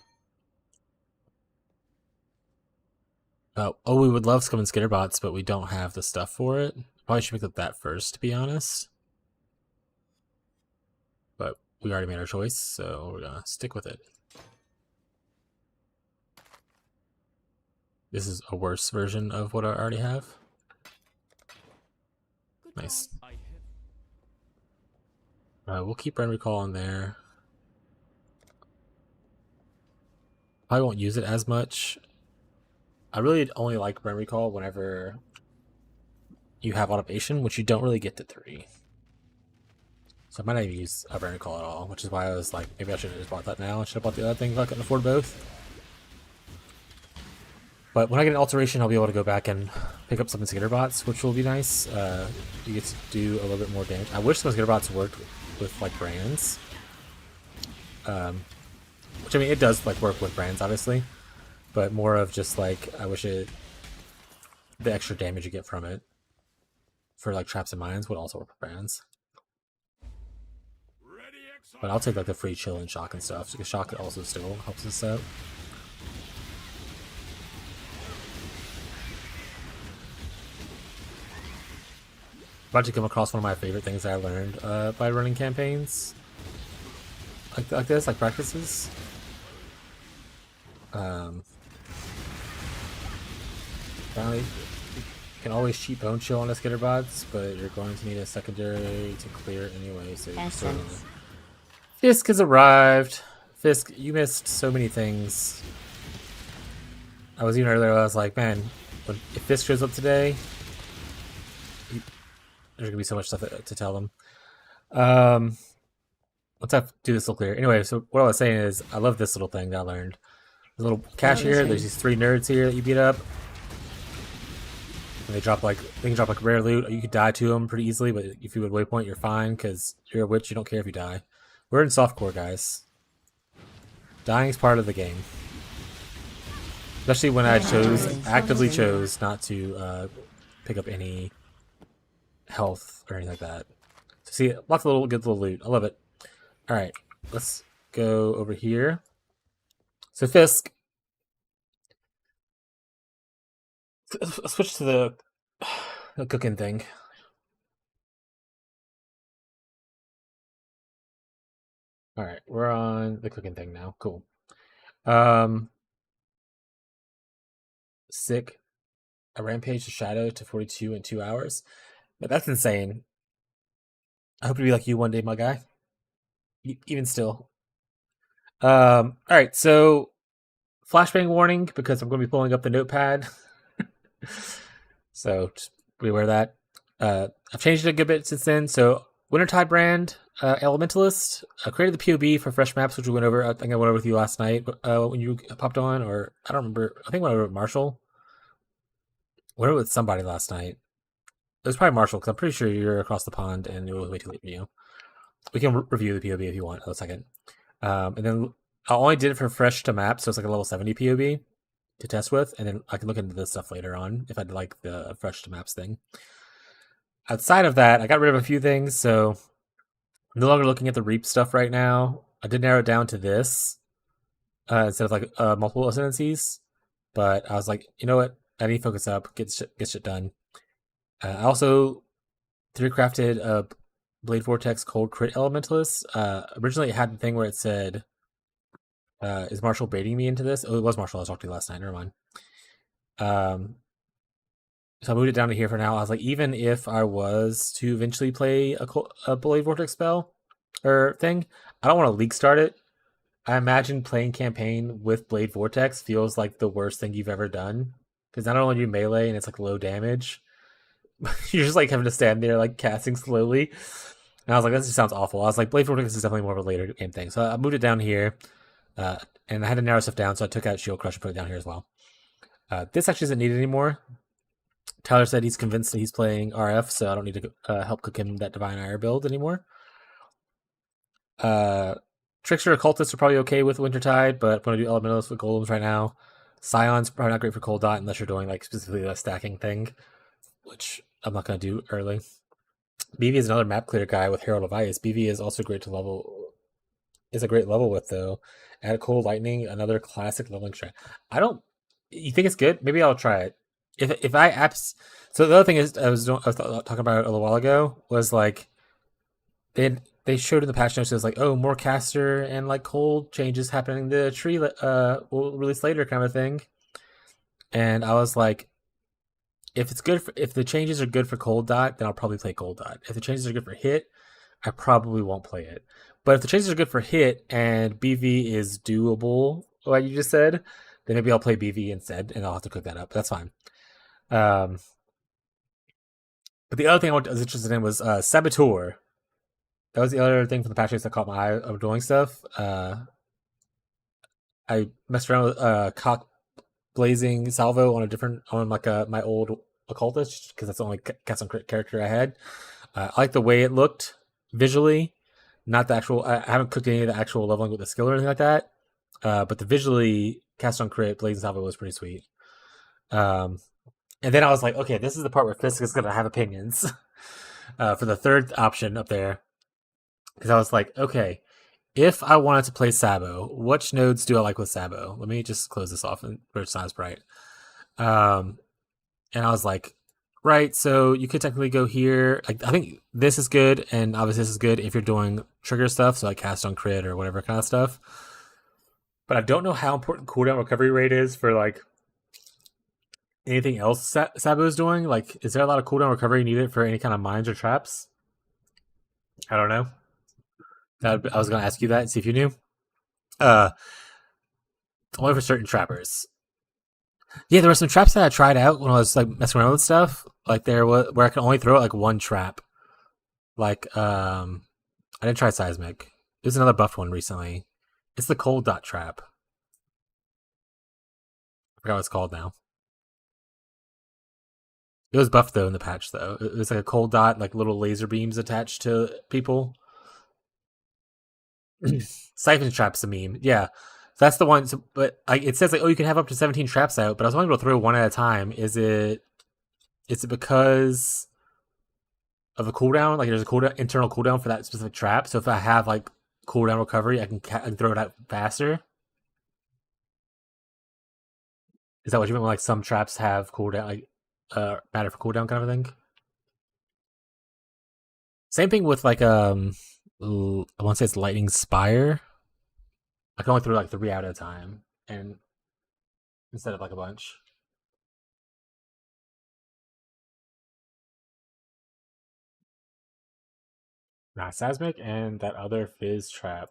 Oh, we would love Scum and Skitterbots, but we don't have the stuff for it. Probably should pick up that first, to be honest. But we already made our choice, so we're gonna stick with it. This is a worse version of what I already have. Nice. We'll keep brand recall in there. I won't use it as much. I really only like brand recall whenever you have automation, which you don't really get to 3. So I might not even use a brand recall at all, which is why I was like, maybe I should have just bought that now. I should have bought the other thing if I couldn't afford both. But when I get an alteration, I'll be able to go back and pick up some Skitterbots, which will be nice. You get to do a little bit more damage. I wish some Skitterbots worked with like brands. Which I mean, it does like work with brands, obviously. But more of just like, I wish the extra damage you get from it for like traps and mines would also work with brands. But I'll take like the free chill and shock and stuff, because shock also still helps us out. About to come across one of my favorite things that I learned by running campaigns like this, like practices. Finally, you can always cheat bone chill on the Skitterbots, but you're going to need a secondary to clear it anyway. So Fisk has arrived. Fisk, you missed so many things. I was even earlier. I was like, man, if Fisk shows up today, there's gonna be so much stuff to tell them. Let's do this little clear. Anyway, so what I was saying is, I love this little thing that I learned. There's a little cache here. There's these 3 nerds here that you beat up. And they can drop like rare loot. You could die to them pretty easily, but if you would waypoint, you're fine because you're a witch. You don't care if you die. We're in softcore, guys. Dying is part of the game. Especially when I actively chose not to pick up any health or anything like that. So see, lots of good little loot. I love it. All right, let's go over here. So Fisk, let's switch to the cooking thing. All right, we're on the cooking thing now. Cool. Sick. A rampage to Shadow to 42 in 2 hours. But that's insane. I hope to be like you one day, my guy. Even still. Alright, so flashbang warning, because I'm going to be pulling up the notepad. So just be aware of that. I've changed it a good bit since then. So Wintertide brand, Elementalist, created the POB for fresh maps, which we went over. I think I went over with you last night when you popped on, or I don't remember. I think I went over with Marshall. Went over with somebody last night. it was probably Marshall because I'm pretty sure you're across the pond and it was way too late for you. We can review the POB if you want in a second. And then I only did it for fresh to map, so it's like a level 70 POB to test with, and then I can look into this stuff later on if I'd like the fresh to maps thing. Outside of that, I got rid of a few things, so I'm no longer looking at the Reap stuff right now. I did narrow it down to this instead of like multiple ascendancies, but I was like, you know what? I need to focus up, get shit done. I also 3-crafted a Blade Vortex Cold Crit Elementalist. Originally, it had the thing where it said, is Marshall baiting me into this? Oh, it was Marshall I was talking to last night. Never mind. So I moved it down to here for now. I was like, even if I was to eventually play a Blade Vortex spell or thing, I don't want to league start it. I imagine playing campaign with Blade Vortex feels like the worst thing you've ever done. Because not only do you melee and it's like low damage, you're just like having to stand there like casting slowly. And I was like, this just sounds awful. I was like, Blade Vortex is definitely more of a later game thing. So I moved it down here. And I had to narrow stuff down, so I took out Shield Crush and put it down here as well. This actually isn't needed anymore. Tyler said he's convinced that he's playing RF, so I don't need to help cook him that Divine Ire build anymore. Trickster Occultists are probably okay with Wintertide, but I'm going to do Elementals with Golems right now. Scion's probably not great for Cold Dot unless you're doing like specifically the stacking thing, which I'm not going to do early. BV is another map clear guy with Herald of Ice. BV is also great to level. Is a great level with though. Add Cold Lightning, another classic leveling strat. I don't. You think it's good? Maybe I'll try it. If I apps. So the other thing is I was talking about it a little while ago was like they showed in the patch notes it was like, oh, more caster and like cold changes happening. The tree will release later kind of thing. And I was like, if the changes are good for Cold Dot, then I'll probably play Cold Dot. If the changes are good for hit, I probably won't play it. But if the changes are good for hit and BV is doable, like you just said, then maybe I'll play BV instead, and I'll have to cook that up. That's fine. But the other thing I was interested in was Saboteur. That was the other thing from the patch notes that caught my eye of doing stuff. I messed around with Cock Blazing Salvo on my old Occultist because that's the only cast on crit character I had. I like the way it looked visually, not the actual. I haven't cooked any of the actual leveling with the skill or anything like that. But the visually cast on crit Blazing Salvo was pretty sweet. And then I was like, okay, this is the part where Fisk is gonna have opinions for the third option up there. Because I was like, okay, if I wanted to play Sabo, which nodes do I like with Sabo? Let me just close this off and where it's not as bright. And I was like, right, so you could technically go here. Like, I think this is good, and obviously this is good if you're doing trigger stuff, so like cast on crit or whatever kind of stuff. But I don't know how important cooldown recovery rate is for like anything else Sabo is doing. Like, is there a lot of cooldown recovery needed for any kind of mines or traps? I don't know. I was going to ask you that and see if you knew. Only for certain trappers. Yeah, there were some traps that I tried out when I was like messing around with stuff. Like there was where I could only throw out like one trap. Like I didn't try Seismic. There's another buffed one recently. It's the Cold Dot trap. I forgot what it's called now. It was buffed though in the patch though. It was like a Cold Dot, like little laser beams attached to people. Siphon Trap's a meme. Yeah. That's the one. So, but it says like, oh, you can have up to 17 traps out, but I was only able to throw one at a time. Is it because of a cooldown? Like there's a internal cooldown for that specific trap. So if I have like cooldown recovery, I can throw it out faster. Is that what you meant? Like some traps have cooldown, like matter for cooldown kind of thing. Same thing with like I want to say it's Lightning Spire. I can only throw like 3 out at a time, and instead of like a bunch. Nah, Seismic and that other Fizz trap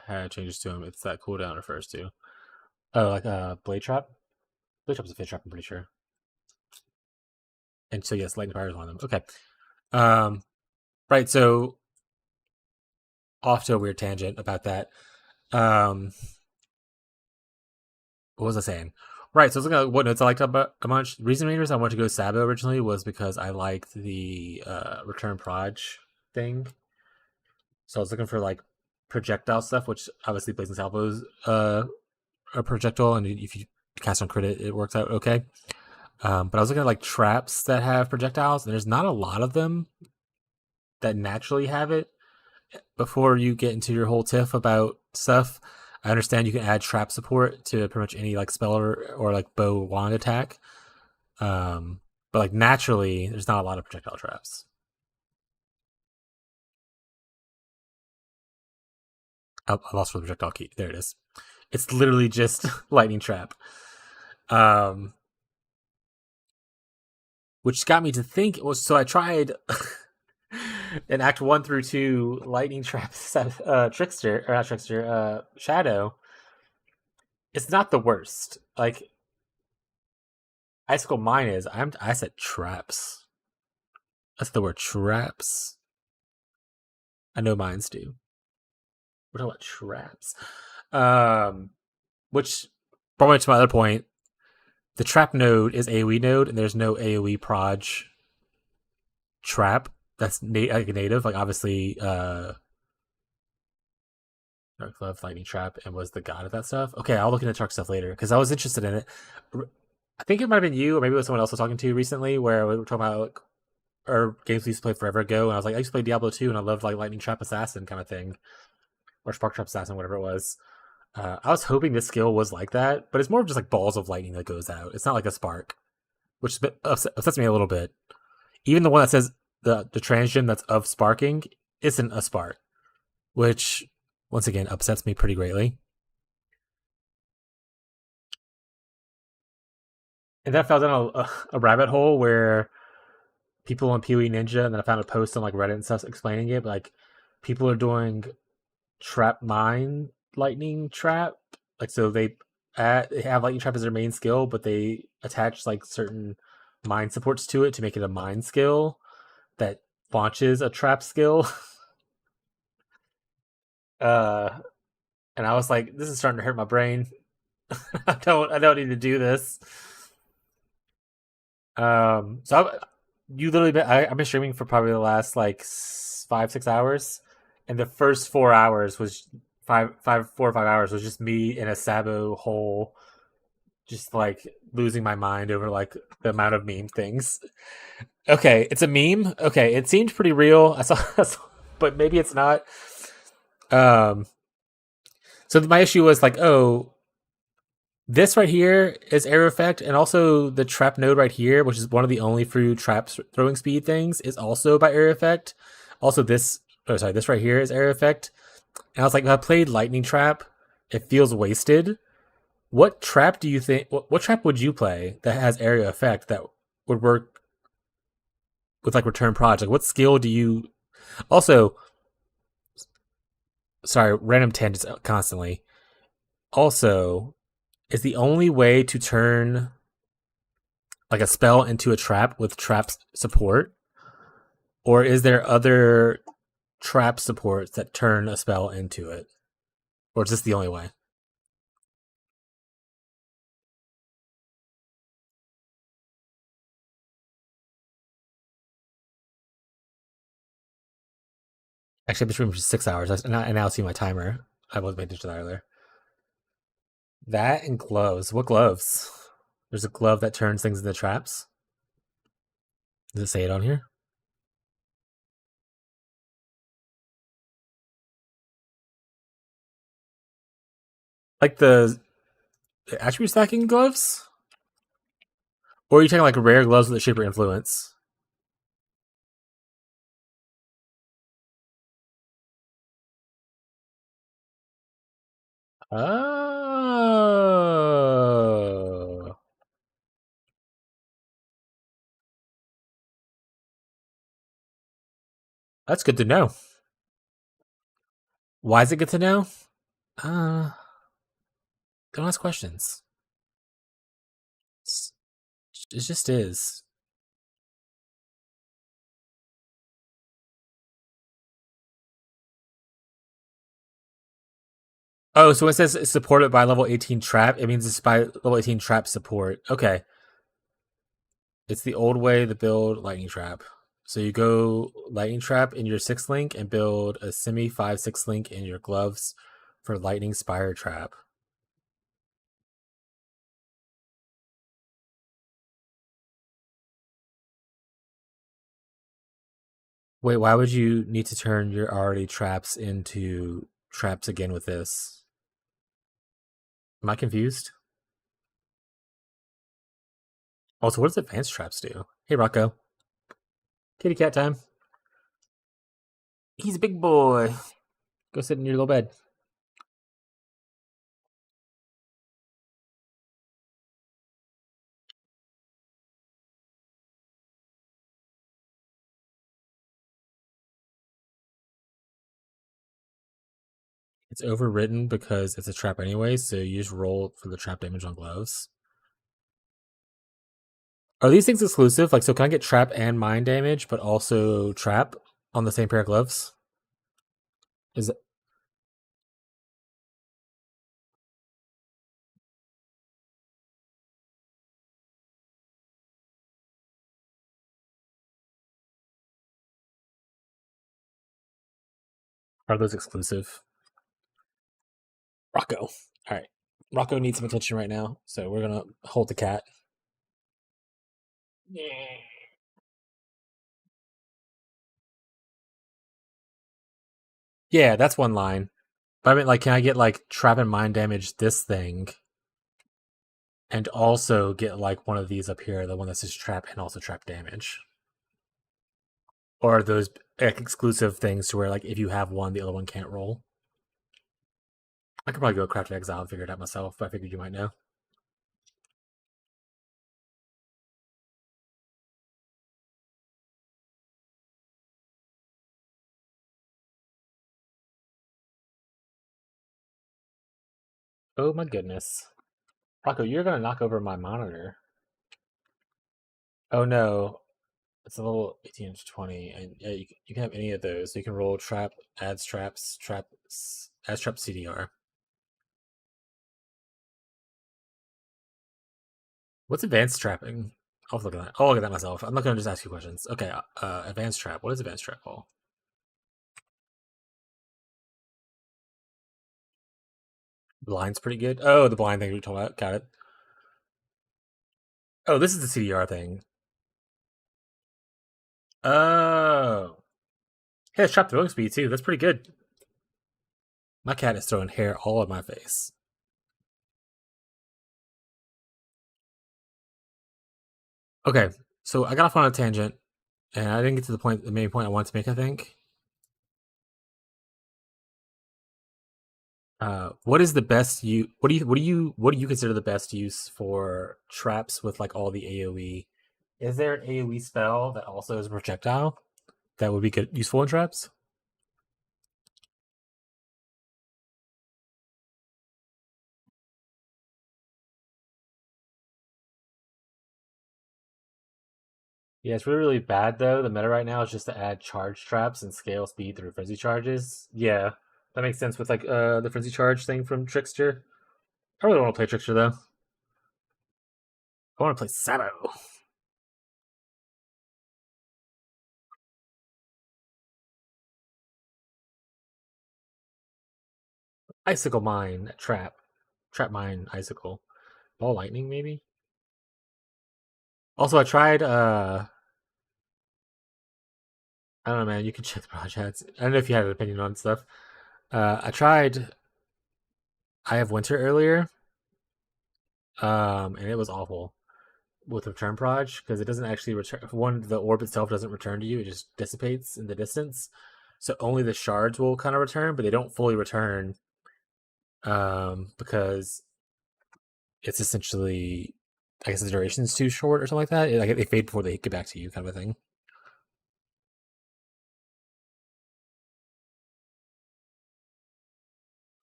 had changes to them. It's that cooldown refers to. Oh, like Blade Trap? Blade Trap's a Fizz trap, I'm pretty sure. And so yes, Lightning Fire is one of them. Okay. Right, so off to a weird tangent about that. What was I saying? Right, so I was looking at what notes I liked about a bunch. The reason I wanted to go Sabo originally was because I liked the return proj thing. So I was looking for like projectile stuff, which obviously Blazing Salvo's a projectile, and if you cast on crit, it works out okay. But I was looking at like traps that have projectiles, and there's not a lot of them that naturally have it. Before you get into your whole tiff about stuff, I understand you can add trap support to pretty much any like spell or like bow wand attack. But like naturally, there's not a lot of projectile traps. I lost the projectile key. There it is. It's literally just lightning trap. Which got me to think. So I tried in Act 1 through 2 lightning trap trickster or not trickster shadow. It's not the worst. Like Icicle Mine is. I said traps. That's the word, traps. I know mines do. We're talking about traps. Which brought me to my other point. The trap node is AoE node, and there's no AoE proj trap that's like native. Like obviously, Dark Glove, Lightning Trap, and was the god of that stuff. Okay, I'll look into Truck stuff later because I was interested in it. I think it might have been you, or maybe it was someone else I was talking to recently, where we were talking about like, or games we used to play forever ago, and I was like, I used to play Diablo 2, and I loved like Lightning Trap Assassin kind of thing, or Spark Trap Assassin, whatever it was. I was hoping this skill was like that, but it's more of just like balls of lightning that goes out. It's not like a spark, which upsets me a little bit. Even the one that says the transgem that's of sparking isn't a spark, which once again upsets me pretty greatly. And then I fell down a rabbit hole where people on PoE Ninja, and then I found a post on like Reddit and stuff explaining it. But, like people are doing trap mine lightning trap, like so they have lightning trap as their main skill, but they attach like certain mine supports to it to make it a mine skill that launches a trap skill. And I was like, this is starting to hurt my brain. I don't need to do this. You literally I've been streaming for probably the last like 5-6 hours, and the first 4 hours was 4 or 5 hours was just me in a Sabo hole, just like losing my mind over like the amount of meme things. Okay, it's a meme. Okay, it seemed pretty real. I saw but maybe it's not. So my issue was like, oh, this right here is air effect, and also the trap node right here, which is one of the only true trap throwing speed things, is also by air effect. Also, this right here is air effect. And I was like, if I played lightning trap, it feels wasted. What trap do you think? What trap would you play that has area effect that would work with like return proj? Like, what skill do you? Also, sorry, random tangents constantly. Also, is the only way to turn like a spell into a trap with trap support, or is there other trap supports that turn a spell into it, or is this the only way? Actually, I've been streaming for 6 hours, and I now see my timer. I wasn't paying attention to that earlier. That and gloves. What gloves? There's a glove that turns things into traps. Does it say it on here? Like the attribute stacking gloves? Or are you talking like rare gloves with the shaper influence? Oh. That's good to know. Why is it good to know? Don't ask questions. It just is. Oh, so it says it's supported by level 18 trap. It means it's by level 18 trap support. Okay. It's the old way to build lightning trap. So you go lightning trap in your 6th link and build a semi 5/6 link in your gloves for lightning spire trap. Wait, why would you need to turn your already traps into traps again with this? Am I confused? Also, what does advanced traps do? Hey, Rocco. Kitty cat time. He's a big boy. Go sit in your little bed. It's overwritten because it's a trap anyway, so you just roll for the trap damage on gloves. Are these things exclusive? Like, so can I get trap and mind damage, but also trap on the same pair of gloves? Is it? Are those exclusive? Rocco. All right. Rocco needs some attention right now, so we're gonna hold the cat. Yeah, that's one line. But I mean, like, can I get like trap and mind damage this thing, and also get like one of these up here, the one that says trap and also trap damage? Or are those like, exclusive things to where like if you have one, the other one can't roll? I could probably go Craft of Exile and figure it out myself, but I figured you might know. Oh my goodness. Rocco, you're gonna knock over my monitor. Oh no. It's a little 18 to 20, and yeah, you can have any of those. You can roll trap, adds traps, adds trap CDR. What's advanced trapping? I'll look at that. I'll look at that myself. I'm not gonna just ask you questions. Okay, advanced trap. What is advanced trap called? Blind's pretty good. Oh, the blind thing we talked about. Got it. Oh, this is the CDR thing. Oh. Hey, it's trap throwing speed too. That's pretty good. My cat is throwing hair all over my face. Okay, so I got off on a tangent, and I didn't get to the main point I wanted to make, I think. What is the best what do you consider the best use for traps with like all the AoE? Is there an AoE spell that also is a projectile that would be useful in traps? Yeah, it's really, really bad though. The meta right now is just to add charge traps and scale speed through frenzy charges. Yeah, that makes sense with like the frenzy charge thing from Trickster. I really want to play Trickster though. I want to play Sabo. Icicle Mine, Trap Mine, Icicle. Ball Lightning, maybe? Also, I tried, I don't know, man, you can check the projects. I don't know if you had an opinion on stuff. I tried I Have Winter earlier, and it was awful with Return Proj, because it doesn't actually return. One, the orb itself doesn't return to you, it just dissipates in the distance. So only the shards will kind of return, but they don't fully return, because it's essentially, I guess the duration is too short or something like that. Like they fade before they get back to you, kind of a thing.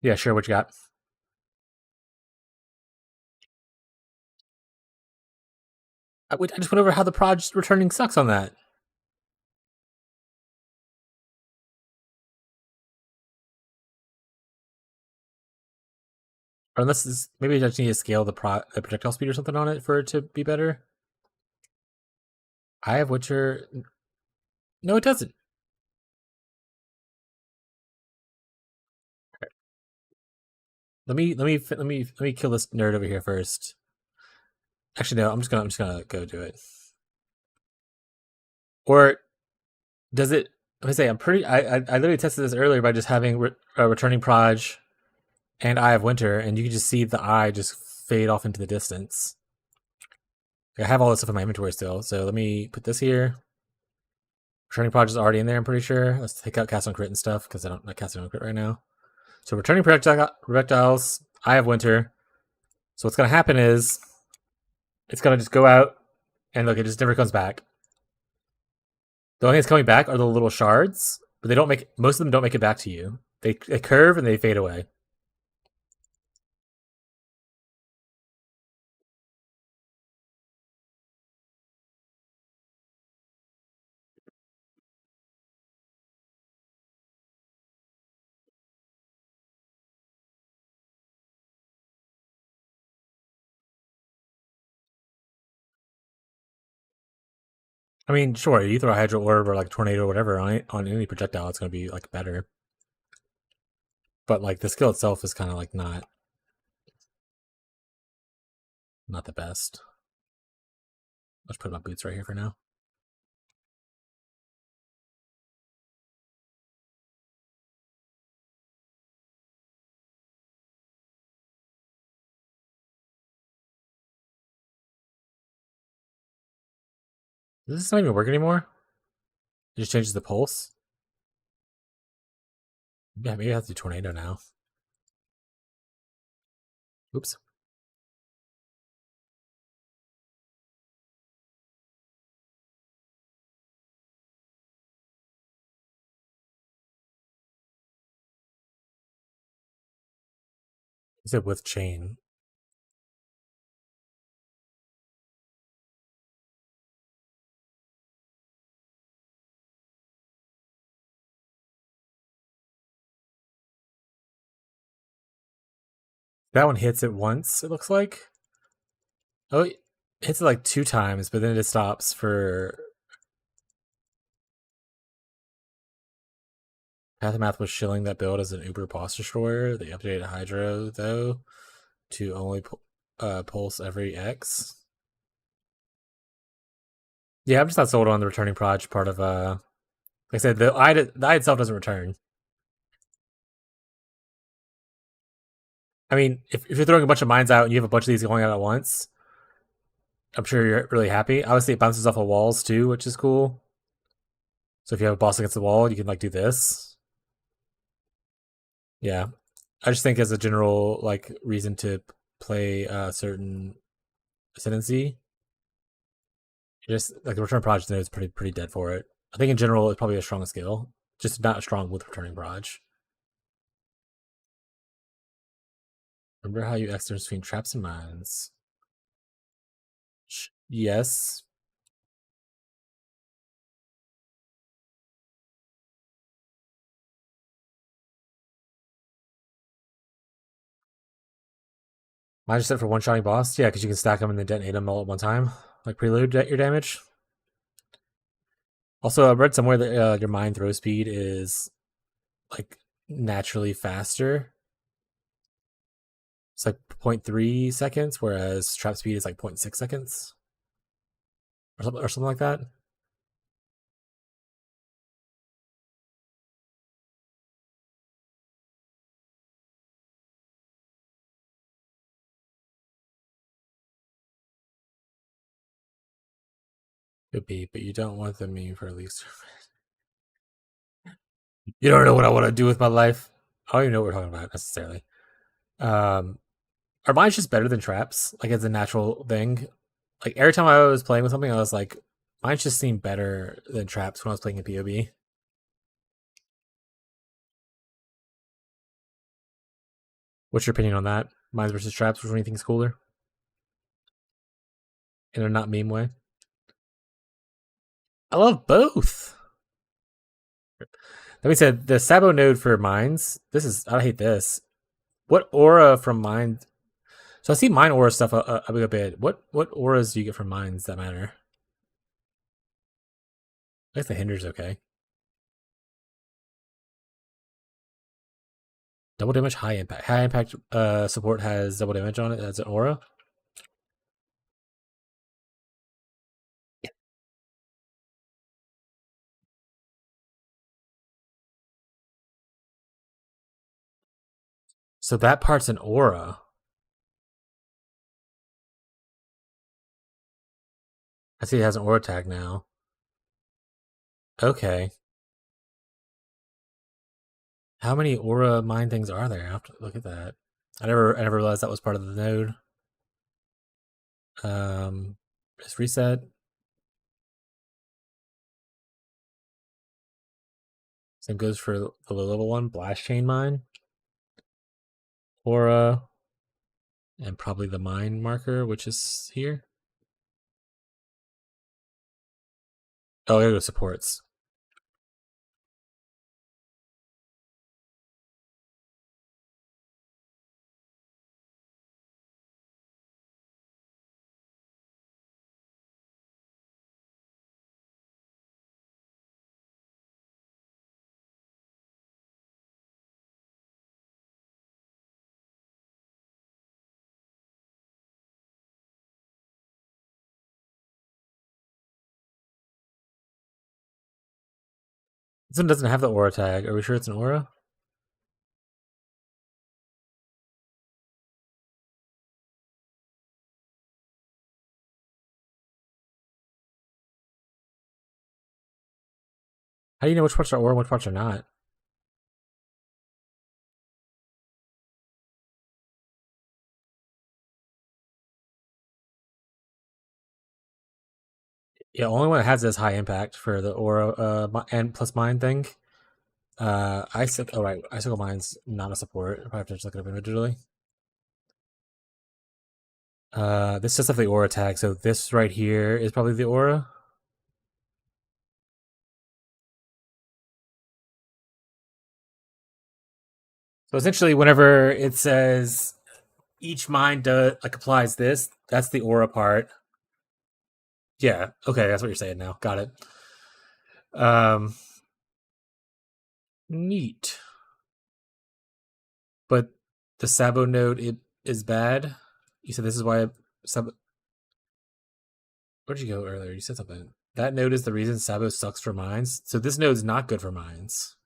Yeah, sure. What you got? I just went over how the proj returning sucks on that. Or unless maybe I just need to scale the projectile speed or something on it for it to be better. I have Witcher. No, it doesn't. Okay. Let me kill this nerd over here first. Actually, no. I'm just gonna go do it. Or does it? Let me say. I literally tested this earlier by just having returning proj and Eye of Winter, and you can just see the eye just fade off into the distance. I have all this stuff in my inventory still, so let me put this here. Returning proj is already in there, I'm pretty sure. Let's take out cast on crit and stuff, because I don't cast on crit right now. So returning projectiles, Eye of Winter. So what's going to happen is, it's going to just go out, and look, it just never comes back. The only thing that's coming back are the little shards, but they don't make, most of them don't make it back to you. They curve and they fade away. I mean, sure, you throw a Hydro Orb or like Tornado or whatever on it, on any projectile, it's going to be like better. But like the skill itself is kind of like not the best. Let's put my boots right here for now. Does this not even work anymore? It just changes the pulse? Yeah, maybe I have to do Tornado now. Oops. Is it with chain? That one hits it once, it looks like. Oh, it hits it like 2 times, but then it stops for... Pathamath was shilling that build as an Uber boss destroyer. They updated Hydro, though, to only pulse every X. Yeah, I'm just not sold on the returning proj part of... Like I said, the eye itself doesn't return. I mean, if you're throwing a bunch of mines out and you have a bunch of these going out at once, I'm sure you're really happy. Obviously, it bounces off of walls too, which is cool. So if you have a boss against the wall, you can like do this. Yeah, I just think as a general like reason to play a certain ascendancy, just like the return proj is pretty dead for it. I think in general it's probably a strong skill, just not strong with returning proj. Remember how you X between traps and mines? Yes. Mine just set for one-shotting boss? Yeah, because you can stack them and then detonate them all at one time. Like prelude your damage. Also, I read somewhere that your mine throw speed is like naturally faster. It's like 0.3 seconds, whereas trap speed is like 0.6 seconds. Or something like that. Could be, but you don't want them mean for at least. You don't know what I want to do with my life. I don't even know what we're talking about necessarily. Are mines just better than traps? Like it's a natural thing. Like every time I was playing with something, I was like, mines just seem better than traps when I was playing in POB. What's your opinion on that? Mines versus traps, which one do you think is cooler? In a not meme way. I love both. Let me say the Sabo node for mines. I hate this. What aura from mine So I see mine aura stuff a bit. What auras do you get from mines that matter? I guess the hinder's okay. Double damage, high impact. High impact support has double damage on it as an aura. So that part's an aura. I see it has an aura tag now. Okay. How many aura mine things are there? I have to look at that. I never realized that was part of the node. Just reset. Same goes for the low level one, blast chain mine. Aura. And probably the mine marker, which is here. Oh, there go supports. This one doesn't have the aura tag. Are we sure it's an aura? How do you know which parts are aura and which parts are not? Yeah, only one that has this high impact for the aura and plus mine thing. Icicle mine's not a support. I have to just look it up individually. This does have the aura tag, so this right here is probably the aura. So essentially, whenever it says each mine applies this, that's the aura part. Yeah, okay, that's what you're saying now. Got it. Neat. But the Sabo node is bad. You said this is why Sabo. Where'd you go earlier? You said something. That node is the reason Sabo sucks for mines. So this node's not good for mines.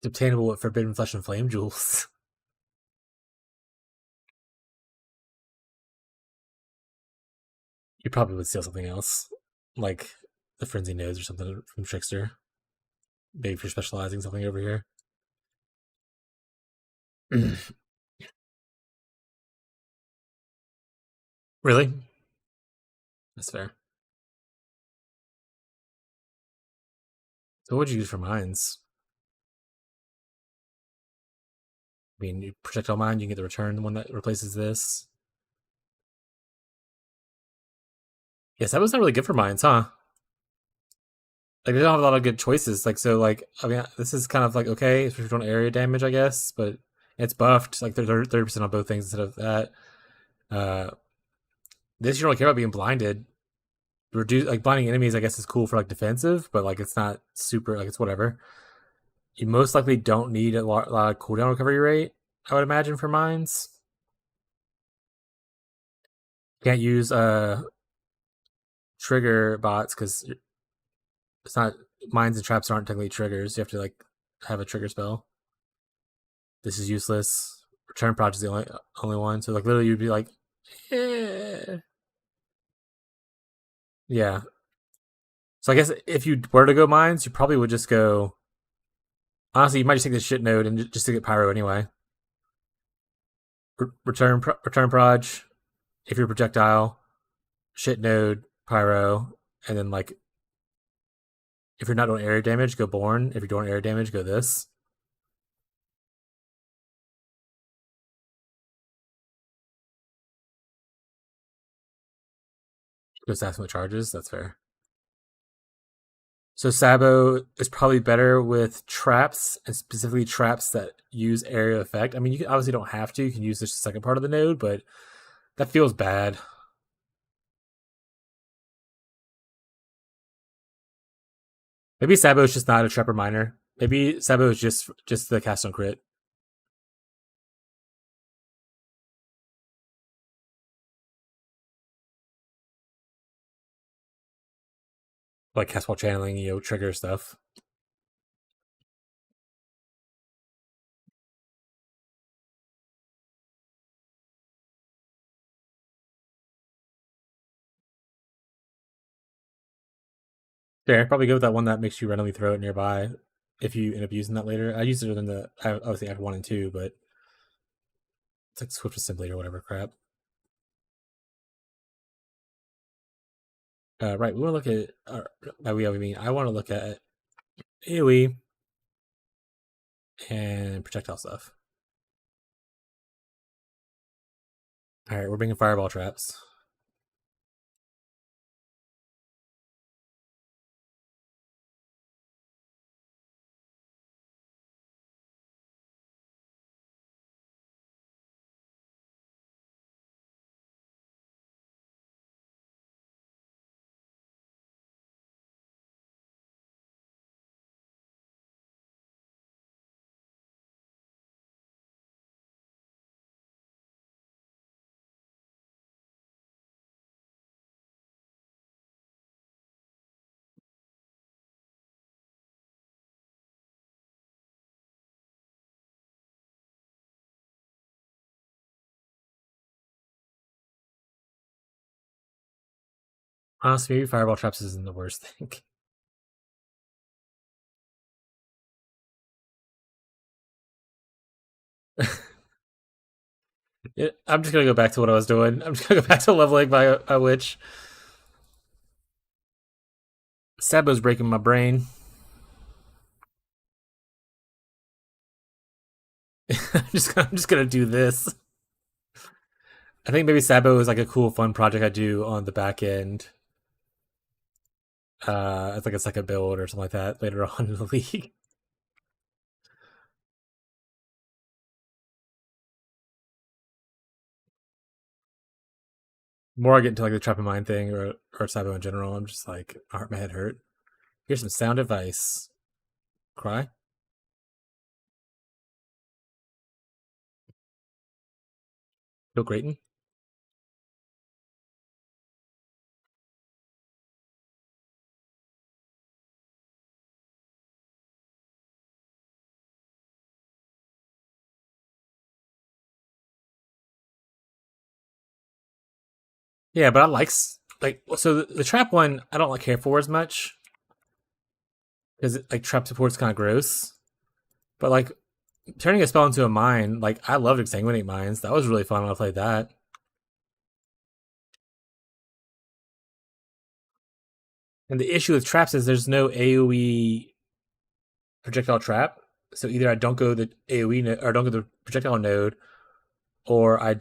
It's obtainable with Forbidden Flesh and Flame Jewels. You probably would steal something else. Like the Frenzy Nodes or something from Trickster. Maybe if you're specializing something over here. Really? That's fair. So what would you use for mines? I mean, you projectile mine, you can get the return, the one that replaces this. Yes, that was not really good for mines, huh? Like, they don't have a lot of good choices. Like, so, like, I mean, this is kind of like, okay, if you're doing area damage, I guess, but it's buffed. Like, 30% on both things instead of that. This, you don't really care about being blinded. Like, blinding enemies, I guess, is cool for, like, defensive, but, like, it's not super, like, it's whatever. You most likely don't need a lot of cooldown recovery rate, I would imagine, for mines. Can't use, trigger bots, because it's not, mines and traps aren't technically triggers. You have to, like, have a trigger spell. This is useless. Return Proj is the only one. So, like, literally you'd be like, yeah. So I guess if you were to go mines, you probably would just go. Honestly, you might just take the shit node and just to get pyro anyway. Return Proj. If you're projectile, shit node, pyro, and then like if you're not doing area damage, go born. If you're doing area damage, go this. Just asking what charges. That's fair. So Sabo is probably better with traps, and specifically traps that use area effect. I mean, you obviously don't have to. You can use the second part of the node, but that feels bad. Maybe Sabo is just not a trapper miner. Maybe Sabo is just the cast on crit. Like cast while channeling, trigger stuff. There, probably go with that one that makes you randomly throw it nearby if you end up using that later. I used it in the obviously Act 1 and 2, but it's like Swift Assembly or whatever crap. Right, we want to look at by we mean I want to look at AoE and projectile stuff. All right, we're bringing fireball traps. Honestly, maybe fireball traps isn't the worst thing. I'm just gonna go back to what I was doing. I'm just gonna go back to leveling by a witch. Sabo's breaking my brain. I'm just gonna do this. I think maybe Sabo is like a cool, fun project I do on the back end. It's like a second build or something like that later on in the league. More I get into like the trap and mine thing or Sabo in general, I'm just like my head hurt. Here's some sound advice. Cry. Bill Creighton. Yeah, but I like so the trap one I don't like care for as much because like trap support's kind of gross. But like turning a spell into a mine, like I loved exsanguinate mines. That was really fun when I played that. And the issue with traps is there's no AoE projectile trap. So either I don't go the AoE or don't go the projectile node, or I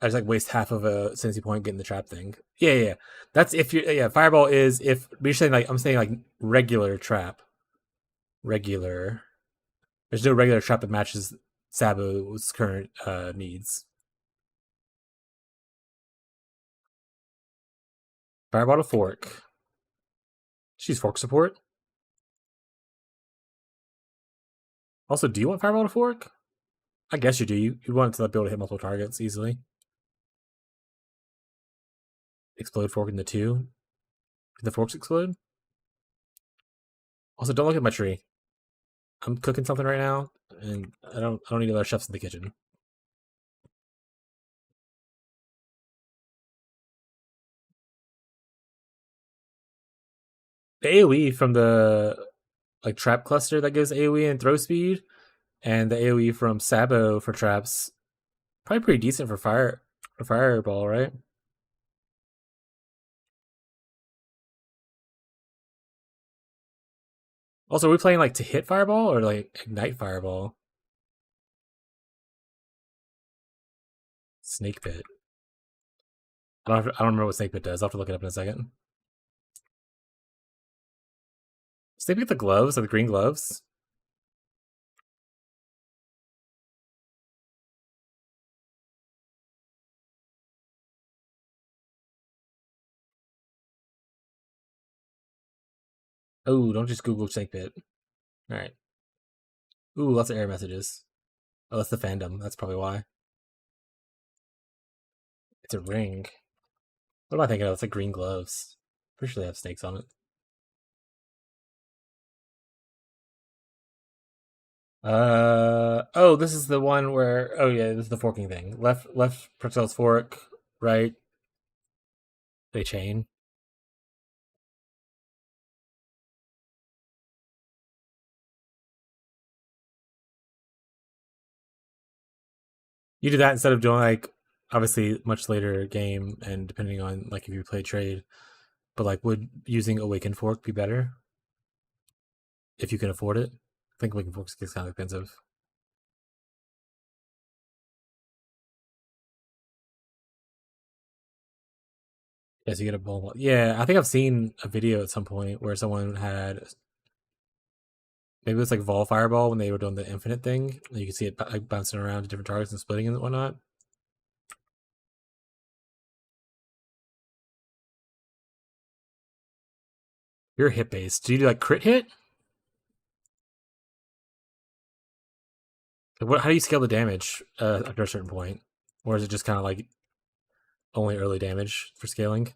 just like waste half of a Sensi point getting the trap thing. Yeah. That's if you fireball is if you're saying like I'm saying like regular trap. Regular. There's no regular trap that matches Sabo's current needs. Fireball to fork. She's fork support. Also, do you want fireball to fork? I guess you do. You want it to be able to hit multiple targets easily. Explode fork into 2. Did the forks explode? Also, don't look at my tree. I'm cooking something right now, and I don't need other chefs in the kitchen. The AoE from the like trap cluster that gives AoE and throw speed, and the AoE from Sabo for traps, probably pretty decent for fireball, right? Also, are we playing like to hit fireball or like ignite fireball? Snake pit. I don't remember what snake bit does. I'll have to look it up in a second. Snake bit the gloves, or the green gloves? Oh, don't just Google snake bit. Alright. Ooh, lots of error messages. Oh, that's the fandom. That's probably why. It's a ring. What am I thinking of? It's like green gloves. Pretty sure they have snakes on it. Oh, this is the one where, oh yeah, this is the forking thing. Left projectiles fork, right they chain. You do that instead of doing like, obviously much later game, and depending on like if you play trade, but like would using awakened fork be better if you can afford it? I think awakened fork gets kind of expensive. Yeah, so you get a ball. Yeah, I think I've seen a video at some point where someone had, maybe it was like Vol Fireball when they were doing the infinite thing. You can see it like bouncing around to different targets and splitting and whatnot. You're hit based. Do you do like crit hit? Like what? How do you scale the damage after a certain point, or is it just kind of like only early damage for scaling?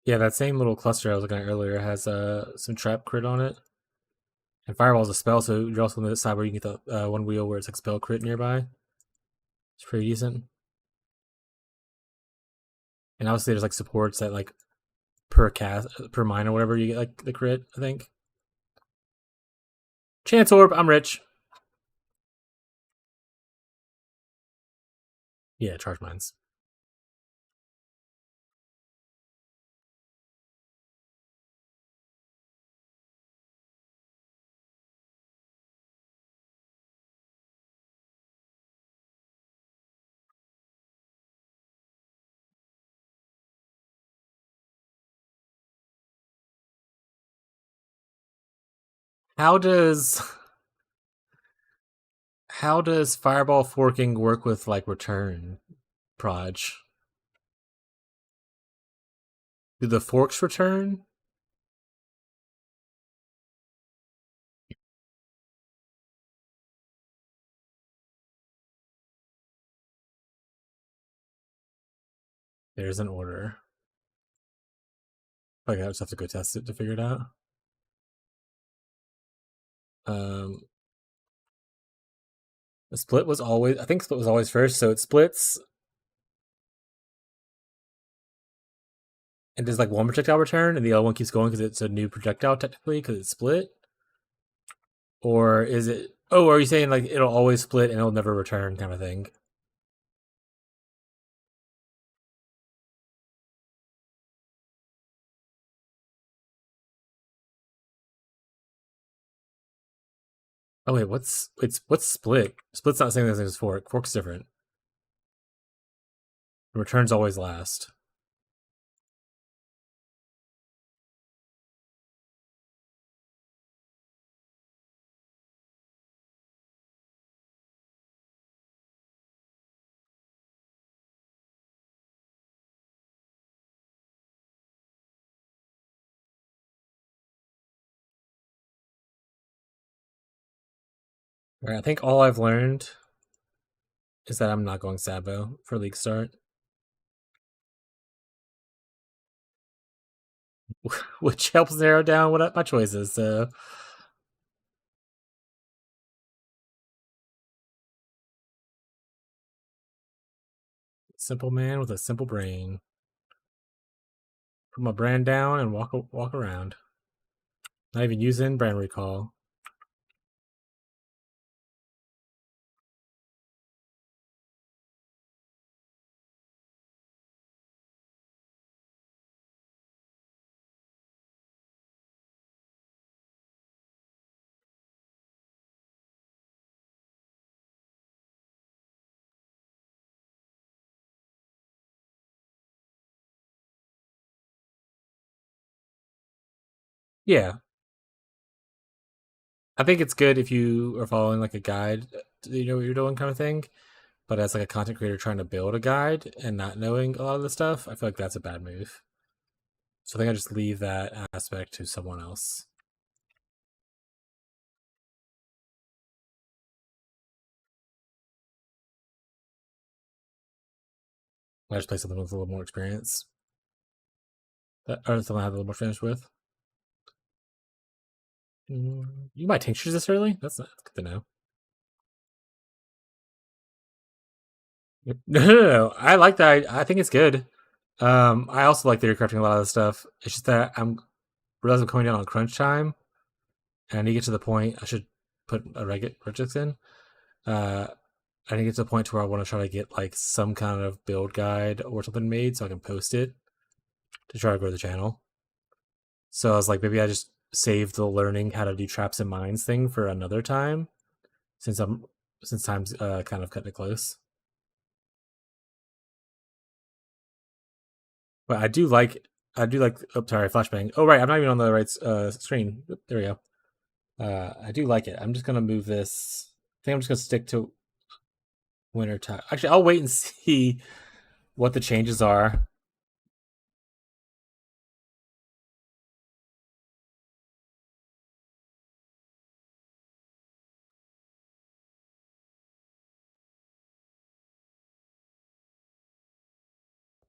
Yeah, that same little cluster I was looking at earlier has some trap crit on it. And Fireball is a spell, so you're also on the side where you can get the one wheel where it's like spell crit nearby. It's pretty decent. And obviously there's like supports that like per cast, per mine or whatever, you get like the crit, I think. Chance Orb, I'm rich. Yeah, charge mines. How does Fireball forking work with like return proj? Do the forks return? There's an order. Okay, I just have to go test it to figure it out. The split was always, I think split was always first, so it splits and does like one projectile return, and the other one keeps going because it's a new projectile technically because it's split. Or is it? Oh, are you saying like it'll always split and it'll never return kind of thing? Oh wait, what's split? Split's not the same thing as fork. Fork's different. Returns always last. All right, I think all I've learned is that I'm not going Sabo for league start. Which helps narrow down what my choice is, so. Simple man with a simple brain. Put my brand down and walk around. Not even using brand recall. Yeah. I think it's good if you are following like a guide, you know what you're doing kind of thing. But as like a content creator trying to build a guide and not knowing a lot of the stuff, I feel like that's a bad move. So I think I just leave that aspect to someone else. I just play something with a little more experience. Or something I have a little more experience with. You buy tinctures this early? That's good to know. No. I like that. I think it's good. I also like theory crafting a lot of the stuff. It's just that I'm realizing I'm coming down on crunch time, and I need to get to the point. I should put a regex in. I need to get to the point to where I want to try to get like some kind of build guide or something made so I can post it to try to grow the channel. So I was like, maybe I just save the learning how to do traps and mines thing for another time, since time's kind of cutting it close. But I do like. Oh, sorry, flashbang. Oh, right, I'm not even on the right screen. There we go. I do like it. I'm just gonna move this. I think I'm just gonna stick to winter time. Actually, I'll wait and see what the changes are.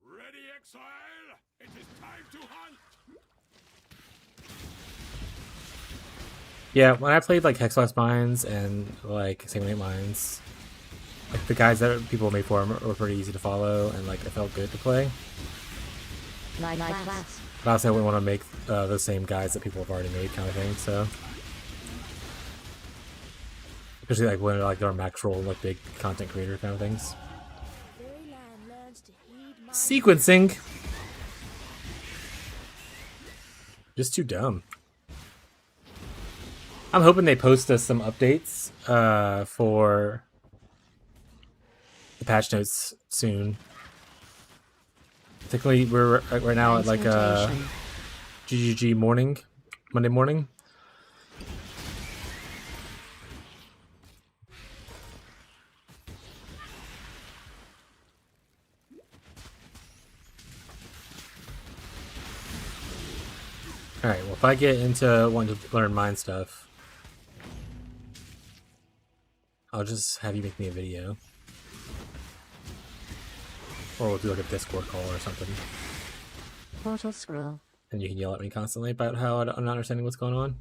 Ready, exile! It is time to hunt! Yeah, when I played like Hexflash Mines and like Sanguinate Mines, like the guys that people made for them were pretty easy to follow, and like it felt good to play. Like But obviously, I wouldn't want to make the same guys that people have already made, kind of thing. So, especially like when like they're max roll, like big content creator kind of things. Sequencing, just too dumb. I'm hoping they post us some updates for the patch notes soon. Particularly, we're right now at like GGG morning, Monday morning. Alright, well if I get into wanting to learn mine stuff, I'll just have you make me a video. Or we'll do like a Discord call or something. Portal scroll. And you can yell at me constantly about how I'm not understanding what's going on.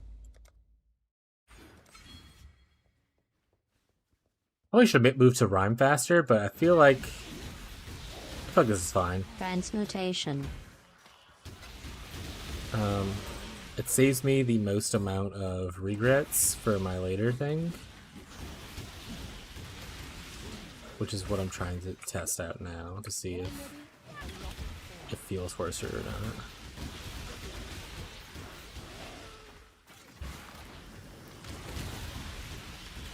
Probably should move to rhyme faster, but I feel like this is fine. Transmutation. It saves me the most amount of regrets for my later thing, which is what I'm trying to test out now to see if it feels worse or not.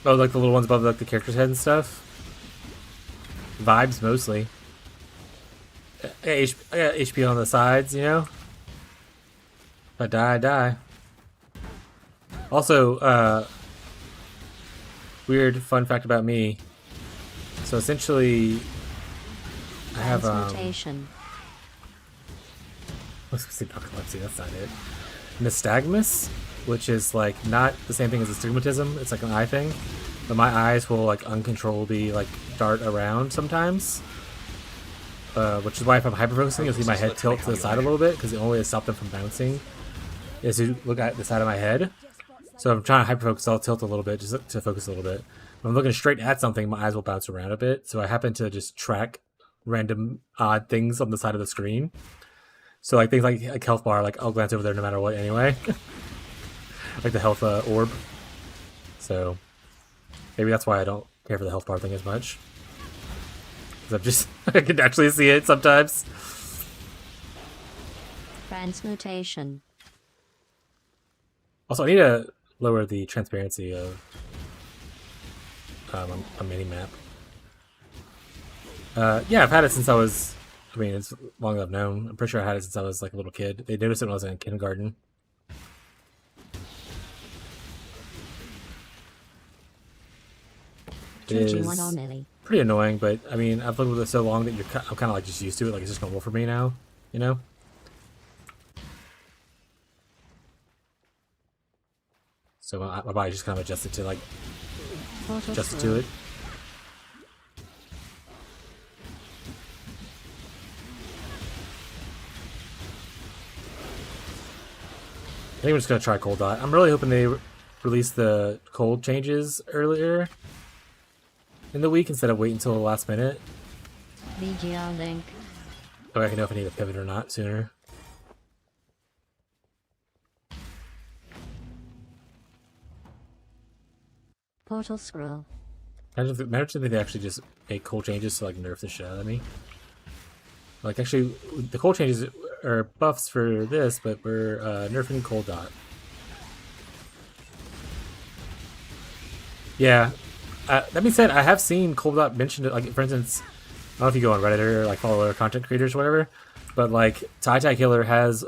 Oh, like the little ones above like the character's head and stuff? Vibes mostly. I got HP on the sides, you know? If I die, I die. Also, weird fun fact about me. So essentially, I have Transmutation. let's see, narcolepsy. That's not it. Nystagmus, which is like not the same thing as astigmatism. It's like an eye thing, but my eyes will like uncontrollably like dart around sometimes. Which is why if I'm hyperfocusing, you'll see my head tilt to the side a little bit because the only way to stop them from bouncing is to look at the side of my head. So if I'm trying to hyperfocus, I'll tilt a little bit just to focus a little bit. When I'm looking straight at something, my eyes will bounce around a bit. So I happen to just track random odd things on the side of the screen. So like things like health bar, like I'll glance over there no matter what anyway. Like the health orb. So maybe that's why I don't care for the health bar thing as much. Because I'm just, I can actually see it sometimes. Transmutation. Also, I need to lower the transparency of a mini map. Yeah, I've had it since I was, I mean, it's long as I've known. I'm pretty sure I had it since I was like a little kid. They noticed it when I was in kindergarten. is pretty annoying, but I mean, I've lived with it so long that I'm kind of like just used to it. Like it's just normal for me now, you know. So my body just kind of adjusted to like adjusted to it. I think we're just gonna try cold dot. I'm really hoping they release the cold changes earlier in the week instead of waiting until the last minute. VGR link. So I can know if I need a pivot or not sooner. Portal scroll. Imagine if they actually just make cold changes to like nerf the shit out of me. Like actually, the cold changes are buffs for this, but we're nerfing cold dot. Yeah. That being said, I have seen cold dot mentioned. Like for instance, I don't know if you go on Reddit or like follow other content creators or whatever, but like Tai Killer has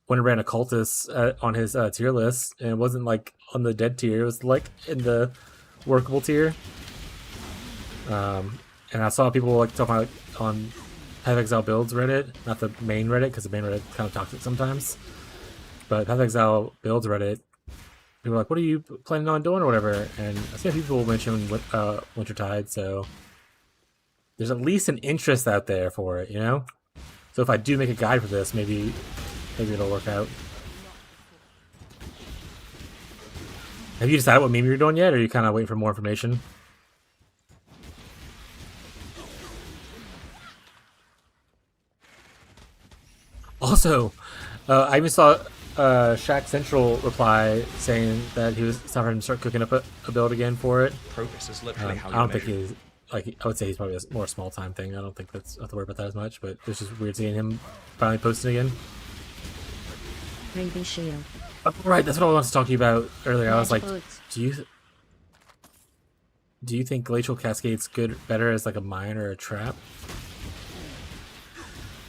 when it ran a cultist on his tier list, and it wasn't like on the dead tier; it was like in the workable tier. And I saw people like talking about on Path of Exile Builds Reddit, not the main Reddit, because the main Reddit kind of toxic sometimes. But Path of Exile Builds Reddit, people were like, "What are you planning on doing or whatever?" And I see people mention Wintertide, so there's at least an interest out there for it, you know. So if I do make a guide for this, maybe it'll work out. Have you decided what meme you're doing yet, or are you kind of waiting for more information? Also, I even saw Shaq Central reply saying that he was starting to start cooking up a build again for it. Progress is literally how I don't think he's like. I would say he's probably a more small time thing. I don't think that's I have to worry about that as much. But it's just weird seeing him finally posting again. Ruby shield. Right, that's what I wanted to talk to you about earlier. I was like, do you think Glacial Cascade's better as like a mine or a trap?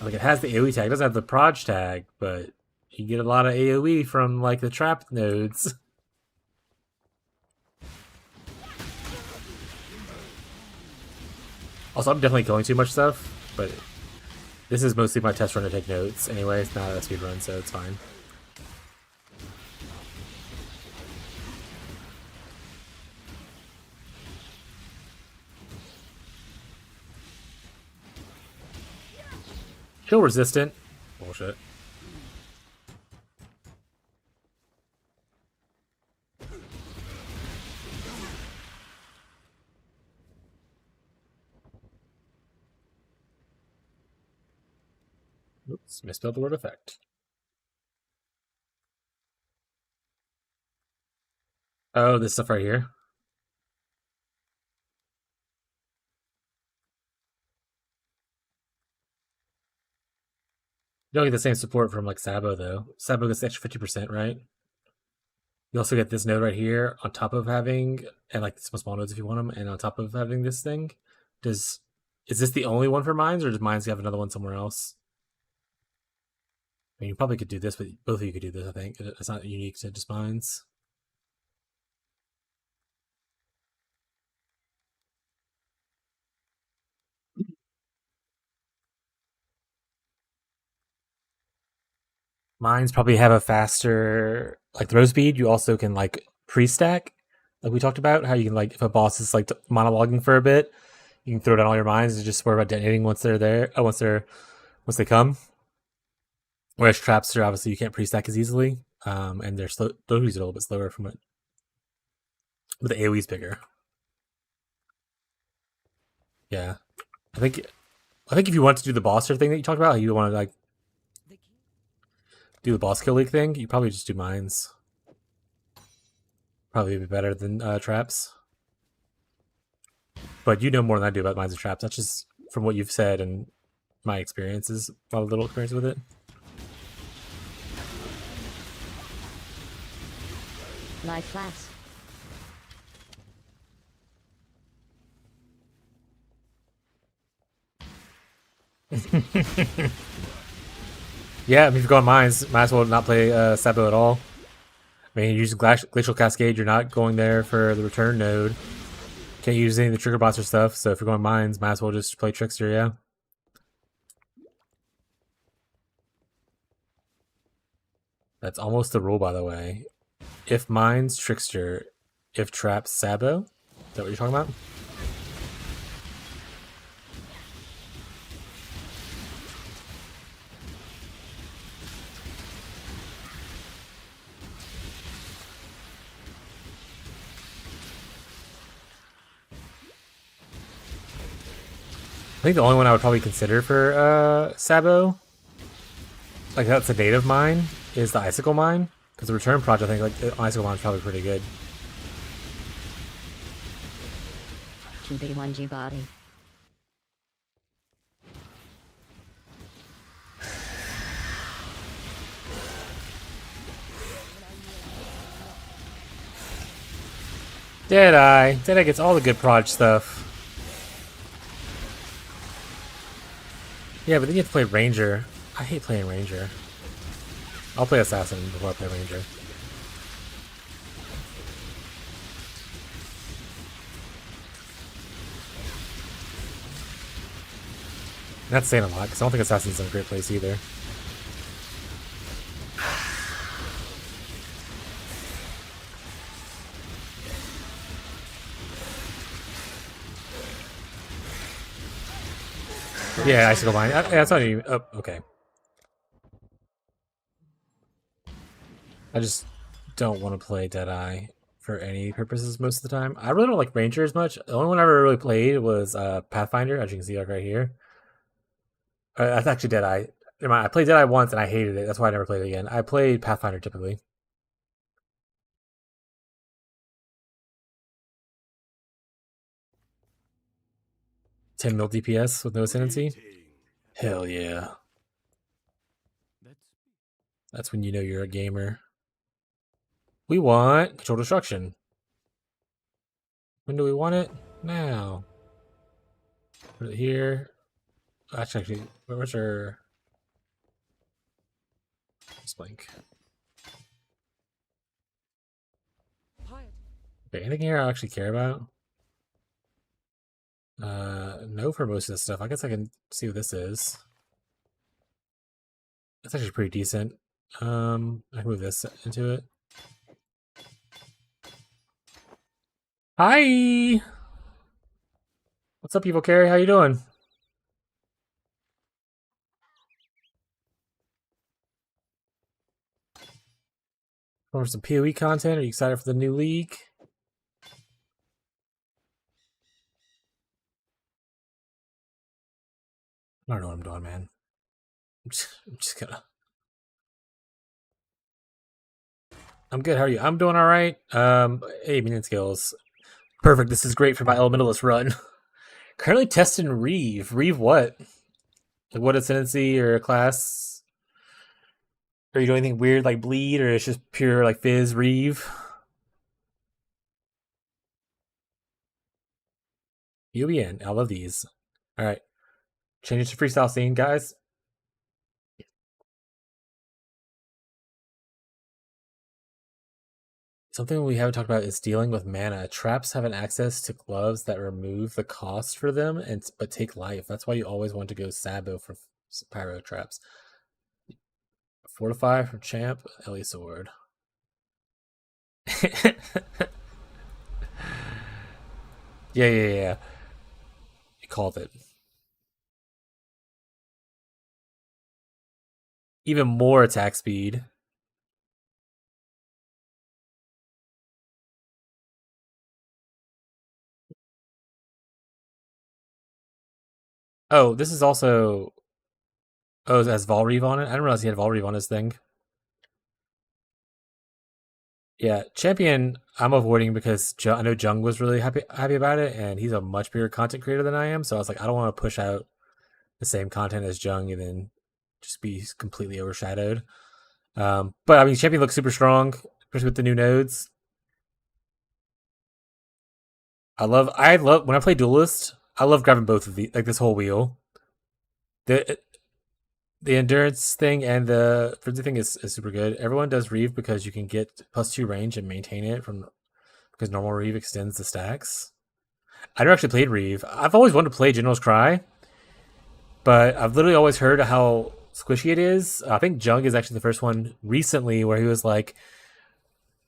Like it has the AoE tag, it doesn't have the proj tag, but you get a lot of AoE from like the trap nodes. Also, I'm definitely killing too much stuff, but this is mostly my test run to take notes anyway. It's not a speed run, so it's fine. Kill resistant. Bullshit. Oops, misspelled the word effect. Oh, this stuff right here. You don't get the same support from like Sabo though. Sabo gets the extra 50%, right? You also get this node right here on top of having, and like some small nodes if you want them, and on top of having this thing. Is this the only one for mines, or does mines have another one somewhere else? I mean, you probably could do this, but both of you could do this, I think. It's not unique to just mines. Mines probably have a faster, like throw speed. You also can like pre-stack, like we talked about, how you can like, if a boss is like monologuing for a bit, you can throw down all your mines and just worry about detonating once they're there. Once they come. Whereas traps are obviously you can't pre-stack as easily, and they're slow. Those are a little bit slower from it, but the AOE is bigger. Yeah, I think if you want to do the boss thing that you talked about, you want to like do the boss kill league thing, you probably just do mines. Probably be better than traps. But you know more than I do about mines and traps. That's just from what you've said and my experiences, my little experience with it. Life flash. Yeah, I mean, if you're going mines, might as well not play Sabo at all. I mean, you're using Glacial Cascade, you're not going there for the return node. Can't use any of the trigger bots or stuff, so if you're going mines, might as well just play Trickster, yeah. That's almost the rule, by the way. If mines, Trickster. If traps, Sabo. Is that what you're talking about? I think the only one I would probably consider for Sabo, like that's a native mine, is the Icicle mine. Because the return project, I think like the Icicle mine is probably pretty good. 2B1G body. Deadeye gets all the good proj stuff. Yeah, but then you have to play Ranger. I hate playing Ranger. I'll play Assassin before I play Ranger. That's saying a lot, because I don't think Assassin's in a great place either. Yeah, Icicle Mine. Yeah, that's not even... Oh, okay. I just don't want to play Deadeye for any purposes most of the time. I really don't like Ranger as much. The only one I ever really played was Pathfinder, as you can see like right here. That's actually Deadeye. I played Deadeye once and I hated it. That's why I never played it again. I played Pathfinder typically. $10 mil DPS with no ascendancy? Hell yeah. That's when you know you're a gamer. We want Control Destruction. When do we want it? Now. Put it here. Actually, where's our... It's blank. Okay, anything here I actually care about? No for most of this stuff. I guess I can see what this is. That's actually pretty decent. I can move this into it. Hi! What's up, Evil Carrie? How you doing? For some PoE content? Are you excited for the new league? I don't know what I'm doing, man. I'm just gonna... I'm good. How are you? I'm doing all right. Hey, minion skills. Perfect. This is great for my elementalist run. Currently testing Reeve. Reeve what? Like what ascendancy or class? Are you doing anything weird like bleed, or it's just pure like fizz Reeve? UBN. I love these. All right. Change it to freestyle scene, guys. Something we haven't talked about is dealing with mana. Traps have an access to gloves that remove the cost for them, but take life. That's why you always want to go Sabo for pyro traps. Fortify from Champ, Ellie Sword. Yeah. You called it. Even more attack speed. Oh, this is also... Oh, it has Volreeve on it? I didn't realize he had Volreeve on his thing. Yeah, Champion, I'm avoiding because I know Jung was really happy about it, and he's a much bigger content creator than I am, so I was like, I don't want to push out the same content as Jung and then just be completely overshadowed. But I mean, Champion looks super strong, especially with the new nodes. I love when I play Duelist, I love grabbing both of the this whole wheel. The endurance thing and the frenzy thing is super good. Everyone does Reeve because you can get +2 range and maintain it because normal Reeve extends the stacks. I never actually played Reeve. I've always wanted to play General's Cry, but I've literally always heard how squishy it is. I think Jung is actually the first one recently where he was like,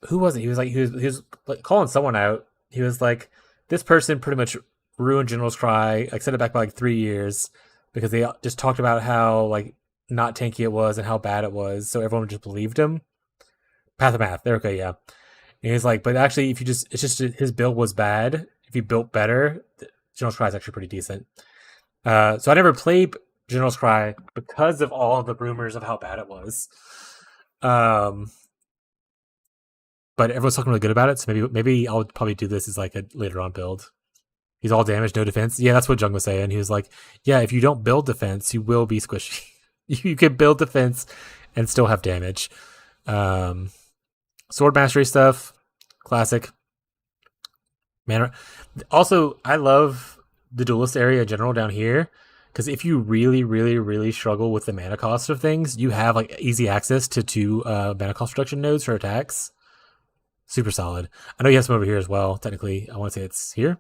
who was it? He was like calling someone out. He was like, this person pretty much ruined General's Cry. Like set it back by like 3 years because they just talked about how like not tanky it was and how bad it was. So everyone just believed him. Path of Math. There, okay, yeah. And he's like, but actually, if you just, it's just his build was bad. If you built better, General's Cry is actually pretty decent. So I never played General's Cry because of all the rumors of how bad it was. But everyone's talking really good about it, so maybe I'll probably do this as like a later on build. He's all damage, no defense. Yeah, that's what Jung was saying. He was like, yeah, if you don't build defense, you will be squishy. You can build defense and still have damage. Sword mastery stuff, classic. Man, also I love the duelist area in general down here because if you really, really, really struggle with the mana cost of things, you have like easy access to 2 mana cost reduction nodes for attacks. Super solid. I know you have some over here as well. Technically, I want to say it's here.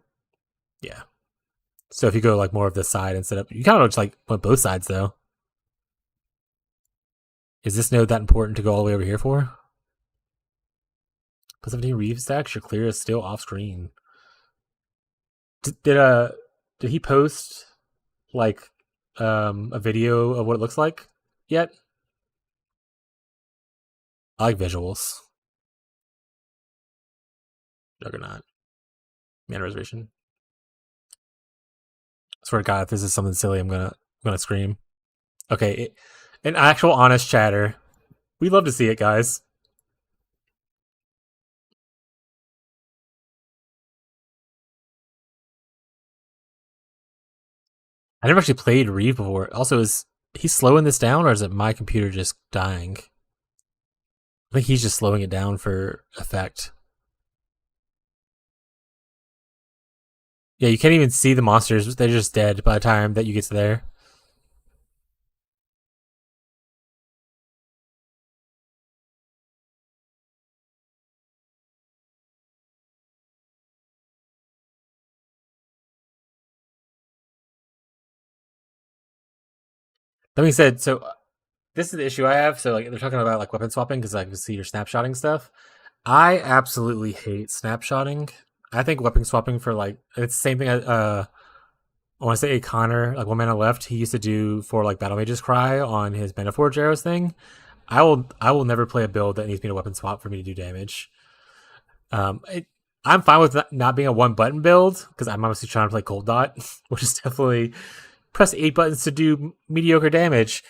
Yeah. So if you go like more of this side instead of, you kind of just like want both sides though. Is this node that important to go all the way over here for? Plus 17 Reeve stacks, your clear is still off screen. Did he post like a video of what it looks like yet? I like visuals. Juggernaut. Mana reservation. I swear to God, if this is something silly, I'm gonna scream. Okay, an actual honest chatter. We love to see it, guys. I never actually played Reeve before. Also, is he slowing this down, or is it my computer just dying? I think he's just slowing it down for effect. Yeah, you can't even see the monsters. They're just dead by the time that you get to there. That being said, so this is the issue I have. So like they're talking about like weapon swapping because I can see your snapshotting stuff. I absolutely hate snapshotting. I think weapon swapping for like it's the same thing. I want to say a Connor, like 1 mana left, he used to do for like Battle Mage's Cry on his Mana Forge arrows thing. I will never play a build that needs me to weapon swap for me to do damage. I'm fine with not being a 1 button build because I'm obviously trying to play Cold Dot, which is definitely press 8 buttons to do mediocre damage.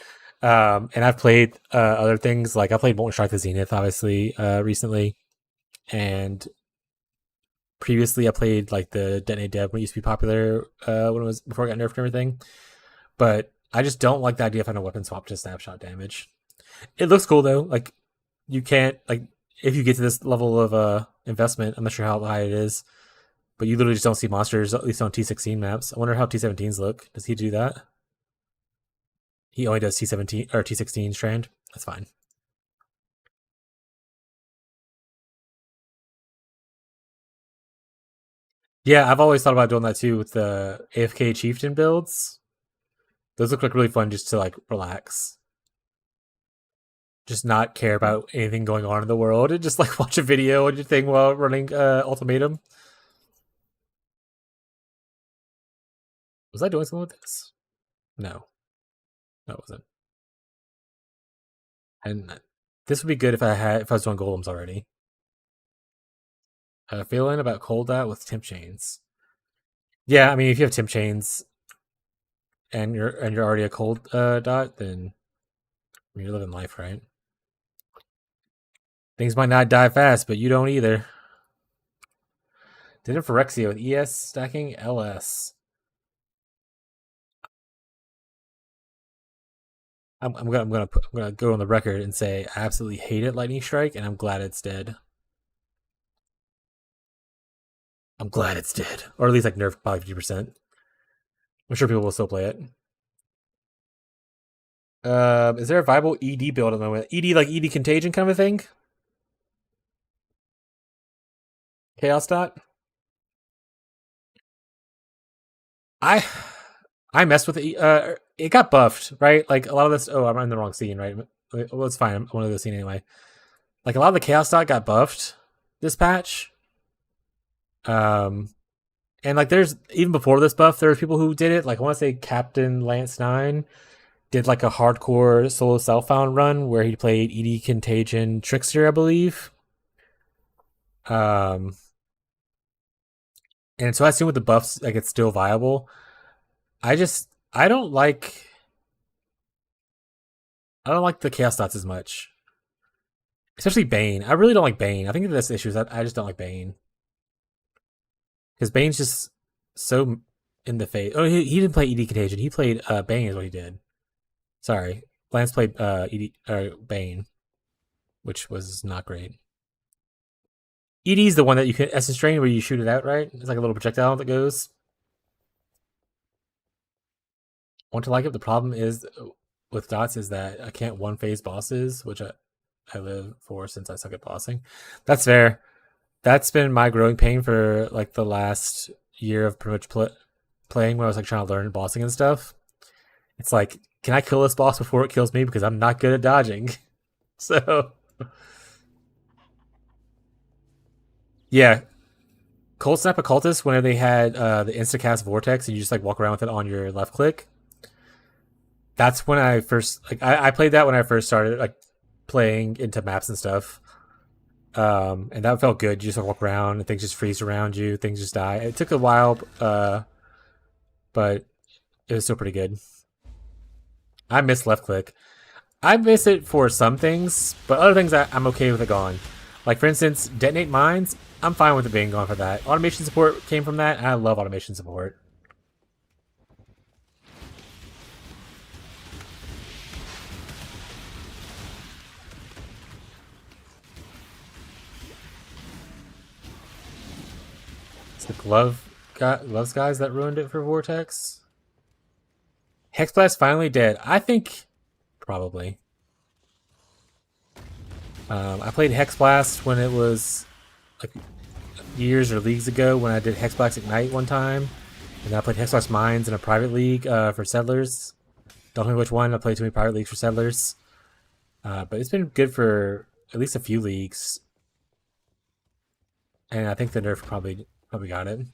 And I've played other things like I played Molten Strike the Zenith obviously recently, and previously I played like the Detonate Deb when it used to be popular when it was before it got nerfed and everything. But I just don't like the idea of having a weapon swap to snapshot damage. It looks cool though. Like you can't like if you get to this level of investment, I'm not sure how high it is, but you literally just don't see monsters, at least on T16 maps. I wonder how T17s look. Does he do that? He only does T17 or T16 strand. That's fine. Yeah, I've always thought about doing that too with the AFK Chieftain builds. Those look like really fun just to like relax. Just not care about anything going on in the world and just like watch a video on your thing while running Ultimatum. Was I doing something with this? No. No, it wasn't. And this would be good if I was doing golems already. I have a feeling about cold dot with temp chains. Yeah, I mean if you have temp chains and you're already a cold dot, then you're living life, right? Things might not die fast, but you don't either. Did it for Phyrexia with ES stacking LS. I'm gonna go on the record and say I absolutely hated Lightning Strike, and I'm glad it's dead. I'm glad it's dead, or at least like nerfed by 50%. I'm sure people will still play it. Is there a viable ED build at the moment? ED like ED Contagion kind of a thing? Chaos Dot? I messed with it. It got buffed, right? Like a lot of this. Oh, I'm in the wrong scene, right? Well, it's fine. I'm one of the scene anyway. Like a lot of the chaos dot got buffed this patch. And like there's even before this buff, there were people who did it. Like I want to say Captain Lance 9 did like a hardcore solo self-found run where he played ED Contagion Trickster, I believe. And so I assume with the buffs, like it's still viable. I don't like the chaos dots as much. Especially Bane. I really don't like Bane. I think this issue is that I just don't like Bane. Because Bane's just so in the face. Oh, he didn't play ED Contagion. He played Bane is what he did. Sorry. Lance played Bane, which was not great. ED's the one that you can essence drain where you shoot it out, right? It's like a little projectile that goes. I want to like it. The problem is with dots is that I can't one phase bosses, which I live for since I suck at bossing. That's fair. That's been my growing pain for like the last year of pretty much playing when I was like trying to learn bossing and stuff. It's like, can I kill this boss before it kills me? Because I'm not good at dodging. So, yeah. Cold Snap Occultist, whenever they had the Instacast Vortex and you just like walk around with it on your left click. That's when I first, like, I played that when I first started like playing into maps and stuff. And that felt good. You just like, walk around and things just freeze around you. Things just die. It took a while, but it was still pretty good. I miss left click. I miss it for some things, but other things I'm okay with it gone. Like for instance, detonate mines. I'm fine with it being gone for that. Automation support came from that, and I love automation support. It's the gloves guys that ruined it for Vortex. Hexblast finally dead. I think probably. I played Hexblast when it was like years or leagues ago when I did Hexblast Ignite one time. And I played Hexblast Mines in a private league for Settlers. Don't know which one. I played too many private leagues for Settlers. But it's been good for at least a few leagues. And I think the nerf probably got it.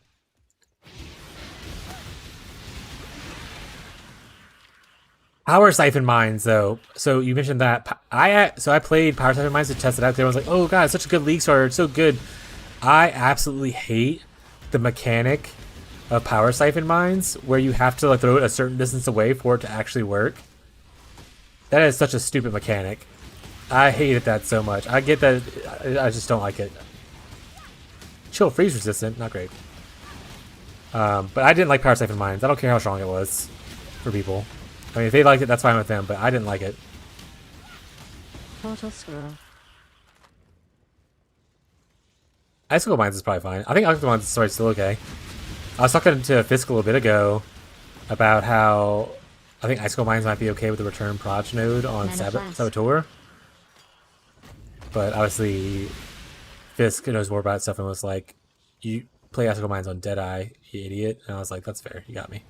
Power Siphon Mines, though. So you mentioned that. I played Power Siphon Mines to test it out. Everyone's like, "Oh god, it's such a good league starter. It's so good." I absolutely hate the mechanic of Power Siphon Mines, where you have to like throw it a certain distance away for it to actually work. That is such a stupid mechanic. I hated that so much. I get that. I just don't like it. Chill freeze resistant, not great. But I didn't like Power Siphon Mines. I don't care how strong it was for people. I mean, if they liked it, that's fine with them, but I didn't like it. Portal Scroll. Icicle Mines is probably fine. I think Icicle Mines is still okay. I was talking to Fisk a little bit ago about how I think Icicle Mines might be okay with the return Proj node on Saboteur. But obviously, Fisk knows more about stuff and was like, you play Icicle Mines on Deadeye, you idiot. And I was like, that's fair, you got me.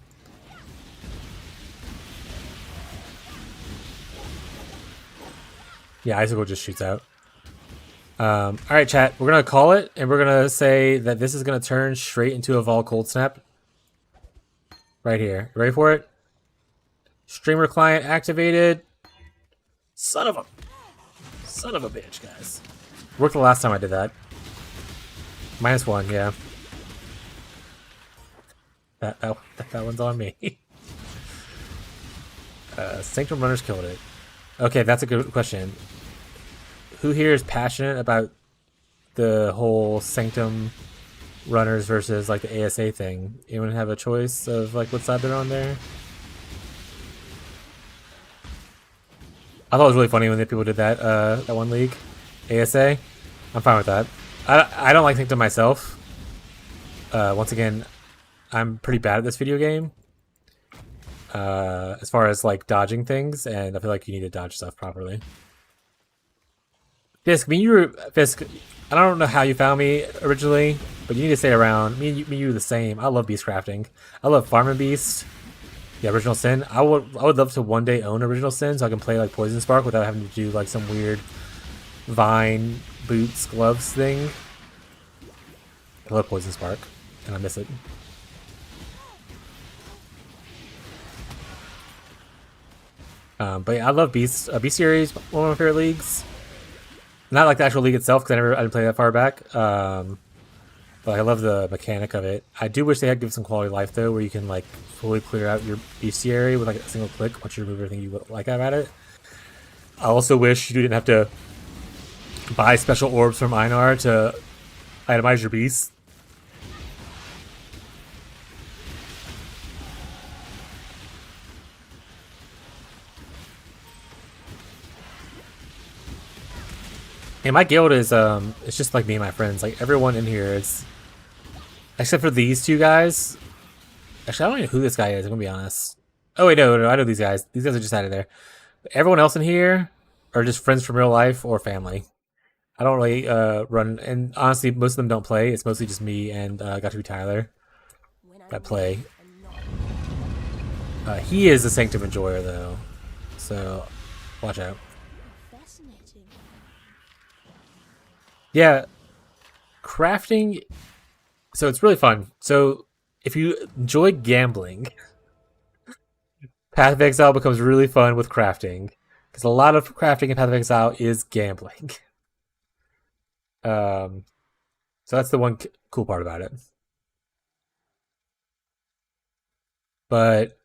Yeah, Icicle just shoots out. Alright, chat. We're going to call it, and we're going to say that this is going to turn straight into a Vol Cold Snap. Right here. You ready for it? Streamer client activated. Son of a bitch, guys. Worked the last time I did that. -1, yeah. That one's on me. Sanctum Runners killed it. Okay, that's a good question. Who here is passionate about the whole Sanctum Runners versus like the ASA thing? Anyone have a choice of like what side they're on there? I thought it was really funny when the people did that that one league. ASA. I'm fine with that. I don't like Sanctum myself. Once again, I'm pretty bad at this video game. As far as like dodging things, and I feel like you need to dodge stuff properly. Fisk, I don't know how you found me originally, but you need to stay around. Me and you are the same. I love beast crafting. I love farming beast. Yeah, Original Sin. I would love to one day own Original Sin so I can play like Poison Spark without having to do like some weird vine boots gloves thing. I love Poison Spark, and I miss it. But yeah, I love Beast. Beast Series, one of my favorite leagues. Not like the actual league itself, because I didn't play that far back. But I love the mechanic of it. I do wish they had given some quality of life though, where you can like fully clear out your bestiary with like a single click once you remove everything you like about it. I also wish you didn't have to buy special orbs from Einar to itemize your beasts. And my guild is it's just like me and my friends. Like everyone in here is, except for these two guys. Actually, I don't even know who this guy is. I'm gonna be honest. Oh wait, no, I know these guys. These guys are just out of there. But everyone else in here are just friends from real life or family. I don't really run, and honestly, most of them don't play. It's mostly just me and got to be Tyler that play. He is a Sanctum enjoyer though, so watch out. Yeah, crafting. So it's really fun. So if you enjoy gambling, Path of Exile becomes really fun with crafting, because a lot of crafting in Path of Exile is gambling. So that's the one cool part about it. But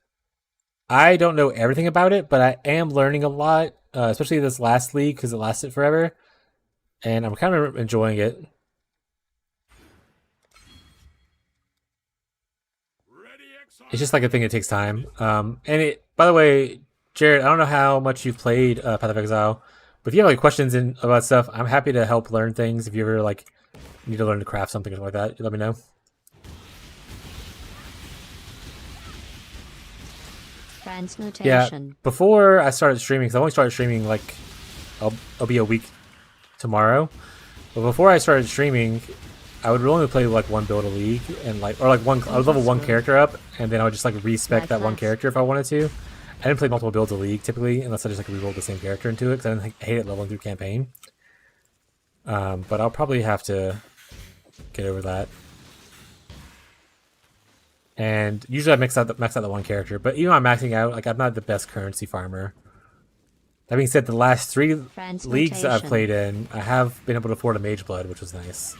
I don't know everything about it, but I am learning a lot, especially this last league because it lasted forever, and I'm kind of enjoying it. It's just like a thing that takes time. And it, by the way, Jared, I don't know how much you've played Path of Exile, but if you have like questions about stuff, I'm happy to help learn things. If you ever like need to learn to craft something or something like that, you let me know. Transmutation. Yeah, before I started streaming, because I only started streaming like I'll be a week tomorrow. But before I started streaming, I would only play like one build a league and like, or like one. I would level one character up, and then I would just like respec that one character if I wanted to. I didn't play multiple builds a league typically, unless I just like reroll the same character into it, because I didn't hate it leveling through campaign. But I'll probably have to get over that. And usually I max out the one character, but even though I'm maxing out, like I'm not the best currency farmer. That being said, the last 3 leagues that I've played in, I have been able to afford a Mage Blood, which was nice.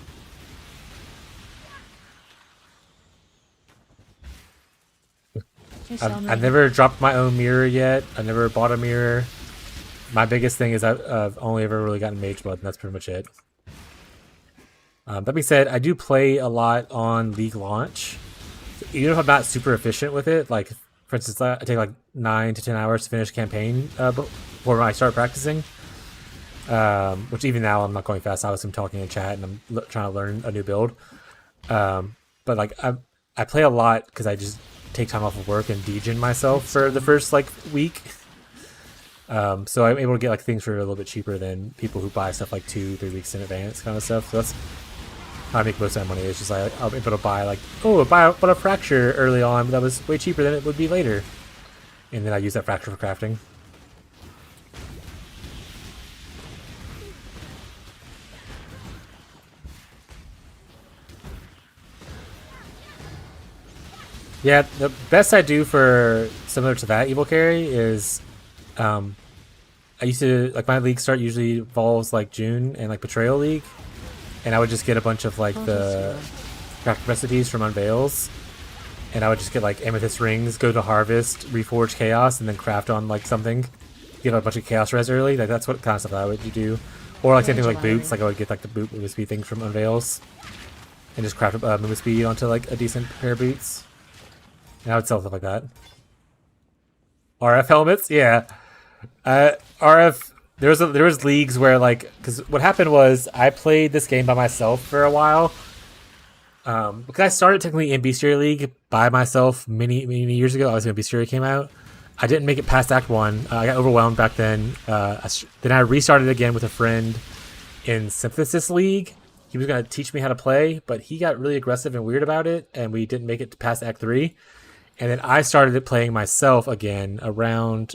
I've never dropped my own mirror yet. I never bought a mirror. My biggest thing is I've only ever really gotten Mage Blood, and that's pretty much it. That being said, I do play a lot on League launch. Even if I'm not super efficient with it, like for instance, I take like 9 to 10 hours to finish a campaign before I start practicing. Which even now I'm not going fast. Obviously I'm talking in chat and I'm trying to learn a new build. But like I play a lot because I just take time off of work and degen myself for the first like week. So I'm able to get like things for a little bit cheaper than people who buy stuff like 2-3 weeks in advance kind of stuff. So that's how I make most of my money. It's just like I'm able to buy like, oh, bought a fracture early on, but that was way cheaper than it would be later. And then I use that fracture for crafting. Yeah, the best I do for similar to that evil carry is I used to, like, my league start usually involves like June and like Betrayal League, and I would just get a bunch of like the craft recipes from Unveils, and I would just get like amethyst rings, go to harvest, reforge chaos, and then craft on like something, get a bunch of chaos res early. Like that's what kind of stuff I would do. Or like same thing with like boots, like I would get like the boot movement speed things from Unveils and just craft movement speed onto like a decent pair of boots. And I would sell stuff like that. RF helmets, yeah. RF. There was leagues where like, because what happened was I played this game by myself for a while. Because I started technically in Bestiary League by myself many years ago. Obviously when Bestiary came out, I didn't make it past Act 1. I got overwhelmed back then. Then I restarted again with a friend in Synthesis League, he was gonna teach me how to play, but he got really aggressive and weird about it, and we didn't make it past Act 3. And then I started playing myself again around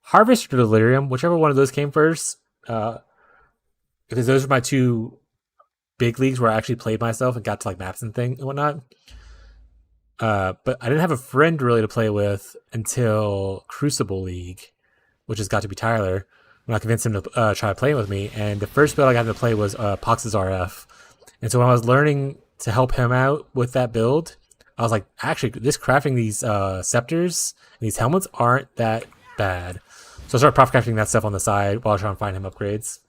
Harvest or Delirium, whichever one of those came first. Because those were my two big leagues where I actually played myself and got to like maps and things and whatnot. But I didn't have a friend really to play with until Crucible League, which has got to be Tyler, when I convinced him to try playing with me. And the first build I got him to play was Pox's RF. And so when I was learning to help him out with that build, I was like, actually, this crafting these scepters and these helmets aren't that bad. So I started prop crafting that stuff on the side while I was trying to find him upgrades.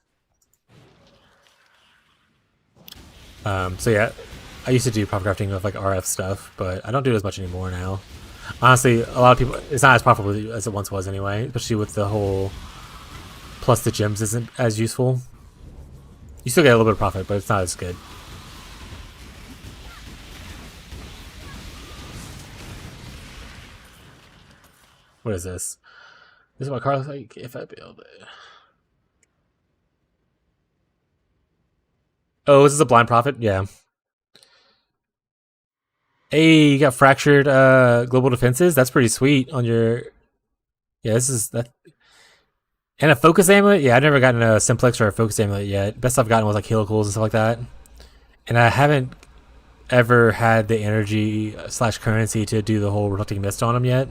So yeah, I used to do prop crafting of like RF stuff, but I don't do it as much anymore now. Honestly, a lot of people, it's not as profitable as it once was anyway, especially with the whole plus the gems isn't as useful. You still get a little bit of profit, but it's not as good. What is this? This is what my car looks like if I build it. Oh, is this a blind profit? Yeah. Hey, you got fractured global defenses. That's pretty sweet on your. Yeah, this is that. And a focus amulet. Yeah, I've never gotten a simplex or a focus amulet yet. Best I've gotten was like helicals and stuff like that. And I haven't ever had the energy / currency to do the whole reflecting mist on them yet.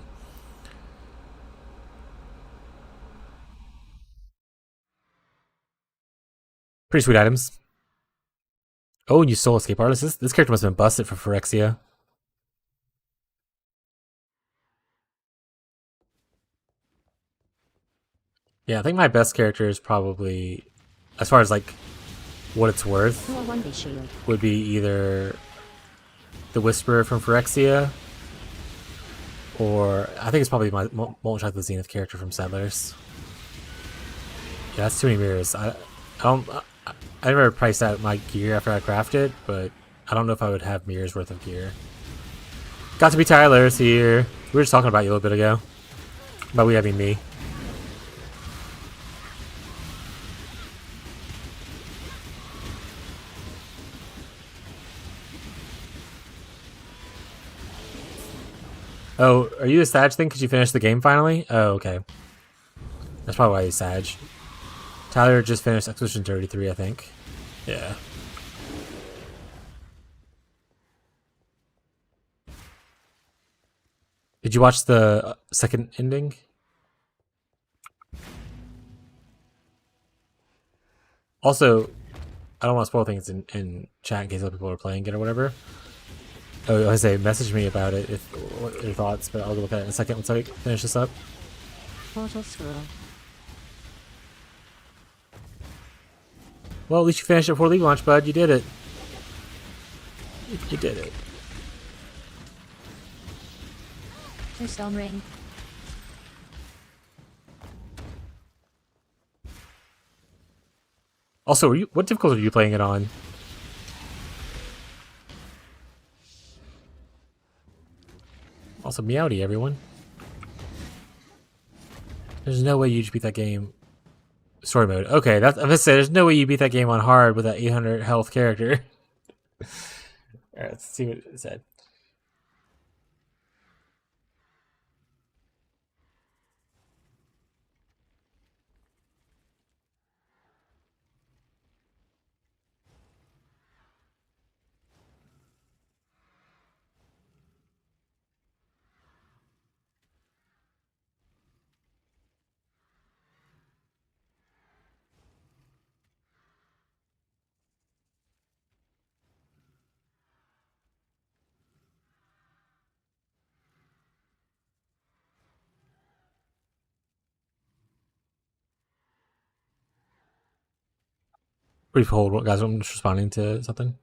Pretty sweet items. Oh, and you stole Escape Artist. This character must have been busted for Phyrexia. Yeah, I think my best character is probably, as far as like what it's worth, would be either the Whisperer from Phyrexia, or I think it's probably my Molten Shock the Zenith character from Settlers. Yeah, that's too many mirrors. I never priced out my gear after I craft it, but I don't know if I would have mirrors worth of gear. Got to be Tyler's here. We were just talking about you a little bit ago. By we, I mean me. Oh, are you a Sag thing because you finished the game finally? Oh, okay. That's probably why he's Sag. Tyler just finished Expedition 33, I think. Yeah. Did you watch the second ending? Also, I don't want to spoil things in chat in case other people are playing it or whatever. Oh, I say message me about it if what your thoughts, but I'll look at it in a second once I finish this up. Portal through. Well, at least you finished it before League launch, bud. You did it. You did it. Stone ring. Also, what difficulty are you playing it on? Also, meowdy, everyone. There's no way you beat that game. Story mode. Okay, I'm gonna say there's no way you beat that game on hard with that 800 health character. Alright, let's see what it said. Brief hold, guys. I'm just responding to something.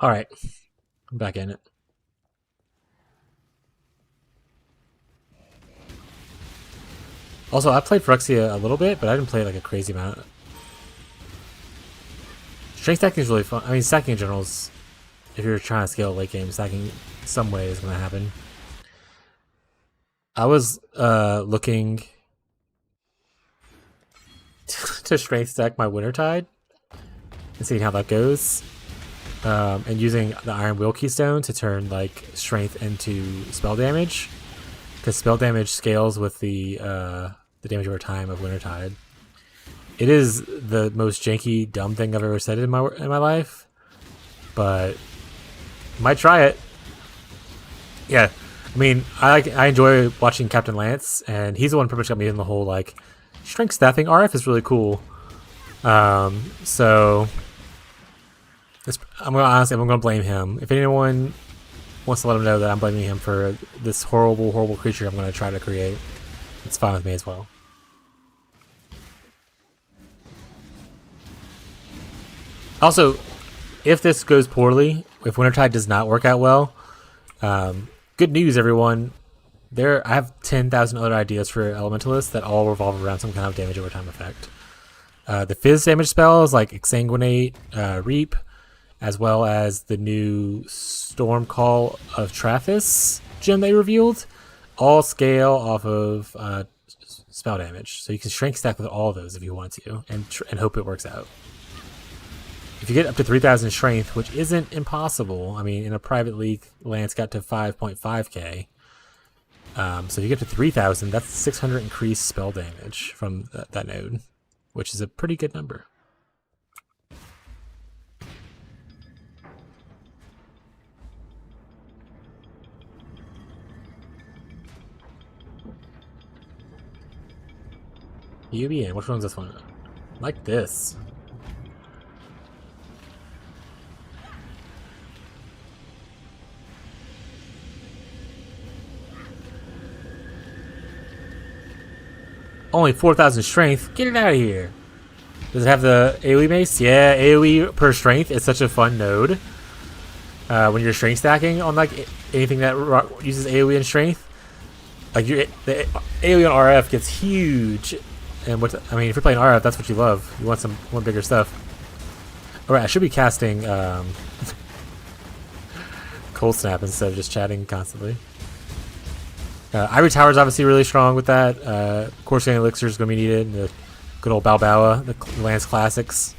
Alright. I'm back in it. Also, I played Phyrexia a little bit, but I didn't play like a crazy amount. Strength stacking is really fun. I mean, stacking in general is, if you're trying to scale late game, stacking some way is going to happen. I was looking to strength stack my Wintertide and seeing how that goes. And using the Iron Will Keystone to turn like strength into spell damage, because spell damage scales with the damage over time of Wintertide. It is the most janky, dumb thing I've ever said in my life, but might try it. Yeah, I mean, I enjoy watching Captain Lance, and he's the one pretty much got me in the whole like strength staffing. RF is really cool. So. I'm gonna blame him. If anyone wants to let him know that I'm blaming him for this horrible, horrible creature I'm gonna try to create, it's fine with me as well. Also, if this goes poorly, if Wintertide does not work out well, good news, everyone. I have 10,000 other ideas for Elementalists that all revolve around some kind of damage over time effect. The Fizz damage spells like Exsanguinate, Reap, as well as the new Storm Call of Trathis gem they revealed, all scale off of spell damage. So you can strength stack with all of those if you want to, and hope it works out. If you get up to 3,000 strength, which isn't impossible, I mean, in a private league, Lance got to 5.5k. So if you get to 3,000, that's 600 increased spell damage from that node, which is a pretty good number. POBing. Which one's this one? Like this. Only 4,000 strength. Get it out of here. Does it have the AoE mace? Yeah, AoE per strength is such a fun node. When you're strength stacking on like anything that uses AoE and strength, like the AoE on RF gets huge. And I mean, if you're playing RF, that's what you love. You want some more bigger stuff. All right, I should be casting Cold Snap instead of just chatting constantly. Ivory Tower is obviously really strong with that. Course Gain Elixir is going to be needed. And the good old Balboa, the Lance Classics.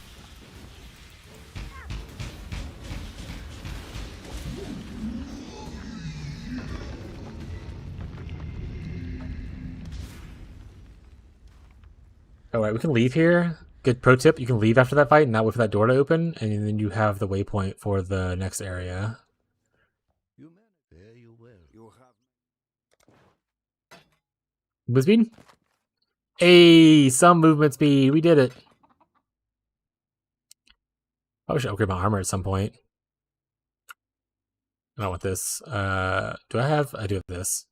Alright, we can leave here. Good pro tip, you can leave after that fight and not wait for that door to open, and then you have the waypoint for the next area. Movement speed? Hey, some movement speed. We did it. Probably should upgrade my armor at some point. I don't want this. Do I have? I do have this.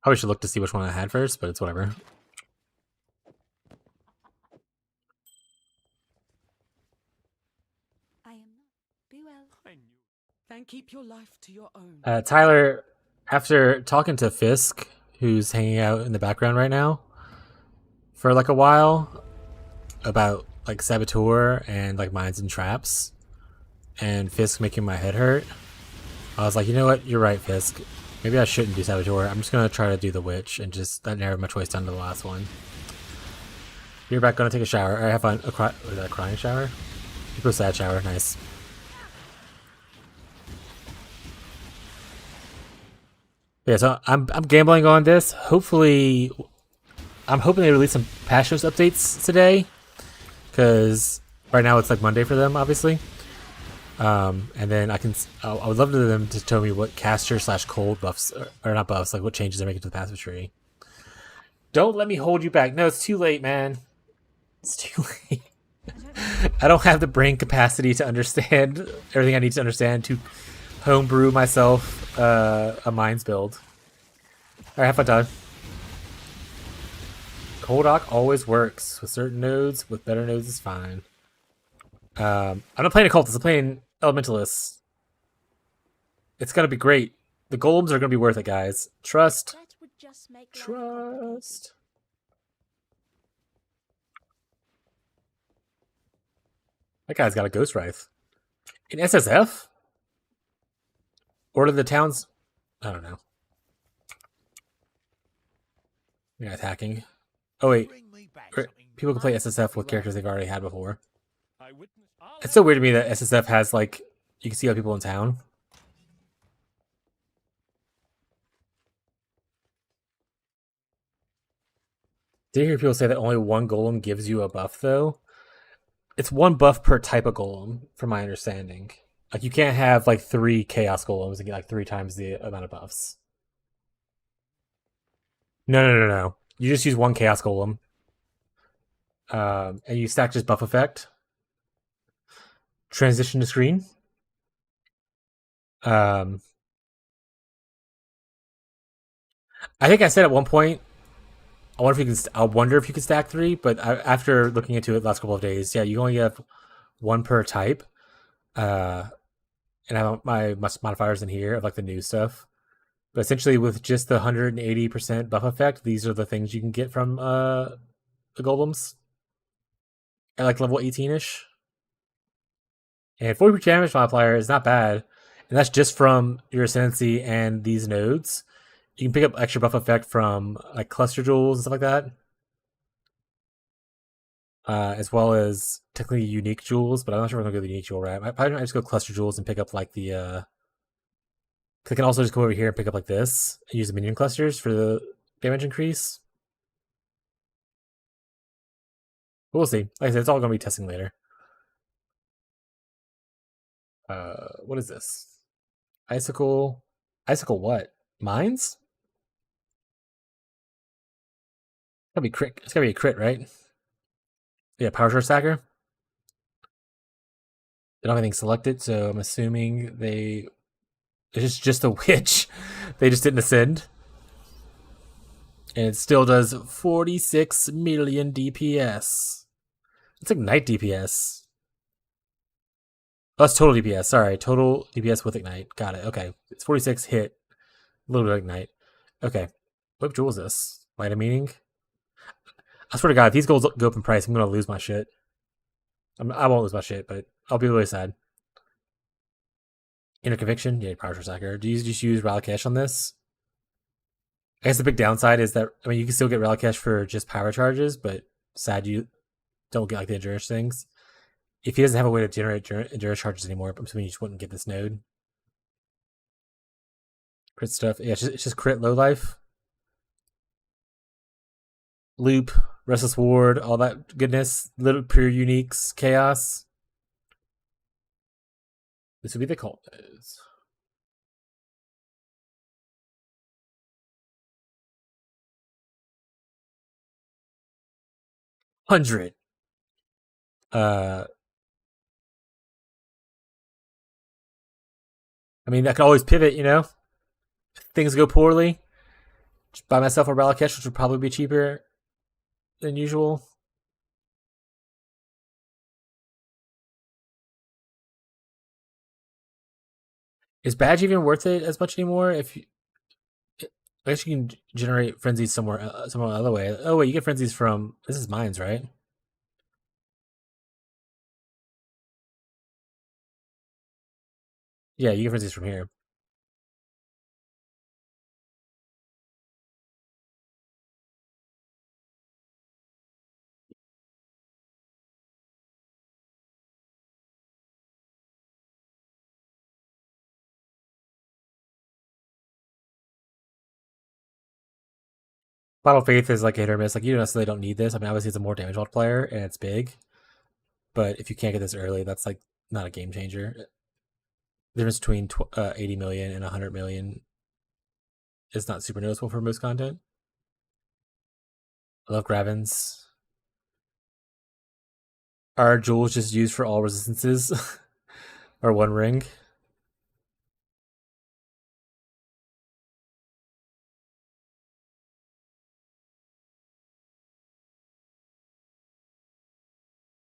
Probably should look to see which one I had first, but it's whatever. I am not. Be well. Then keep your life to your own. Tyler, after talking to Fisk, who's hanging out in the background right now, for like a while, about like Saboteur and like Mines and Traps, and Fisk making my head hurt, I was like, you know what? You're right, Fisk. Maybe I shouldn't do Saboteur. I'm just gonna try to do the Witch and just that narrowed my choice down to the last one. You're back. Gonna take a shower. I have fun. Was that a crying shower? You go sad shower. Nice. Yeah, so I'm gambling on this. Hopefully, I'm hoping they release some patch notes updates today, because right now it's like Monday for them, obviously. And then I would love for them to tell me what caster / cold buffs, or not buffs, like what changes they're making to the passive tree. Don't let me hold you back. No, it's too late, man. It's too late. I don't have the brain capacity to understand everything I need to understand to homebrew myself a mines build. Alright, have fun, Todd. Cold always works with certain nodes. With better nodes, it's fine. I'm not playing Occultist. I'm playing Elementalists. It's gonna be great. The golems are gonna be worth it, guys. Trust. That would just make life Trust. That guy's got a ghost wraith. In SSF? Order the towns. I don't know. Yeah, attacking. Oh wait. People can play SSF with characters they've already had before. It's so weird to me that SSF has like you can see other people in town. Did you hear people say that only one golem gives you a buff though? It's one buff per type of golem, from my understanding. Like you can't have like 3 chaos golems and get like 3 times the amount of buffs. No. You just use one chaos golem. And you stack just buff effect. Transition to screen. I think I said at one point, I wonder if you can stack 3, but after looking into it the last couple of days, yeah, you only have 1 per type. And I have my modifiers in here of like the new stuff. But essentially, with just the 180% buff effect, these are the things you can get from the golems at like level 18-ish. And 40% damage modifier is not bad, and that's just from your ascendancy and these nodes. You can pick up extra buff effect from like cluster jewels and stuff like that, as well as technically unique jewels. But I'm not sure if I'm gonna go the unique jewel route. I probably might just go cluster jewels and pick up like the. I can also just come over here and pick up like this and use the minion clusters for the damage increase. But we'll see. Like I said, it's all going to be testing later. What is this? Icicle. Icicle what? Mines? It's gotta be crit. It's gotta be a crit, right? Yeah, power short stacker. They don't have anything selected, so I'm assuming it's just a witch. They just didn't ascend. And it still does 46 million DPS. It's Ignite DPS. Oh, that's total DPS. Sorry, total DPS with Ignite. Got it. Okay. It's 46 hit. A little bit of Ignite. Okay. What jewel is this? Light of Meaning? I swear to God, if these goals go up in price, I'm going to lose my shit. I won't lose my shit, but I'll be really sad. Inner Conviction? Yeah, Power Sacker. Do you just use Ralakesh on this? I guess the big downside is that, I mean, you can still get Ralakesh for just power charges, but sad you don't get like the endurance things. If he doesn't have a way to generate endurance charges anymore, I'm assuming you just wouldn't get this node. Crit stuff. Yeah, it's just crit low life. Loop, Restless Ward, all that goodness. Little pure uniques, chaos. This would be the cult nodes. $100. I mean, I could always pivot, you know? If things go poorly. Just buy myself a Ralakesh, which would probably be cheaper than usual. Is Badge even worth it as much anymore? If you, I guess you can generate frenzies somewhere other way. Oh wait, you get frenzies from this is mines, right? Yeah, you get frenzies from here. Battle Faith is like a hit or miss. Like you don't necessarily don't need this. I mean, obviously it's a more damage multiplier and it's big, but if you can't get this early, that's like not a game changer. The difference between 80 million and 100 million is not super noticeable for most content. I love Gravens. Are jewels just used for all resistances? Or one ring?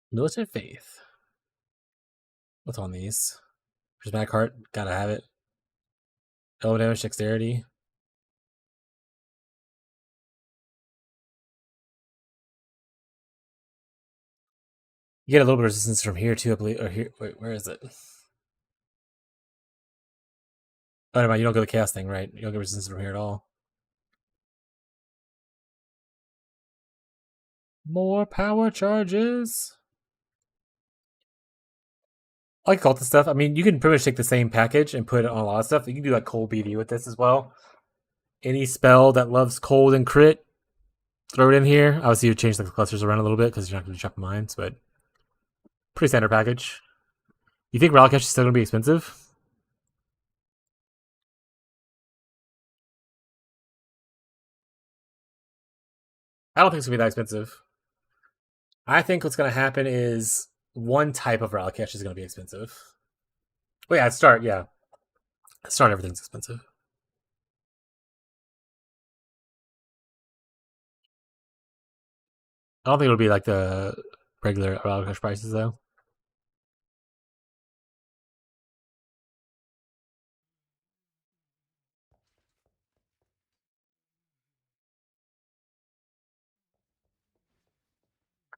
Militant Faith. What's on these? Prismatic Heart, gotta have it. Element damage, dexterity. You get a little bit of resistance from here too, I believe. Or here, wait, where is it? Oh, never mind. You don't get the chaos thing, right? You don't get resistance from here at all. More power charges. I like cultist stuff. I mean, you can pretty much take the same package and put it on a lot of stuff. You can do like cold BD with this as well. Any spell that loves cold and crit, throw it in here. Obviously, you change the clusters around a little bit because you're not going to chop mines, but pretty standard package. You think Rally Cash is still going to be expensive? I don't think it's going to be that expensive. I think what's going to happen is one type of Rally Cash is going to be expensive. Oh yeah, at start, yeah. At start, everything's expensive. I don't think it'll be like the regular Rally Cash prices, though.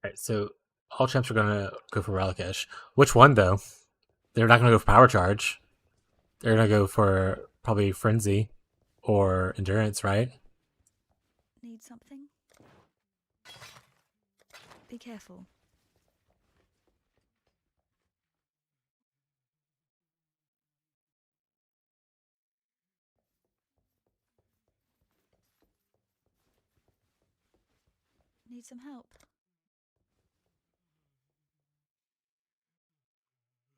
Alright, so all champs are going to go for Rally Cash. Which one, though? They're not going to go for Power Charge. They're going to go for probably Frenzy or Endurance, right? Need something? Be careful. Need some help?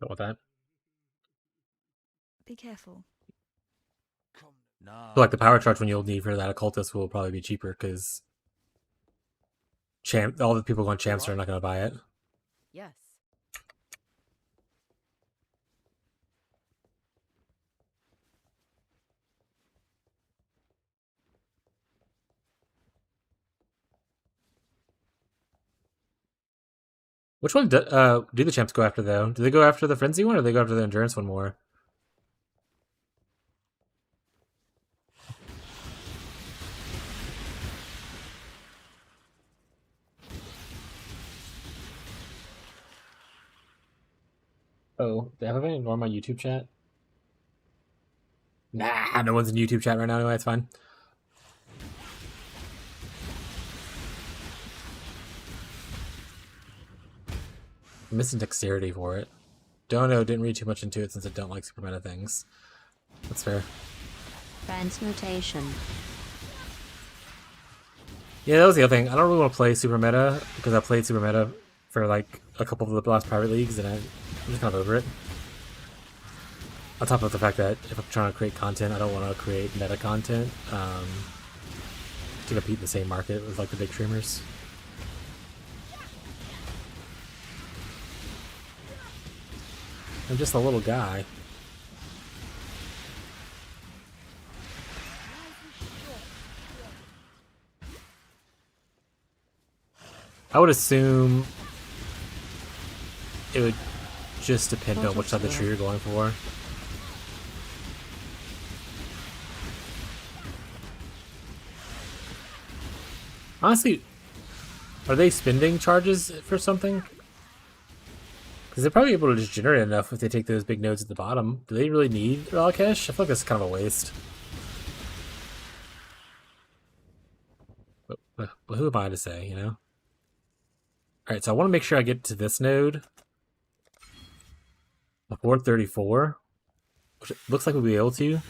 Go with that. Be careful. So like the Power Charge when you'll need for that Occultist will probably be cheaper because all the people going champs are not going to buy it. Yes. Which one do the champs go after, though? Do they go after the Frenzy one, or do they go after the Endurance one more? Oh, have I ignored my YouTube chat? Nah, no one's in YouTube chat right now anyway, it's fine. I'm missing dexterity for it. Don't know, didn't read too much into it since I don't like super meta things. That's fair. Transmutation. Yeah, that was the other thing. I don't really want to play super meta because I played super meta for like a couple of the last private leagues and I'm just kind of over it. On top of the fact that if I'm trying to create content, I don't want to create meta content to compete in the same market with like the big streamers. I'm just a little guy. I would assume it would just depend on which side of the tree you're going for. Honestly, are they spending charges for something? Because they're probably able to just generate enough if they take those big nodes at the bottom. Do they really need Ralakesh? I feel like that's kind of a waste. But who am I to say, you know? Alright, so I want to make sure I get to this node before 34. Which it looks like we'll be able to.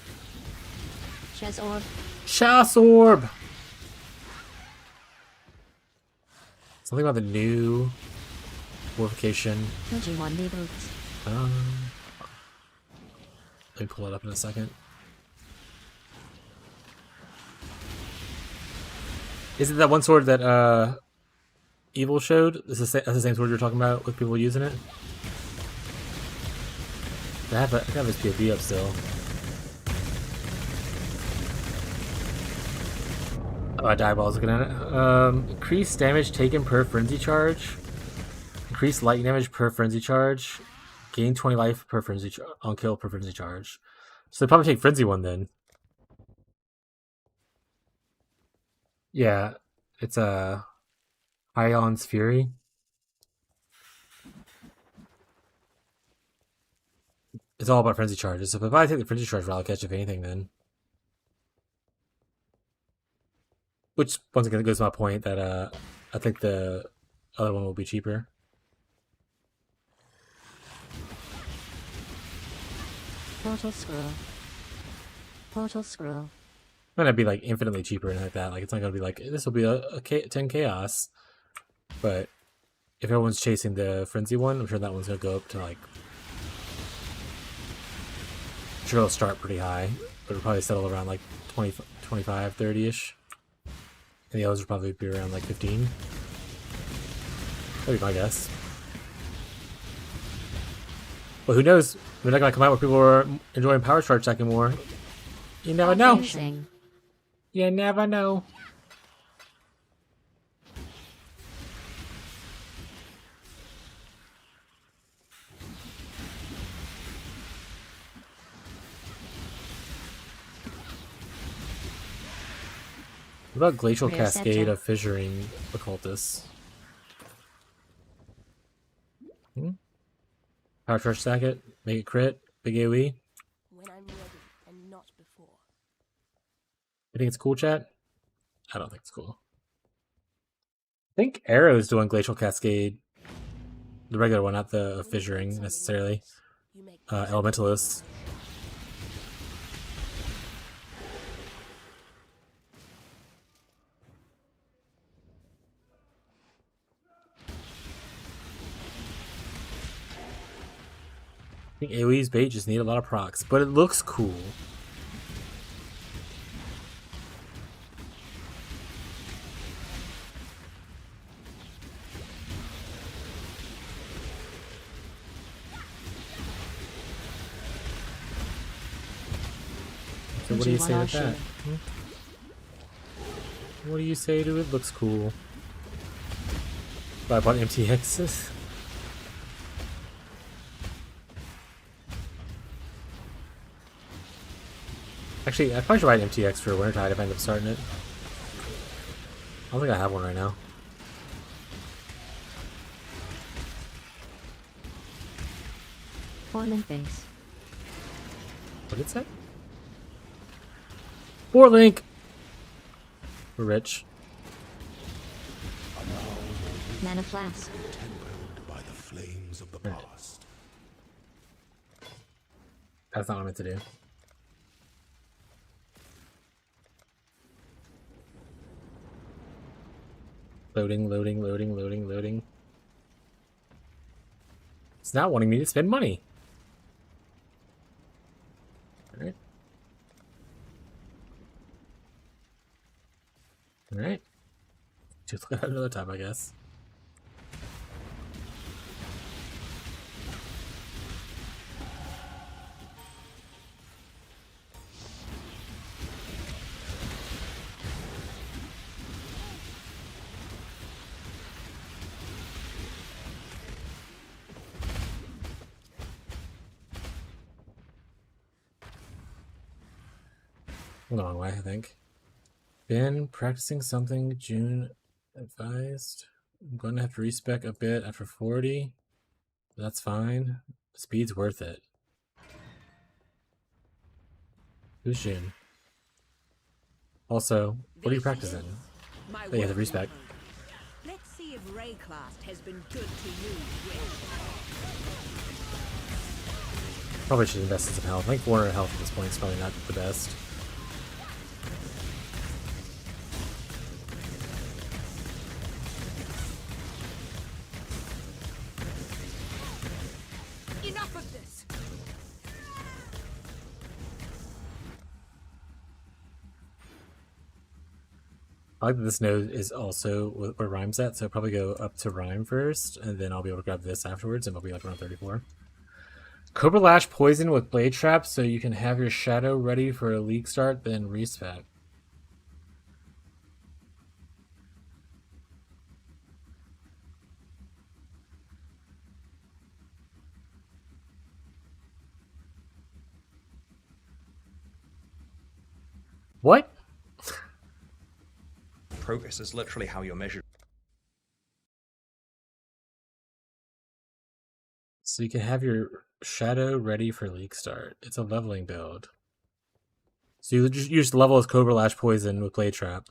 Chess orb. Chess orb! Something about the new fortification. Let me pull it up in a second. Is it that one sword that Evil showed? That's the same sword you were talking about with people using it? I have his POB up still. Oh, Diabol's looking at it. Increased damage taken per frenzy charge. Increased light damage per frenzy charge. Gain 20 life per frenzy on kill per frenzy charge. So they probably take frenzy one then. Yeah, it's a Ion's Fury. It's all about frenzy charges. So if I take the frenzy charge route, I'll catch if anything then. Which once again goes to my point that I think the other one will be cheaper. Portal scroll. Portal scroll. Might not be like infinitely cheaper and like that. Like it's not gonna be like this will be a 10 chaos. But if everyone's chasing the frenzy one, I'm sure that one's gonna go up to like. I'm sure it'll start pretty high, but it'll probably settle around like 20, 25, 30-ish. And the others will probably be around like 15. That'd be my guess. But who knows? They're not gonna come out where people are enjoying power charge stacking more. You never know. Amazing. You never know. What about Glacial Cascade of Fissuring Occultists? Power charge stack it, make it crit, big AoE. When I'm ready and not before. You think it's cool, chat? I don't think it's cool. I think Arrow's doing Glacial Cascade. The regular one, not the Fissuring necessarily. Elementalists. I think AoE's bait just need a lot of procs, but it looks cool. So what do you say to that? What do you say to it? Looks cool. But I bought MTXs. Actually, I probably should buy an MTX for Wintertide if I end up starting it. I don't think I have one right now. Portland base. What did it say? Port link! We're rich. Mana flask. Tempered by the flames of the past. That's not what I meant to do. Loading, loading, loading, loading, loading. It's not wanting me to spend money. Alright. Alright. Just look at it another time, I guess. The wrong way, I think. Been practicing something. June advised. I'm going to have to respec a bit after 40. That's fine. Speed's worth it. Who's June? Also, what are you practicing? Oh, you have the respec. Let's see if Rayclast has been good to you, Probably should invest in some health. I think 400 health at this point is probably not the best. Enough of this. I like that this node is also where Rhyme's at, so I'll probably go up to Rhyme first, and then I'll be able to grab this afterwards, and I'll be like around 34. Cobra Lash poison with Blade Trap, so you can have your Shadow ready for a league start, then respec. What? Progress is literally how you're measured. So you can have your shadow ready for league start. It's a leveling build. So you just level as Cobra Lash Poison with Blade Trap.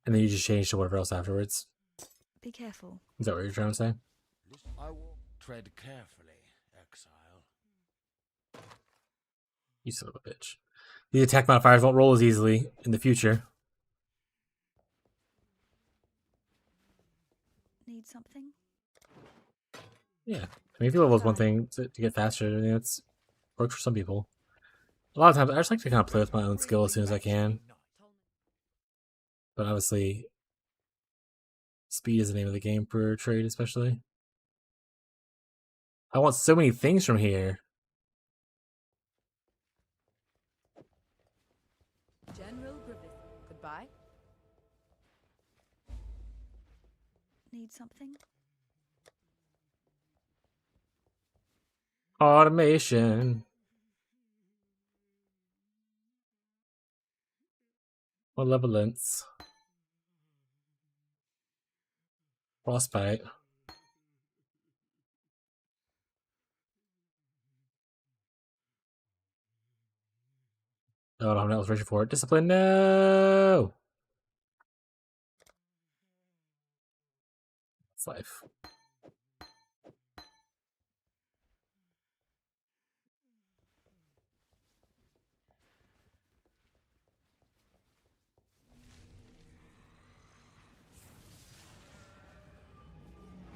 And then you just change to whatever else afterwards. Be careful. Is that what you're trying to say? I will tread carefully, exile. You son of a bitch. These attack modifiers won't roll as easily in the future. Need something? Yeah. I mean, if you level is one thing to get faster, I mean, it's works for some people. A lot of times, I just like to kind of play with my own skill as soon as I can. But obviously, speed is the name of the game for trade, especially. I want so many things from here. General Griffith. Goodbye. Need something? Automation. Malevolence. Frostbite. Oh, no, I was reaching for it. Discipline, no! It's life.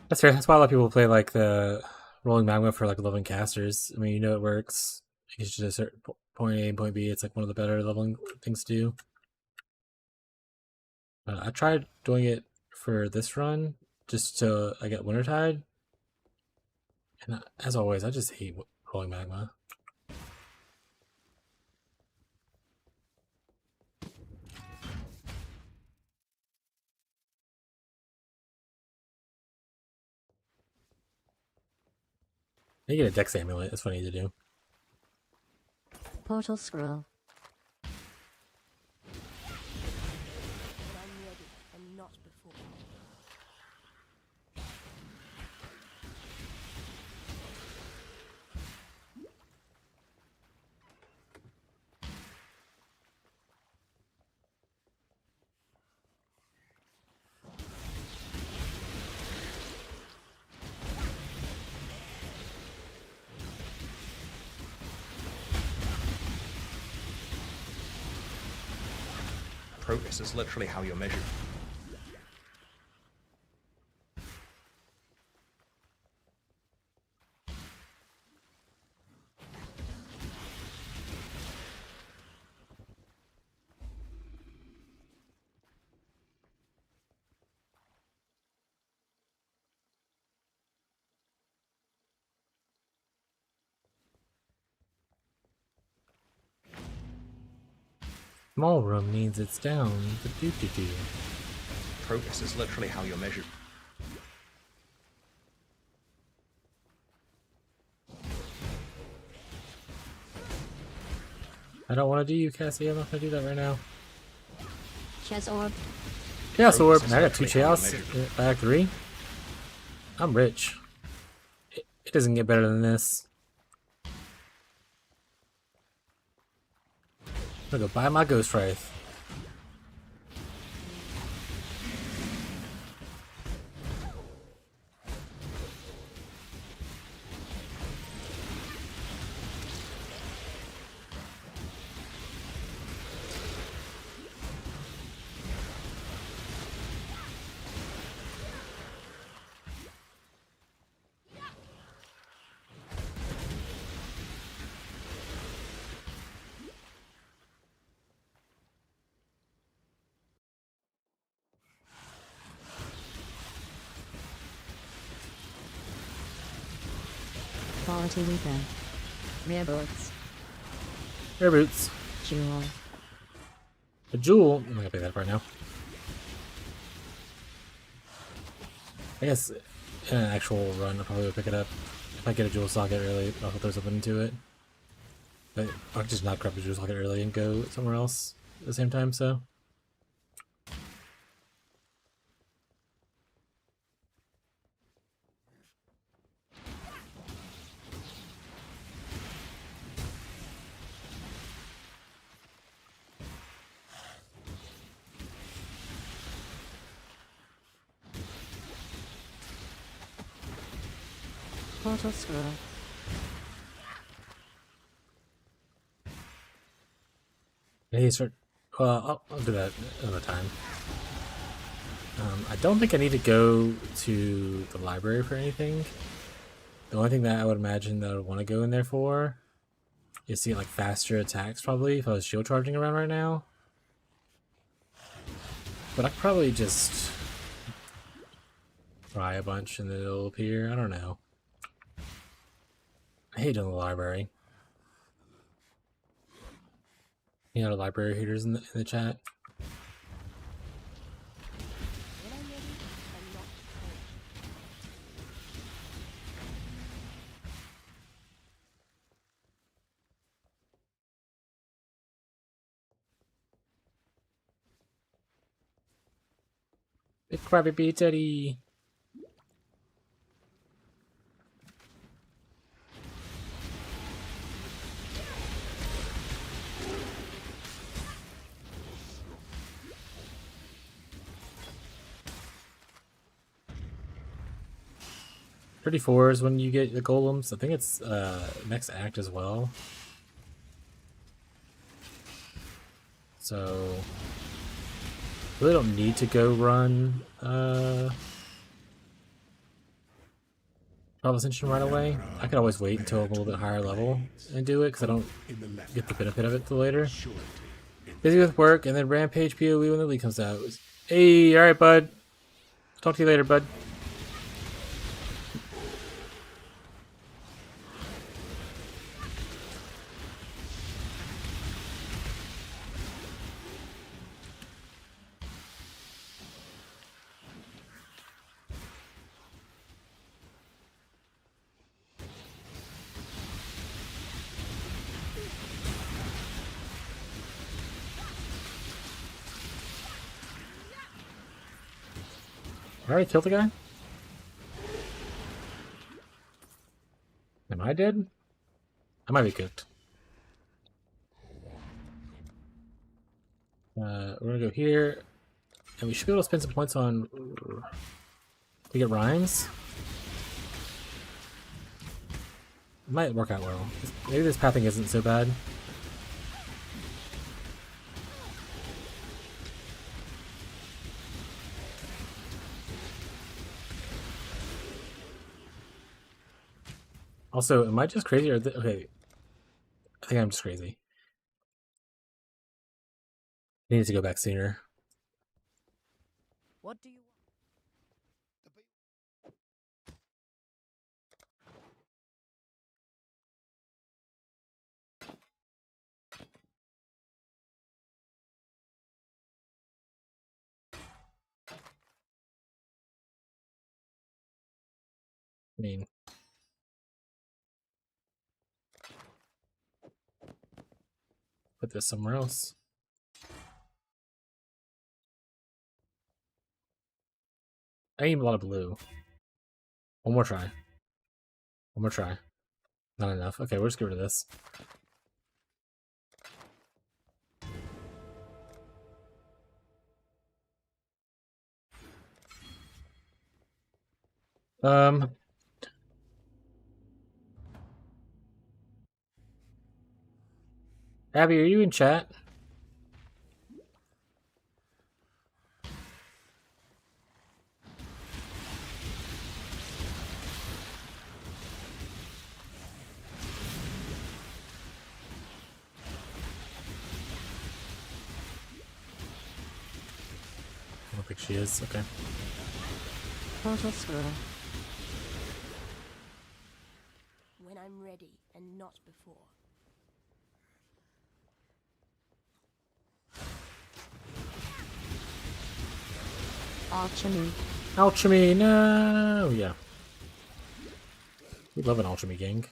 That's fair. That's why a lot of people play like the rolling magma for like leveling casters. I mean, you know it works. It's just a certain point A and point B. It's like one of the better leveling things to do. I tried doing it for this run just to I get Wintertide. And as always, I just hate rolling magma. I get a Dex Amulet. That's what I need to do. Portal scroll. Progress is literally how you're measured. Small room means it's down. Progress is literally how you're measured. I don't want to do you, Cassie. I'm not going to do that right now. Chess orb. Chaos Orb. I got 2 Chaos. I have 3. I'm rich. It doesn't get better than this. I'm gonna go buy my Ghost Wraith. Quality weapon. Rare boots. Rare boots. Jewel. A jewel. I'm not gonna pay that right now. I guess in an actual run, I'll probably pick it up. If I get a jewel socket early, I'll throw something into it. But I'll just not grab the jewel socket early and go somewhere else. at the same time, so. Portal scroll. Hey, start. Well, I'll do that another time. I don't think I need to go to the library for anything. The only thing that I would imagine that I would want to go in there for is to get like faster attacks, probably, if I was shield charging around right now. But I could probably just try a bunch and then it'll appear. I don't know. I hate doing the library. You know, the library haters in the chat. Big Krabby Bee Teddy. $34 is when you get the golems. I think it's next act as well. So really don't need to go run Ascension right away. I could always wait until I'm a little bit higher level and do it because I don't get the benefit of it till later. Busy with work and then Rampage POE when the league comes out. Hey, alright bud. Talk to you later, bud. I already killed the guy? Am I dead? I might be cooked. We're gonna go here. And we should be able to spend some points on to get rhymes. It might work out well. Maybe this pathing isn't so bad. Also, am I just crazy or okay? I think I'm just crazy. I need to go back sooner. What do you I mean, put this somewhere else. I need a lot of blue. One more try. One more try. Not enough. Okay, we'll just get rid of this. Abby, are you in chat? I don't think she is. Okay. Portal scroll. when I'm ready and not before? Alchemy. Alchemy, no! Yeah. We love an alchemy gang.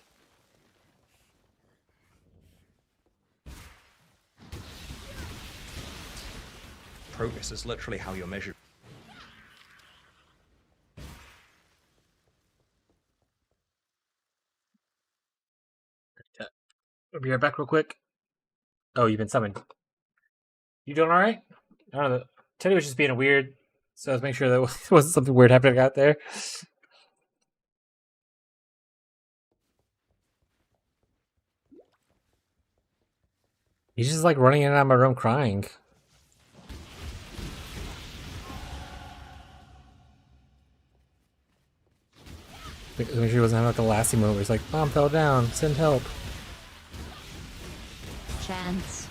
Progress is literally how you're measured. I'll be right back real quick. Oh, you've been summoned. You doing all right? I don't know. Teddy was just being weird, so let's make sure that wasn't something weird happening out there. He's just like running in and out of my room crying. Make sure he wasn't having like the lasting moment where he's like, "Mom fell down, send help." Chance.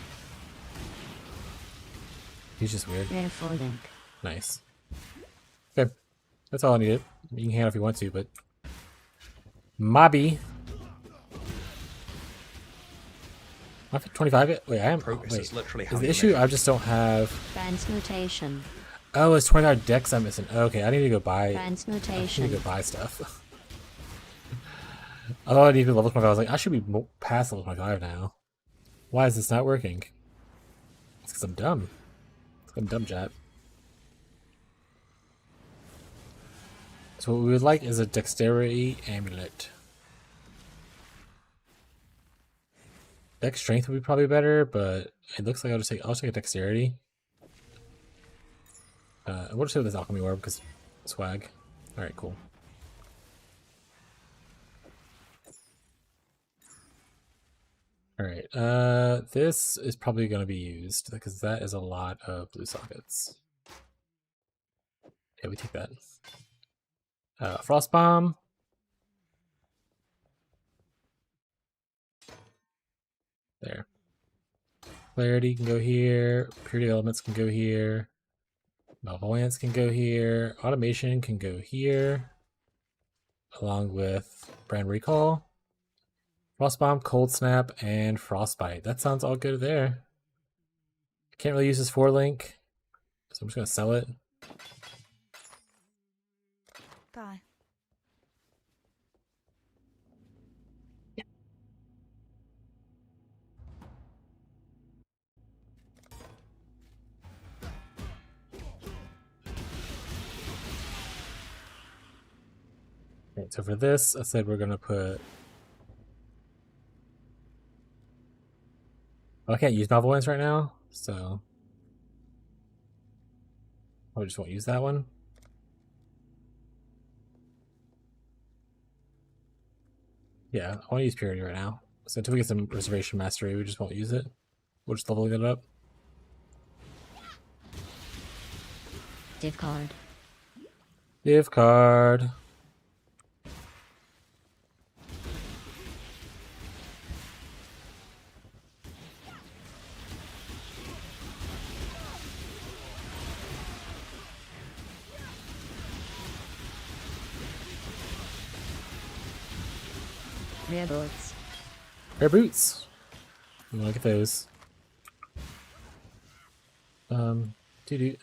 He's just weird. Therefore link. Nice. Okay, that's all I needed. You can hang out if you want to, but Mobby. I'm at 25 yet? Wait, I am. Progress Wait, is literally how is the you're issue? measured. I just don't have. Transmutation. Oh, it's 25 decks I'm missing. Okay, I need to go buy. I Transmutation. need to go buy stuff. I thought I needed to level 25. I was like, I should be past level 25 now. Why is this not working? It's because I'm dumb. I'm dumb, chat. So what we would like is a dexterity amulet. Dex strength would be probably better, but it looks like I'll take a dexterity. We'll just do this alchemy orb because swag. Alright, cool. Alright, this is probably gonna be used because that is a lot of blue sockets. Yeah, we take that. Frost Bomb. There. Clarity can go here. Purity Elements can go here. Malvoyance can go here. Automation can go here. Along with Brand Recall. Frost Bomb, Cold Snap, and Frostbite. That sounds all good there. Can't really use this 4-link, so I'm just going to sell it. Bye. Okay, so for this, I said we're going to put... Well, I can't use Malvoyance right now, so... I just won't use that one. Yeah, I want to use Purity right now. So until we get some Reservation Mastery, we just won't use it. We'll just level it up. Div card. Div card. Rare boots. Rare boots. We want to get those. Doo-doo.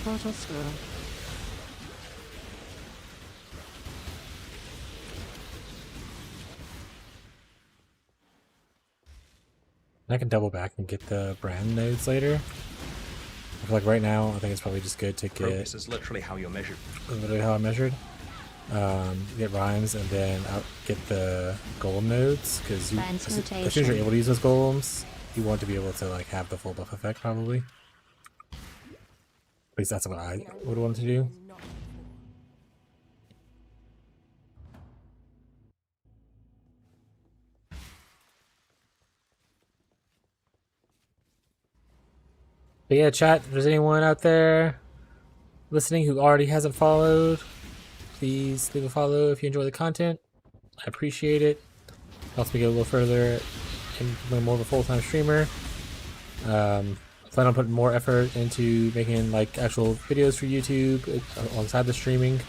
Portal scroll. I can double back and get the brand nodes later. I feel like right now, I think it's probably just good to get... Progress is literally how you're measured. Literally how I measured. Get rhymes and then I'll get the golem nodes, because as soon as you're able to use those golems, you want to be able to like have the full buff effect probably. At least that's what I would want to do. But yeah, chat, if there's anyone out there listening who already hasn't followed, please leave a follow if you enjoy the content. I appreciate it. Helps me get a little further and become more of a full-time streamer. I plan on putting more effort into making like actual videos for YouTube alongside the streaming.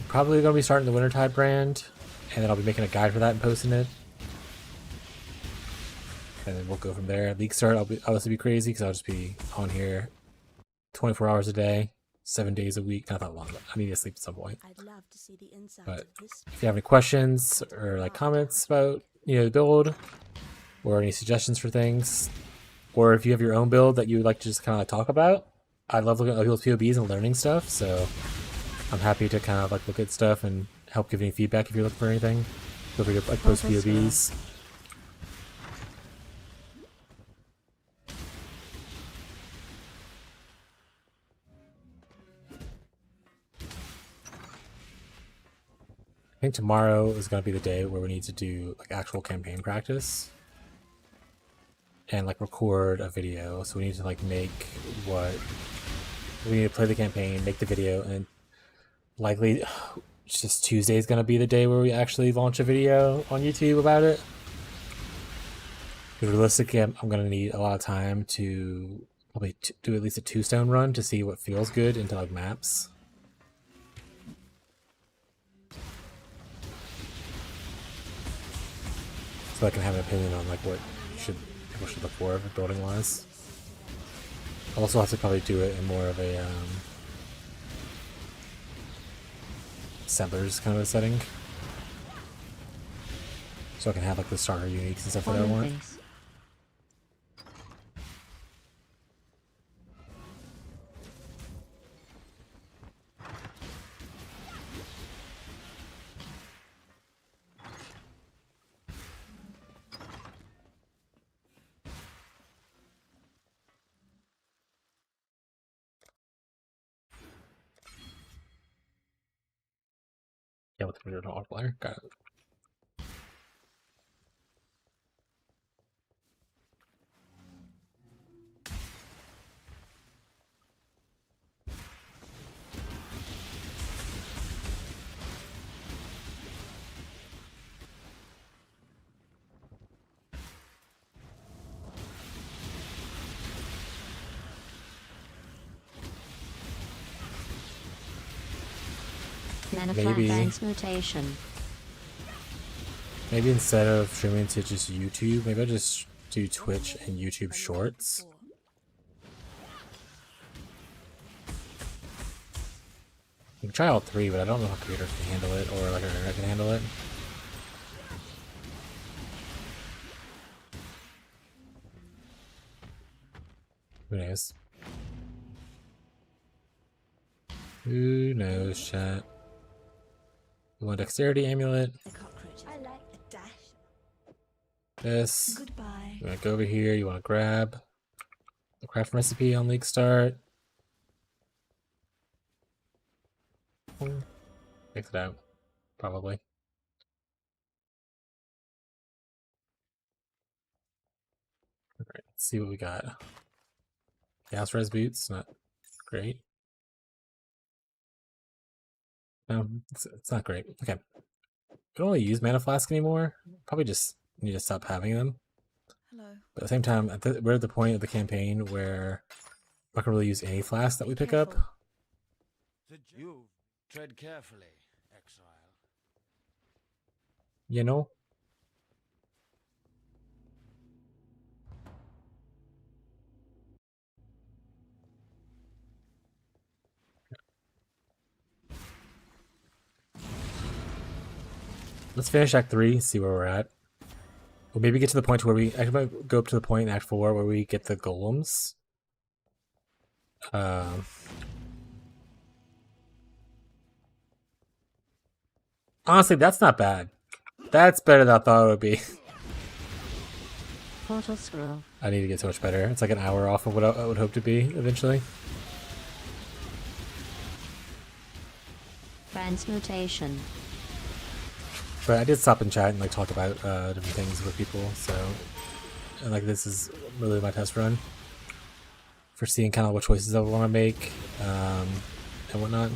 Probably going to be starting the Wintertide brand, and then I'll be making a guide for that and posting it. And then we'll go from there. League start, I'll obviously be crazy because I'll just be on here 24 hours a day, 7 days a week. Not that long, but I need to sleep at some point. I'd love to see the inside But of this. if you have any questions or like comments about the build, or any suggestions for things, or if you have your own build that you would like to just kind of like talk about, I love looking at other people's POBs and learning stuff. So I'm happy to kind of like look at stuff and help give any feedback if you're looking for anything. Feel free to like post POBs. I think tomorrow is going to be the day where we need to do like actual campaign practice and like record a video. So we need to like make we need to play the campaign, make the video, and likely just Tuesday is going to be the day where we actually launch a video on YouTube about it. Because realistically, I'm going to need a lot of time to probably do at least a 2-stone run to see what feels good into like maps. So I can have an opinion on like what people should look for building wise. I'll also have to probably do it in more of a settlers kind of a setting, so I can have like the starter uniques and stuff that I want. Yeah, with the original player. Got it. Maybe mutation. Maybe instead of streaming to just YouTube, maybe I'll just do Twitch and YouTube Shorts. You can try all three, but I don't know how creators can handle it or like our internet can handle it. Who knows? Who knows, chat? You want dexterity amulet? I like a dash. This. Goodbye. You want to go over here? You want to grab the craft recipe on League Start? Fix it out, probably. Alright, let's see what we got. Gas res boots, not great. No, it's not great. Okay. I don't really use mana flask anymore. Probably just need to stop having them. Hello. But at the same time, we're at the point of the campaign where I'm not gonna really use any flask that we pick up. You tread carefully, exile. You know? Let's finish Act 3, see where we're at. We'll maybe get to the point where we actually might go up to the point in Act 4 where we get the golems. Honestly, that's not bad. That's better than I thought it would be. Portal scroll. I need to get so much better. It's like an hour off of what I would hope to be eventually. Transmutation. But I did stop and chat and like talk about different things with people, so and like this is really my test run for seeing kind of what choices I want to make and whatnot.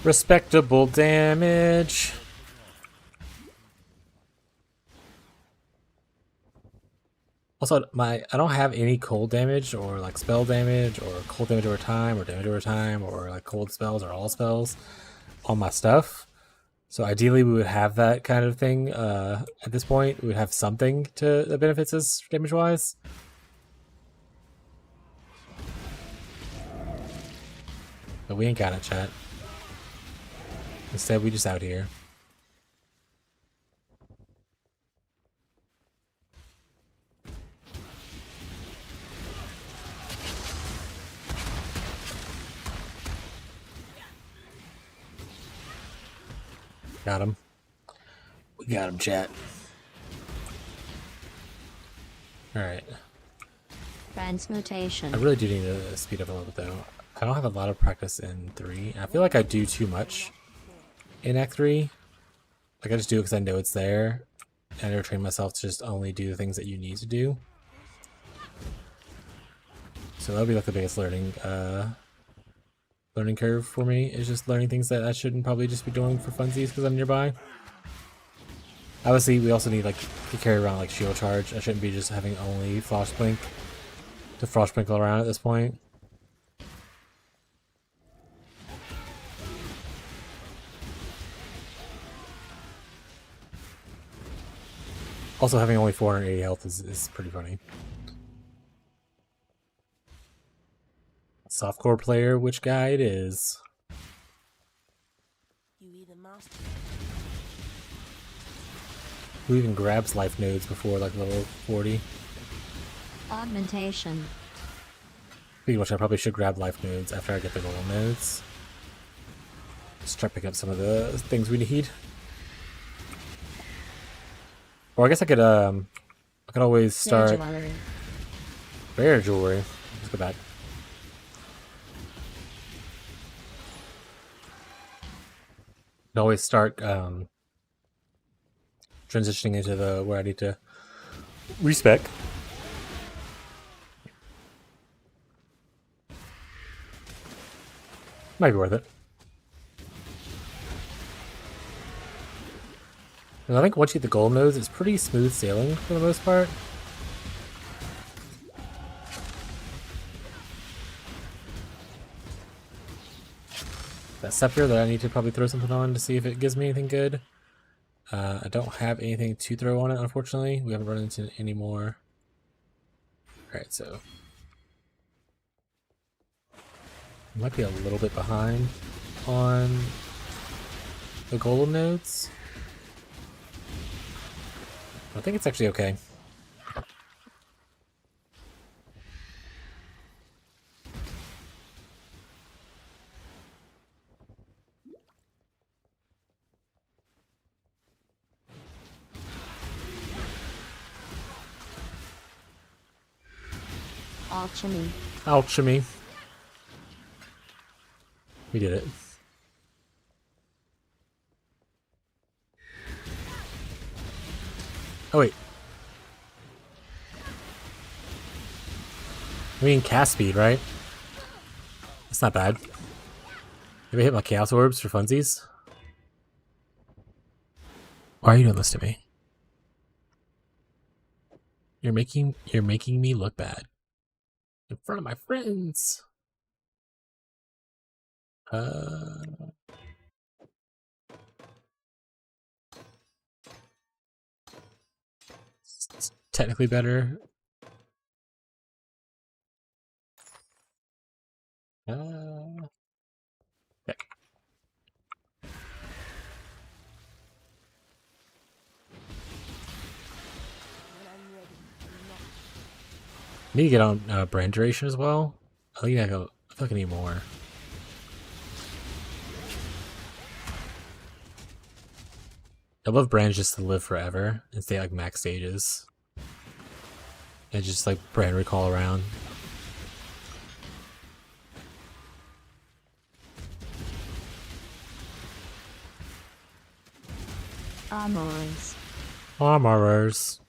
Respectable damage. Also, I don't have any cold damage or like spell damage or cold damage over time or damage over time or like cold spells or all spells on my stuff. So ideally we would have that kind of thing at this point. We would have something that benefits us damage wise. But we ain't got it, chat. Instead we just out here. Got him. We got him, chat. Alright. Transmutation. I really do need to speed up a little bit though. I don't have a lot of practice in 3. I feel like I do too much in Act 3. Like I just do it because I know it's there. And I never train myself to just only do the things that you need to do. So that'll be like the biggest learning curve for me, is just learning things that I shouldn't probably just be doing for funsies because I'm nearby. Obviously, we also need like to carry around like shield charge. I shouldn't be just having only Frostblink to Frostblink all around at this point. Also, having only 480 health is pretty funny. Softcore player, which guy it is? Who even grabs life nodes before like level 40? Augmentation. Speaking of which, I probably should grab life nodes after I get the golden nodes. Just try to pick up some of the things we need. Or I guess I could always start rare jewelry. Let's go back. I could always start transitioning into the where I need to respec. Might be worth it. And I think once you get the gold nodes, it's pretty smooth sailing for the most part. That scepter that I need to probably throw something on to see if it gives me anything good. I don't have anything to throw on it, unfortunately. We haven't run into any more. Alright, so I might be a little bit behind on the golden nodes. I think it's actually okay. Alchemy. Alchemy. We did it. Oh wait. I mean cast speed, right? That's not bad. Maybe I hit my chaos orbs for funsies. Why are you doing this to me? You're making me look bad in front of my friends. It's technically better. Okay. Need to get on brand duration as well. I think I feel like I need more. I love brands just to live forever and stay like max stages. And just like brand recall around. Armorers. Armorers.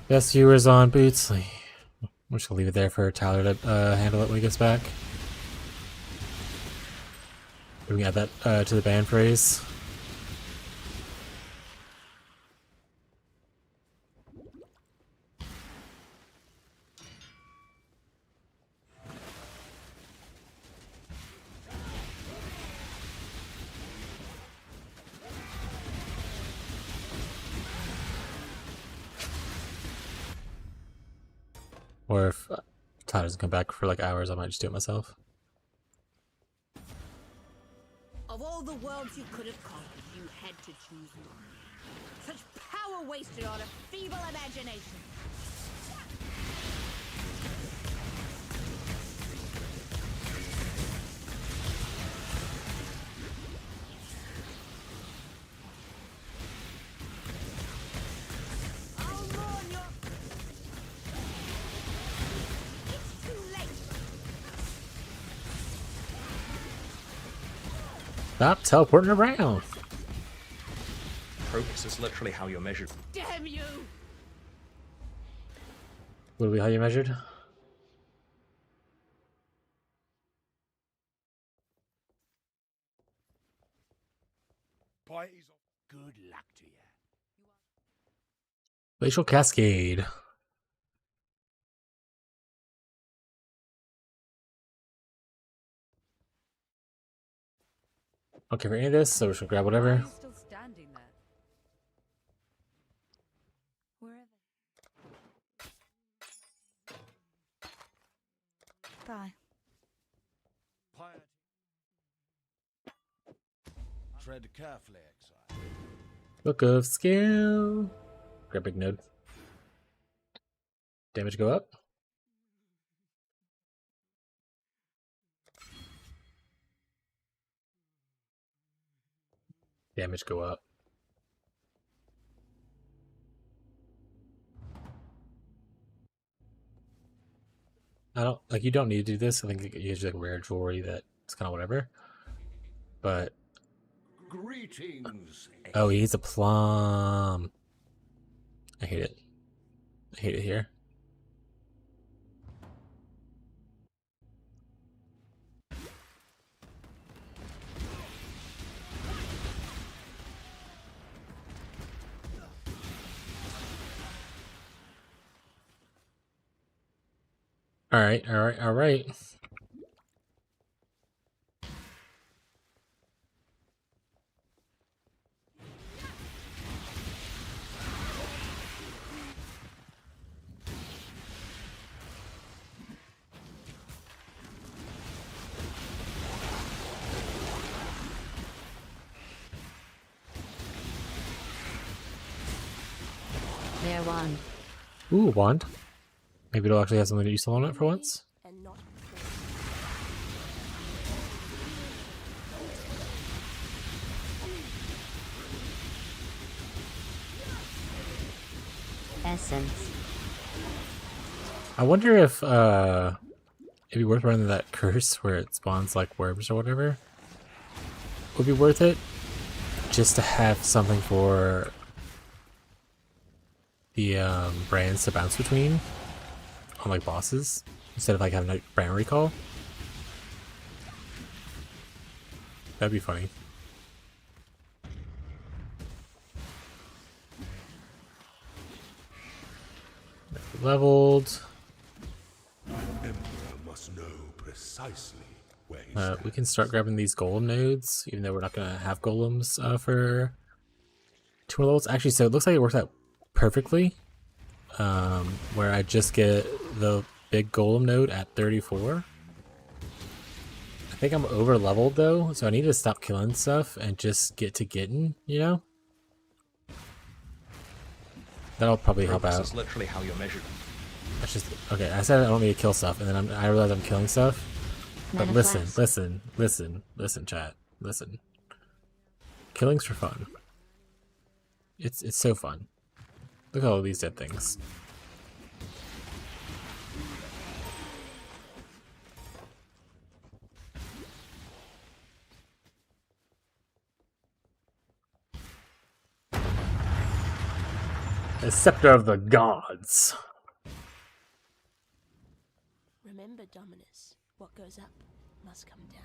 Best viewers on Bootsley. We're just gonna leave it there for Tyler to handle it when he gets back. We can add that to the band phrase. Or if Todd doesn't come back for like hours, I might just do it myself. Of all the worlds you could have conquered, you had to choose one. Such power wasted on a feeble imagination. I'll mourn your... It's too late. Stop teleporting around. Progress is literally how you're measured. Damn you! Literally how you measured? Good luck to you. Glacial Cascade. Okay, for any of this, so we should grab whatever. Still standing there. Wherever. Bye. Tread carefully, exile. Book of Skill. Grab big node. Damage go up. Damage go up. I don't like you don't need to do this. I think it gives you like rare jewelry that's kind of whatever. But Greetings. oh, he needs a plum. I hate it. I hate it here. Alright, alright, alright. There, wand. Ooh, wand. Maybe it'll actually have something useful on it for once. And not essence. I wonder if it'd be worth running that curse where it spawns like worms or whatever. Would be worth it just to have something for the brands to bounce between on like bosses instead of like having a brand recall. That'd be funny. Leveled. Emperor must know precisely where We can start grabbing these golem nodes, even though we're not gonna have golems for 2 more levels. Actually, so it looks like it works out perfectly. Where I just get the big golem node at 34. I think I'm over leveled though, so I need to stop killing stuff and just get to getting, you know? That'll probably help out. That's literally how you're measured. That's just okay. I said I don't need to kill stuff, and then I realize I'm killing stuff. But listen, chat, listen. Killing's for fun. It's so fun. Look at all these dead things. The Scepter of the Gods. Remember, Dominus, what goes up must come down.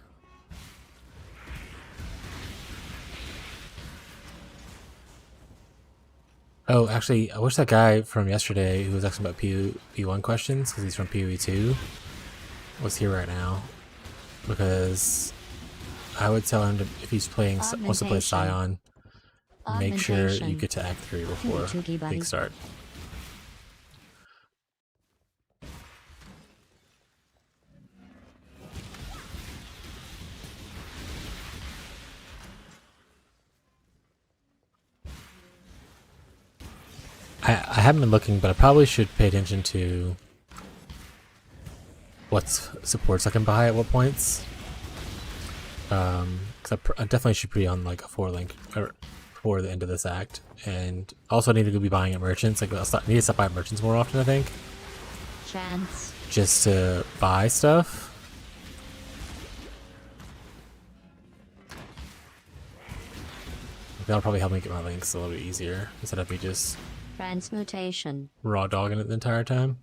Oh, actually, I wish that guy from yesterday who was asking about POB1 questions, because he's from POE2, was here right now. Because I would tell him to, if he's playing, wants to play Scion, make sure you get to Act 3 before League start. I haven't been looking, but I probably should pay attention to what supports I can buy at what points. Because I definitely should be on like a 4-link for the end of this act, and also I need to go be buying at merchants. Like I need to stop buying at merchants more often, I think. Chance. Just to buy stuff. That'll probably help me get my links a little bit easier instead of me just Transmutation. raw dogging it the entire time.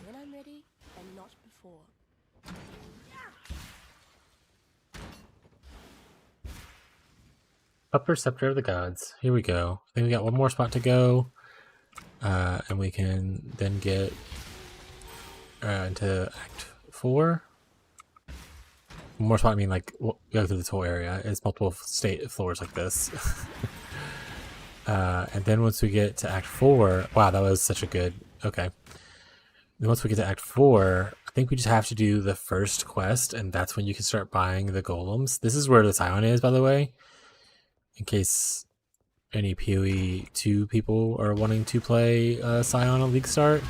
When I'm ready, and not before. Upper Scepter of the Gods. Here we go. I think we got one more spot to go. And we can then get into Act 4. One more spot, I mean like, we go through this whole area. It's multiple floors like this. And then once we get to Act 4, wow, that was such a good, okay. Then once we get to Act 4, I think we just have to do the first quest, and that's when you can start buying the golems. This is where the Scion is, by the way. In case any PoE2 people are wanting to play Scion on League Start,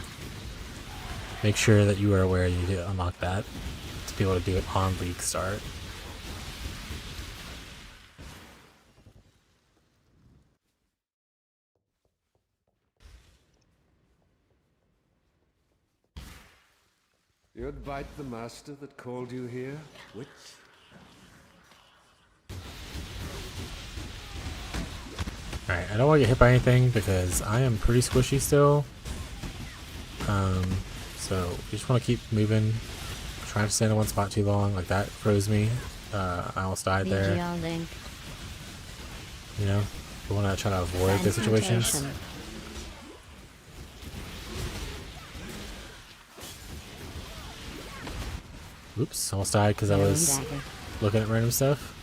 make sure that you are aware you need to unlock that to be able to do it on League Start. You'd bite the master that called you here, witch? Alright, I don't want to get hit by anything because I am pretty squishy still. So we just want to keep moving. Trying to stand in one spot too long, like that froze me. I almost died there. You know, we want to try to avoid those situations. Oops, almost died because I was looking at random stuff.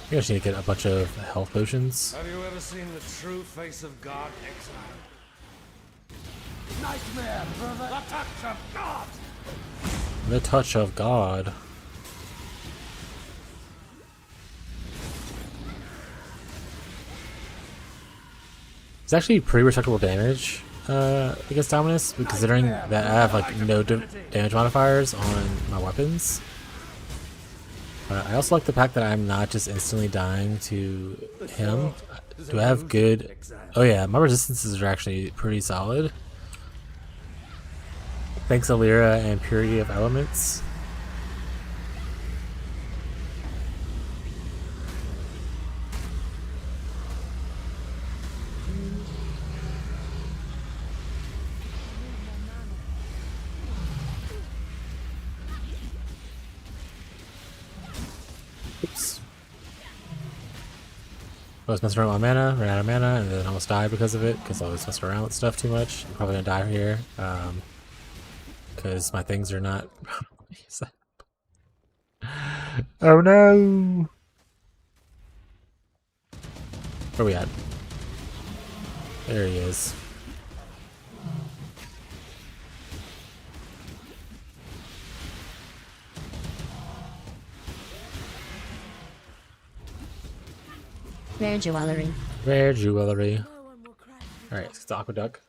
I just need to get a bunch of health potions. Have you ever seen the true face of God, exile? Nightmare, brother. The touch of God. The touch of God. It's actually pretty respectable damage against Dominus, considering that I have like no damage modifiers on my weapons. I also like the fact that I'm not just instantly dying to him. Do I have good... Oh yeah, my resistances are actually pretty solid. Thanks Alira and Purity of Elements. Oops. I was messing around with my mana, ran out of mana, and then almost died because of it, because I was messing around with stuff too much. I'm probably gonna die here, because my things are not... Oh no! Where are we at? There he is. Rare jewelry. Rare jewelry. Alright, it's the aqueduct.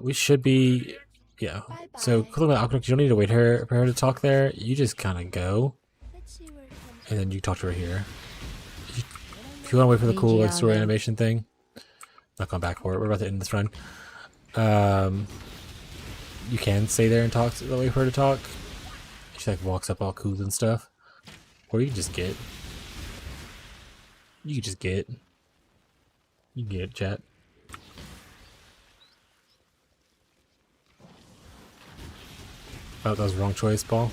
We should be... Yeah. So, cool about aqueduct, you don't need to wait for her to talk there. You just kind of go. And then you talk to her here. If you want to wait for the cool like story animation thing, not going back for it. We're about to end this run. You can stay there and talk. Wait for her to talk. She like walks up all cool and stuff, or you can just get. You can just get. You can get chat. Oh, that was the wrong choice, Paul.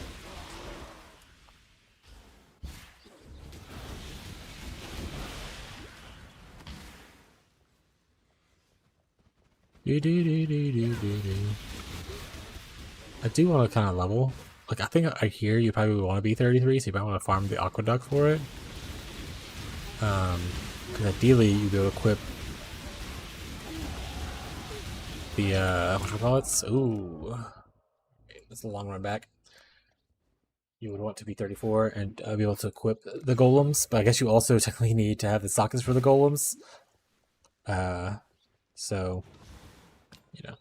I do want to kind of level. Like, I think I hear you probably want to be 33, so you might want to farm the aqueduct for it. Because ideally, you'd be able to equip the, whatchamacallits? Ooh. That's a long run back. You would want to be 34 and be able to equip the golems, but I guess you also technically need to have the sockets for the golems. So, you know.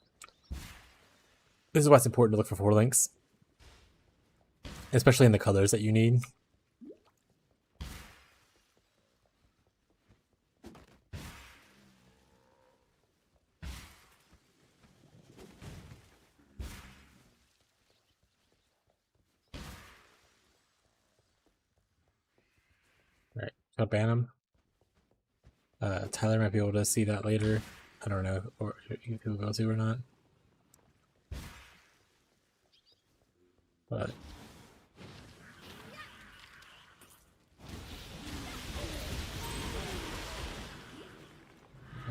This is why it's important to look for 4 links. Especially in the colors that you need. Right, I'll ban him. Tyler might be able to see that later. I don't know or if he'll go to or not. But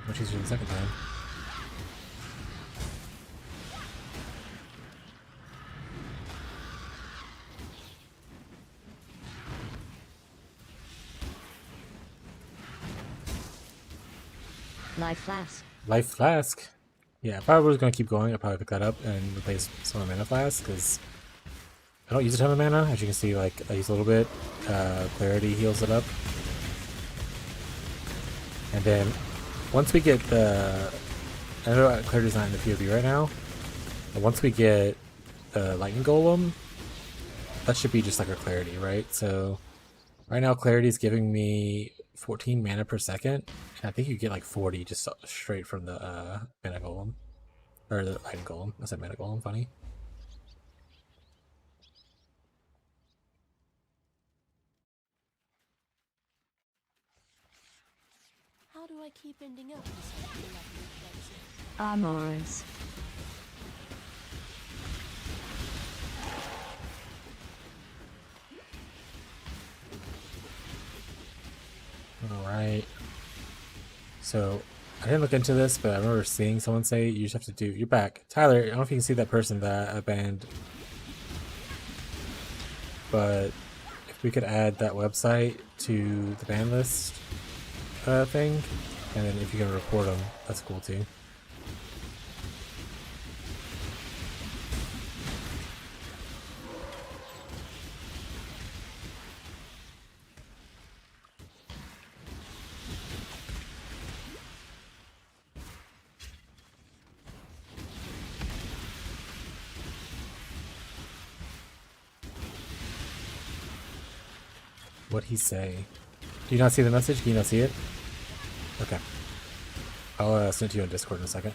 much easier the second time. Life flask. Life flask. Yeah, if I was gonna keep going, I'd probably pick that up and replace some of the mana flask because I don't use a ton of mana. As you can see, like I use a little bit. Clarity heals it up, and then once we get the, I know Clarity's not in the POB right now, but once we get the lightning golem, that should be just like our clarity, right? So right now Clarity's giving me 14 mana per second, and I think you get like 40 just straight from the mana golem. Or the lightning golem. I said mana golem, funny. How do I keep ending up in such a lovely place? Amores. Alright. So, I didn't look into this, but I remember seeing someone say you just have to do. You're back. Tyler, I don't know if you can see that person that I banned. But if we could add that website to the ban list thing, and then if you can report them, that's cool too. What'd he say? Do you not see the message? Can you not see it? Okay. I'll send it to you on Discord in a second.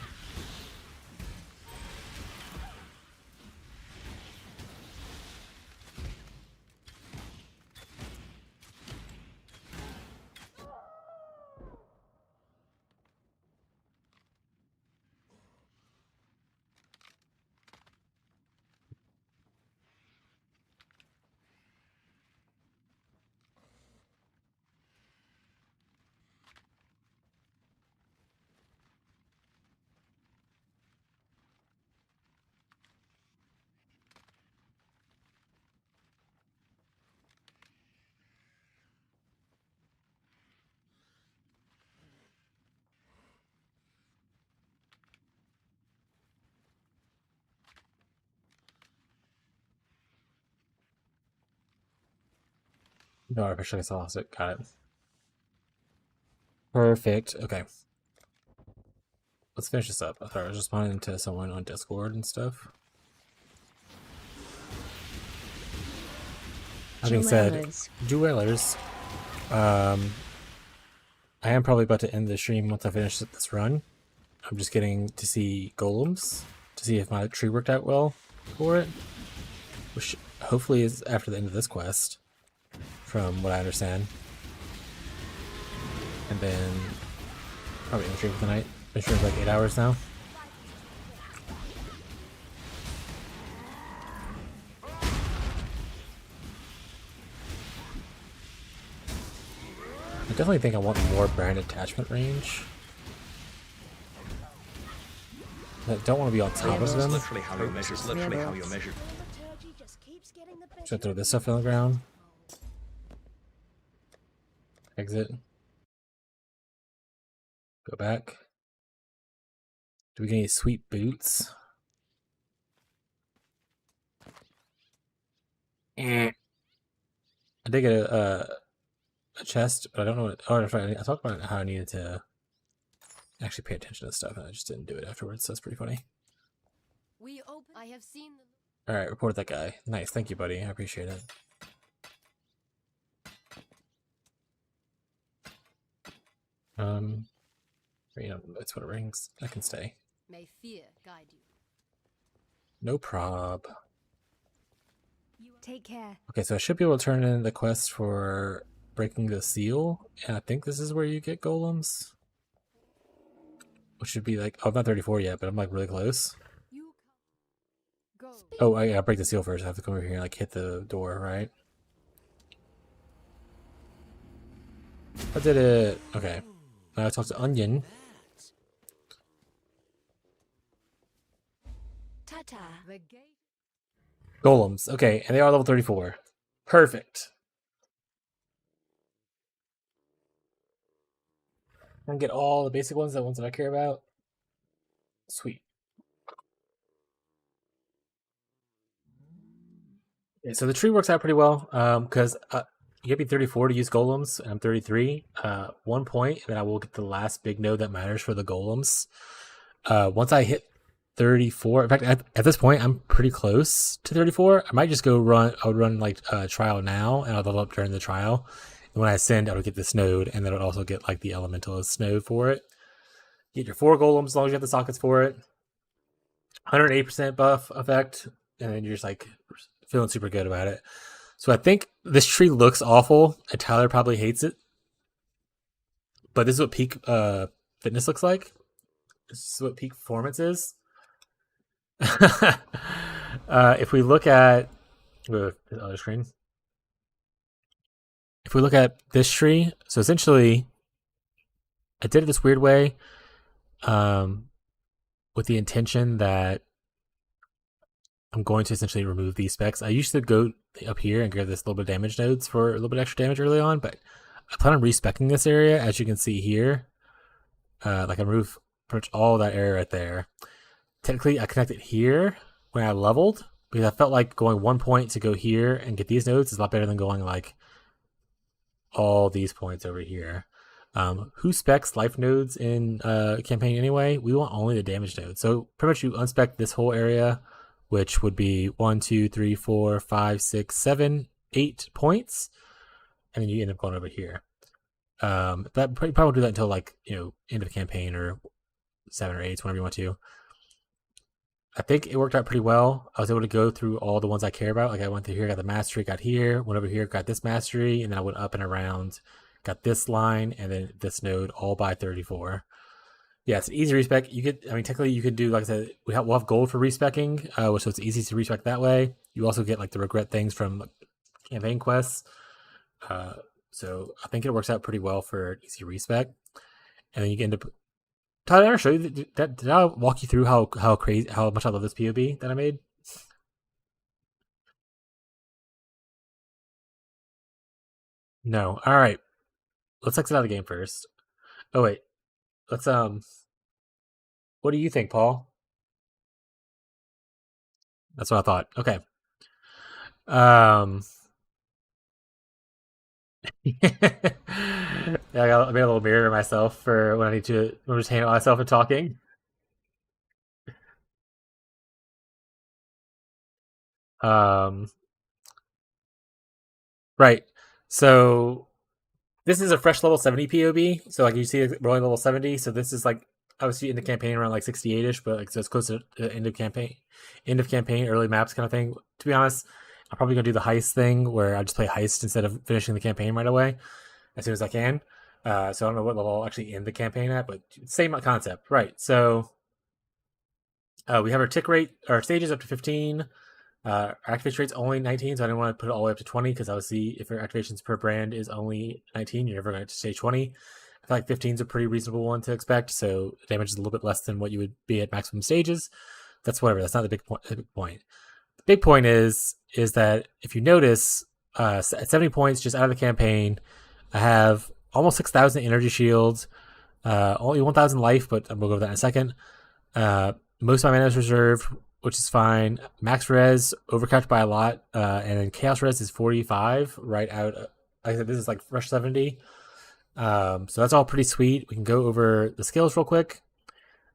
No, I officially lost it. Got it. Perfect. Okay. Let's finish this up. I thought I was responding to someone on Discord and stuff. That being said, Jewelers, I am probably about to end the stream once I finish this run. I'm just getting to see golems to see if my tree worked out well for it, which hopefully is after the end of this quest, from what I understand. And then probably end the stream for the night. Been streaming for like 8 hours now. I definitely think I want more brand attachment range. I don't want to be on top of them. Literally how you're measured. Literally how you're measured. Should I throw this stuff on the ground? Exit. Go back. Do we get any sweet boots? I did get a chest, but I don't know what. Oh, that's right. I talked about how I needed to actually pay attention to stuff, and I just didn't do it afterwards. So that's pretty funny. I have seen them. All right, report that guy. Nice, thank you, buddy. I appreciate it. You know, it's what it rings. I can stay. May fear guide you. No prob. Take care. Okay, so I should be able to turn in the quest for breaking the seal, and I think this is where you get golems. Which should be like, oh, I'm not 34 yet, but I'm like really close. Oh, I gotta break the seal first. I have to come over here and like hit the door, right? I did it. Okay. Now I talk to Onion. Ta-ta. Golems. Okay, and they are level 34. Perfect. I can get all the basic ones, the ones that I care about. Sweet. Okay, so the tree works out pretty well, because you get me 34 to use golems, and I'm 33. 1 point, and then I will get the last big node that matters for the golems. Once I hit 34, in fact, at this point, I'm pretty close to 34. I might just go run, I would run like trial now, and I'll level up during the trial. And when I ascend, I would get this node, and then I would also get like the elementalist node for it. You get your 4 golems as long as you have the sockets for it. 108% buff effect, and then you're just like feeling super good about it. So I think this tree looks awful, and Tyler probably hates it. But this is what peak fitness looks like. This is what peak performance is. If we look at the other screen, if we look at this tree, so essentially, I did it this weird way, with the intention that I'm going to essentially remove these specs. I used to go up here and get this little bit of damage nodes for a little bit extra damage early on, but I plan on respecking this area, as you can see here. Like I remove pretty much all that area right there. Technically, I connected here when I leveled, because I felt like going 1 point to go here and get these nodes is a lot better than going like all these points over here. Who specs life nodes in campaign anyway? We want only the damage nodes. So pretty much you unspec this whole area, which would be 1, 2, 3, 4, 5, 6, 7, 8 points, and then you end up going over here. But probably won't do that until like, you know, end of the campaign or 7 or 8, whenever you want to. I think it worked out pretty well. I was able to go through all the ones I care about. Like I went through here, got the mastery, got here, went over here, got this mastery, and then I went up and around, got this line, and then this node, all by 34. Yeah, it's an easy respec. You could, I mean, technically you could do, like I said, we'll have gold for respecking, so it's easy to respec that way. You also get like the regret things from campaign quests. So I think it works out pretty well for easy respec. And then you get into. Todd, did I ever show you that? Did I walk you through how crazy, how much I love this POB that I made? No. All right. Let's exit out of the game first. Oh wait. Let's What do you think, Paul? That's what I thought. Okay. Yeah, I made a little mirror of myself for when I need to. I'm just hanging out myself and talking. Right. So this is a fresh level 70 POB. So like you see, we're only level 70. So this is like obviously in the campaign around like 68ish, but like so it's close to the end of campaign, early maps kind of thing. To be honest, I'm probably gonna do the heist thing where I just play heist instead of finishing the campaign right away as soon as I can. So I don't know what level I'll actually end the campaign at, but same concept, right? So we have our tick rate, our stages up to 15. Our activation rate's only 19, so I didn't want to put it all the way up to 20 because obviously if your activations per brand is only 19, you're never going to stage 20. I feel like 15 is a pretty reasonable one to expect, so damage is a little bit less than what you would be at maximum stages. That's whatever. That's not the big point. The big point is that if you notice, at 70 points just out of the campaign, I have almost 6,000 energy shields, only 1,000 life, but we'll go over that in a second. Most of my mana is reserved, which is fine. Max res overcapped by a lot, and then chaos res is 45 right out. Like I said, this is like fresh 70. So that's all pretty sweet. We can go over the skills real quick.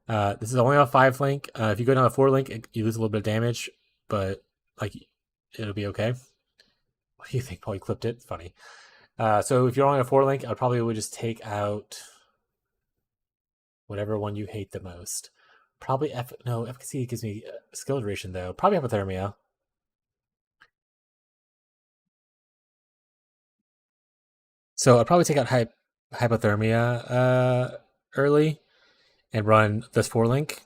This is only on a 5 link. If you go down a 4 link, you lose a little bit of damage, but like it'll be okay. What do you think? Paul, you clipped it. It's funny. So if you're only on a 4 link, I probably would just take out whatever one you hate the most. Probably efficacy gives me skill duration though. Probably hypothermia. So I'd probably take out hypothermia early and run this 4 link.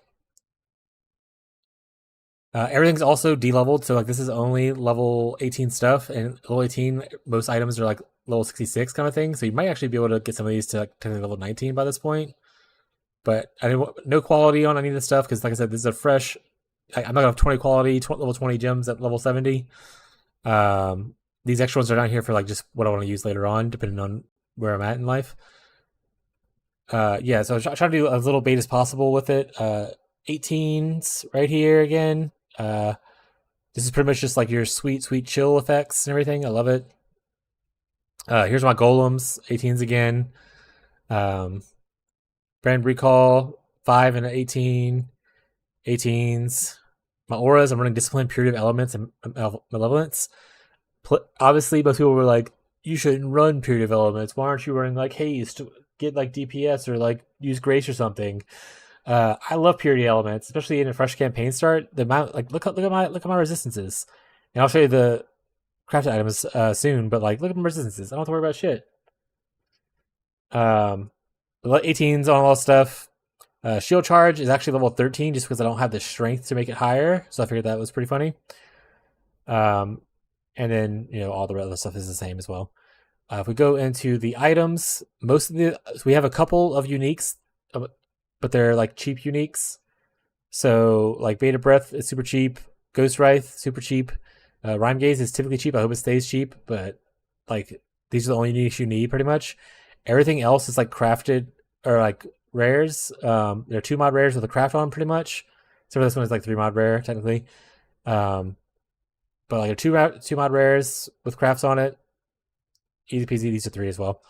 Everything's also de-leveled, so like this is only level 18 stuff, and level 18 most items are like level 66 kind of thing. So you might actually be able to get some of these to like level 19 by this point. But I didn't no quality on any of this stuff because, like I said, this is a fresh. I'm not gonna have 20 quality, level 20 gems at level 70. These extra ones are down here for like just what I want to use later on, depending on where I'm at in life. Yeah, so I try to do as little bait as possible with it. 18s right here again. This is pretty much just like your sweet chill effects and everything. I love it. Here's my golems, 18s again. Brand recall, 5 and 18, 18s. My auras, I'm running discipline, purity of elements, and malevolence. Obviously, most people were like, you shouldn't run purity of elements. Why aren't you running like haste to get like DPS or like use grace or something? I love purity elements, especially in a fresh campaign start. The amount, like, look at my resistances, and I'll show you the crafted items soon. But like, look at my resistances. I don't have to worry about shit. 18s on all stuff. Shield charge is actually level 13 just because I don't have the strength to make it higher. So I figured that was pretty funny. And then, all the other stuff is the same as well. If we go into the items, we have a couple of uniques, but they're like cheap uniques. So like Beta Breath is super cheap. Ghost Wraith, super cheap. Rhyme Gaze is typically cheap. I hope it stays cheap, but like these are the only uniques you need pretty much. Everything else is like crafted or like rares. They're 2 mod rares with a craft on pretty much. So this one is like 3 mod rare technically. But like 2 mod rares with crafts on it. Easy peasy. These are 3 as well.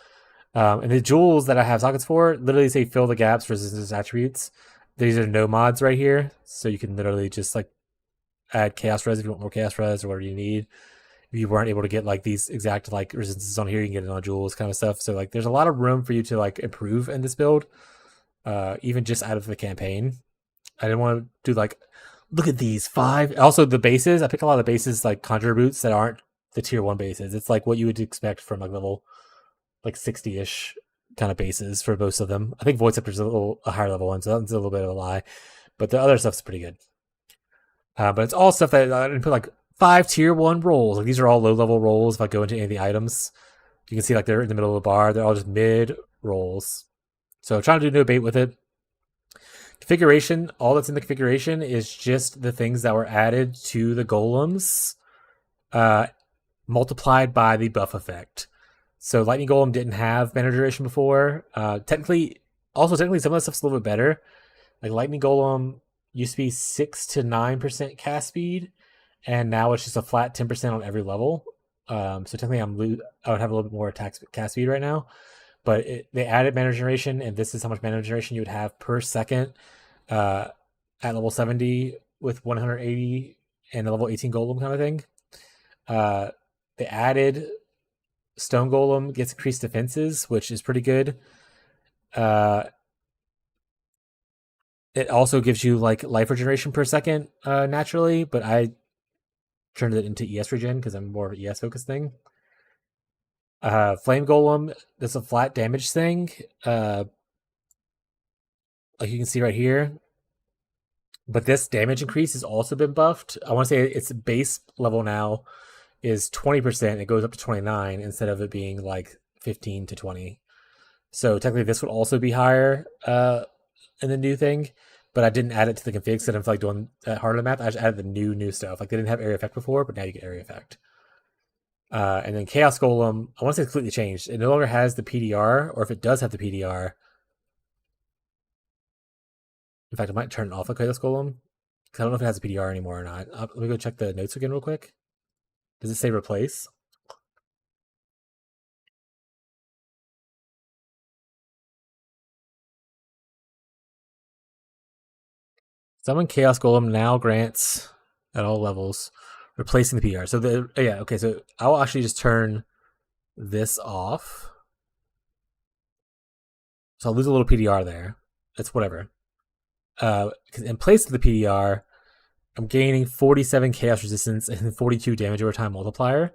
And the jewels that I have sockets for literally say fill the gaps, resistance attributes. These are no mods right here, so you can literally just like add chaos res if you want more chaos res or whatever you need. If you weren't able to get like these exact like resistances on here, you can get it on jewels kind of stuff. So like there's a lot of room for you to like improve in this build, even just out of the campaign. I didn't want to do like, look at these 5. Also the bases, I pick a lot of the bases like conjure boots that aren't the tier 1 bases. It's like what you would expect from like level like 60-ish kind of bases for most of them. I think Void Scepter is a higher level one, so that's a little bit of a lie. But the other stuff's pretty good. But it's all stuff that I didn't put like 5 tier 1 rolls. Like these are all low level rolls. If I go into any of the items, you can see like they're in the middle of the bar. They're all just mid rolls. So trying to do no bait with it. Configuration, all that's in the configuration is just the things that were added to the golems, multiplied by the buff effect. So Lightning Golem didn't have mana duration before. Technically, some of the stuff's a little bit better. Like Lightning Golem used to be 6 to 9% cast speed, and now it's just a flat 10% on every level. So technically, I would have a little bit more cast speed right now. But they added mana generation, and this is how much mana generation you would have per second at level 70 with 180 and a level 18 Golem kind of thing. They added Stone Golem gets increased defenses, which is pretty good. It also gives you like life regeneration per second naturally, but I turned it into ES regen because I'm more of an ES focused thing. Flame Golem, that's a flat damage thing. Like you can see right here. But this damage increase has also been buffed. I want to say its base level now is 20%. It goes up to 29 instead of it being like 15 to 20. So technically this would also be higher in the new thing, but I didn't add it to the config because I didn't feel like doing that hard of the math. I just added the new stuff. Like they didn't have area effect before, but now you get area effect. And then Chaos Golem, I want to say it's completely changed. It no longer has the PDR, or if it does have the PDR, in fact, I might turn it off like Chaos Golem, because I don't know if it has a PDR anymore or not. Let me go check the notes again real quick. Does it say replace? Summon Chaos Golem now grants at all levels, replacing the PDR. So so I'll actually just turn this off. So I'll lose a little PDR there. That's whatever. In place of the PDR, I'm gaining 47 chaos resistance and 42 damage over time multiplier.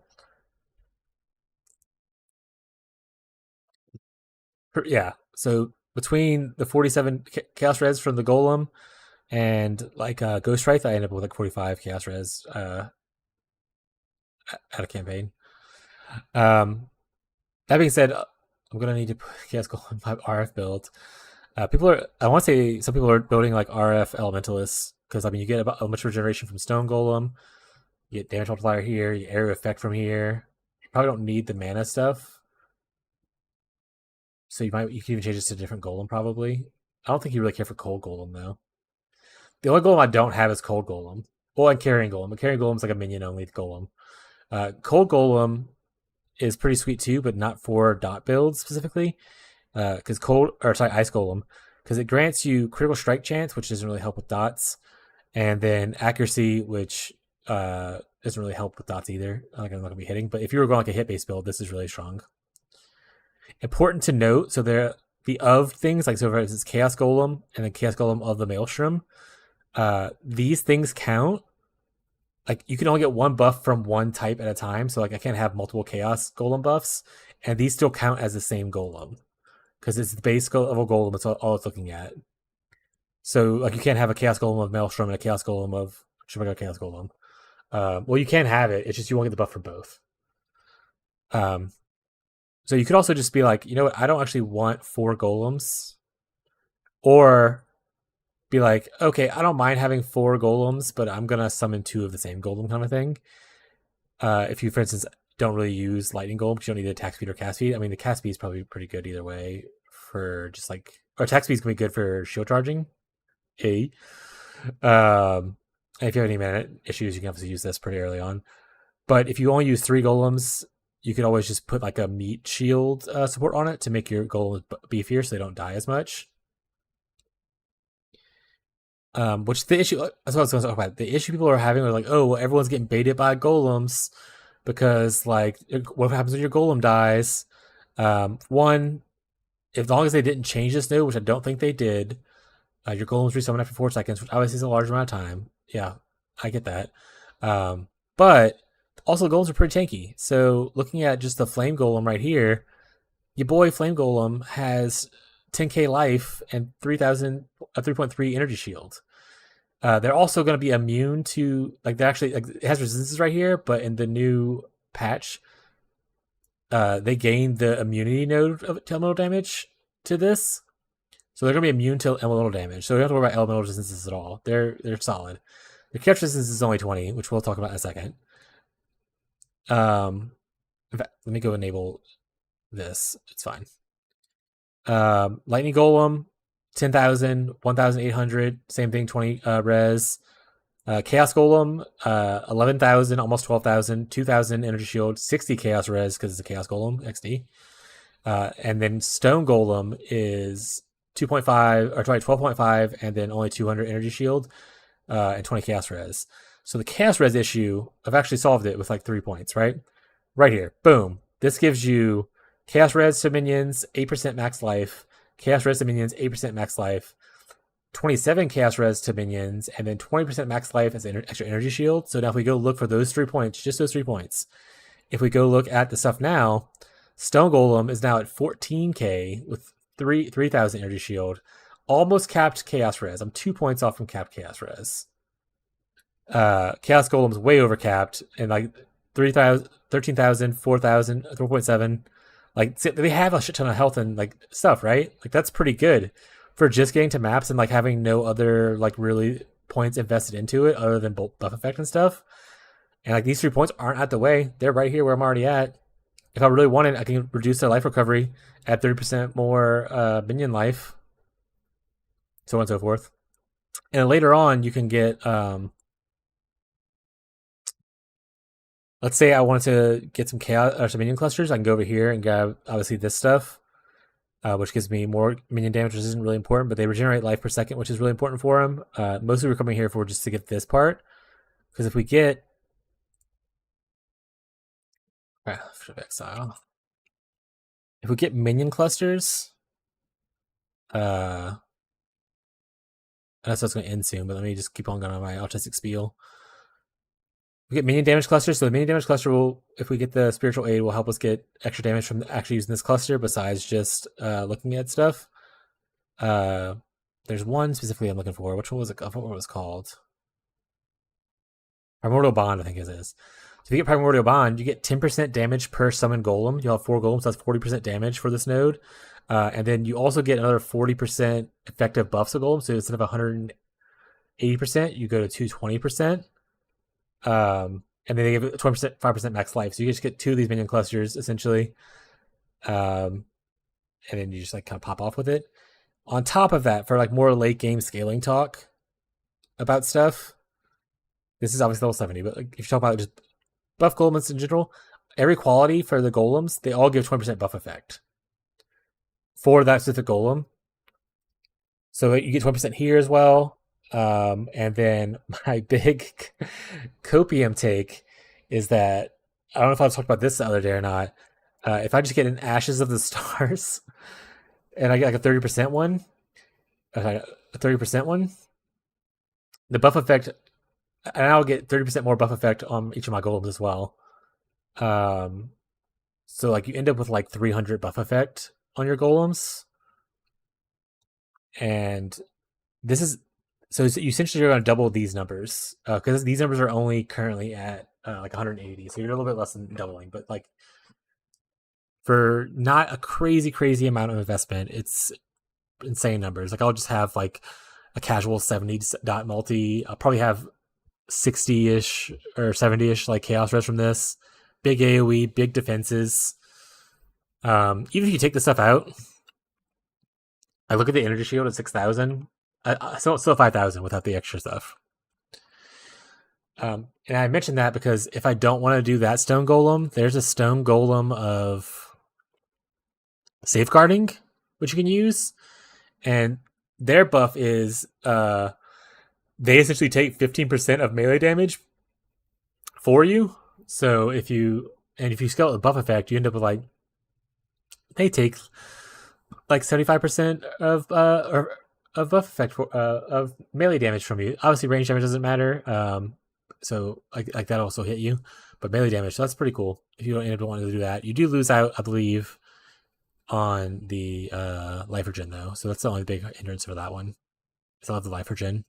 Yeah, so between the 47 chaos res from the golem and like Ghost Wraith, I end up with like 45 chaos res at a campaign. That being said, I'm gonna need to put chaos golem my RF build. I want to say some people are building like RF elementalists because I mean you get about a much regeneration from stone golem, you get damage multiplier here, you get area effect from here. You probably don't need the mana stuff, so you can even change this to a different golem probably. I don't think you really care for cold golem though. The only golem I don't have is cold golem. Well, and carrying golem, but carrying golem is like a minion only golem. Cold golem is pretty sweet too, but not for dot builds specifically. Because ice golem, because it grants you critical strike chance, which doesn't really help with dots, and then accuracy, which doesn't really help with dots either. Like I'm not gonna be hitting, but if you were going like a hit based build, this is really strong. Important to note, so the of things like so for instance Chaos Golem and the Chaos Golem of the Maelstrom, these things count. Like you can only get one buff from one type at a time, so like I can't have multiple Chaos Golem buffs, and these still count as the same golem. Because it's the base of a golem, that's all it's looking at. So, like, you can't have a Chaos Golem of Maelstrom and a Chaos Golem of Chaos Golem. Well, you can have it. It's just you won't get the buff for both. So you could also just be like, you know what? I don't actually want 4 golems. Or be like, okay, I don't mind having 4 golems, but I'm gonna summon 2 of the same golem kind of thing. If you, for instance, don't really use lightning golem because you don't need the attack speed or cast speed. I mean, the cast speed is probably pretty good either way for just like, or attack speed is gonna be good for shield charging. And if you have any mana issues, you can obviously use this pretty early on. But if you only use 3 golems, you could always just put like a meat shield support on it to make your golems beefier so they don't die as much. Which the issue, that's what I was going to talk about. The issue people are having are like, oh, well, everyone's getting baited by golems because like, what happens when your golem dies? One, as long as they didn't change this node, which I don't think they did, your golems resummon after 4 seconds, which obviously is a large amount of time. Yeah, I get that. But also golems are pretty tanky. So looking at just the flame golem right here, your boy flame golem has 10k life and 3.3 energy shield. They're also going to be immune to like they're actually like it has resistances right here, but in the new patch, they gained the immunity node of elemental damage to this, so they're going to be immune to elemental damage. So you don't have to worry about elemental resistances at all. They're solid. The catch resistance is only 20, which we'll talk about in a second. In fact, let me go enable this. It's fine. Lightning Golem, 10,000, 1,800, same thing, 20 res. Chaos Golem, 11,000, almost 12,000, 2,000 energy shield, 60 chaos res because it's a Chaos Golem XD. And then Stone Golem is 2.5 or 12.5, and then only 200 energy shield and 20 chaos res. So the chaos res issue, I've actually solved it with like 3 points, right? Right here, boom. this gives you Chaos Res to minions, 8% max life, Chaos Res to minions, 8% max life, 27 Chaos Res to minions, and then 20% max life as an extra energy shield. So now if we go look for those 3 points, just those 3 points, if we go look at the stuff now, Stone Golem is now at 14k with 3,000 energy shield, almost capped Chaos Res. I'm 2 points off from capped Chaos Res. Chaos Golem's way over capped, and like 3,000, 13,000, 4,000, 4.7. Like they have a shit ton of health and like stuff, right? Like that's pretty good for just getting to maps and like having no other like really points invested into it other than buff effect and stuff. And like these 3 points aren't out the way; they're right here where I'm already at. If I really wanted, I can reduce their life recovery, add 30% more minion life, so on and so forth. And later on, you can get let's say I wanted to get some chaos or some minion clusters. I can go over here and grab obviously this stuff, which gives me more minion damage, which isn't really important, but they regenerate life per second, which is really important for them. Mostly we're coming here for just to get this part, because if we get exile, if we get minion clusters, that's what's going to end soon. But let me just keep on going on my autistic spiel. We get minion damage cluster, so the minion damage cluster will, if we get the spiritual aid, will help us get extra damage from actually using this cluster besides just looking at stuff. There's one specifically I'm looking for. Which one was it? I forgot what it was called. Primordial Bond, I think it is. So if you get Primordial Bond, you get 10% damage per summon golem. You'll have 4 golems, so that's 40% damage for this node. And then you also get another 40% effective buffs to golem. So instead of 180%, you go to 220%. And then they give it 20%, 5% max life. So you just get 2 of these minion clusters essentially. And then you just like kind of pop off with it. On top of that, for like more late game scaling talk about stuff, this is obviously level 70, but like if you're talking about just buff golems in general, every quality for the golems, they all give 20% buff effect for that specific golem. So you get 20% here as well. And then my big copium take is that, I don't know if I talked about this the other day or not. If I just get an Ashes of the Stars and I get like a 30% one, the buff effect, and I'll get 30% more buff effect on each of my golems as well. So like you end up with like 300 buff effect on your golems. And this is, so you essentially are going to double these numbers, because these numbers are only currently at like 180. So you're a little bit less than doubling, but like for not a crazy amount of investment, it's insane numbers. Like I'll just have like a casual 70 dot multi. I'll probably have 60-ish or 70-ish like chaos res from this. Big AoE, big defenses. Even if you take the stuff out, I look at the energy shield at 6,000. Still 5,000 without the extra stuff. And I mentioned that because if I don't want to do that stone golem, there's a stone golem of safeguarding, which you can use. And their buff is they essentially take 15% of melee damage for you. So if you scale the buff effect, you end up with like, they take like 75% of buff effect of melee damage from you. Obviously range damage doesn't matter. So like that also hit you, but melee damage, so that's pretty cool. If you don't end up wanting to do that, you do lose out, I believe, on the life regen though. So that's the only big hindrance for that one. Still have the life regen.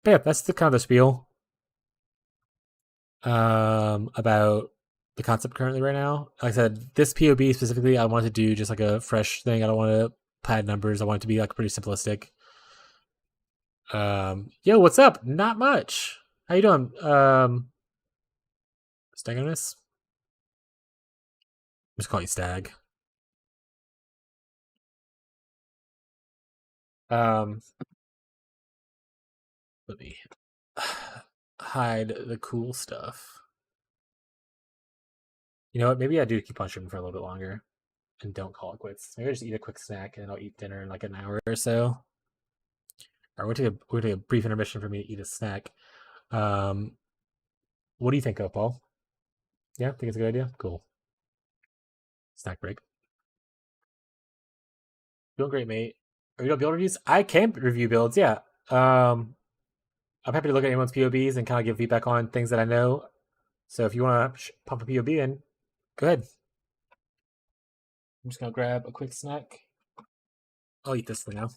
But yeah, that's the kind of the spiel about the concept currently right now. Like I said, this POB specifically, I wanted to do just like a fresh thing. I don't want to pad numbers. I want it to be like pretty simplistic. Yo, what's up? Not much. How you doing? Stagonus? Just call you Stag. Let me hide the cool stuff. You know what? Maybe I do keep on streaming for a little bit longer and don't call it quits. Maybe I just eat a quick snack and I'll eat dinner in like an hour or so. Or we'll take a brief intermission for me to eat a snack. What do you think of, Paul? Yeah, think it's a good idea. Cool. Snack break. Doing great, mate. Are you doing build reviews? I can review builds. Yeah. I'm happy to look at anyone's POBs and kind of give feedback on things that I know. So if you want to pump a POB in, go ahead. I'm just gonna grab a quick snack. I'll eat this for now.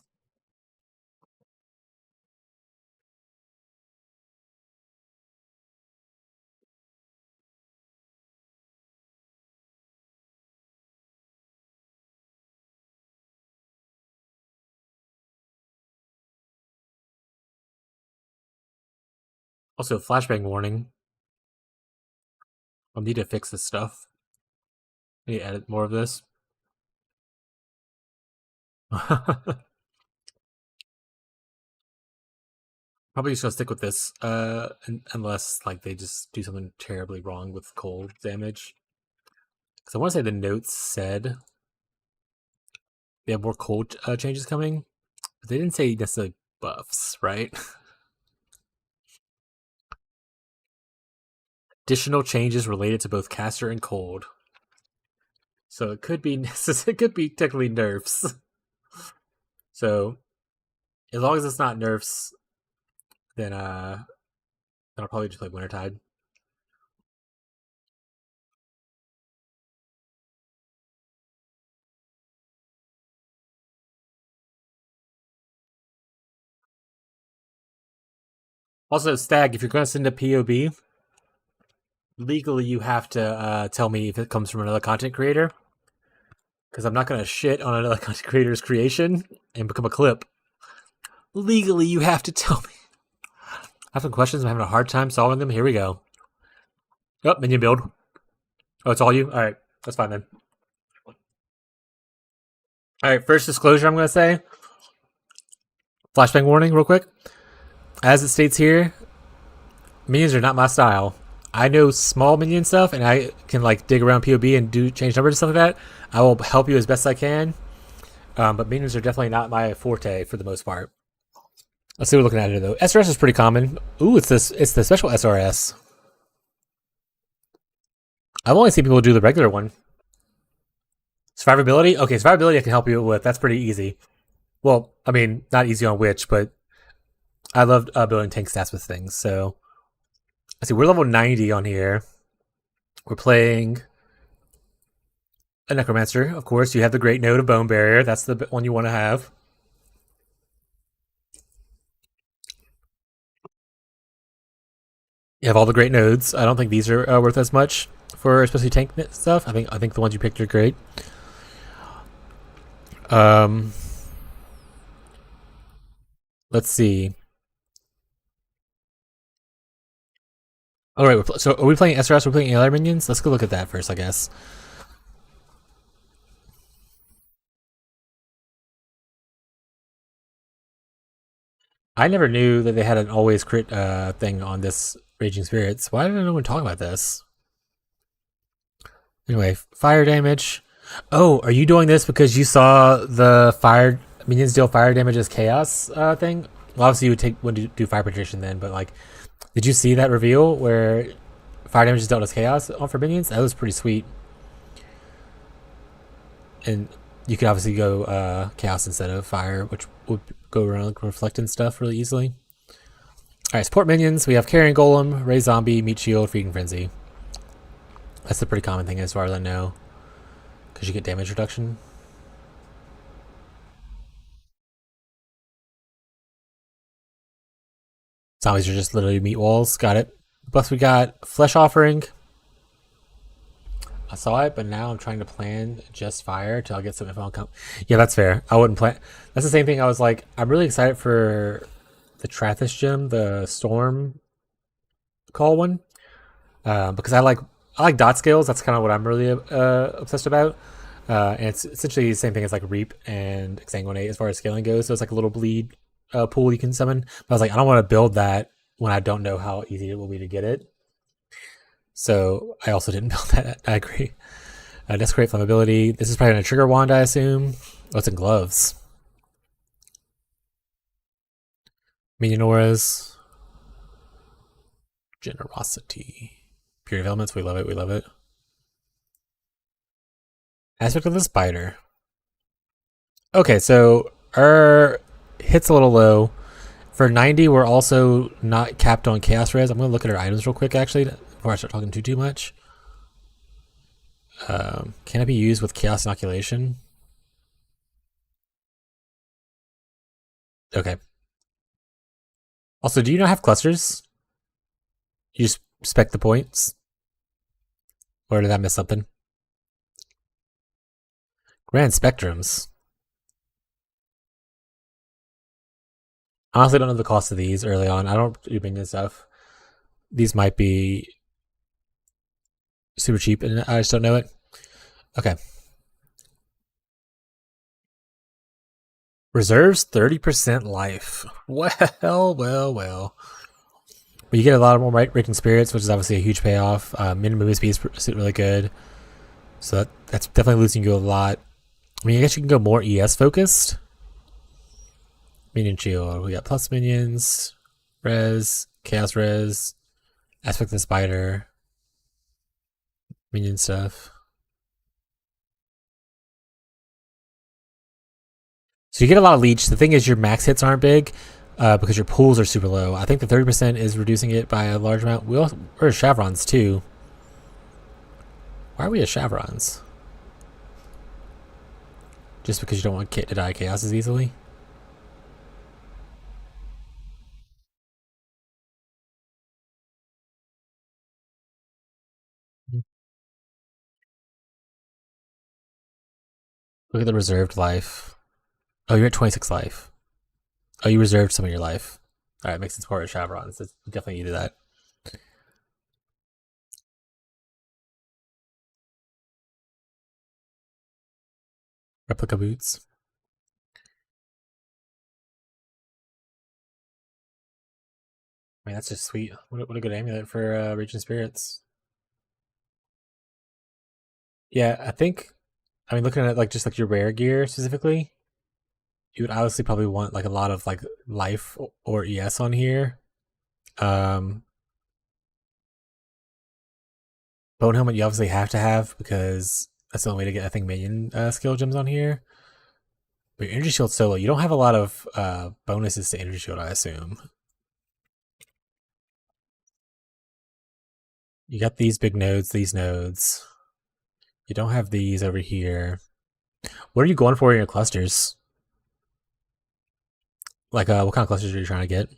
Also, flashbang warning. I'll need to fix this stuff. I need to edit more of this. Probably just gonna stick with this, unless like they just do something terribly wrong with cold damage. Because I want to say the notes said they have more cold changes coming, but they didn't say necessarily buffs, right? Additional changes related to both caster and cold. So it could be it could be technically nerfs. So as long as it's not nerfs, then I'll probably just play Wintertide. Also, Stag, if you're going to send a POB, legally you have to tell me if it comes from another content creator. Because I'm not going to shit on another content creator's creation and become a clip. Legally, you have to tell me. I have some questions. I'm having a hard time solving them. Here we go. Oh, minion build. Oh, it's all you? Alright, that's fine then. Alright, first disclosure I'm going to say. Flashbang warning, real quick. As it states here, minions are not my style. I know small minion stuff, and I can like dig around POB and do change numbers and stuff like that. I will help you as best I can. But minions are definitely not my forte for the most part. Let's see what we're looking at here though. SRS is pretty common. Ooh, it's this. It's the special SRS. I've only seen people do the regular one. Survivability? Okay, survivability I can help you with. That's pretty easy. Well, I mean, not easy on which, but I love building tank stats with things. So, let's see, we're level 90 on here. We're playing a Necromancer, of course. You have the Great Node of Bone Barrier. That's the one you want to have. You have all the great nodes. I don't think these are worth as much for especially tank stuff. I think the ones you picked are great. Let's see. All right, so are we playing SRS? We're playing ALR minions. Let's go look at that first, I guess. I never knew that they had an always crit thing on this Raging Spirits. Why didn't no one talk about this? Anyway, fire damage. Oh, are you doing this because you saw the fire minions deal fire damage as chaos thing? Well, obviously you would do fire penetration then, but like, did you see that reveal where fire damage is dealt as chaos for minions? That was pretty sweet. And you could obviously go chaos instead of fire, which would go around like, reflecting stuff really easily. Alright, support minions. We have Carrion Golem, Ray Zombie, Meat Shield, Feeding Frenzy. That's a pretty common thing as far as I know. Because you get damage reduction. Zombies are just literally meat walls. Got it. Plus we got Flesh Offering. I saw it, but now I'm trying to plan just fire till I get some info on Yeah, that's fair. I wouldn't plan. That's the same thing. I was like, I'm really excited for the Trathis gem, the Storm Call one, because I like dot scales. That's kind of what I'm really obsessed about. And it's essentially the same thing as like Reap and Exsanguinate as far as scaling goes. So it's like a little bleed pool you can summon. But I was like, I don't want to build that when I don't know how easy it will be to get it. So I also didn't build that. I agree. Desecrate Flammability. This is probably going to trigger wand, I assume. Oh, it's in gloves. Minion auras. Generosity. Pure elements, we love it, we love it. Aspect of the spider. Okay, so our hit's a little low. For 90, we're also not capped on chaos res. I'm going to look at our items real quick, actually, before I start talking too much. Can it be used with chaos inoculation? Okay. Also, do you not have clusters? You just spec the points? Or did I miss something? Grand spectrums. Honestly, I don't know the cost of these early on. I don't do minion stuff. These might be super cheap, and I just don't know it. Okay. Reserves 30% life. Well. But you get a lot of more rating spirits, which is obviously a huge payoff. Minimum movement speed is really good. So that's definitely losing you a lot. I mean, I guess you can go more ES focused. Minion shield. We got plus minions, res, chaos res, aspect of the spider, minion stuff. So you get a lot of leech. The thing is, your max hits aren't big because your pools are super low. I think the 30% is reducing it by a large amount. We're chevrons too. Why are we at chevrons? Just because you don't want Kit to die chaos as easily? Look at the reserved life. Oh, you're at 26 life. Oh, you reserved some of your life. Alright, makes sense for chevrons. It's definitely needed that. Replica boots. I mean, that's just sweet. What a good amulet for Raging Spirits. Yeah, I mean, looking at like just like your rare gear specifically, you would obviously probably want like a lot of like life or ES on here. Bone helmet you obviously have to have because that's the only way to get, I think, minion skill gems on here. But your energy shield solo, you don't have a lot of bonuses to energy shield, I assume. You got these big nodes, these nodes. You don't have these over here. What are you going for in your clusters? Like, what kind of clusters are you trying to get?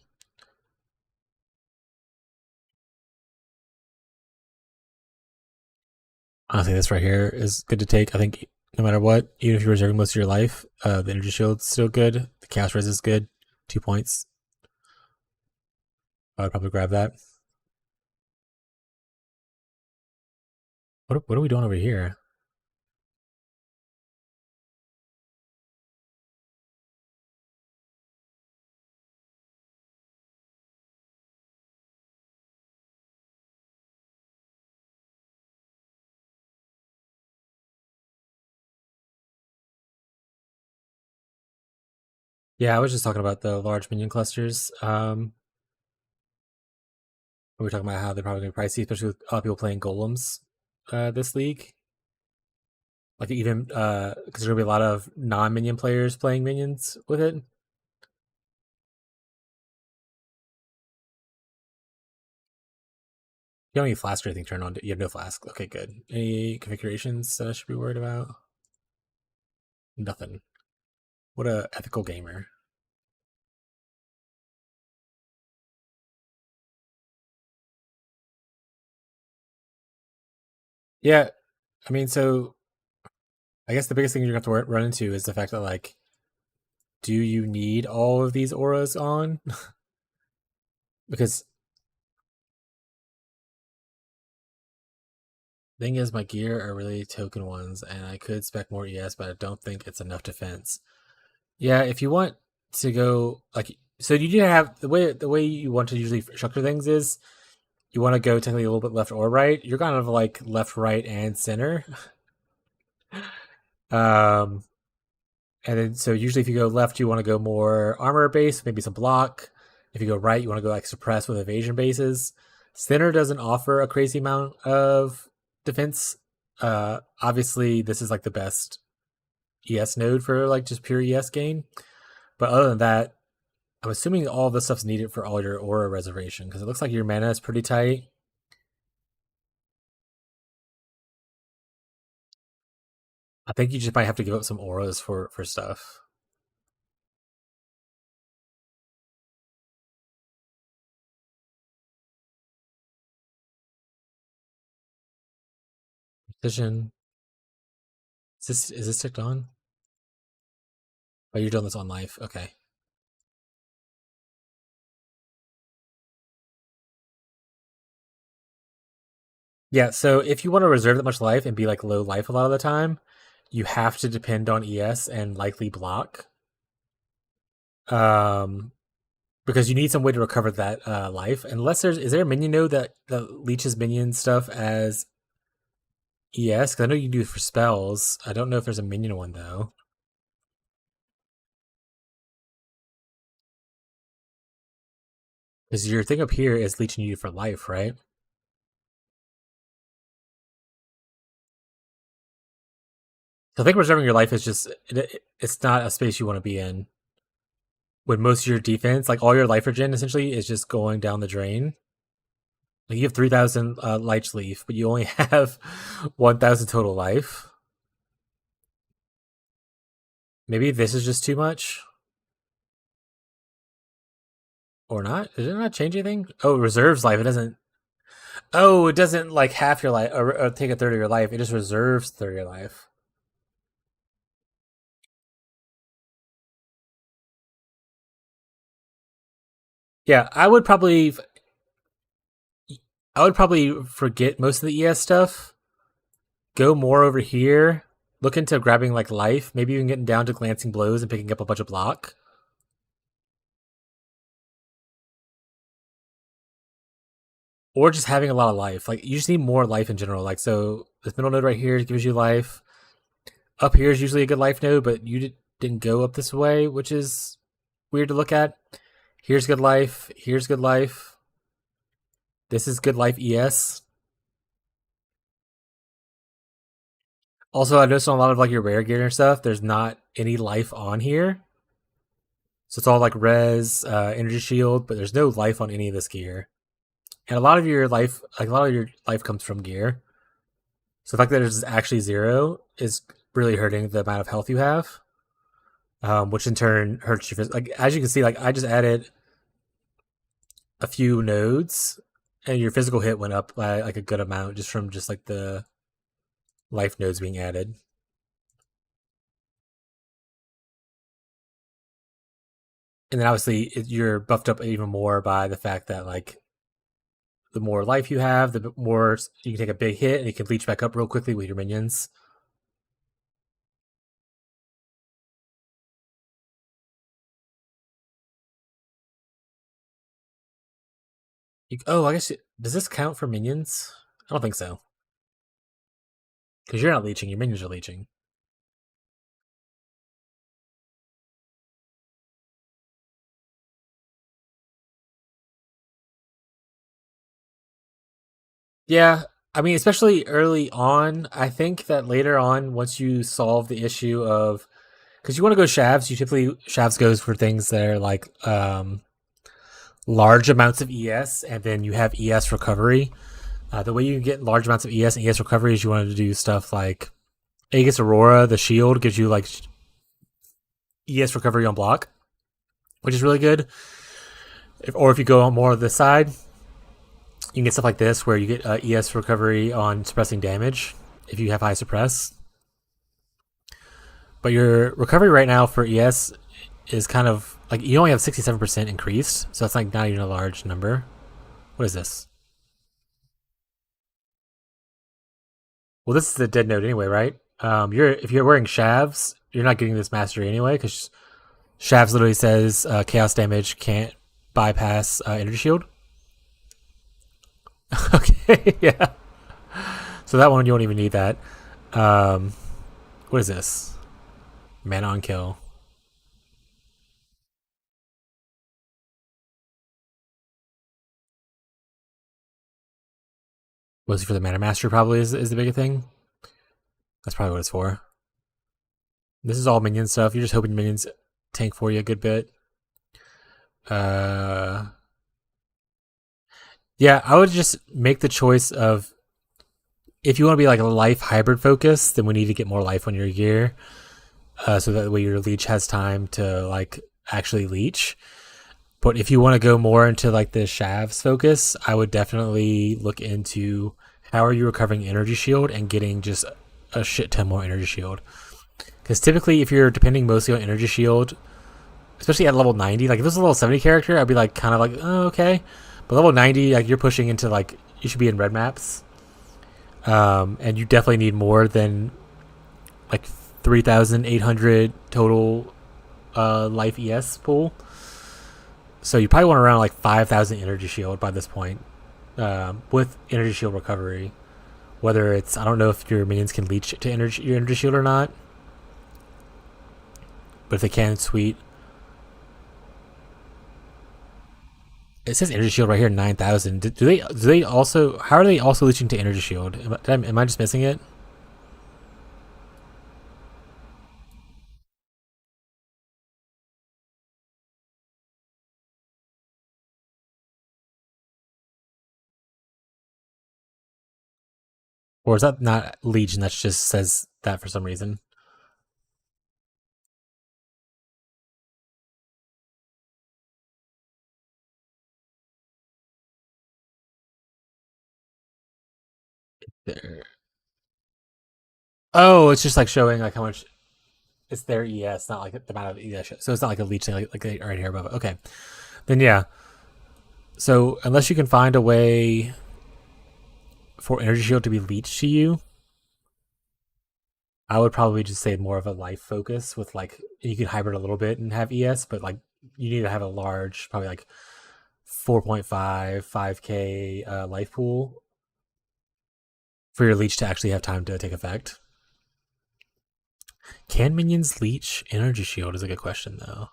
Honestly, this right here is good to take. I think no matter what, even if you're reserving most of your life, the energy shield's still good. The chaos res is good. 2 points. I would probably grab that. What are we doing over here? Yeah, I was just talking about the large minion clusters. We were talking about how they're probably going to be pricey, especially with a lot of people playing golems this league. Like even because there's going to be a lot of non-minion players playing minions with it. You don't need flask or anything turned on. You have no flask. Okay, good. Any configurations that I should be worried about? Nothing. What a ethical gamer. Yeah, I mean, so I guess the biggest thing you're going to have to run into is the fact that, like, do you need all of these auras on? Because thing is, my gear are really token ones, and I could spec more ES, but I don't think it's enough defense. Yeah, if you want to go like, so you do have the way you want to usually structure things is you want to go technically a little bit left or right. You're kind of like left, right, and center. And then so usually if you go left, you want to go more armor base, maybe some block. If you go right, you want to go like suppress with evasion bases. Sinner doesn't offer a crazy amount of defense. Obviously, this is like the best ES node for like just pure ES gain. But other than that, I'm assuming all this stuff's needed for all your aura reservation because it looks like your mana is pretty tight. I think you just might have to give up some auras for stuff. Precision. Is this ticked on? Oh, you're doing this on life. Okay. Yeah, so if you want to reserve that much life and be like low life a lot of the time, you have to depend on ES and likely block. Because you need some way to recover that life. Unless is there a minion node that leeches minion stuff as ES? Because I know you can do it for spells. I don't know if there's a minion one though. Because your thing up here is leeching you for life, right? So I think reserving your life is just it's not a space you want to be in. When most of your defense, like all your life regen, essentially is just going down the drain. Like you have 3,000 Lich Leaf, but you only have 1,000 total life. Maybe this is just too much. Or not? Did it not change anything? Oh, it reserves life. It doesn't... Oh, it doesn't like half your life, or take a third of your life. It just reserves a third of your life. Yeah, I would probably forget most of the ES stuff. Go more over here. Look into grabbing like life. Maybe even getting down to glancing blows and picking up a bunch of block. Or just having a lot of life. Like you just need more life in general. Like so, this middle node right here gives you life. Up here is usually a good life node, but you didn't go up this way, which is weird to look at. Here's good life. Here's good life. This is good life ES. Also, I noticed on a lot of like your rare gear and stuff, there's not any life on here. So it's all like res, energy shield, but there's no life on any of this gear. And a lot of your life, comes from gear. So the fact that there's actually 0 is really hurting the amount of health you have, which in turn hurts your. Like as you can see, like I just added a few nodes, and your physical hit went up by like a good amount just from just like the life nodes being added. And then obviously you're buffed up even more by the fact that like the more life you have, the more you can take a big hit and you can leech back up real quickly with your minions. I guess does this count for minions? I don't think so. Because you're not leeching, your minions are leeching. Yeah, I mean, especially early on. I think that later on, once you solve the issue of, because you want to go shavs, shavs goes for things that are like large amounts of ES, and then you have ES recovery. The way you get large amounts of ES and ES recovery is you want to do stuff like Aegis Aurora, the shield gives you like ES recovery on block, which is really good. Or if you go on more of this side, you can get stuff like this where you get ES recovery on suppressing damage if you have high suppress. But your recovery right now for ES is kind of like you only have 67% increased, so that's like not even a large number. What is this? Well, this is the dead node anyway, right? If you're wearing shavs, you're not getting this mastery anyway because shavs literally says chaos damage can't bypass energy shield. Okay, yeah. So that one you won't even need that. What is this? Mana on kill. Was it for the Mana Master? Probably is the bigger thing. That's probably what it's for. This is all minion stuff. You're just hoping minions tank for you a good bit. Yeah, I would just make the choice of, if you want to be like a life hybrid focus, then we need to get more life on your gear, so that way your leech has time to like actually leech. But if you want to go more into like the Shavs focus, I would definitely look into how are you recovering energy shield and getting just a shit ton more energy shield. Because typically, if you're depending mostly on energy shield, especially at level 90, like if this was a level 70 character, I'd be like kind of like, oh, okay. But level 90, like you're pushing into like, you should be in red maps. And you definitely need more than like 3,800 total life ES pool. So you probably want around like 5,000 energy shield by this point, with energy shield recovery. Whether it's, I don't know if your minions can leech to your energy shield or not, but if they can, sweet. It says energy shield right here, 9,000. Do they also? How are they also leeching to energy shield? Am I just missing it? Or is that not Legion? That just says that for some reason. There. Oh, it's just like showing like how much it's their ES, not like the amount of ES. So it's not like a leech thing, like right here above it. Okay, then yeah. So unless you can find a way for energy shield to be leached to you, I would probably just say more of a life focus with like, you can hybrid a little bit and have ES, but like you need to have a large, probably like 4.5, 5k life pool for your leech to actually have time to take effect. Can minions leech energy shield is a good question though.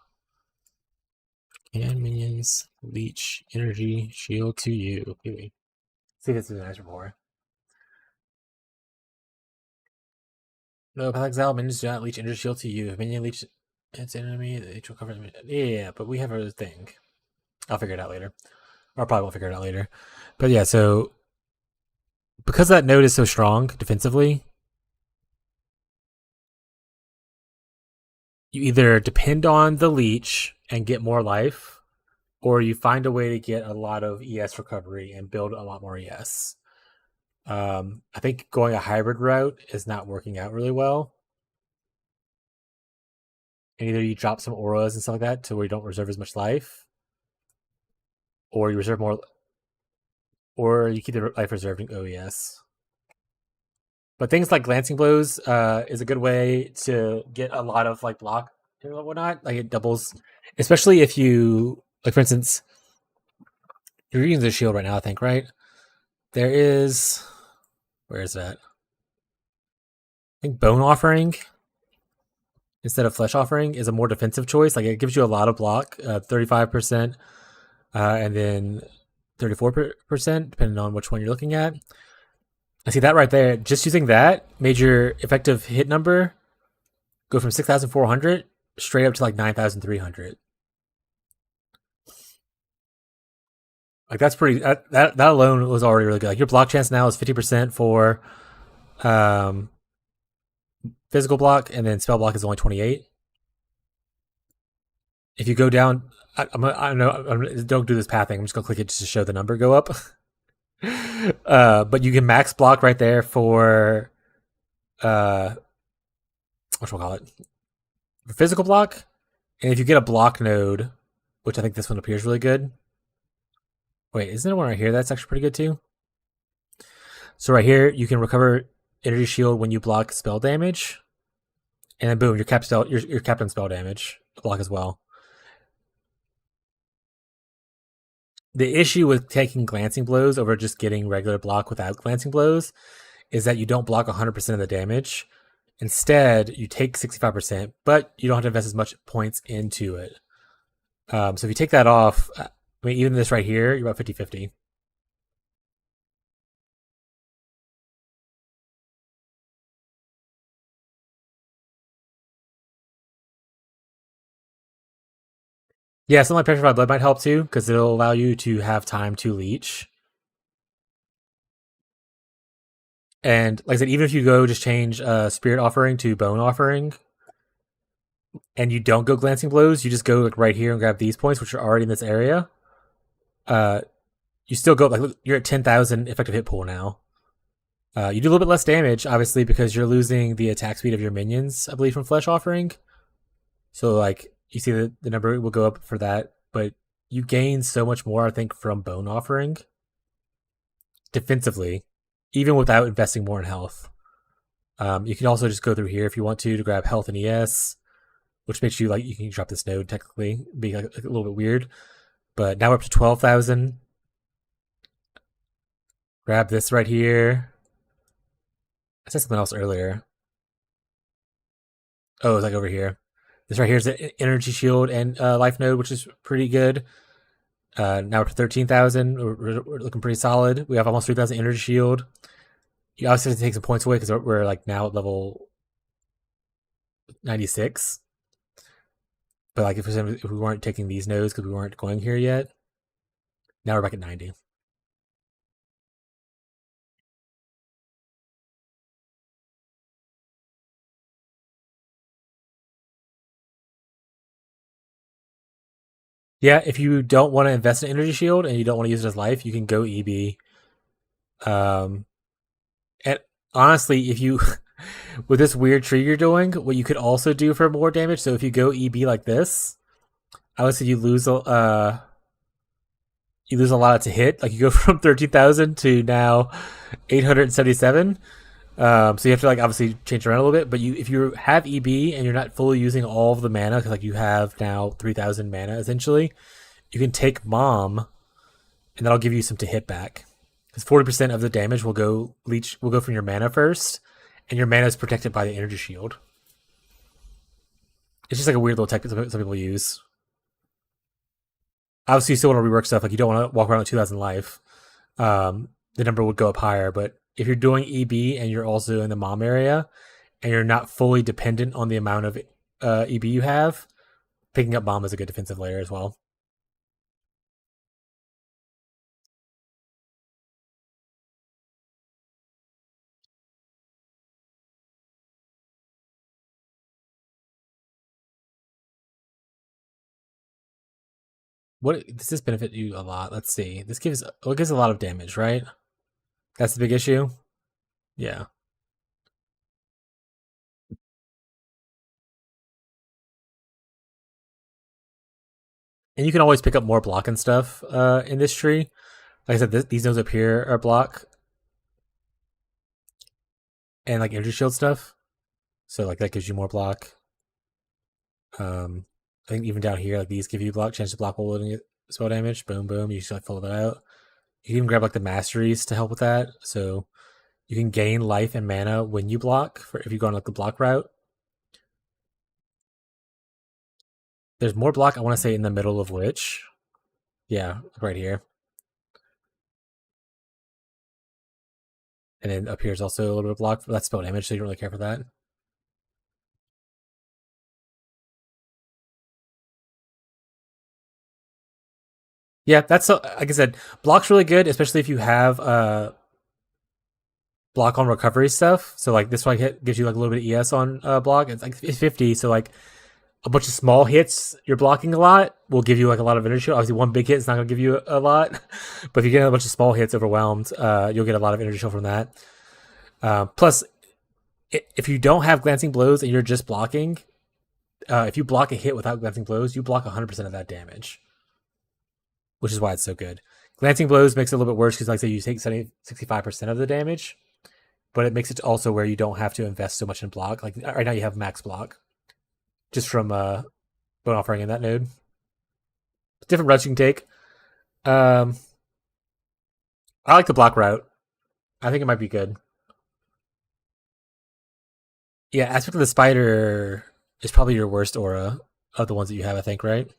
Can minions leech energy shield to you? Maybe. See if this is an answer for. No, Palexal minions do not leech energy shield to you. If minion leech its enemy, it will cover them. Yeah, but we have a thing. I'll figure it out later. Or I probably won't figure it out later. But yeah, so because that node is so strong defensively, you either depend on the leech and get more life, or you find a way to get a lot of ES recovery and build a lot more ES. I think going a hybrid route is not working out really well. And either you drop some auras and stuff like that to where you don't reserve as much life, or you reserve more, or you keep the life reserved in OES. But things like glancing blows is a good way to get a lot of like block and whatnot. Like it doubles, especially if you, like for instance, you're using the shield right now, I think, right? There is, where is that? I think Bone Offering instead of Flesh Offering is a more defensive choice. Like it gives you a lot of block, 35%, and then 34%, depending on which one you're looking at. I see that right there. Just using that made your effective hit number go from 6,400 straight up to like 9,300. Like that's pretty. That alone was already really good. Like your block chance now is 50% for physical block, and then spell block is only 28. If you go down, don't do this pathing. I'm just gonna click it just to show the number go up. But you can max block right there for what we'll call it, for physical block. And if you get a block node, which I think this one appears really good. Wait, isn't there one right here that's actually pretty good too? So right here, you can recover energy shield when you block spell damage, and then boom, your captain spell damage block as well. The issue with taking glancing blows over just getting regular block without glancing blows is that you don't block 100% of the damage. Instead, you take 65%, but you don't have to invest as much points into it. So if you take that off, I mean, even this right here, you're about 50-50. Yeah, something like Petrified Blood might help too, because it'll allow you to have time to leech. And like I said, even if you go just change Spirit Offering to Bone Offering, and you don't go Glancing Blows, you just go like right here and grab these points, which are already in this area. You still go like you're at 10,000 effective hit pool now. You do a little bit less damage, obviously, because you're losing the attack speed of your minions, I believe, from Flesh Offering. So like you see the number will go up for that, but you gain so much more, I think, from Bone Offering defensively, even without investing more in health. You can also just go through here if you want to grab health and ES, which makes you like you can drop this node technically, being like a little bit weird. But now we're up to 12,000. Grab this right here. I said something else earlier. Oh, it's like over here. This right here is an energy shield and life node, which is pretty good. Now we're to 13,000. We're looking pretty solid. We have almost 3,000 energy shield. You obviously have to take some points away because we're like now at level 96. But like if we weren't taking these nodes because we weren't going here yet, now we're back at 90. Yeah, if you don't want to invest in energy shield and you don't want to use it as life, you can go EB. And honestly, if you with this weird tree you're doing, what you could also do for more damage. So if you go EB like this, I would say you lose a lot to hit. Like you go from 13,000 to now 877. So you have to like obviously change around a little bit. But if you have EB and you're not fully using all of the mana, because like you have now 3,000 mana essentially, you can take Mom, and that'll give you some to hit back. Because 40% of the damage will go from your mana first, and your mana is protected by the energy shield. It's just like a weird little tech that some people use. Obviously, you still want to rework stuff. Like you don't want to walk around with 2,000 life. The number would go up higher. But if you're doing EB and you're also in the Mom area, and you're not fully dependent on the amount of EB you have, picking up Mom is a good defensive layer as well. What does this benefit you a lot? Let's see. This gives a lot of damage, right? That's the big issue. Yeah. And you can always pick up more block and stuff in this tree. Like I said, these nodes up here are block and like energy shield stuff. So like that gives you more block. I think even down here, like these give you block, chance to block while loading spell damage. Boom, boom. You just like fill it out. You can even grab like the masteries to help with that. So you can gain life and mana when you block if you go on like the block route. There's more block, I want to say, in the middle of which. Yeah, right here. And then up here is also a little bit of block. That's spell damage, so you don't really care for that. Yeah, that's like I said, block's really good, especially if you have block on recovery stuff. So like this one gives you like a little bit of ES on block. It's like it's 50, so like a bunch of small hits you're blocking a lot will give you like a lot of energy. Obviously one big hit is not going to give you a lot, but if you get a bunch of small hits overwhelmed, you'll get a lot of energy from that. Plus, if you don't have glancing blows and you're just blocking, if you block a hit without glancing blows, you block 100% of that damage, which is why it's so good. Glancing blows makes it a little bit worse because, like I say, you take 65% of the damage, but it makes it also where you don't have to invest so much in block. Like right now, you have max block just from Bone Offering in that node. Different routes you can take. I like the block route. I think it might be good. Yeah, Aspect of the Spider is probably your worst aura of the ones that you have, I think, right?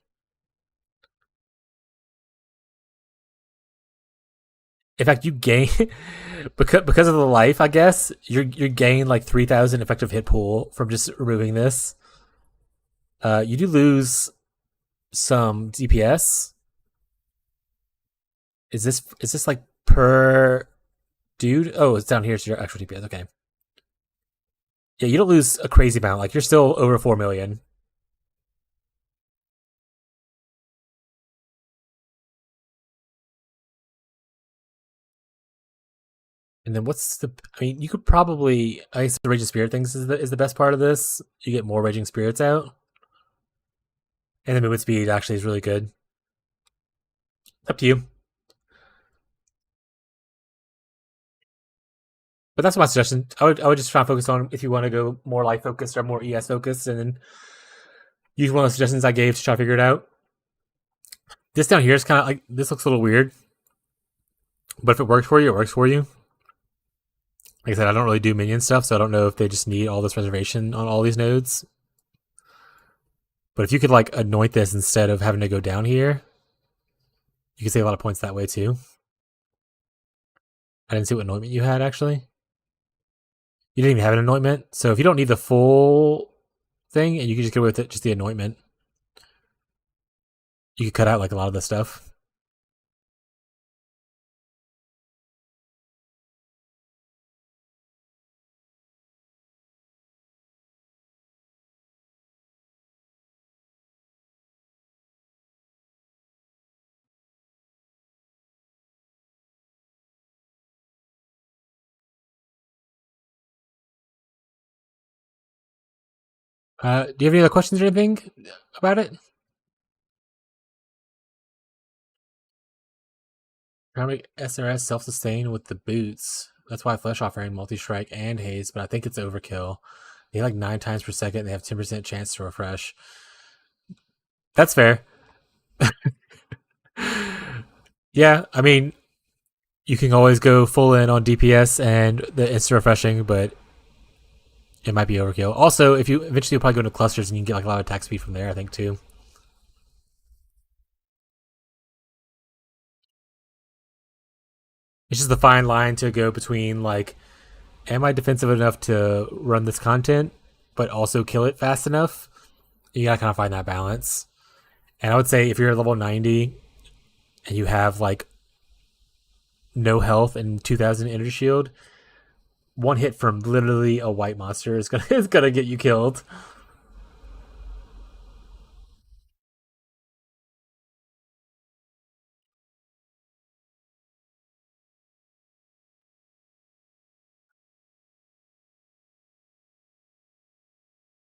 In fact, you gain because of the life, I guess, you gain like 3,000 effective hit pool from just removing this. You do lose some DPS. Is this like per dude? Oh, it's down here. It's your actual DPS. Okay. Yeah, you don't lose a crazy amount. Like, you're still over 4 million. And then what's the? I mean, you could probably. I guess the Raging Spirit things is the best part of this. You get more Raging Spirits out, and the movement speed actually is really good. Up to you. But that's my suggestion. I would just try and focus on if you want to go more life focused or more ES focused, and then use one of the suggestions I gave to try to figure it out. This down here is kind of like, this looks a little weird, but if it works for you, it works for you. Like I said, I don't really do minion stuff, so I don't know if they just need all this reservation on all these nodes. But if you could like anoint this instead of having to go down here, you can save a lot of points that way too. I didn't see what anointment you had actually. You didn't even have an anointment, so if you don't need the full thing, and you can just go with it, just the anointment, you could cut out like a lot of the stuff. Do you have any other questions or anything about it? Trying to make SRS self-sustain with the boots. That's why Flesh offering multi-strike and haze, but I think it's overkill. They like 9 times per second. They have 10% chance to refresh. That's fair. Yeah, I mean, you can always go full in on DPS and the instant refreshing, but it might be overkill. Also, if you eventually you'll probably go into clusters and you can get like a lot of attack speed from there, I think too. It's just the fine line to go between like, am I defensive enough to run this content, but also kill it fast enough? You gotta kind of find that balance. And I would say if you're level 90 and you have like no health and 2000 energy shield, one hit from literally a white monster is gonna get you killed.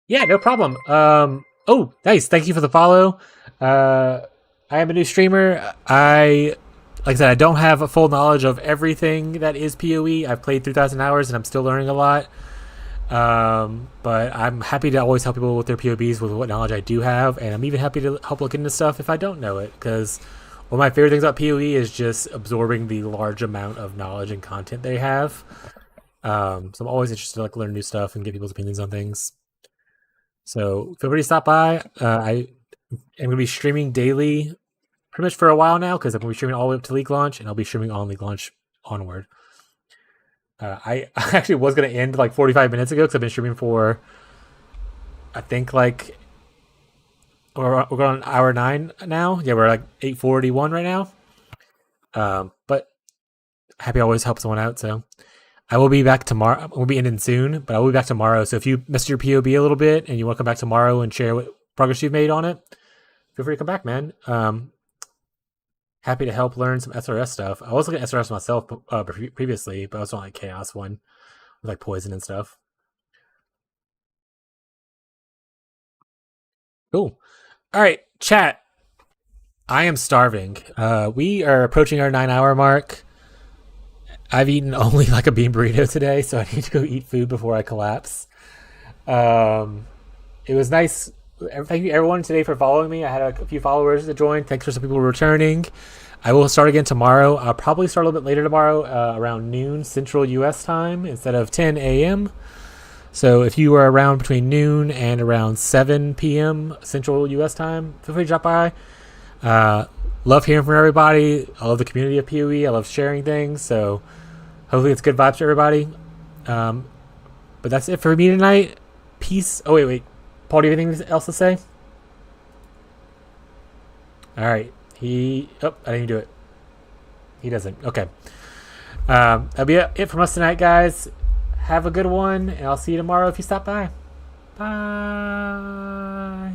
Yeah, no problem. Oh, nice. Thank you for the follow. I am a new streamer. Like I said, I don't have a full knowledge of everything that is PoE. I've played 3,000 hours and I'm still learning a lot. But I'm happy to always help people with their POBs with what knowledge I do have, and I'm even happy to help look into stuff if I don't know it, because one of my favorite things about PoE is just absorbing the large amount of knowledge and content they have. So I'm always interested to like learn new stuff and get people's opinions on things. So feel free to stop by. I am going to be streaming daily pretty much for a while now, because I'm going to be streaming all the way up to League launch, and I'll be streaming on League launch onward. I actually was going to end like 45 minutes ago because I've been streaming for, I think like, we're going on hour 9 now. Yeah, we're like 8:41 right now. But happy always help someone out. So I will be back tomorrow. We'll be ending soon, but I will be back tomorrow. So if you missed your POB a little bit and you want to come back tomorrow and share what progress you've made on it, feel free to come back, man. Happy to help learn some SRS stuff. I was looking at SRS myself previously, but I was on like Chaos one with like poison and stuff. Cool. All right, chat. I am starving. We are approaching our 9-hour mark. I've eaten only like a bean burrito today, so I need to go eat food before I collapse. It was nice. Thank you everyone today for following me. I had a few followers that joined. Thanks for some people returning. I will start again tomorrow. I'll probably start a little bit later tomorrow, around noon Central US time instead of 10 a.m. So if you are around between noon and around 7 p.m. Central US time, feel free to drop by. Love hearing from everybody. I love the community of PoE. I love sharing things. So hopefully it's good vibes for everybody. But that's it for me tonight. Peace. Oh, wait. Paul, do you have anything else to say? All right. Oh, I didn't even do it. He doesn't. Okay. That'll be it from us tonight, guys. Have a good one, and I'll see you tomorrow if you stop by. Bye.